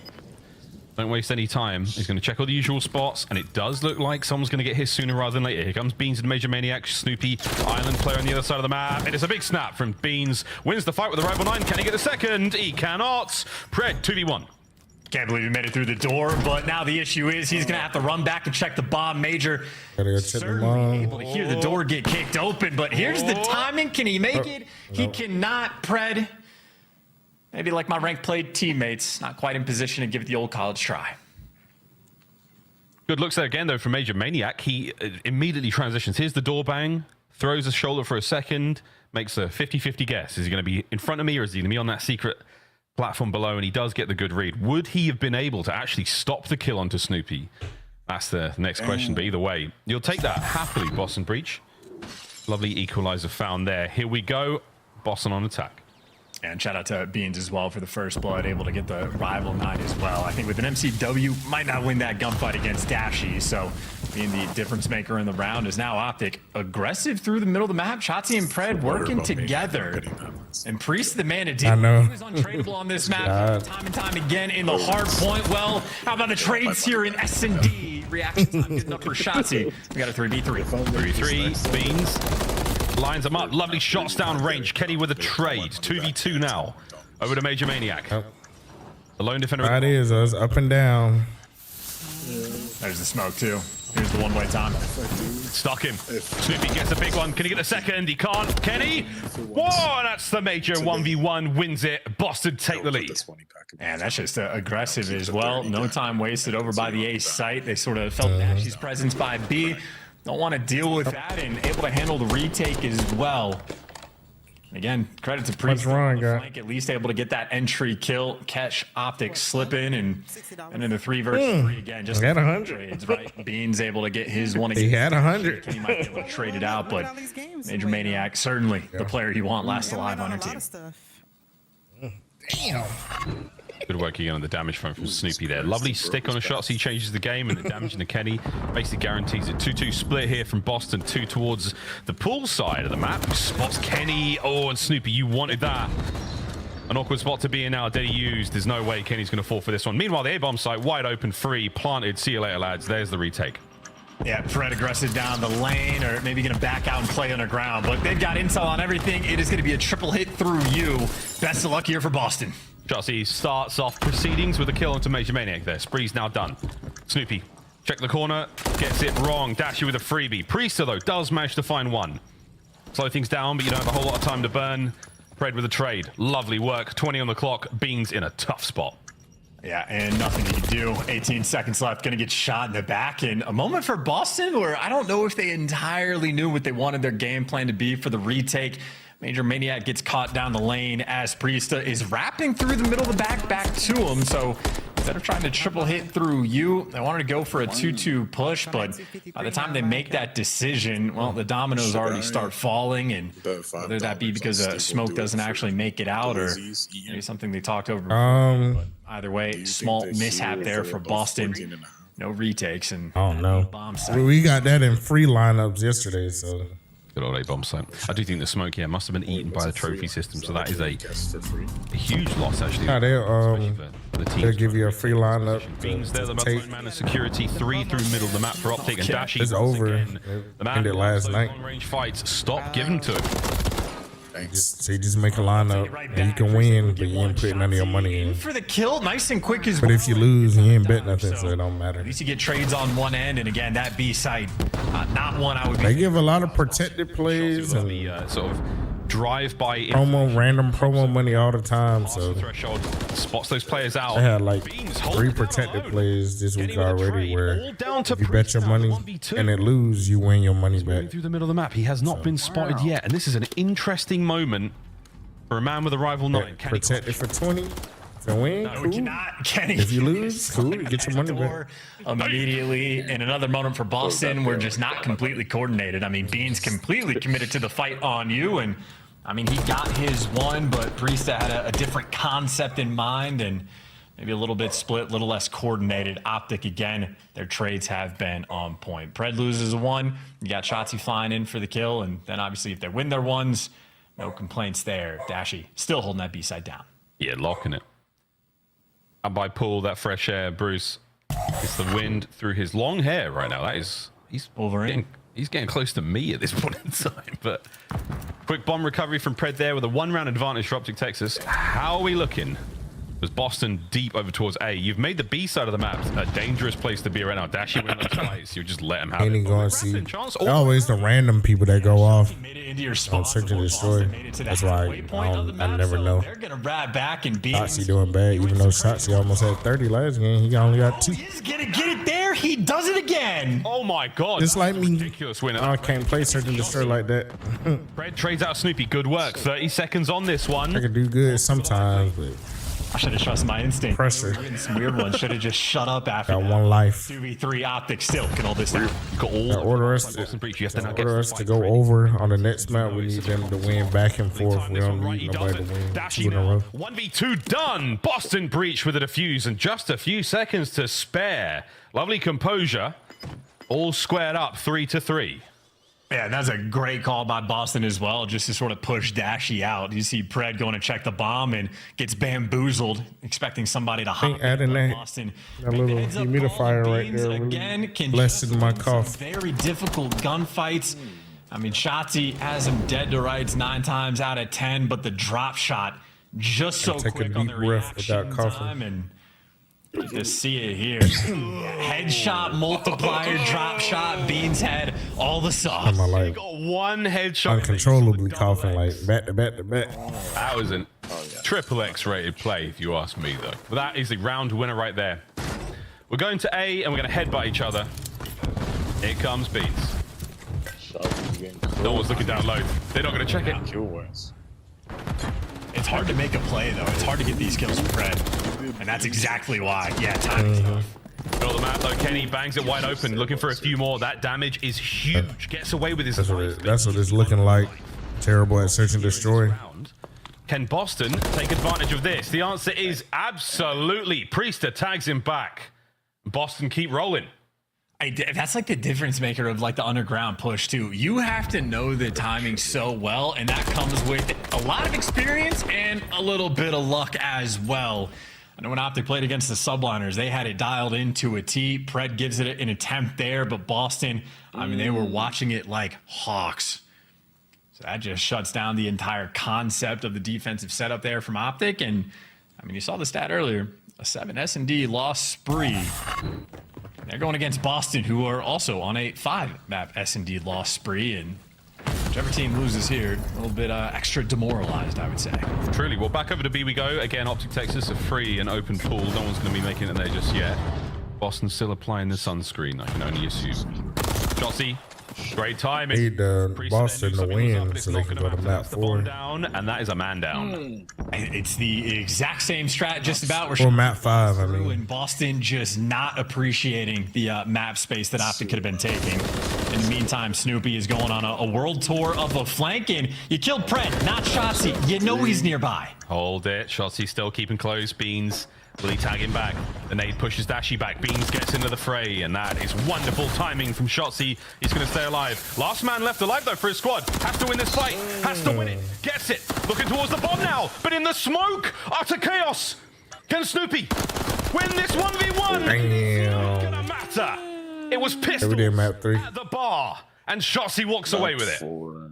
Don't waste any time. He's going to check all the usual spots, and it does look like someone's going to get his sooner rather than later. Here comes Beans and Major Maniac. Snoopy, Island player on the other side of the map. It is a big snap from Beans. Wins the fight with the Rival 9. Can he get a second? He cannot. Pred, 2v1. Can't believe he made it through the door, but now the issue is he's going to have to run back and check the bomb. Major certainly able to hear the door get kicked open, but here's the timing. Can he make it? He cannot. Pred, maybe like my ranked played teammates, not quite in position to give it the old college try. Good looks there again, though, from Major Maniac. He immediately transitions. Here's the door bang, throws his shoulder for a second, makes a 50-50 guess. Is he going to be in front of me, or is he going to be on that secret platform below? And he does get the good read. Would he have been able to actually stop the kill onto Snoopy? That's the next question, but either way, you'll take that happily, Boston Breach. Lovely equalizer found there. Here we go. Boston on attack. And shout out to Beans as well for the first blood, able to get the Rival 9 as well. I think with an MCW, might not win that gunfight against Dashy, so being the difference maker in the round is now Optic. Aggressive through the middle of the map. Shotsy and Pred working together. And Priest, the man to deal. I know. He was untradeable on this map time and time again in the hard point. Well, how about the trades here in S&D? Reaction time getting up for Shotzi. We got a 3v3. 3v3. Beans lines them up. Lovely shots down range. Kenny with a trade. 2v2 now. Over to Major Maniac. The lone defender. That is us up and down. There's the smoke too. Here's the one-way time. Stuck him. Snoopy gets a big one. Can he get a second? He can't. Kenny? Whoa, that's the Major 1v1. Wins it. Boston take the lead. And that's just aggressive as well. No time wasted over by the A site. They sort of felt Dashy's presence by B. Don't want to deal with that and able to handle the retake as well. Again, credit to Priest. What's wrong, guy? At least able to get that entry kill, catch Optic slipping, and in the 3 versus 3 again. Just had 100 trades, right? Beans able to get his one. He had 100. He might be able to trade it out, but Major Maniac certainly the player you want last alive on your team. Damn. Good work again on the damage front from Snoopy there. Lovely stick on a shot, so he changes the game, and the damage into Kenny basically guarantees a 2-2 split here from Boston. 2 towards the pool side of the map. Spots Kenny. Oh, and Snoopy, you wanted that. An awkward spot to be in now. Daddy used. There's no way Kenny's going to fall for this one. Meanwhile, the A-bomb site wide open, free, planted. See you later, lads. There's the retake. Yeah, Fred aggressive down the lane, or maybe going to back out and play underground. But they've got intel on everything. It is going to be a triple hit through you. Best of luck here for Boston. Shotzi starts off proceedings with a kill onto Major Maniac there. Spree's now done. Snoopy, check the corner, gets it wrong. Dashy with a freebie. Priester, though, does manage to find one. Slow things down, but you don't have a whole lot of time to burn. Fred with a trade. Lovely work. 20 on the clock. Beans in a tough spot. Yeah, and nothing you can do. 18 seconds left. Going to get shot in the back. And a moment for Boston where I don't know if they entirely knew what they wanted their game plan to be for the retake. Major Maniac gets caught down the lane as Priesta is wrapping through the middle of the back to him. So instead of trying to triple hit through you, they wanted to go for a 2-2 push. But by the time they make that decision, well, the dominoes already start falling. And whether that be because smoke doesn't actually make it out or maybe something they talked over before. But either way, small mishap there for Boston. No retakes. And oh, no. We got that in free lineups yesterday, so... Good old A-bomb site. I do think the smoke here must have been eaten by the trophy system, so that is a huge loss, actually. Yeah, they'll give you a free lineup. Beans there, the most man of security. 3 through middle of the map for Optic, and Dashy. It's over. The man ended last night. Long-range fights. Stop giving to him. So you just make a lineup and you can win, but you ain't putting none of your money in. For the kill, nice and quick as well. But if you lose, you ain't bet nothing, so it don't matter. At least you get trades on one end, and again, that B side, not one I would be. They give a lot of protected plays and the sort of drive-by random promo money all the time. So threshold spots those players out. They had like 3 protected plays this week already, where if you bet your money and it lose, you win your money back. Through the middle of the map, he has not been spotted yet, and this is an interesting moment for a man with a rival 9. Protected for 20. To win, no, cool. cannot. Kenny. If you lose, cool, you get your money back. Immediately, in another moment for Boston, we're just not completely coordinated. I mean, Beans completely committed to the fight on you, and I mean, he got his one, but Priesta had a different concept in mind, and maybe a little bit split, a little less coordinated. Optic, again, their trades have been on point. Pred loses a 1. You got Shotzi flying in for the kill, and then obviously if they win their ones, no complaints there. Dashy still holding that B-side down. Yeah, locking it. And by Pool, that fresh air, Bruce. It's the wind through his long hair right now. That is, he's getting close to me at this point in time. But quick bomb recovery from Pred there with a 1-round advantage for Optic Texas. How are we looking? Was Boston deep over towards A? You've made the B side of the map a dangerous place to be right now. Dashy went on twice. You just let him have it. Ain't going to see. Always the random people that go off on Search and Destroy. That's why I never know. They're gonna ride back and beat. Shotzi doing bad, even though Shotzi almost had 30 last game. He only got 2. He's gonna get it there. He does it again. Oh my God! Just like me. Ridiculous winner. I can't play Search and Destroy like that. Fred trades out Snoopy. Good work. 30 seconds on this one. I can do good sometimes, but I should have trusted my instinct. Pressure. Some weird ones. Should have just shut up after got that. 1 life. 2v3 Optic still can hold this down. Got all order us to go over on the next map. We need them to win back and forth. We don't need nobody to win 2 in a row. 1v2 done. Boston breach with a defuse and just a few seconds to spare. Lovely composure. All squared up 3-3. Yeah, that's a great call by Boston as well, just to sort of push Dashy out. You see Pred going to check the bomb and gets bamboozled, expecting somebody to hop adding in. that, Boston that little humidifier right there again can lessen my cough. Very difficult gunfights. I mean, Shotzi has him dead to rights 9 times out of 10, but the drop shot just so quick on the reaction time, and just see it here. Headshot, multiplier, drop shot, Beans head, all the sauce. I'm like, got one headshot. Uncontrollably coughing like back to back to back. That was an triple X rated play, if you ask me, though. But that is the round winner right there. We're going to A, and we're going to headbutt each other. Here comes Beans. No one's looking down low. They're not going to check it. It's hard to make a play, though. It's hard to get these kills from Fred. And that's exactly why. Yeah, timing's tough. Got the map, though. Kenny bangs it wide open, looking for a few more. That damage is huge. Gets away with his life. That's what it's looking like. Terrible at search and destroy. Can Boston take advantage of this? The answer is absolutely. Priester tags him back. Boston keep rolling. That's like the difference maker of like the underground push too. You have to know the timing so well, and that comes with a lot of experience and a little bit of luck as well. I know when Optic played against the Subliners, they had it dialed into a T. Pred gives it an attempt there, but Boston, I mean, they were watching it like hawks. So that just shuts down the entire concept of the defensive setup there from Optic. And I mean, you saw the stat earlier, a 7 S&D loss spree. They're going against Boston, who are also on a 5-map S&D loss spree, and whichever team loses here, a little bit extra demoralized, I would say. Truly. Well, back over to B we go. Again, Optic Texas, a free and open pool. No one's going to be making it there just yet. Boston still applying the sunscreen, I can only assume. Jossie, great timing. Need Boston to win so they can go to map 4. Down, and that is a man down. It's the exact same strat just about. Or map 5, I mean. And Boston just not appreciating the map space that Optic could have been taking. In the meantime, Snoopy is going on a world tour of a flank, and you killed Pred, not Shotzi. You know he's nearby. Hold it. Shotzi still keeping close. Beans, will he tag him back? The nade pushes Dashy back. Beans gets into the fray, and that is wonderful timing from Shotzi. He's going to stay alive. Last man left alive, though, for his squad. Has to win this fight. Has to win it. Gets it. Looking towards the bomb now, but in the smoke. Utter chaos. Can Snoopy win this 1v1? Damn. It's not going to matter. It was pistol map 3 at the bar, and Shotzi walks away with it.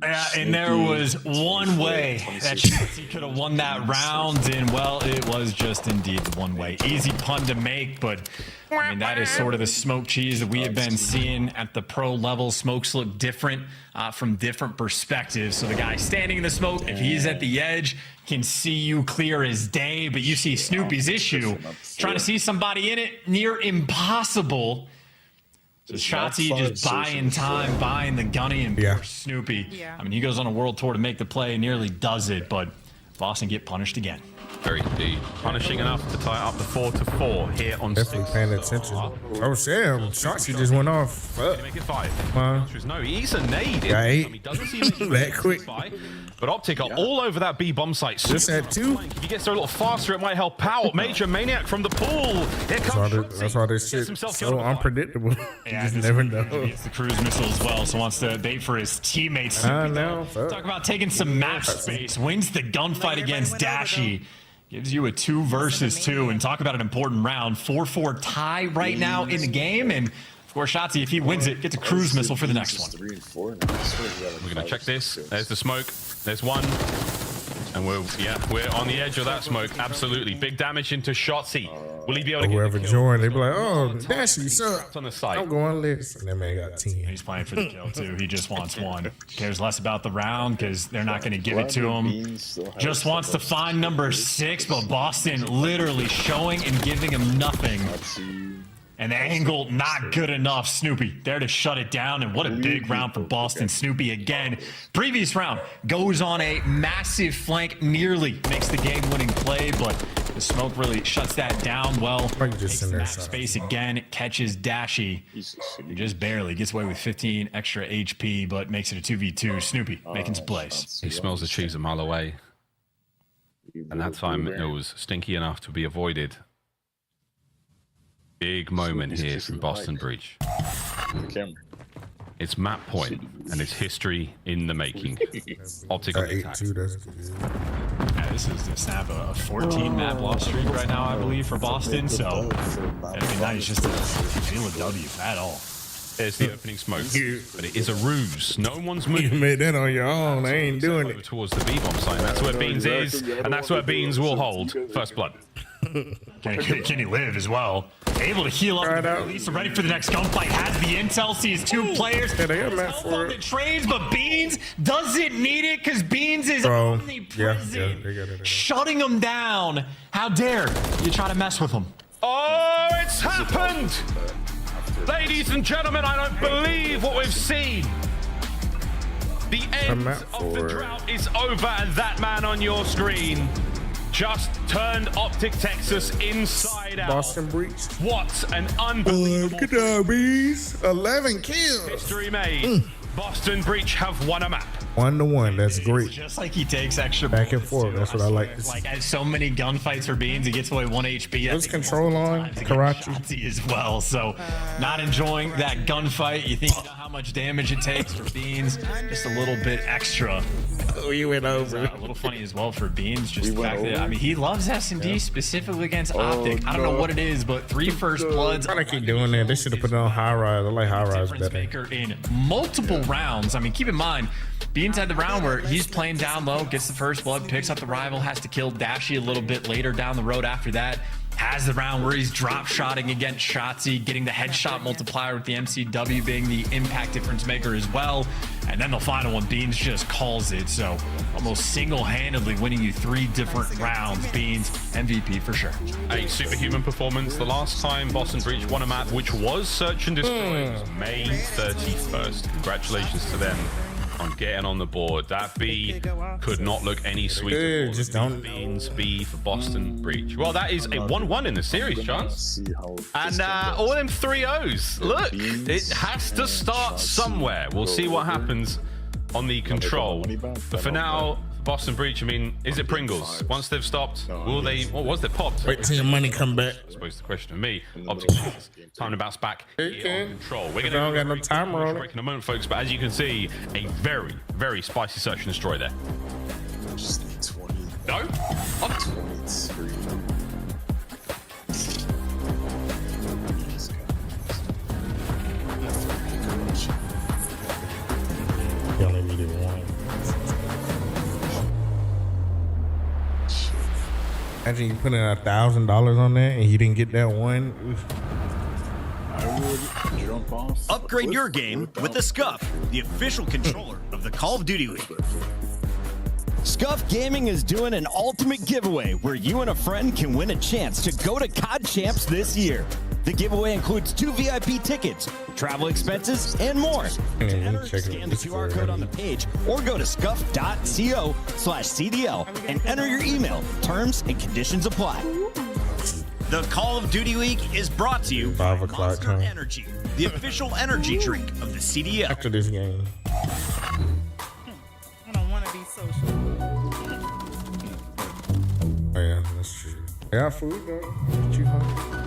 Yeah, and there was one way that Shotzi could have won that round, and well, it was just indeed the one way. Easy pun to make, but I mean, that is sort of the smoke cheese that we have been seeing at the pro level. Smokes look different from different perspectives. So the guy standing in the smoke, if he's at the edge, can see you clear as day, but you see Snoopy's issue. Trying to see somebody in it, near impossible. So Shotzi just buying time, buying the gunny, and poor Snoopy. Yeah. I mean, he goes on a world tour to make the play, nearly does it, but Boston get punished again. Very deep. Punishing enough to tie up the 4-4 here on Definitely 6. Paying attention. Oh, Sam. Shotzi just went off. Make it 5. No, he's a nade. Got 8. He doesn't see him that quick. But Optic are all over that B bomb site. Just at 2. If he gets there a little faster, it might help out. Major Maniac from the pool. Here comes that's why this shit so unpredictable. Yeah, you just never know. He gets the cruise missile as well, so wants to bait for his teammates. I know. Talk about taking some map space. Wins the gunfight against Dashy. Gives you a 2 versus 2, and talk about an important round. 4-4 tie right now in the game, and of course, Shotzi, if he wins it, gets a cruise missile for the next one. We're gonna check this. There's the smoke. There's one. And we're on the edge of that smoke. Absolutely. Big damage into Shotzi. Will he be able to get whoever joined, they be like, oh, Dashy, suck. On the site. I'm going list. And that man got 10. He's playing for the kill, too. He just wants one. Cares less about the round because they're not going to give it to him. Just wants to find number 6, but Boston literally showing and giving him nothing. And the angle, not good enough. Snoopy there to shut it down. And what a big round for Boston. Snoopy again. Previous round goes on a massive flank. Nearly makes the game-winning play, but the smoke really shuts that down. Well, takes the map space again. Catches Dashy. He just barely gets away with 15 extra HP, but makes it a 2v2. Snoopy making some plays. He smells the cheese a mile away. And that time it was stinky enough to be avoided. Big moment here from Boston Breach. It's map point, and it's history in the making. Optic on the attack. Yeah, this is to snap a 14 map loss streak right now, I believe, for Boston. So that'd be nice just to feel a W at all. There's the opening smoke, but it is a ruse. No one's moving. You made that on your own. I ain't doing it. Towards the B-bomb site. That's where Beans is, and that's where Beans will hold. First blood. Can he live as well? Able to heal up at least, ready for the next gunfight. Has the intel, sees two players. Yeah, they got map for it. Trades, but Beans doesn't need it because Beans is omnipresent, shutting him down. How dare you try to mess with him? Oh, it's happened! Ladies and gentlemen, I don't believe what we've seen. The end of the drought is over, and that man on your screen just turned Optic Texas inside out. Boston Breach. What an unbelievable good job, bees. 11 kills. History made. Boston Breach have won a map. 1-1. That's great. Just like he takes extra back and forth. That's what I like. Like as so many gunfights for Beans, he gets away 1 HP. There's control on Karachi as well. So not enjoying that gunfight. You think you know how much damage it takes for Beans? Just a little bit extra. Oh, you went over. A little funny as well for Beans. Just the fact that I mean he loves S&D specifically against Optic. I don't know what it is, but 3 first bloods. I keep doing that. They should have put it on high rise. I like high rise better. Maker in multiple rounds. I mean, keep in mind, Beans had the round where he's playing down low, gets the first blood, picks up the rival, has to kill Dashy a little bit later down the road after that. Has the round where he's drop shotting against Shotzi, getting the headshot multiplier with the MCW being the impact difference maker as well. And then the final one, Beans just calls it. So almost single-handedly winning you 3 different rounds. Beans, MVP for sure. A superhuman performance. The last time Boston Breach won a map, which was Search and Destroy, was May 31st. Congratulations to them on getting on the board. That B could not look any sweeter. Just don't. Beans B for Boston Breach. Well, that is a 1-1 in the series, Chance. And all them 3-0s. Look, it has to start somewhere. We'll see what happens on the control. But for now, Boston Breach, I mean, is it Pringles? Once they've stopped, will they, what was their popped? Wait till your money come back. I suppose the question of me, obviously, time to bounce back here on control. We're going to got no timer on it. In a moment, folks, but as you can see, a very, very spicy search and destroy there. Just need 20. No? 23. You only needed 1. Imagine you putting $1,000 on that and you didn't get that one. I would jump off. Upgrade your game with the Scuff, the official controller of the Call of Duty League. Scuff Gaming is doing an ultimate giveaway where you and a friend can win a chance to go to COD Champs this year. The giveaway includes 2 VIP tickets, travel expenses, and more. Scan the QR code on the page or go to scuff.co/CDL and enter your email. Terms and conditions apply. The Call of Duty League is brought to you by Monster Energy, the official energy drink of the CDL. After this game. I don't want to be social. Oh yeah, that's true. I got food though. Get you hungry.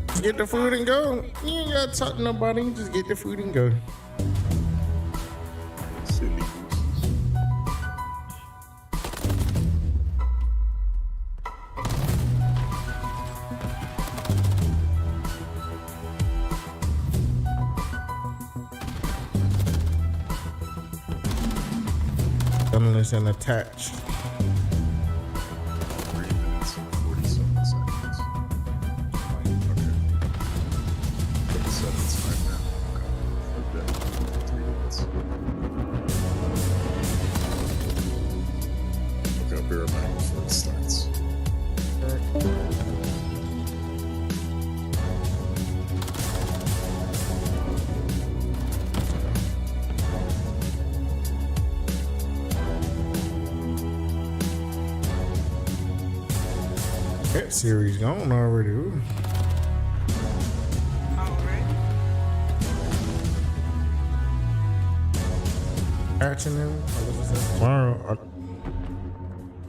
Just get the food and go. You ain't gotta talk to nobody. Just get the food and go. Unless and attached. 3 minutes and 47 seconds. Okay. 37 right now. Okay. 3 minutes. Okay, I'll be reminded before it starts. That series gone already. Ooh. Catching them tomorrow.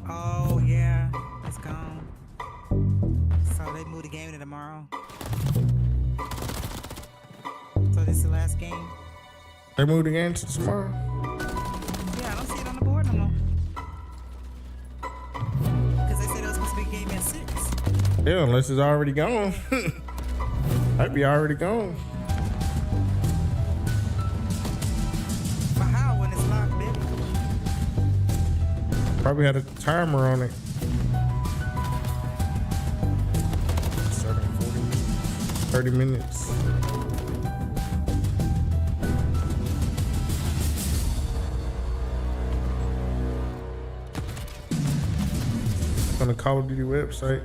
Oh yeah, it's gone. So they moved the game to tomorrow. So this is the last game. They moved again to tomorrow. Yeah, I don't see it on the board no more. Because they said it was supposed to be a game at 6. Yeah, unless it's already gone. That'd be already gone. But how when it's locked, baby? Probably had a timer on it. Starting 30 minutes. On the Call of Duty website.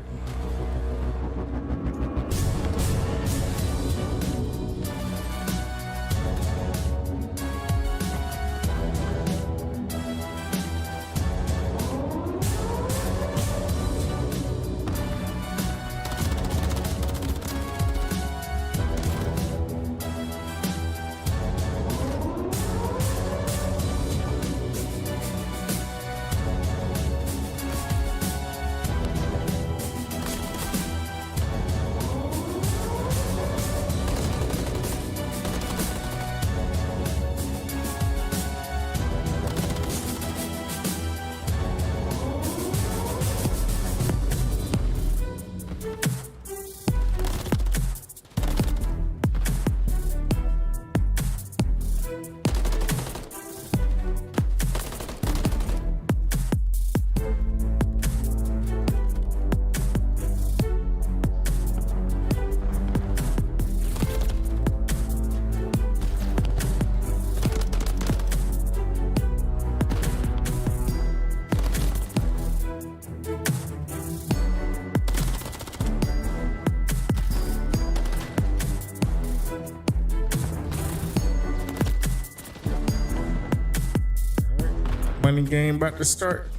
Money game about to start.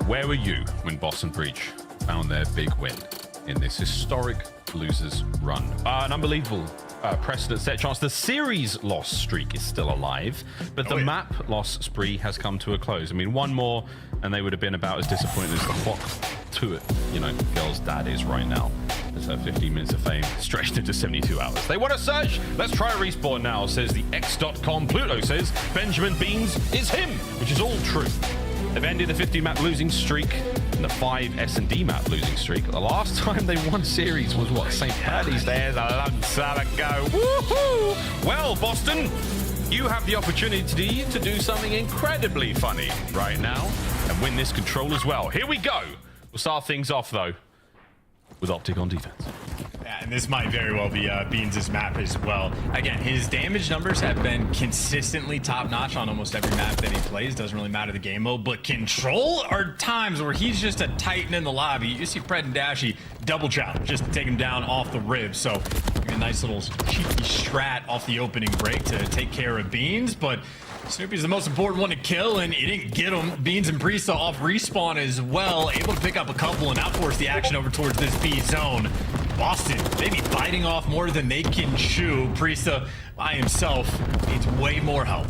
Where were you when Boston Breach found their big win in this historic losers run? An unbelievable precedent set chance. The series loss streak is still alive, but the map loss spree has come to a close. I mean, one more and they would have been about as disappointed as the clock to it, you know, girl's dad is right now. As her 15 minutes of fame stretched into 72 hours. They want a surge? Let's try a respawn now, says the X.com. Pluto says Benjamin Beans is him, which is all true. They've ended the 50 map losing streak and the 5 S&D map losing streak. The last time they won series was what? St. Paddy's Day. There's a long time ago. Woohoo! Well, Boston, you have the opportunity to do something incredibly funny right now and win this control as well. Here we go. We'll start things off though with Optic on defense. Yeah, and this might very well be Beans' map as well. Again, his damage numbers have been consistently top-notch on almost every map that he plays. Doesn't really matter the game mode, but control are times where he's just a titan in the lobby. You see Pred and Dashy double chow just to take him down off the rib. So a nice little cheeky strat off the opening break to take care of Beans, but Snoopy's the most important one to kill, and he didn't get him. Beans and Priesta off respawn as well, able to pick up a couple and outforce the action over towards this B zone. Boston, they be biting off more than they can chew. Priesta by himself needs way more help.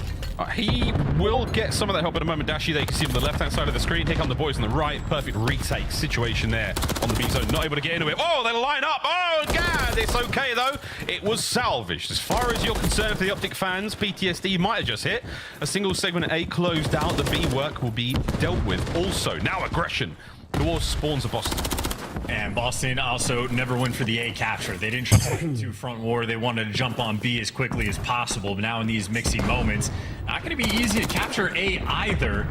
He will get some of that help in a moment. Dashi, they can see him on the left-hand side of the screen. Here come the boys on the right. Perfect retake situation there on the B zone. Not able to get into it. Oh, they line up. Oh, God. It's okay, though. It was salvaged. As far as you're concerned for the Optic fans, PTSD might have just hit. A single segment A closed out. The B work will be dealt with. Also, now aggression towards spawns of Boston. And Boston also never went for the A capture. They didn't try to front war. They wanted to jump on B as quickly as possible. But now in these mixy moments, not going to be easy to capture A either.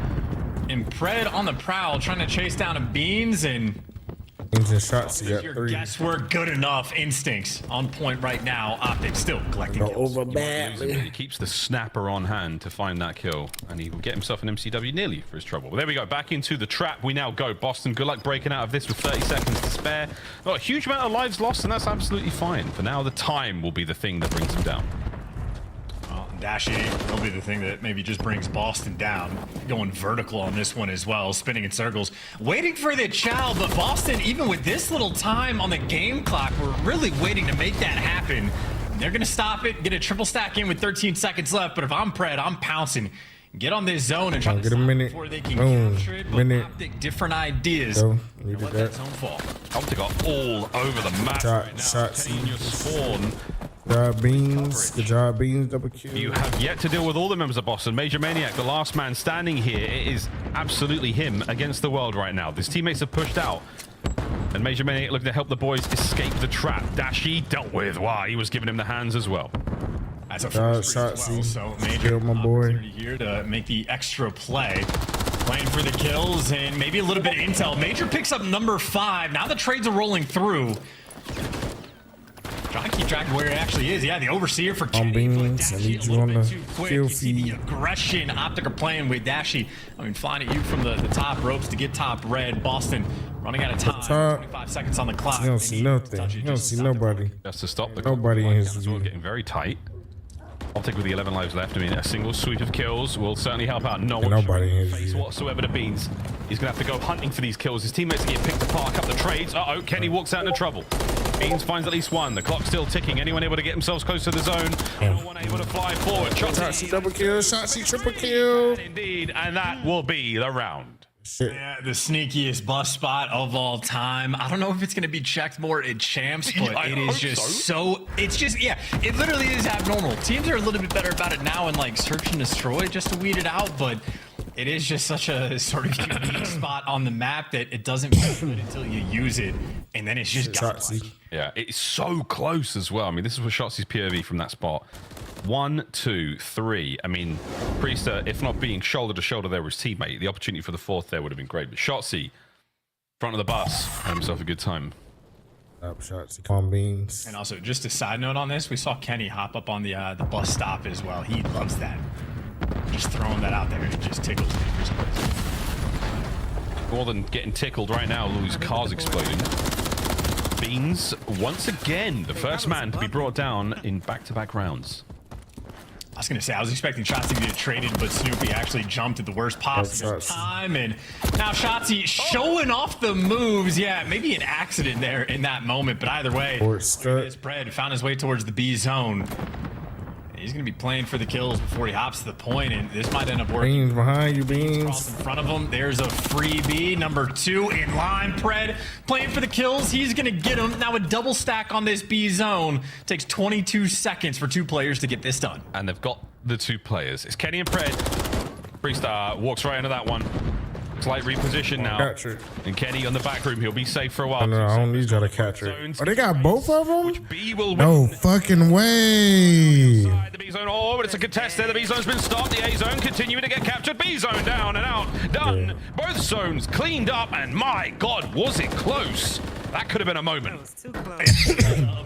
And Pred on the prowl trying to chase down a Beans, and shots. Your guesswork good enough. Instincts on point right now. Optic still collecting kills. He keeps the snapper on hand to find that kill, and he will get himself an MCW nearly for his trouble. Well, there we go. Back into the trap we now go. Boston, good luck breaking out of this with 30 seconds to spare. Not a huge amount of lives lost, and that's absolutely fine. For now, the time will be the thing that brings him down. Dashy will be the thing that maybe just brings Boston down. Going vertical on this one as well, spinning in circles, waiting for the chow. But Boston, even with this little time on the game clock, we're really waiting to make that happen. They're going to stop it, get a triple stack in with 13 seconds left. But if I'm Pred, I'm pouncing. Get on this zone and try to get a minute. before they can Boom. capture it. But Optic, different ideas. Go. We did that. Zone fall. Optic got all over the map right now. Shots. Kenny in your spawn. Good job, Beans. Good job, Beans. Double kill. You have yet to deal with all the members of Boston. Major Maniac, the last man standing here. It is absolutely him against the world right now. His teammates have pushed out. And Major Maniac looking to help the boys escape the trap. Dashy dealt with. Wow, he was giving him the hands as well. As a first as well, so major my boy. opportunity here to make the extra play. Playing for the kills and maybe a little bit of intel. Major picks up number 5. Now the trades are rolling through. Trying to keep track of where it actually is. Yeah, the overseer for Kenny. Beans. I need you on the kill You see the feed. aggression Optic are playing with Dashy. I mean, flying at you from the top ropes to get top red. Boston running out of time. 25 seconds on the clock. You don't see nothing. You don't see nobody. Just to stop the Nobody in his view. getting very tight. Optic with the 11 lives left. I mean, a single sweep of kills will certainly help out. No one Nobody in his face view. whatsoever to Beans. He's going to have to go hunting for these kills. His teammates are getting picked apart. A couple of trades. Uh-oh, Kenny walks out into trouble. Beans finds at least one. The clock's still ticking. Anyone able to get themselves close to the zone? No one able to fly forward. Shotzi double kill. Shotzi triple kill. Indeed, and that will be the round. Yeah, the sneakiest bust spot of all time. I don't know if it's going to be checked more at champs, but it is just so. It's just, yeah, it literally is abnormal. Teams are a little bit better about it now and like search and destroy just to weed it out, but it is just such a sort of unique spot on the map that it doesn't feel good until you use it, and then it's just Shotzi. Yeah, it's so close as well. I mean, this is what Shotzi's POV from that spot. 1, 2, 3. I mean, Priester, if not being shoulder to shoulder there with his teammate, the opportunity for the 4th there would have been great. But Shotzi, front of the bus, had himself a good time. Up Shotzi. Calm Beans. And also, just a side note on this, we saw Kenny hop up on the bus stop as well. He loves that. Just throwing that out there, it just tickles me for some reason. More than getting tickled right now, Lou's car's exploding. Beans, once again, the first man to be brought down in back-to-back rounds. I was going to say, I was expecting Shotzi to get traded, but Snoopy actually jumped at the worst possible time. And now Shotzi showing off the moves. Yeah, maybe an accident there in that moment, but either way, this Pred found his way towards the B zone. He's going to be playing for the kills before he hops to the point, and this might end up working. Beans behind you, Beans. Cross in front of him. There's a freebie. Number 2 in line. Pred playing for the kills. He's going to get him. Now a double stack on this B zone. Takes 22 seconds for 2 players to get this done. And they've got the 2 players. It's Kenny and Pred. Priester walks right into that one. Slight reposition now. Capture. And Kenny on the back room. He'll be safe for a while. No, I don't need y'all to capture it. Oh, they got both of them? Which B will no fucking way. The B zone. Oh, but it's a contest there. The B zone's been stopped. The A zone continuing to get captured. B zone down and out. Done. Yeah. Both zones cleaned up. And my God, was it close? That could have been a moment.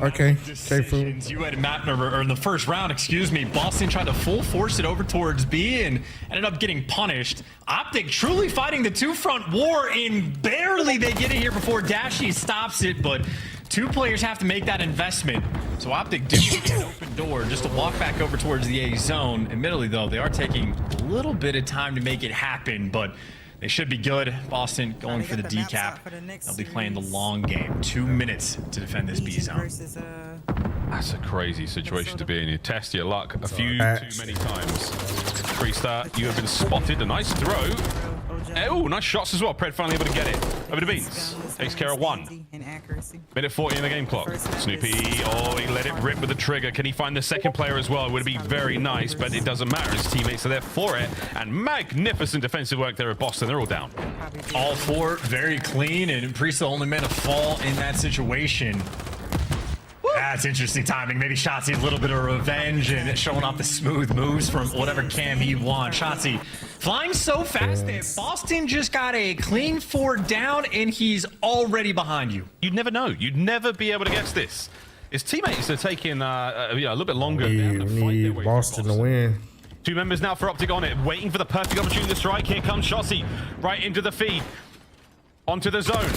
Okay. Decisions. You had map number, or in the first round, excuse me, Boston tried to full force it over towards B and ended up getting punished. Optic truly fighting the 2-front war, and barely they get it here before Dashy stops it, but 2 players have to make that investment. So Optic do get an open door just to walk back over towards the A zone. Admittedly, though, they are taking a little bit of time to make it happen, but they should be good. Boston going for the decap. They'll be playing the long game. 2 minutes to defend this B zone. That's a crazy situation to be in. You test your luck a few too many times. Priester, you have been spotted. A nice throw. Oh, nice shots as well. Pred finally able to get it. Over to Beans. Takes care of 1. Minute 40 in the game clock. Snoopy, oh, he let it rip with the trigger. Can he find the second player as well? It would be very nice, but it doesn't matter. His teammates are there for it. And magnificent defensive work there at Boston. They're all down. All 4 very clean, and Priest the only man to fall in that situation. That's interesting timing. Maybe Shotzi a little bit of revenge and showing off the smooth moves from whatever cam he wants. Shotzi flying so fast that Boston just got a clean 4 down, and he's already behind you. You'd never know. You'd never be able to guess this. His teammates are taking a little bit longer. We need Boston to win. 2 members now for Optic on it, waiting for the perfect opportunity to strike. Here comes Shotzi right into the feed. Onto the zone.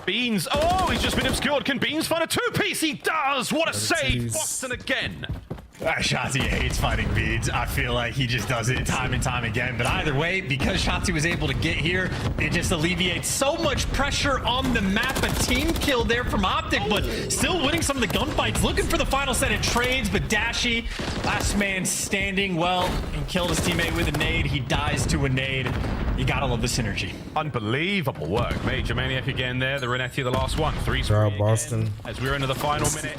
Beans, oh, he's just been obscured. Can Beans find a 2-piece? He does! What a save! Boston again. Shotzi hates fighting beads. I feel like he just does it time and time again. But either way, because Shotzi was able to get here, it just alleviates so much pressure on the map. A team kill there from Optic, but still winning some of the gunfights. Looking for the final set of trades, but Dashy, last man standing, well, and killed his teammate with a nade. He dies to a nade. You gotta love the synergy. Unbelievable work. Major Maniac again there. The Renetti, the last one. 3-3 Boston. As we're into the final minute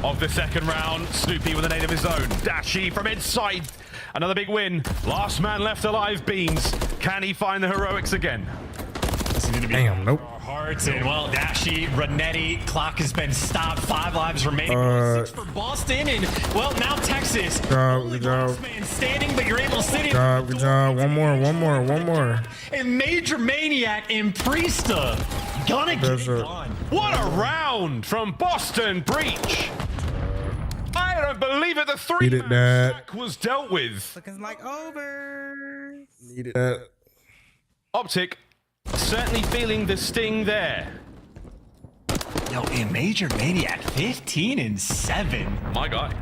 of the second round. Snoopy with a nade of his own. Dashy from inside. Another big win. Last man left alive, Beans. Can he find the heroics again? This is gonna be nope. Hearts and well, Dashy, Renetti, clock has been stopped. 5 lives remaining. 6 for Boston and well, now Texas. Good job. Man standing, but you're able to sit in. Good job. One more. And Major Maniac and Priesta gonna get it done. What a round from Boston Breach. I don't believe it. The 3-man sack was dealt with. Looking like over. Needed that. Optic certainly feeling the sting there. Yo, and Major Maniac 15-7. My guy.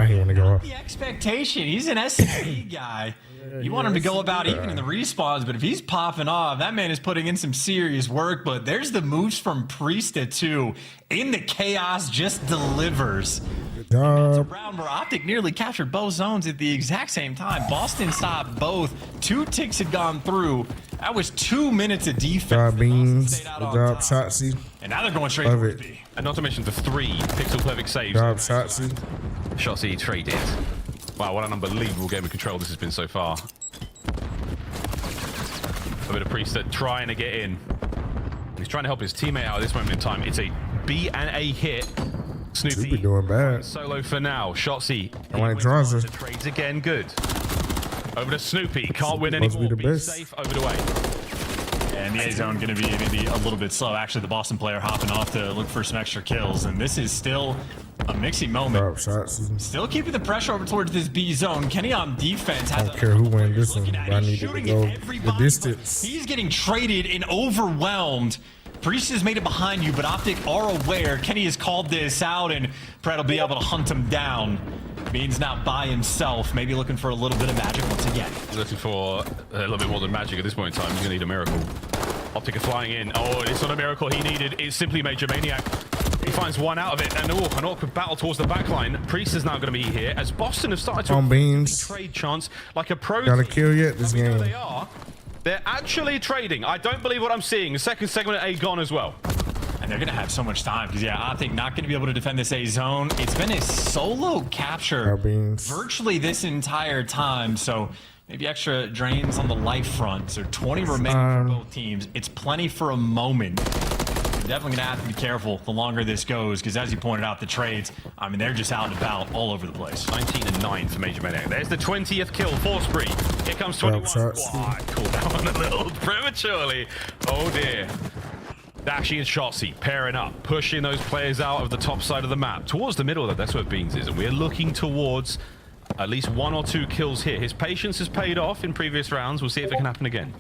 He want to go off. The expectation. He's an SMP guy. You want him to go about even in the respawns, but if he's popping off, that man is putting in some serious work. But there's the moves from Priesta too. In the chaos, just delivers. Good job. It's a round where Optic nearly captured both zones at the exact same time. Boston stopped both. 2 ticks had gone through. That was 2 minutes of defense. Good job, Beans. Good job, Shotzi. And now they're going straight Love to it. B. And not to mention the 3 pixel perfect saves. Good job, Shotzi. Shotzi traded. Wow, what an unbelievable game of control this has been so far. A bit of Priesta trying to get in. He's trying to help his teammate out at this moment in time. It's a B and A hit. Snoopy doing bad. Solo for now. Shotzi. I like draws her. Trades again. Good. Over to Snoopy. Can't win anymore. Be safe. Over to A. And the A zone going to be maybe a little bit slow. Actually, the Boston player hopping off to look for some extra kills. And this is still a mixing moment. Still keeping the pressure over towards this B zone. Kenny on defense. I don't care who wins this one, but I need to go the distance. He's getting traded and overwhelmed. Priest has made it behind you, but Optic are aware. Kenny has called this out, and Pratt will be able to hunt him down. Beans now by himself, maybe looking for a little bit of magic once again. He's looking for a little bit more than magic at this point in time. He's going to need a miracle. Optic are flying in. Oh, it's not a miracle he needed. It's simply Major Maniac. He finds one out of it, and an awkward battle towards the back line. Priest is now going to be here, as Boston have started to trade chance like a pro. Got a kill yet this game. They are. They're actually trading. I don't believe what I'm seeing. The second segment at A gone as well. And they're going to have so much time because, yeah, Optic not going to be able to defend this A zone. It's been a solo capture virtually this entire time. So maybe extra drains on the life front. So 20 remaining for both teams. It's plenty for a moment. You're definitely going to have to be careful the longer this goes because, as you pointed out, the trades, I mean, they're just out and about all over the place. 19-9 for Major Maniac. There's the 20th kill for Spree. Here comes 21. Wow, cooled down a little prematurely. Oh, dear. Dashy and Shotzi pairing up, pushing those players out of the top side of the map. Towards the middle, that's where Beans is. And we're looking towards at least 1 or 2 kills here. His patience has paid off in previous rounds. We'll see if it can happen again.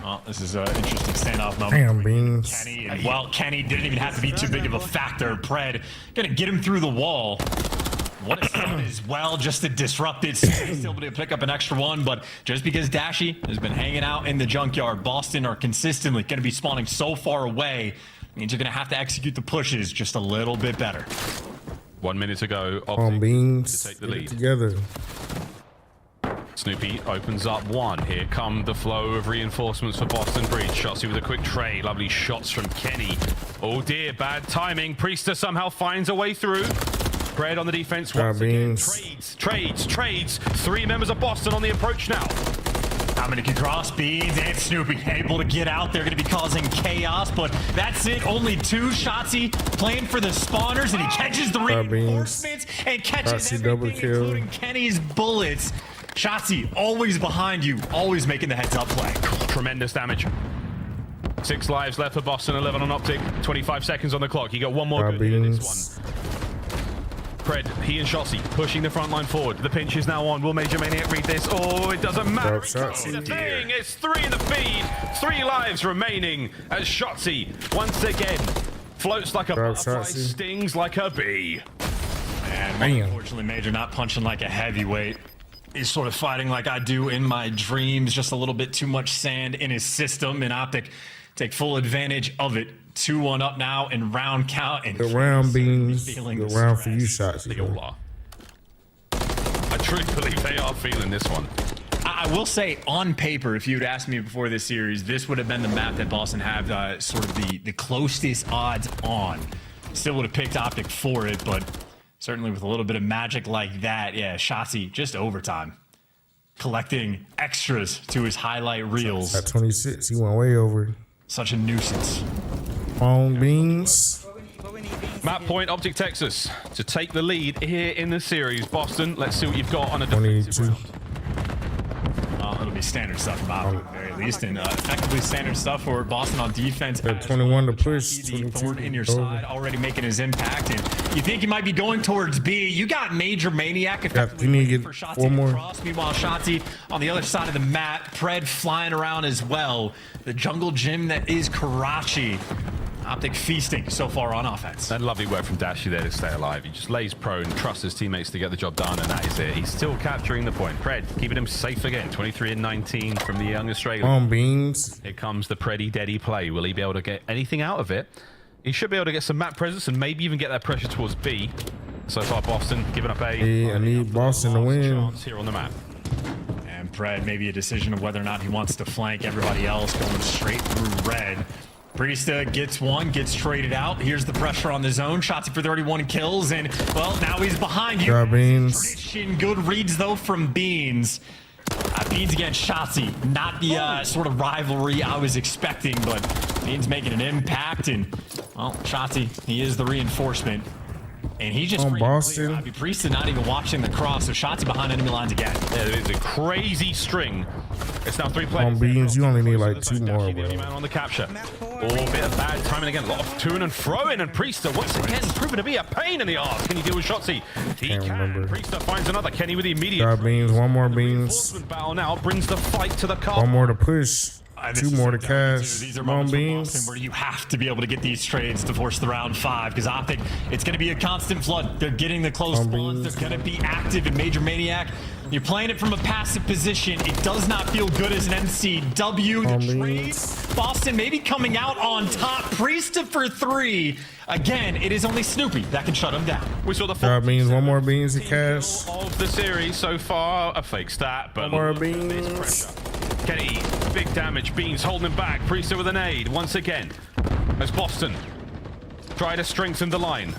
Well, this is an interesting standoff moment. Damn, Beans. Kenny, and, well, Kenny didn't even have to be too big of a factor. Pred gonna get him through the wall. What a stun as well, just to disrupt it. Still able to pick up an extra one, but just because Dashy has been hanging out in the junkyard, Boston are consistently going to be spawning so far away, means you're going to have to execute the pushes just a little bit better. 1 minute to go. On Beans, to take the lead. Together. Snoopy opens up one. Here come the flow of reinforcements for Boston Breach. Shotzi with a quick trade. Lovely shots from Kenny. Oh dear, bad timing. Priesta somehow finds a way through. Bread on the defense once again. Trades. 3 members of Boston on the approach now. Dominic cross Beans and Snoopy able to get out. They're going to be causing chaos, but that's it. Only 2. Shotzi playing for the spawners, and he catches the reinforcements and catches everything, including Kenny's bullets. Shotzi always behind you, always making the heads-up play. Tremendous damage. 6 lives left for Boston, 11 on Optic. 25 seconds on the clock. He got one more good hit in this one. Pred, he and Shotzi pushing the front line forward. The pinch is now on. Will Major Maniac read this? Oh, it doesn't matter. It's it's 3 in the feed. 3 lives remaining as Shotzi once again floats like a butterfly, stings like a bee. And Damn. unfortunately, Major not punching like a heavyweight. He's sort of fighting like I do in my dreams, just a little bit too much sand in his system, and Optic take full advantage of it. 2-1 up now in round count. And Good round, Beans. feeling Good the round for you, stress. shots. They all are. I truly believe they are feeling this one. I will say, on paper, if you'd asked me before this series, this would have been the map that Boston had sort of the closest odds on. Still would have picked Optic for it, but certainly with a little bit of magic like that, yeah, Shotzi just overtime. Collecting extras to his highlight reels. At 26, he went way over. Such a nuisance. On Beans. Map point, Optic Texas to take the lead here in the series. Boston, let's see what you've got on a 22. It'll be standard stuff from Optic at the very least, and effectively standard stuff for Boston on defense. 21 to push. Easy thorn in your side, already making his impact, and you think he might be going towards B. You got Major Maniac effectively waiting for Shotzi to cross. Meanwhile, Shotzi on the other side of the map, Pred flying around as well. The jungle gym that is Karachi. Optic feasting so far on offense. And lovely work from Dashi there to stay alive. He just lays prone, trusts his teammates to get the job done, and that is it. He's still capturing the point. Pred keeping him safe again. 23 and 19 from the young Australian. On Beans. Here comes the Preddy Deddy play. Will he be able to get anything out of it? He should be able to get some map presence and maybe even get that pressure towards B. So far, Boston giving up A. Yeah, I need Boston to win. Chance here on the map. And Pred, maybe a decision of whether or not he wants to flank everybody else going straight through red. Priesta gets one, gets traded out. Here's the pressure on the zone. Shots for 31 kills, and, well, now he's behind you. Good Beans. Tradition. Good reads, though, from Beans. Beans against Shotzi. Not the sort of rivalry I was expecting, but Beans making an impact, and, well, Shotzi, he is the reinforcement. And he just on Boston. Priesta not even watching the cross, so Shotzi behind enemy lines again. Yeah, it's a crazy string. It's now 3 players. On Beans, you only need like 2 more, bro. Man on the capture. Oh, bit of bad timing again. A lot of toing and throwing, and Priesta once again proven to be a pain in the arse. Can you deal with Shotzi? He can. Priesta finds another. Kenny with the immediate. Got Beans. One more Beans. Battle now brings the fight to the car. One more to push. 2 more to cash. These are on Beans. where you have to be able to get these trades to force the round 5, because Optic, it's going to be a constant flood. They're getting the close spawns. They're going to be active in Major Maniac. You're playing it from a passive position. It does not feel good as an MCW. The trade, Boston maybe coming out on top. Priesta for 3. Again, it is only Snoopy that can shut him down. We saw the Got Beans. One more Beans to cash. Of the series so far. A fake stat, but one more Beans. Kenny, big damage. Beans holding him back. Priesta with an aid once again. As Boston try to strengthen the line.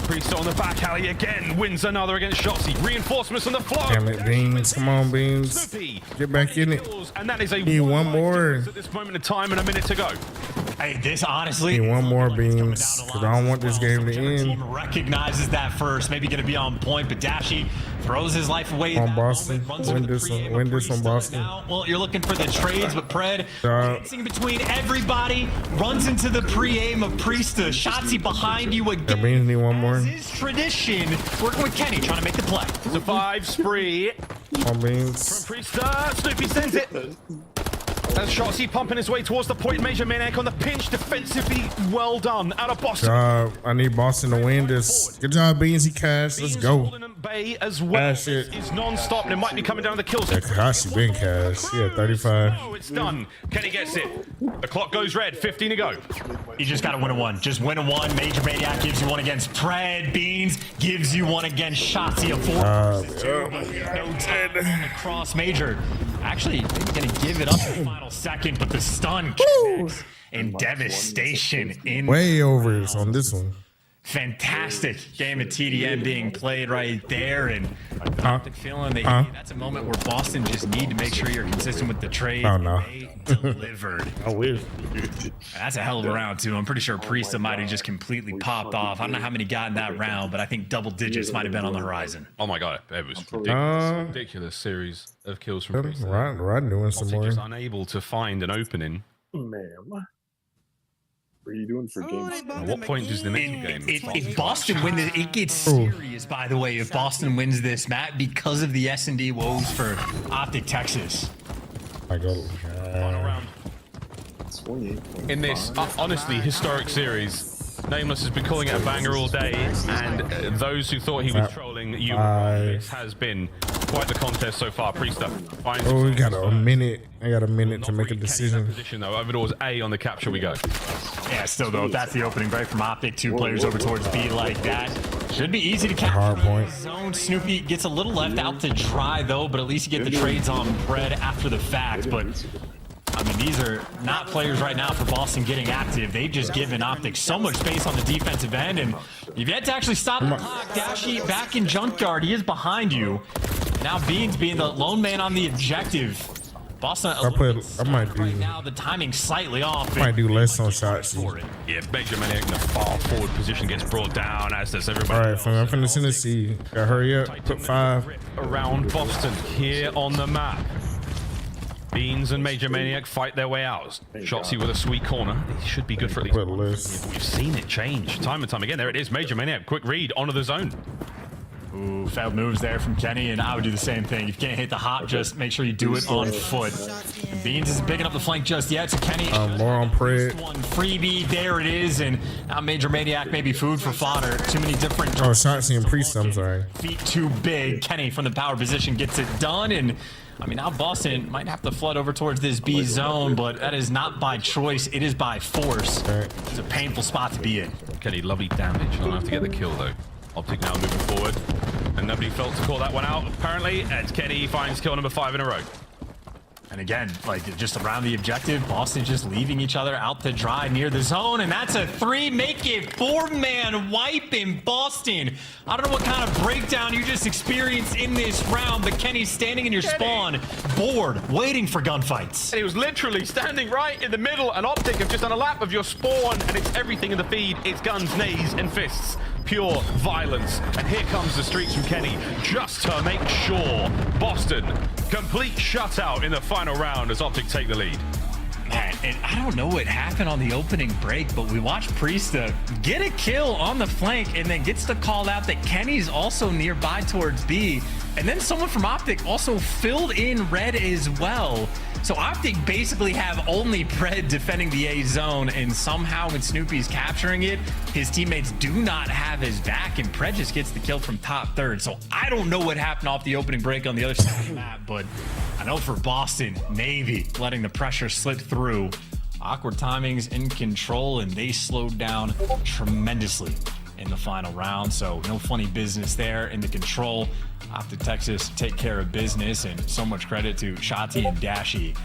Priesta on the back alley again. Wins another against Shotzi. Reinforcements on the floor. Damn it, Beans. Come on, Beans. Get back in it. And that is a need one more. At this moment in time and a minute to go. Hey, this honestly. Need one more Beans, because I don't want this game to end. Team recognizes that first. Maybe going to be on point, but Dashi throws his life away. On Boston. Win this one, Boston. Now, well, you're looking for the trades, but Pred dancing between everybody, runs into the pre-aim of Priesta. Shotzi behind you again. That means need one more. His tradition, working with Kenny, trying to make the play. Survive spree. On Beans. From Priesta. Snoopy sends it. As Shotzi pumping his way towards the point. Major Maniac on the pinch. Defensively well done. Out of Boston. I need Boston to win this. Good job, Beans. He cashed. Let's go. Bay as well is non-stop, and it might be coming down the kills. Yeah, Kakashi been cashed. Yeah, 35. Oh, it's done. Kenny gets it. The clock goes red. 15 to go. You just got to win a 1. Just win a 1. Major Maniac gives you 1 against Pred. Beans gives you 1 against Shotzi. A 4. No time across Major. Actually, maybe going to give it up in the final second, but the stun connects and devastation in way overs on this one. Fantastic game of TDM being played right there, and Optic feeling that that's a moment where Boston just need to make sure you're consistent with the trade. Oh no, they delivered. I wish. That's a hell of a round too. I'm pretty sure Priesta might have just completely popped off. I don't know how many got in that round, but I think double digits might have been on the horizon. Oh my god, it was ridiculous. Ridiculous series of kills from Priesta. Right, doing some more. Just unable to find an opening. Man, what are you doing for games? At what point does the next game? If Boston wins this, it gets serious, by the way, if Boston wins this, Matt, because of the S&D woes for Optic Texas. I go. In this, honestly, historic series, Nameless has been calling it a banger all day, and those who thought he was trolling you, this has been quite the contest so far. Priester finds. Oh, we got a minute. I got a minute to make a decision. Position though, over towards A on the capture we go. Yeah, still though, that's the opening break from Optic. 2 players over towards B like that. Should be easy to capture. Hard point. Zone. Snoopy gets a little left out to dry though, but at least you get the trades on bread after the fact. But I mean, these are not players right now for Boston getting active. They've just given Optic so much space on the defensive end, and you've yet to actually stop the clock. Dashy back in Junkyard. He is behind you. Now Beans being the lone man on the objective. Boston I might do. right now, the timing slightly off. Might do less on shots. Yeah, Major Maniac in the far forward position gets brought down, as does everybody. All right, fam, I'm finna send a C. Gotta hurry up. Put 5 around Boston here on the map. Beans and Major Maniac fight their way out. Shotsy with a sweet corner. He should be good for at least. We've seen it change time and time again. There it is. Major Maniac, quick read onto the zone. Ooh, failed moves there from Kenny, and I would do the same thing. If you can't hit the hop, just make sure you do it on foot. And Beans isn't picking up the flank just yet, so Kenny more on Pred. One freebie, there it is, and now Major Maniac may be food for fodder. Too many different Shotsy and Priest, I'm sorry. Feet too big. Kenny from the power position gets it done, and I mean, now Boston might have to flood over towards this B zone, but that is not by choice. It is by force. It's a painful spot to be in. Kenny, lovely damage. Not enough to get the kill, though. Optic now moving forward, and nobody felt to call that one out, apparently, as Kenny finds kill number 5 in a row. And again, like, just around the objective, Boston just leaving each other out to dry near the zone, and that's a 3, make it 4-man wipe in Boston. I don't know what kind of breakdown you just experienced in this round, but Kenny's standing in your spawn, bored, waiting for gunfights. And he was literally standing right in the middle, and Optic have just done a lap of your spawn, and it's everything in the feed. It's guns, nays, and fists. Pure violence. And here comes the streaks from Kenny, just to make sure. Boston, complete shutout in the final round as Optic take the lead. Man, and I don't know what happened on the opening break, but we watched Priesta get a kill on the flank and then gets the call out that Kenny's also nearby towards B. And then someone from Optic also filled in red as well. So Optic basically have only Pred defending the A zone, and somehow when Snoopy's capturing it, his teammates do not have his back, and Pred just gets the kill from top third. So I don't know what happened off the opening break on the other side of the map, but I know for Boston, Navy letting the pressure slip through. Awkward timings in control, and they slowed down tremendously in the final round. So no funny business there in the control. Optic Texas take care of business, and so much credit to Shotty and Dashy.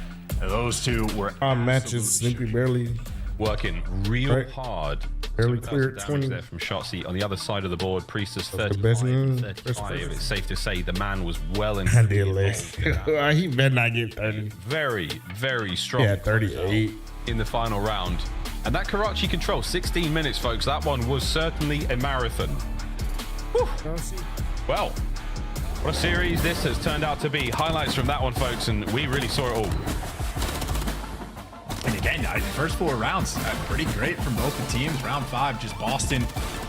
Those two were matches. Snoopy barely working real hard. Barely cleared 20 there from Shotzi on the other side of the board. Priestess 35. It's safe to say the man was well in. I did less. He better not get 30. Very, very strong. Yeah, 38 in the final round. And that Karachi control, 16 minutes, folks. That one was certainly a marathon. Whew. Well, what a series this has turned out to be. Highlights from that one, folks, and we really saw it all. And again, the first 4 rounds, pretty great from both the teams. Round 5, just Boston,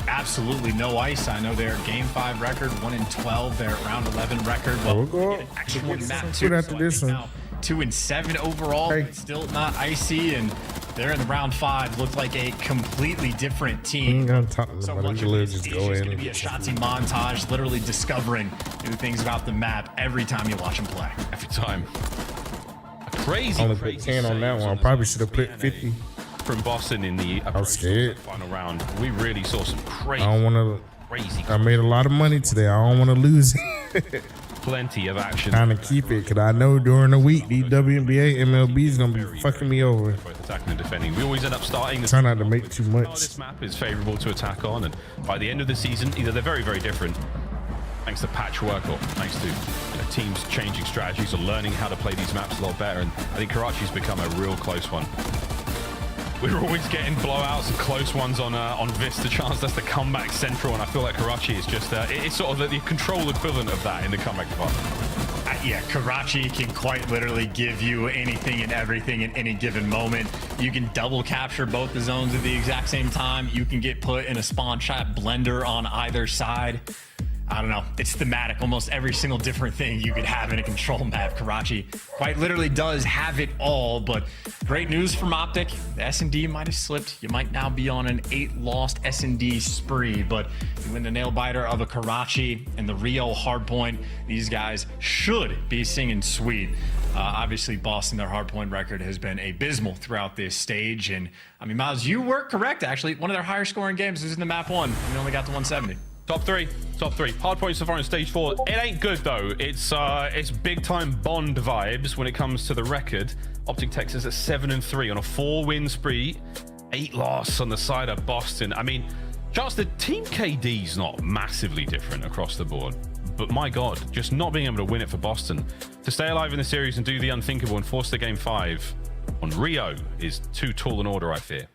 absolutely no ice. I know their Game 5 record, 1-12. Their Round 11 record, well, we'll extra one map too. So after this one. 2-7 overall, but still not icy. And they're in the Round 5, looked like a completely different team. So much of this is going to be a Shotzi montage, literally discovering new things about the map every time you watch them play. Every time. Crazy. Only put 10 on that one. I probably should have put 50 from Boston in the final round. We really saw some crazy. I don't want to. Crazy. I made a lot of money today. I don't want to lose it. Plenty of action. Trying to keep it, because I know during the week these WNBA MLB is gonna be fucking me over. Both attacking and defending. We always end up starting. Try not to make too much. This map is favorable to attack on, and by the end of the season, either they're very, very different, thanks to patchwork, or thanks to teams changing strategies or learning how to play these maps a lot better. And I think Karachi's become a real close one. We're always getting blowouts and close ones on Vista Chance. That's the comeback central, and I feel like Karachi is just it's sort of the control equivalent of that in the comeback department. Yeah, Karachi can quite literally give you anything and everything in any given moment. You can double capture both the zones at the exact same time. You can get put in a spawn trap blender on either side. I don't know. It's thematic. Almost every single different thing you could have in a control map. Karachi quite literally does have it all, but great news from Optic. The S&D might have slipped. You might now be on an 8-lost S&D spree, but you win the nail biter of a Karachi and the Rio hardpoint. These guys should be singing sweet. Obviously, Boston, their hardpoint record has been abysmal throughout this stage. And I mean, Miles, you were correct, actually. One of their higher scoring games was in the map 1, and they only got to 170. Top three. Hardpoint so far in stage 4. It ain't good though. It's big time Bond vibes when it comes to the record. Optic Texas at 7-3 on a 4-win spree, 8 loss on the side of Boston. I mean, just the team KD's not massively different across the board, but my God, just not being able to win it for Boston to stay alive in the series and do the unthinkable and force the game 5 on Rio is too tall an order, I fear.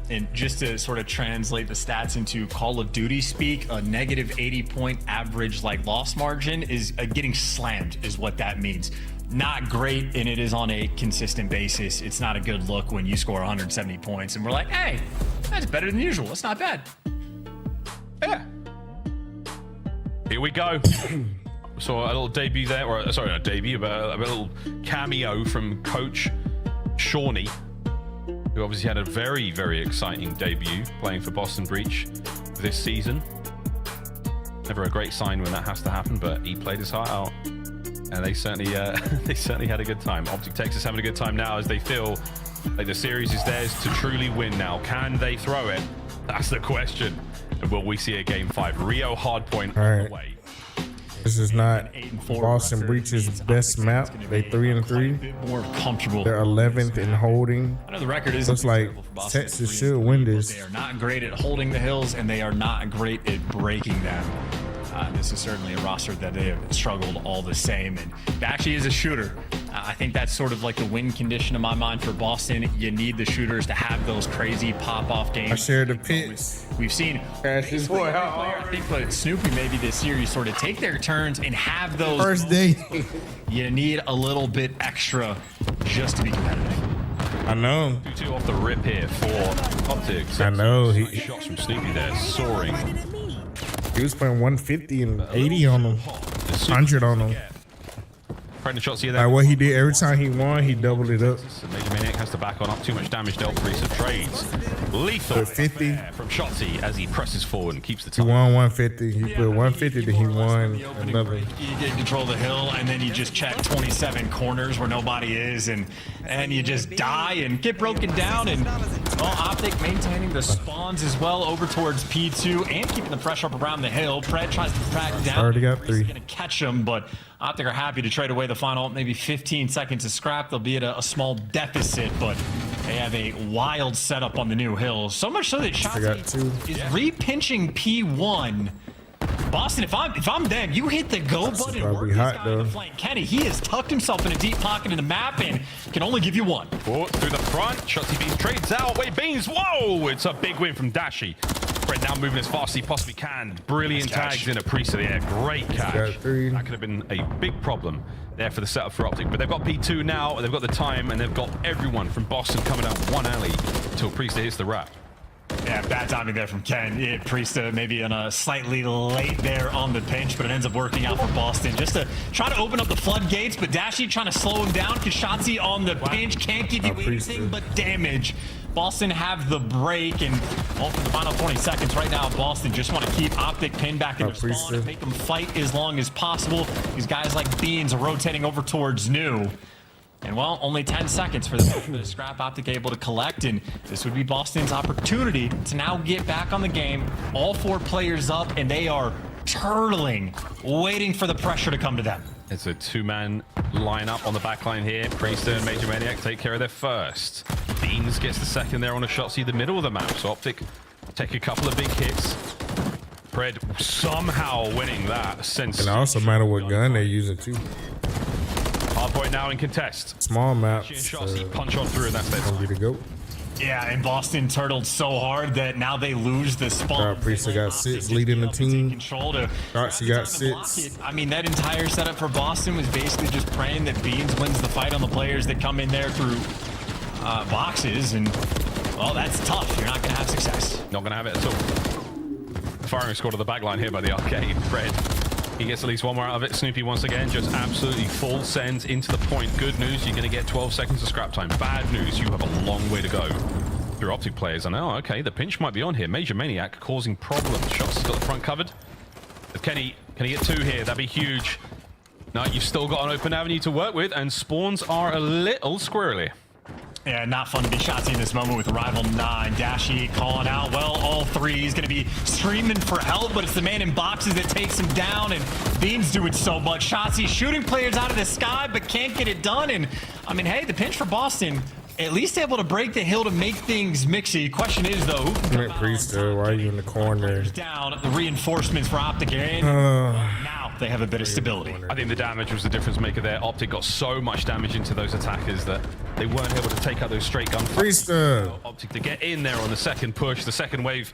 And just to sort of translate the stats into Call of Duty speak, a negative 80-point average like loss margin is getting slammed is what that means. Not great, and it is on a consistent basis. It's not a good look when you score 170 points and we're like, hey, that's better than usual. It's not bad. Yeah. Here we go. Saw a little debut there, or sorry, not debut, but a little cameo from Coach Shawnee, who obviously had a very, very exciting debut playing for Boston Breach this season. Never a great sign when that has to happen, but he played his heart out, and they certainly had a good time. Optic Texas having a good time now as they feel like the series is theirs to truly win now. Can they throw it? That's the question. And will we see a game 5? Rio hardpoint on the way. This is not Boston Breach's best map. They 3-3. More comfortable. They're 11th in holding. I know the record is looks like Texas should win this. They are not great at holding the hills, and they are not great at breaking them. This is certainly a roster that they have struggled all the same, and Bakshi is a shooter. I think that's sort of like the win condition in my mind for Boston. You need the shooters to have those crazy pop-off games. I shared the pits. We've seen his boy. I think but Snoopy maybe this year you sort of take their turns and have those first day. You need a little bit extra just to be competitive. I know. 2-2 off the rip here for Optics. I know. Shots from Snoopy there, soaring. He was playing 150 and 80 on him, 100 on him. Shots here. Like what he did every time he won, he doubled it up. Major Maniac has to back on up. Too much damage dealt. Reese trades. Lethal 50 from Shotzi as he presses forward and keeps the time. He won 150. He put 150, then he won another. You get control of the hill, and then you just check 27 corners where nobody is, and you just die and get broken down. And well, Optic maintaining the spawns as well over towards P2 and keeping the pressure up around the hill. Pred tries to track down. Already got 3. Going to catch him, but Optic are happy to trade away the final maybe 15 seconds of scrap. They'll be at a small deficit, but they have a wild setup on the new hill. So much so that Shotzi is re-pinching P1. Boston, if I'm them, you hit the go button and work this guy in the flank. Kenny, he has tucked himself in a deep pocket in the map and can only give you 1. Oh, through the front, Shotzi Beans trades out. Wait, Beans, whoa! It's a big win from Dashi. Fred now moving as fast as he possibly can. Brilliant tags in a Priest of the Air. Great catch. That could have been a big problem there for the setup for Optic. But they've got P2 now, they've got the time, and they've got everyone from Boston coming out one alley until Priest hits the wrap. Yeah, bad timing there from Ken. Priesta maybe on a slightly late there on the pinch, but it ends up working out for Boston. Just to try to open up the floodgates, but Dashi trying to slow him down. Shotzi on the pinch can't give you anything but damage. Boston have the break, and all for the final 20 seconds right now, Boston just want to keep Optic pinned back in their spawn and make them fight as long as possible. These guys like Beans are rotating over towards New. And well, only 10 seconds for the scrap Optic able to collect, and this would be Boston's opportunity to now get back on the game. All 4 players up, and they are turtling, waiting for the pressure to come to them. It's a 2-man lineup on the back line here. Priester and Major Maniac take care of their first. Beans gets the second there on a shot, see the middle of the map. So Optic take a couple of big hits. Pred somehow winning that since. And it also matter what gun they're using too. Hardpoint now in contest. Small maps. Punch on through, and that's gonna be the go. Yeah, and Boston turtled so hard that now they lose the spawn. Priester got 6 leading the team. She got 6. I mean, that entire setup for Boston was basically just praying that Beans wins the fight on the players that come in there through boxes, and well, that's tough. You're not gonna have success. Not gonna have it at all. firing squad of the back line here by the arcade. Fred, he gets at least one more out of it. Snoopy once again just absolutely full sends into the point. Good news, you're going to get 12 seconds of scrap time. Bad news, you have a long way to go. Your Optic players are now, okay, the pinch might be on here. Major Maniac causing problems. Shots has got the front covered. If Kenny, can he get 2 here? That'd be huge. No, you've still got an open avenue to work with, and spawns are a little squirrely. Yeah, not fun to be Shotzzy in this moment with Rival 9. Dashy calling out, well, all 3. He's going to be screaming for help, but it's the man in boxes that takes him down, and Bean's doing so much. Shotzzy shooting players out of the sky, but can't get it done. And, I mean, hey, the pinch for Boston, at least able to break the hill to make things mixy. Question is, though, Priester, why are you in the corner? Down, the reinforcements for Optic are in. Now they have a bit of stability. I think the damage was the difference maker there. Optic got so much damage into those attackers that they weren't able to take out those straight gun fights. Optic to get in there on the second push, the second wave.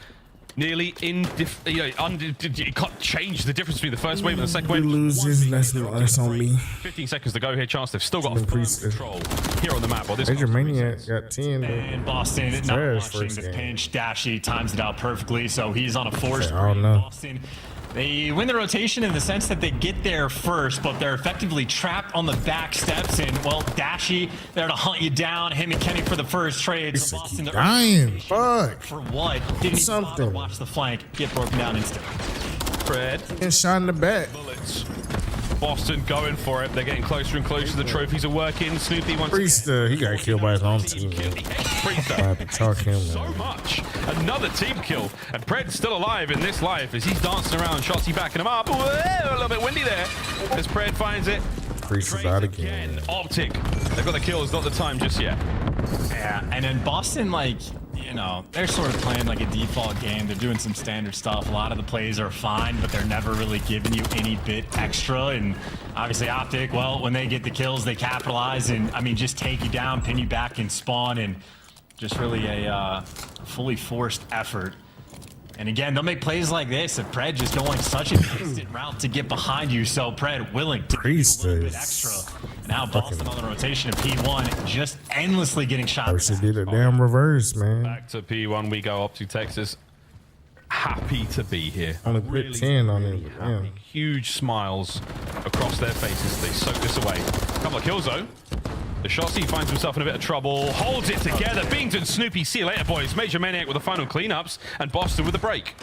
Nearly you can't change the difference between the first wave and the second wave. Loses, that's on me. 15 seconds to go here, chance. They've still got full control here on the map. Major Maniac got 10. And Boston not watching the pinch. Dashy times it out perfectly, so he's on a force. Boston, they win the rotation in the sense that they get there first, but they're effectively trapped on the back steps. And, well, Dashy there to hunt you down. Him and Kenny for the first trade. So Boston dying. Fuck. For what? Didn't even bother watch the flank get broken down instantly. Fred. And shot in the back. Bullets. Boston going for it. They're getting closer and closer. The trophies are working. Snoopy wants Priester, he got killed by his own team. Priester, so much. Another team kill. And Pred's still alive in this life as he's dancing around. Shotzzy backing him up. Whoa, a little bit windy there. As Pred finds it. Priester's out again. Optic. They've got the kill. It's not the time just yet. Yeah, and then Boston, like, you know, they're sort of playing like a default game. They're doing some standard stuff. A lot of the plays are fine, but they're never really giving you any bit extra. And obviously Optic, well, when they get the kills, they capitalize and, I mean, just take you down, pin you back and spawn, and just really a fully forced effort. And again, they'll make plays like this if Pred just going such a distant route to get behind you. So Pred willing to do a little bit extra. Now Boston on the rotation of P1, just endlessly getting shots. They did a damn reverse, man. Back to P1 we go. Optic Texas. Happy to be here. Only put 10 on it. Yeah. Huge smiles across their faces. They soak this away. Couple of kills though. The Shotzzy finds himself in a bit of trouble, holds it together. Beans and Snoopy, see you later, boys. Major Maniac with the final cleanups, and Boston with the break.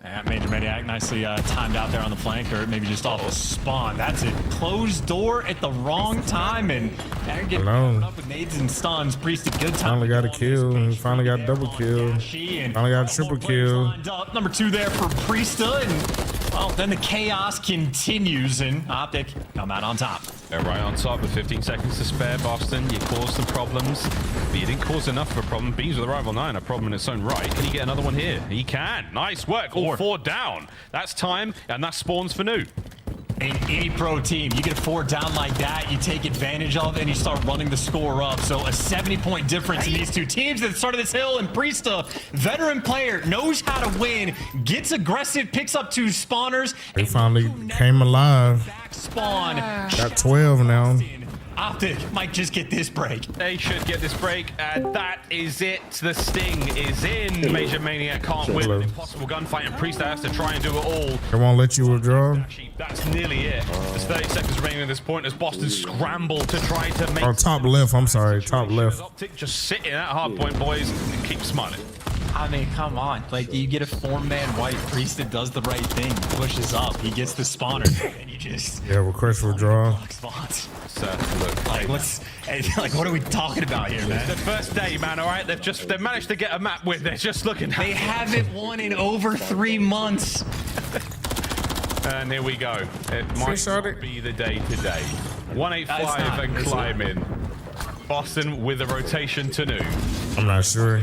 Yeah, Major Maniac nicely timed out there on the flank, or maybe just off the spawn. That's it. Closed door at the wrong time, and they're getting up with nades and stuns. Priest a good time. Finally got a kill. He finally got a double kill. Finally got a triple kill. Number 2 there for Priesta, and well, then the chaos continues, and Optic come out on top. They're right on top with 15 seconds to spare. Boston, you caused some problems, but you didn't cause enough of a problem. Beans with a Rival 9, a problem in its own right. Can he get another one here? He can. Nice work. All 4 down. That's time, and that spawns for New. In any pro team, you get 4 down like that, you take advantage of it, and you start running the score up. So a 70-point difference in these two teams at the start of this hill, and Priesta, veteran player, knows how to win, gets aggressive, picks up 2 spawners. They finally came alive. Back spawn. Got 12 now. Optic might just get this break. They should get this break, and that is it. The sting is in. Major Maniac can't win an impossible gunfight, and Priesta has to try and do it all. They won't let you withdraw. That's nearly it. There's 30 seconds remaining at this point as Boston scramble to try to make... Oh, top left. I'm sorry. Top left. Optic just sitting at hard point, boys, and keep smiling. I mean, come on. Like, you get a 4-man white. Priesta does the right thing. He pushes up. He gets the spawner. And you just... Yeah, request withdrawal. So, look, like, like, what are we talking about here, man? The first day, man, all right? They've managed to get a map with. They're just looking at They haven't won in over 3 months. And here we go. It might be the day today. 185 and climbing. Boston with a rotation to New. I'm not sure.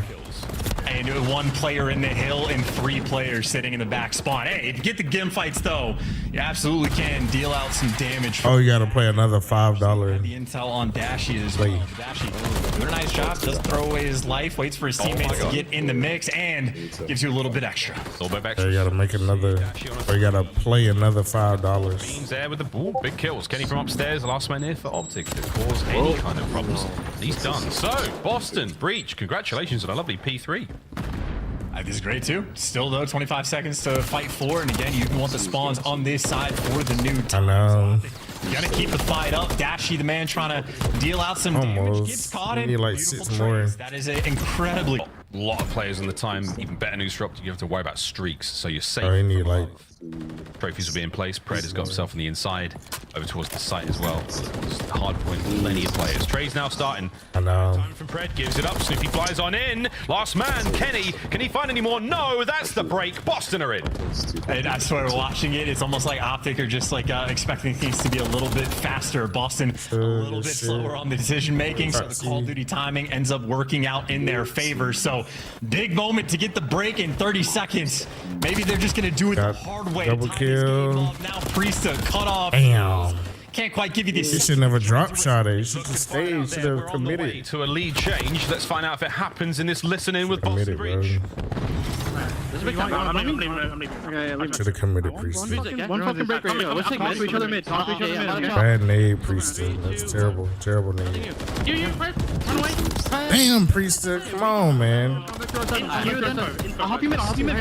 And 1 player in the hill and 3 players sitting in the back spawn. Hey, if you get the gim fights, though, you absolutely can deal out some damage. Oh, you got to play another $5. The intel on Dashy as well. Dashy doing a nice job, doesn't throw away his life, waits for his teammates to get in the mix, and gives you a little bit extra. A little bit extra. You got to make another, or you got to play another $5. Beans there with the big kills. Kenny from upstairs, last man here for Optic to cause any kind of problems. He's done. So, Boston, Breach, congratulations on a lovely P3. This is great too. Still though, 25 seconds to fight for, and again, you want the spawns on this side for the new team. I know. You gotta keep the fight up. Dashy, the man, trying to deal out some damage, gets caught in. You need like Beautiful 6 more. trades. That is an incredibly. A lot of players in the time, even better news dropped, you have to worry about streaks, so you're safe. Oh, you need like Trophies will be in place. Pred has got himself on the inside, over towards the site as well. It's the hard point for plenty of players. Trey's now starting. I know. Time from Pred, gives it up. Snoopy flies on in. Last man, Kenny. Can he find any more? No, that's the break. Boston are in. And I swear, watching it, it's almost like Optic are just like expecting things to be a little bit faster. Boston a little bit slower on the decision making, so the Call of Duty timing ends up working out in their favor. So big moment to get the break in 30 seconds. Maybe they're just gonna do it the hard way. Double kill. Now Priest to cut off. Damn. Can't quite give you this. You should never drop shot it. You should just stay. You should have We're on the way committed. to a lead change. Let's find out if it happens in this listening with Boston Breach. Should have committed Priest. One fucking break right here. Let's take mid to each other mid. Talk to each other mid. Bad nade, Priest. That's terrible. Terrible nade. Damn, Priest. Come on, man. I'll help you mid. I'll help you mid.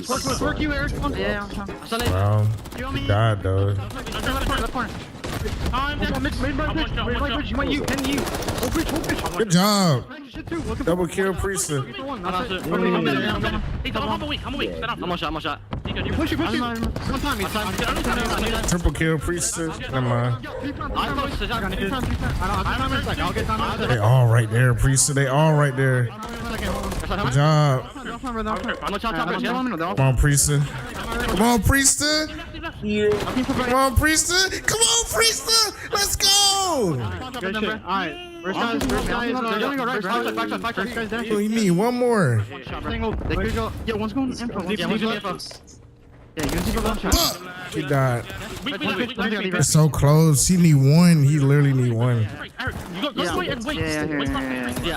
Let's work you, Eric. Yeah. Wow. He died, though. Good job. Double kill, Priest. I'm on shot. Push it. One time. Triple kill, Priest. Never mind. They all right there, Priest. They all right there. Good job. Come on, Priest. Come on, Priest. Come on, Priest. Come on, Priest. Let's go. Oh, you need one more. Yo, one's going info. He died. It's so close. He need one. He literally need one. Yeah,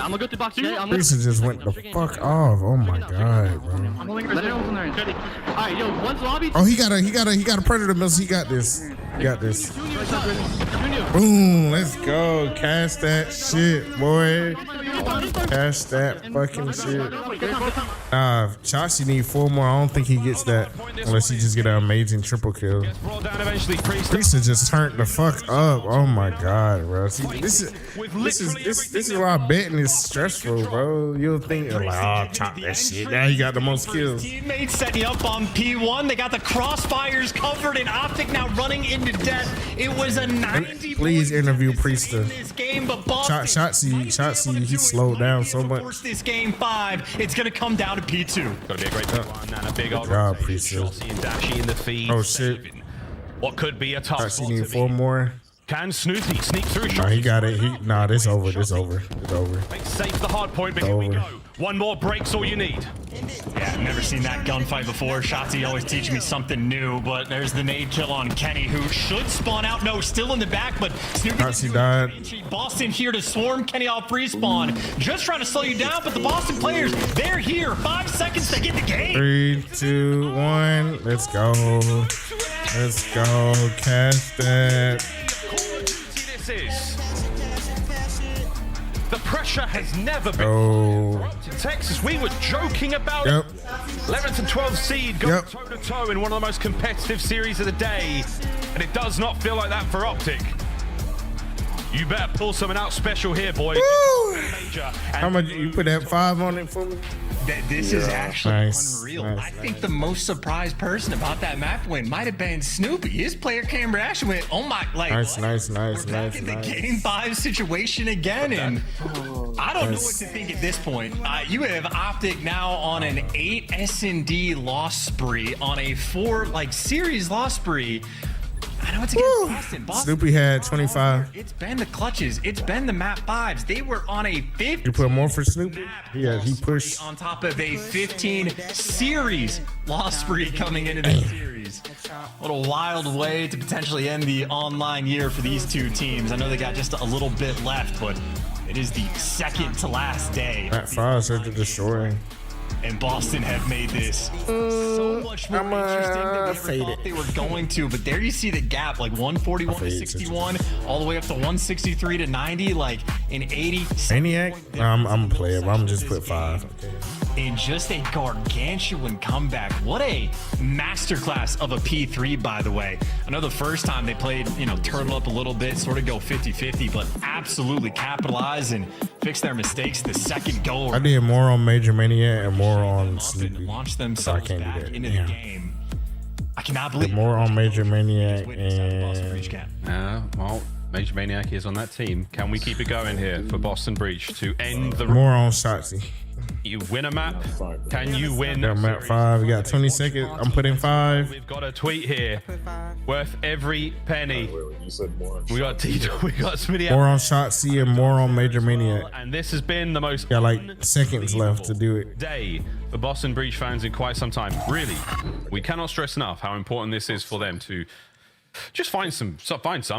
I'm gonna go to box. Priest just went the fuck off. Oh my god, bro. Alright, yo, one's lobby. Oh, he got a predator missile. He got this. He got this. Boom. Let's go. Cast that shit, boy. Cast that fucking shit. Chachi need 4 more. I don't think he gets that unless he just get an amazing triple kill. Priest just turned the fuck up. Oh my god, bro. See, this is why betting is stressful, bro. You'll think like, oh, chop that shit. Now he got the most kills. Teammates setting up on P1. They got the crossfires covered, and Optic now running into death. It was a 90. Please interview Priest. This game, but Boston Shotzi, he slowed down so much. Force this game 5. It's gonna come down to P2. Gotta be a great one and a big old job, Priest. and Dashy in the feed. Oh shit. What could be a tough Shotzi spot need to 4 be. more. Can Snoopy sneak through? Nah, he got it. This over. It's over. Make safe the hard point, but here we go. One more break's all you need. Yeah, I've never seen that gunfight before. Shotzi always teaching me something new, but there's the nade kill on Kenny, who should spawn out. No, still in the back, but Shotzi died. Boston here to swarm Kenny off respawn. Just trying to slow you down, but the Boston players, they're here. 5 seconds to get the game. 3, 2, 1. Let's go. Let's go. Cast that. This is. The pressure has never been in Texas. We were joking about it. 11th and 12th seed going toe-to-toe in one of the most competitive series of the day. And it does not feel like that for Optic. You better pull something out special here, boys. How much you put that 5 on it for me? This is actually unreal. Nice, I think the most surprised person about that map win might have been Snoopy. His player cam reaction went, oh my, like, Nice. the game 5 situation again, and I don't know what to think at this point. You have Optic now on an 8 S&D loss spree, on a 4 series loss spree. I know it's against Boston. Snoopy had 25. It's been the clutches. It's been the map 5s. They were on a 50. You put more for Snoopy? Yeah, he pushed. On top of a 15 series loss spree coming into the series. What a wild way to potentially end the online year for these two teams. I know they got just a little bit left, but it is the second to last day. That 5 search to destroy. and Boston have made this so much more interesting than we ever thought they were going to. But there you see the gap, like 141 to 61, all the way up to 163 to 90, like an 80. Maniac? I'm a player, but I'm just put 5. In just a gargantuan comeback. What a masterclass of a P3, by the way. I know the first time they played, you know, turtle up a little bit, sort of go 50-50, but absolutely capitalize and fix their mistakes the second goal. I did more on Major Maniac and more on Snoopy. Launch themselves back into the game. I cannot believe more on Major Maniac and well, Major Maniac is on that team. Can we keep it going here for Boston Breach to end the more on Shotzzy? You win a map. Can you win? Got map 5. We got 20 seconds. I'm putting 5. We've got a tweet here worth every penny. We got Tito. We got Smitty. More on Shotzzy and more on Major Maniac. And this has been the most got like seconds left to do it. Day for Boston Breach fans in quite some time. Really, we cannot stress enough how important this is for them to just find some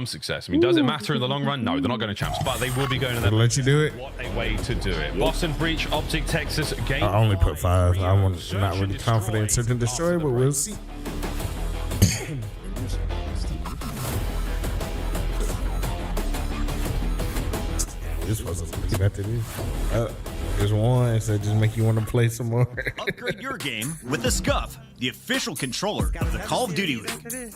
success. I mean, does it matter in the long run? No, they're not going to champs, but they will be going to them. Let you do it. What a way to do it. Boston Breach, Optic Texas game. I only put 5. I'm not really confident in Search and Destroy, but we'll see. This wasn't that it is. There's one, so just make you want to play some more. Upgrade your game with the Scuff, the official controller of the Call of Duty League.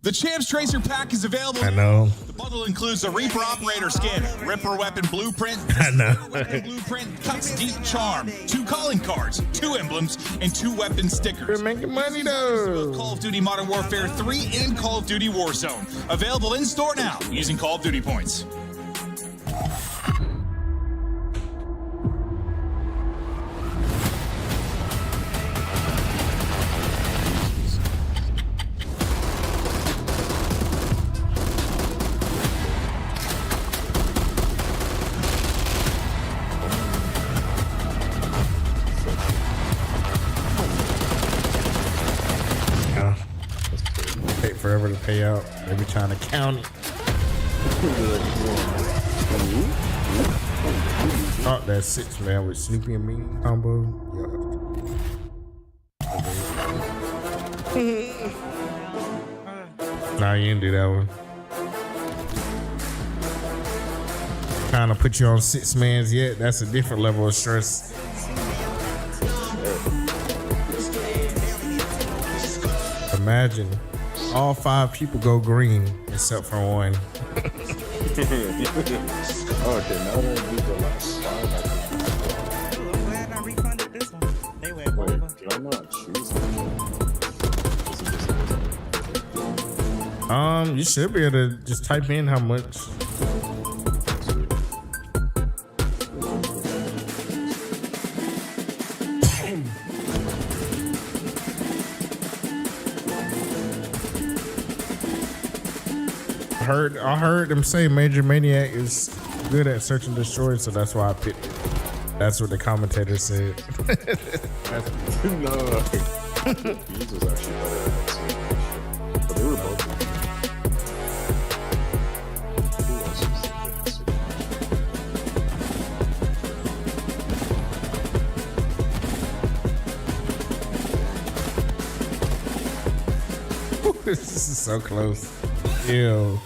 The Champs Tracer Pack is available. I know. The bundle includes a Reaper Operator skin, Ripper Weapon Blueprint, I know. Weapon Blueprint, Cuts Deep Charm, 2 calling cards, 2 emblems, and 2 weapon stickers. We're making money though. Call of Duty Modern Warfare 3 and Call of Duty Warzone. Available in store now using Call of Duty points. Forever to pay out. They be trying to count it. Oh, that's 6 man with Snoopy and me combo. Nah, you didn't do that one. Trying to put you on 6 mans yet. That's a different level of stress. Imagine. All 5 people go green except for 1. Okay, now that we the last 5, I'm glad I refunded this one. They went over. Did I not choose that? You should be able to just type in how much. I heard them say Major Maniac is good at search and destroy, so that's why I picked it. That's what the commentator said. No, these was actually better than that. But they were both. This is so close. Ew.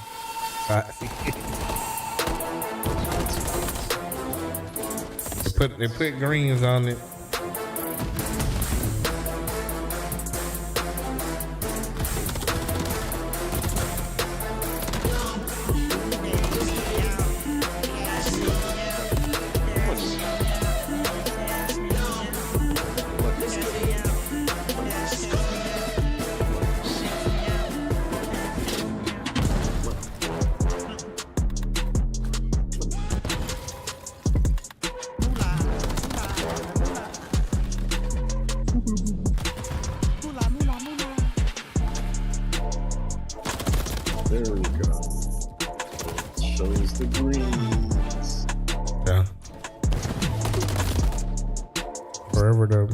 They put greens on it. There we go. Shows the greens. Yeah. Forever though.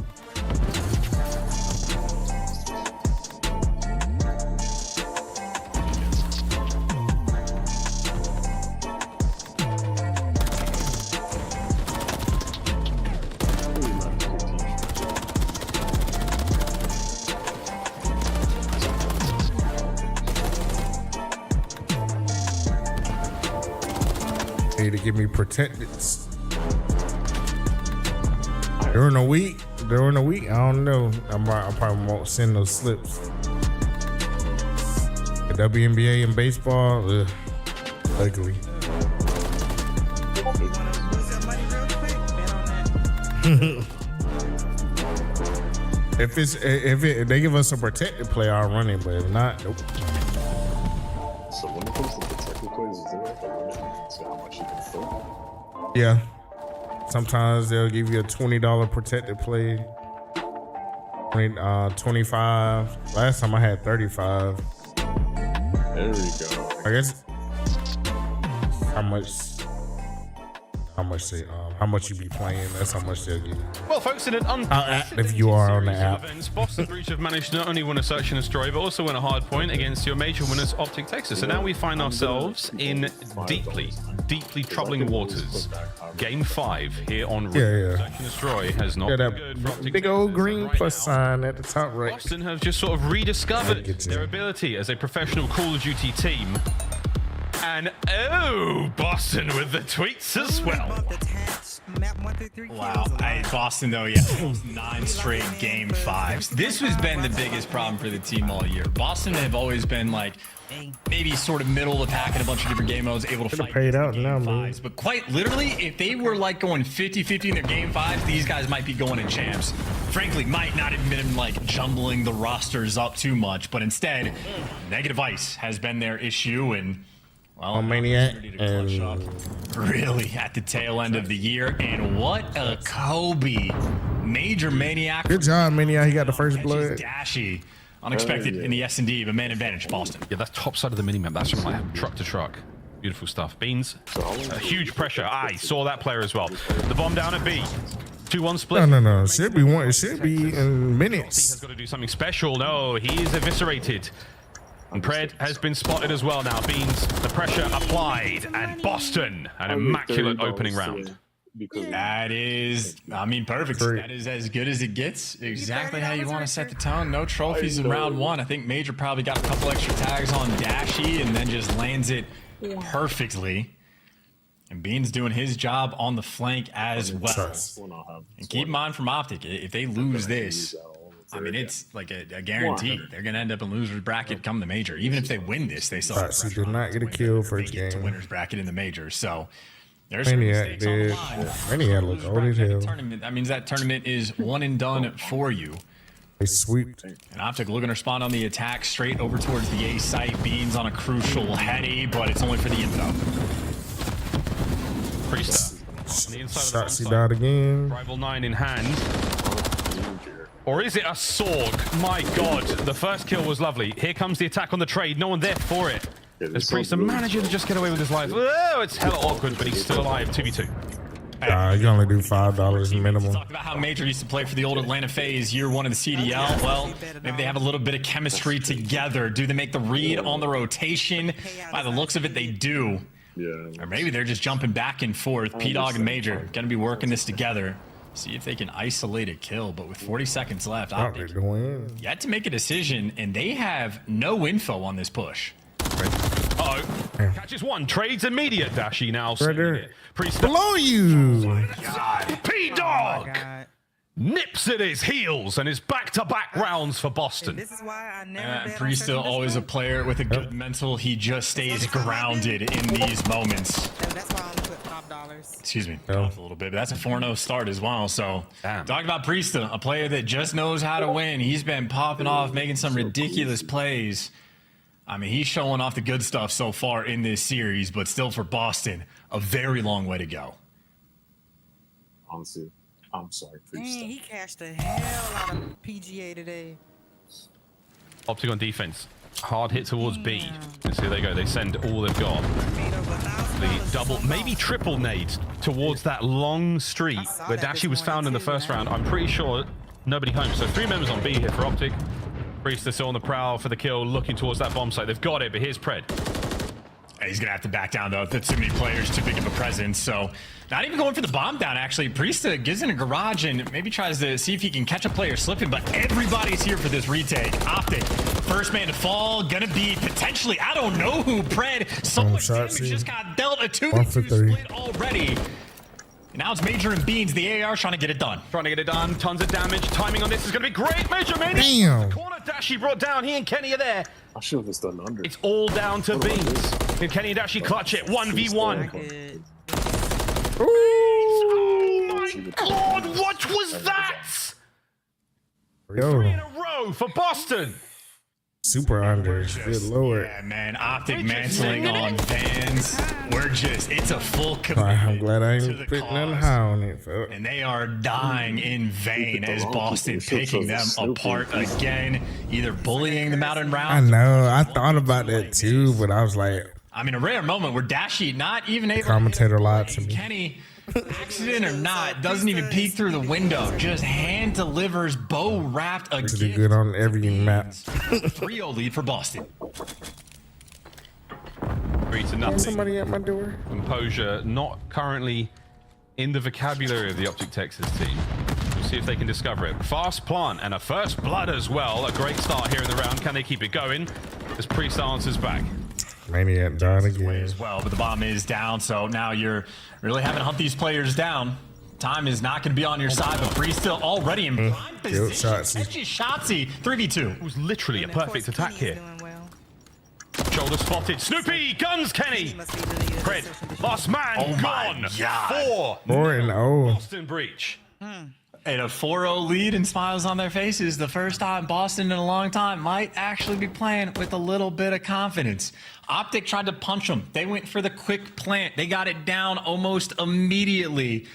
to give me protected. During the week, I don't know. I probably won't send those slips. The WNBA and baseball, ugly. If they give us a protected play, I'll run it. But if not, nope. So when it comes to protected plays, is there like a limit to how much you can throw? Yeah. Sometimes they'll give you a $20 protected play. 25. Last time I had 35. There we go. I guess how much you be playing, that's how much they'll give you. Well, folks, in an How active you are on the app. events, Boston Breach have managed to not only win a search and destroy, but also win a hard point against your major winners, Optic Texas. So now we find ourselves in deeply troubling waters. Game 5 here on Search and Destroy has not been good for Optic big old green plus sign at the top right. Boston have just sort of rediscovered their ability as a professional Call of Duty team. And Boston with the tweets as well. Wow. Boston, though, yeah, 9 straight game 5s. This has been the biggest problem for the team all year. Boston have always been like maybe sort of middle of the pack in a bunch of different game modes, able to fight paid out game now, 5s. But quite literally, if they were like going 50-50 in their game 5s, these guys might be going in champs. Frankly, might not have been like jumbling the rosters up too much, but instead, negative ice has been their issue. And well, Maniac and really at the tail end of the year. And what a Kobe. Major Maniac. Good job, Maniac. He got the first blood. Dashy. Unexpected in the S&D, but man advantage, Boston. Yeah, that's top side of the minimap. That's from like truck to truck. Beautiful stuff. Beans, huge pressure. I saw that player as well. The bomb down at B. 2-1 split. No. It should be one. It should be in minutes. He has got to do something special. No, he is eviscerated. And Pred has been spotted as well now. Beans, the pressure applied. And Boston, an immaculate opening round. That is, I mean, perfect. That is as good as it gets. Exactly how you want to set the tone. No trophies in round 1. I think Major probably got a couple extra tags on Dashy and then just lands it perfectly. And Beans doing his job on the flank as well. And keep in mind from Optic, if they lose this, I mean, it's like a guarantee. They're going to end up in loser's bracket come the major. Even if they win this, they still have He did not get a kill first game. to winner's bracket in the major. So there's Maniac did. Maniac looked old as hell. That means that tournament is one and done for you. They sweeped. And Optic looking to respond on the attack straight over towards the A site. Beans on a crucial heady, but it's only for the info. Priester. Shots he died again. Rival 9 in hand. Or is it a Sorg? My God, the first kill was lovely. Here comes the attack on the trade. No one there for it. As Priester managing to just get away with his life. Oh, it's hella awkward, but he's still alive. 2v2. You can only do $5 minimum. Talked about how Major used to play for the old Atlanta FaZe year 1 of the CDL. Well, maybe they have a little bit of chemistry together. Do they make the read on the rotation? By the looks of it, they do. Or maybe they're just jumping back and forth. P-Dog and Major going to be working this together. See if they can isolate a kill, but with 40 seconds left, Optic yet to make a decision, and they have no info on this push. Uh-oh. Catches one, trades immediate. Dashy now. Below you. P-Dog nips at his heels and is back-to-back rounds for Boston. This is why I never Priesta, always a player with a good mental. He just stays grounded in these moments. That's why I only put $5. Excuse me, off a little bit, but that's a 4-0 start as well. So, talk about Priesta, a player that just knows how to win. He's been popping off, making some ridiculous plays. I mean, he's showing off the good stuff so far in this series, but still for Boston, a very long way to go. Honestly, I'm sorry, Dang, he cashed the hell out of PGA today. Optic on defense. Hard hit towards B. And so they go. They send all they've got. The double, maybe triple nade towards that long street where Dashy was found in the first round. I'm pretty sure nobody home. So 3 members on B here for Optic. Priester still on the prowl for the kill, looking towards that bomb site. They've got it, but here's Pred. He's going to have to back down, though. That's too many players, too big of a presence. So Not even going for the bomb down, actually. Priesta gives in a garage and maybe tries to see if he can catch a player slipping, but everybody's here for this retake. Optic, first man to fall, gonna be potentially, I don't know who, Pred. So much damage just got dealt, a 2v2 split already. And now it's Major and Beans, the AR, trying to get it done. Trying to get it done, tons of damage. Timing on this is gonna be great. Major Maniac. Damn. The corner dash he brought down, he and Kenny are there. I should have just done under. It's all down to Beans. Can Kenny and Dashi clutch it? 1v1. Oh my god, what was that? Yo. 3 in a row for Boston. Super under. Good lord. Yeah, man. Optic mantling on Vans. It's a full commitment. I'm glad I ain't putting nothing high on it. Fuck. And they are dying in vain as Boston picking them apart again, either bullying them out in rounds. I know. I thought about that too, but I was like, I mean, a rare moment where Dashi not even able commentator lied to me. Kenny, accident or not, doesn't even peek through the window. Just hand delivers bow wrapped again. Pretty good on every map. 3-0 lead for Boston. 3-0. Somebody at my door. Composure not currently in the vocabulary of the Optic Texas team. We'll see if they can discover it. Fast plant and a first blood as well. A great start here in the round. Can they keep it going? As Priest answers back. Maniac down again as well, but the bomb is down, so now you're really having to hunt these players down. Time is not going to be on your side, but Priest still already in prime position. Shotzi, 3v2. It was literally a perfect attack here. Shoulder spotted. Snoopy guns Kenny. Pred, last man gone. 4-0. Boston breach. And a 4-0 lead and smiles on their faces. The first time Boston in a long time might actually be playing with a little bit of confidence. Optic tried to punch them. They went for the quick plant. They got it down almost immediately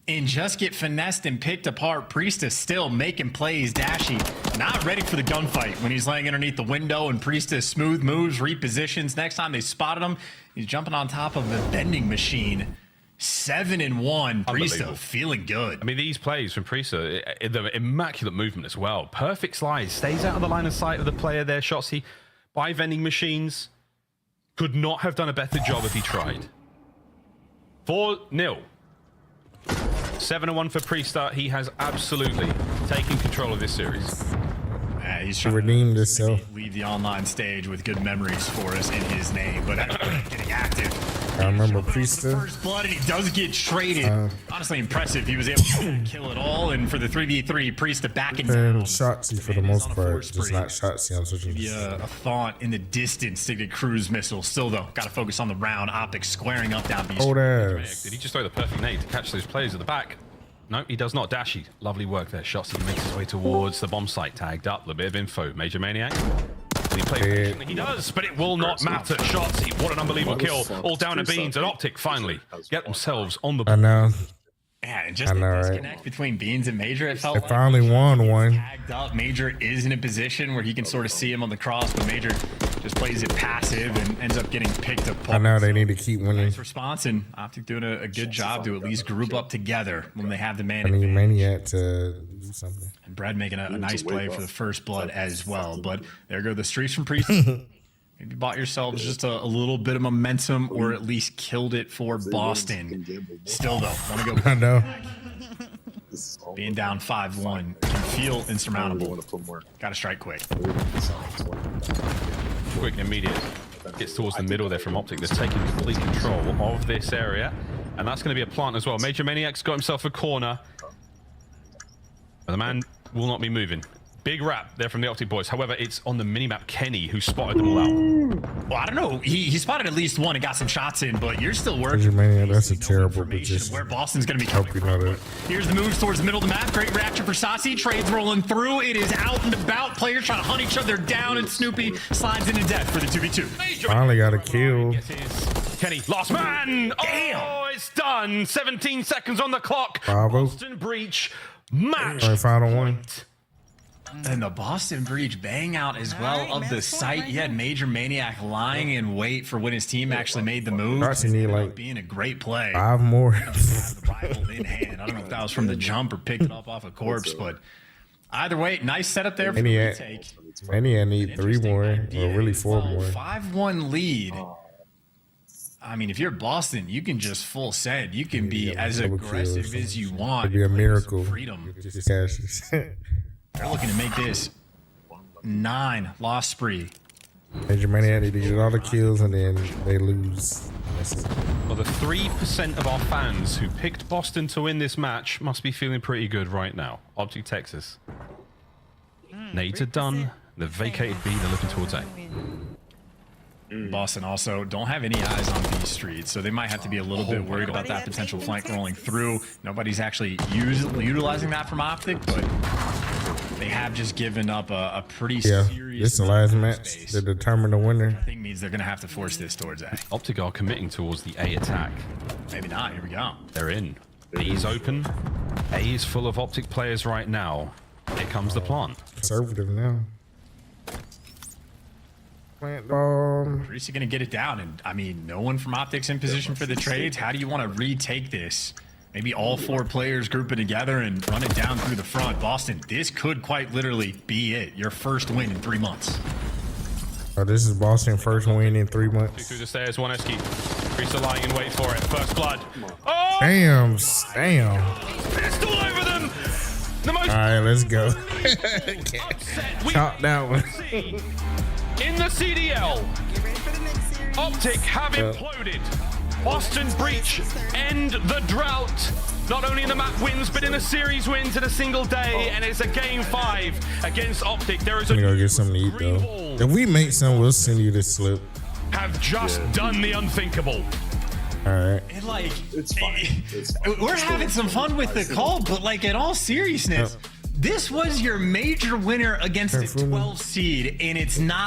and just get finessed and picked apart. Priesta still making plays. Dashi not ready for the gunfight when he's laying underneath the window, and Priesta smooth moves, repositions. Next time they spotted him, he's jumping on top of the vending machine. 7-1. Priesta feeling good. I mean, these plays from Priesta, the immaculate movement as well. Perfect slide. Stays out of the line of sight of the player there. Shotzi by vending machines. Could not have done a better job if he tried. 4-0. 7-1 for Priesta. He has absolutely taken control of this series. He's trying redeemed himself. Leave the online stage with good memories for us in his name, but getting active. I remember Priesta. First blood, and he does get traded. Honestly impressive. He was able to kill it all, and for the 3v3, Priesta back in down. Shotzi for the most part, just not Shotzi on switching. Yeah, a thought in the distance to get cruise missile. Still though, got to focus on the round. Optic squaring up down beast. Old ass. Did he just throw the perfect nade to catch those players at the back? No, he does not. Dashi, lovely work there. Shotzi makes his way towards the bomb site. Tagged up, a little bit of info. Major Maniac. He plays. He does, but it will not matter. Shotzi, what an unbelievable kill. All down to Beans and Optic finally get themselves on the board. I know. Yeah, and just the disconnect between Beans and Major, it felt They like finally won one. tagged up. Major is in a position where he can sort of see him on the cross, but Major just plays it passive and ends up getting picked apart. I know they need to keep winning. Nice response, and Optic doing a good job to at least group up together when they have the man I need advantage. Maniac to do something. And Brad making a nice play for the first blood as well. But there go the streaks from Priest. Maybe bought yourselves just a little bit of momentum, or at least killed it for Boston. Still though, want to go. I know. Being down 5-1 can feel insurmountable. Got to strike quick. Quick and immediate. Gets towards the middle there from Optic. That's taking complete control of this area. And that's going to be a plant as well. Major Maniac's got himself a corner. But the man will not be moving. Big wrap there from the Optic boys. However, it's on the minimap Kenny who spotted them all out. Well, I don't know. He spotted at least one and got some shots in, but you're still working. Maniac, that's a terrible position. Where Boston's going to be Hope you know that. Here's the moves towards the middle of the map. Great reaction for Sassi. Trades rolling through. It is out and about. Players trying to hunt each other down, and Snoopy slides into death for the 2v2. Finally got a kill. Kenny, last man. Oh, it's done. 17 seconds on the clock. Bravo. Boston breach. Match. Final one. And the Boston breach bang out as well of the site. He had Major Maniac lying in wait for when his team actually made the move. Darcy need like being a great play. 5 more. The rifle in hand. I don't know if that was from the jump or picked it up off a corpse, but either way, nice setup there for the retake. Maniac need 3 more, or really 4 more. 5-1 lead. I mean, if you're Boston, you can just full send. You can be as aggressive as you want. It'd be a miracle. Freedom. Just cashes. They're looking to make this 9 loss spree. Major Maniac, they get all the kills and then they lose. Well, the 3% of our fans who picked Boston to win this match must be feeling pretty good right now. Optic Texas. Nades are done. They've vacated B. They're looking towards A. Boston also don't have any eyes on B Street, so they might have to be a little bit worried about that potential flank rolling through. Nobody's actually utilizing that from Optic, but they have just given up a pretty serious. This is the last match to determine the winner. I think means they're going to have to force this towards A. Optic are committing towards the A attack. Maybe not. Here we go. They're in. B is open. A is full of Optic players right now. Here comes the plant. Conservative now. Plant bomb. Greasy going to get it down, and I mean, no one from Optic's in position for the trades. How do you want to retake this? Maybe all 4 players group it together and run it down through the front. Boston, this could quite literally be it. Your first win in 3 months. Oh, this is Boston's first win in 3 months. Through the stairs, one Eski. Greasy lying in wait for it. First blood. Oh! Damn. Pistol over them. The most. All right, let's go. Chop that one. In the CDL, Optic have imploded. Boston breach, end the drought. Not only in the map wins, but in the series wins in a single day, and it's a game 5 against Optic. There is I'm gonna go get something to eat though. If we make some, we'll send you this slip. Have just done the unthinkable. All right. And like, it's fine. We're having some fun with the call, but like in all seriousness, this was your major winner against a 12 seed, and it's not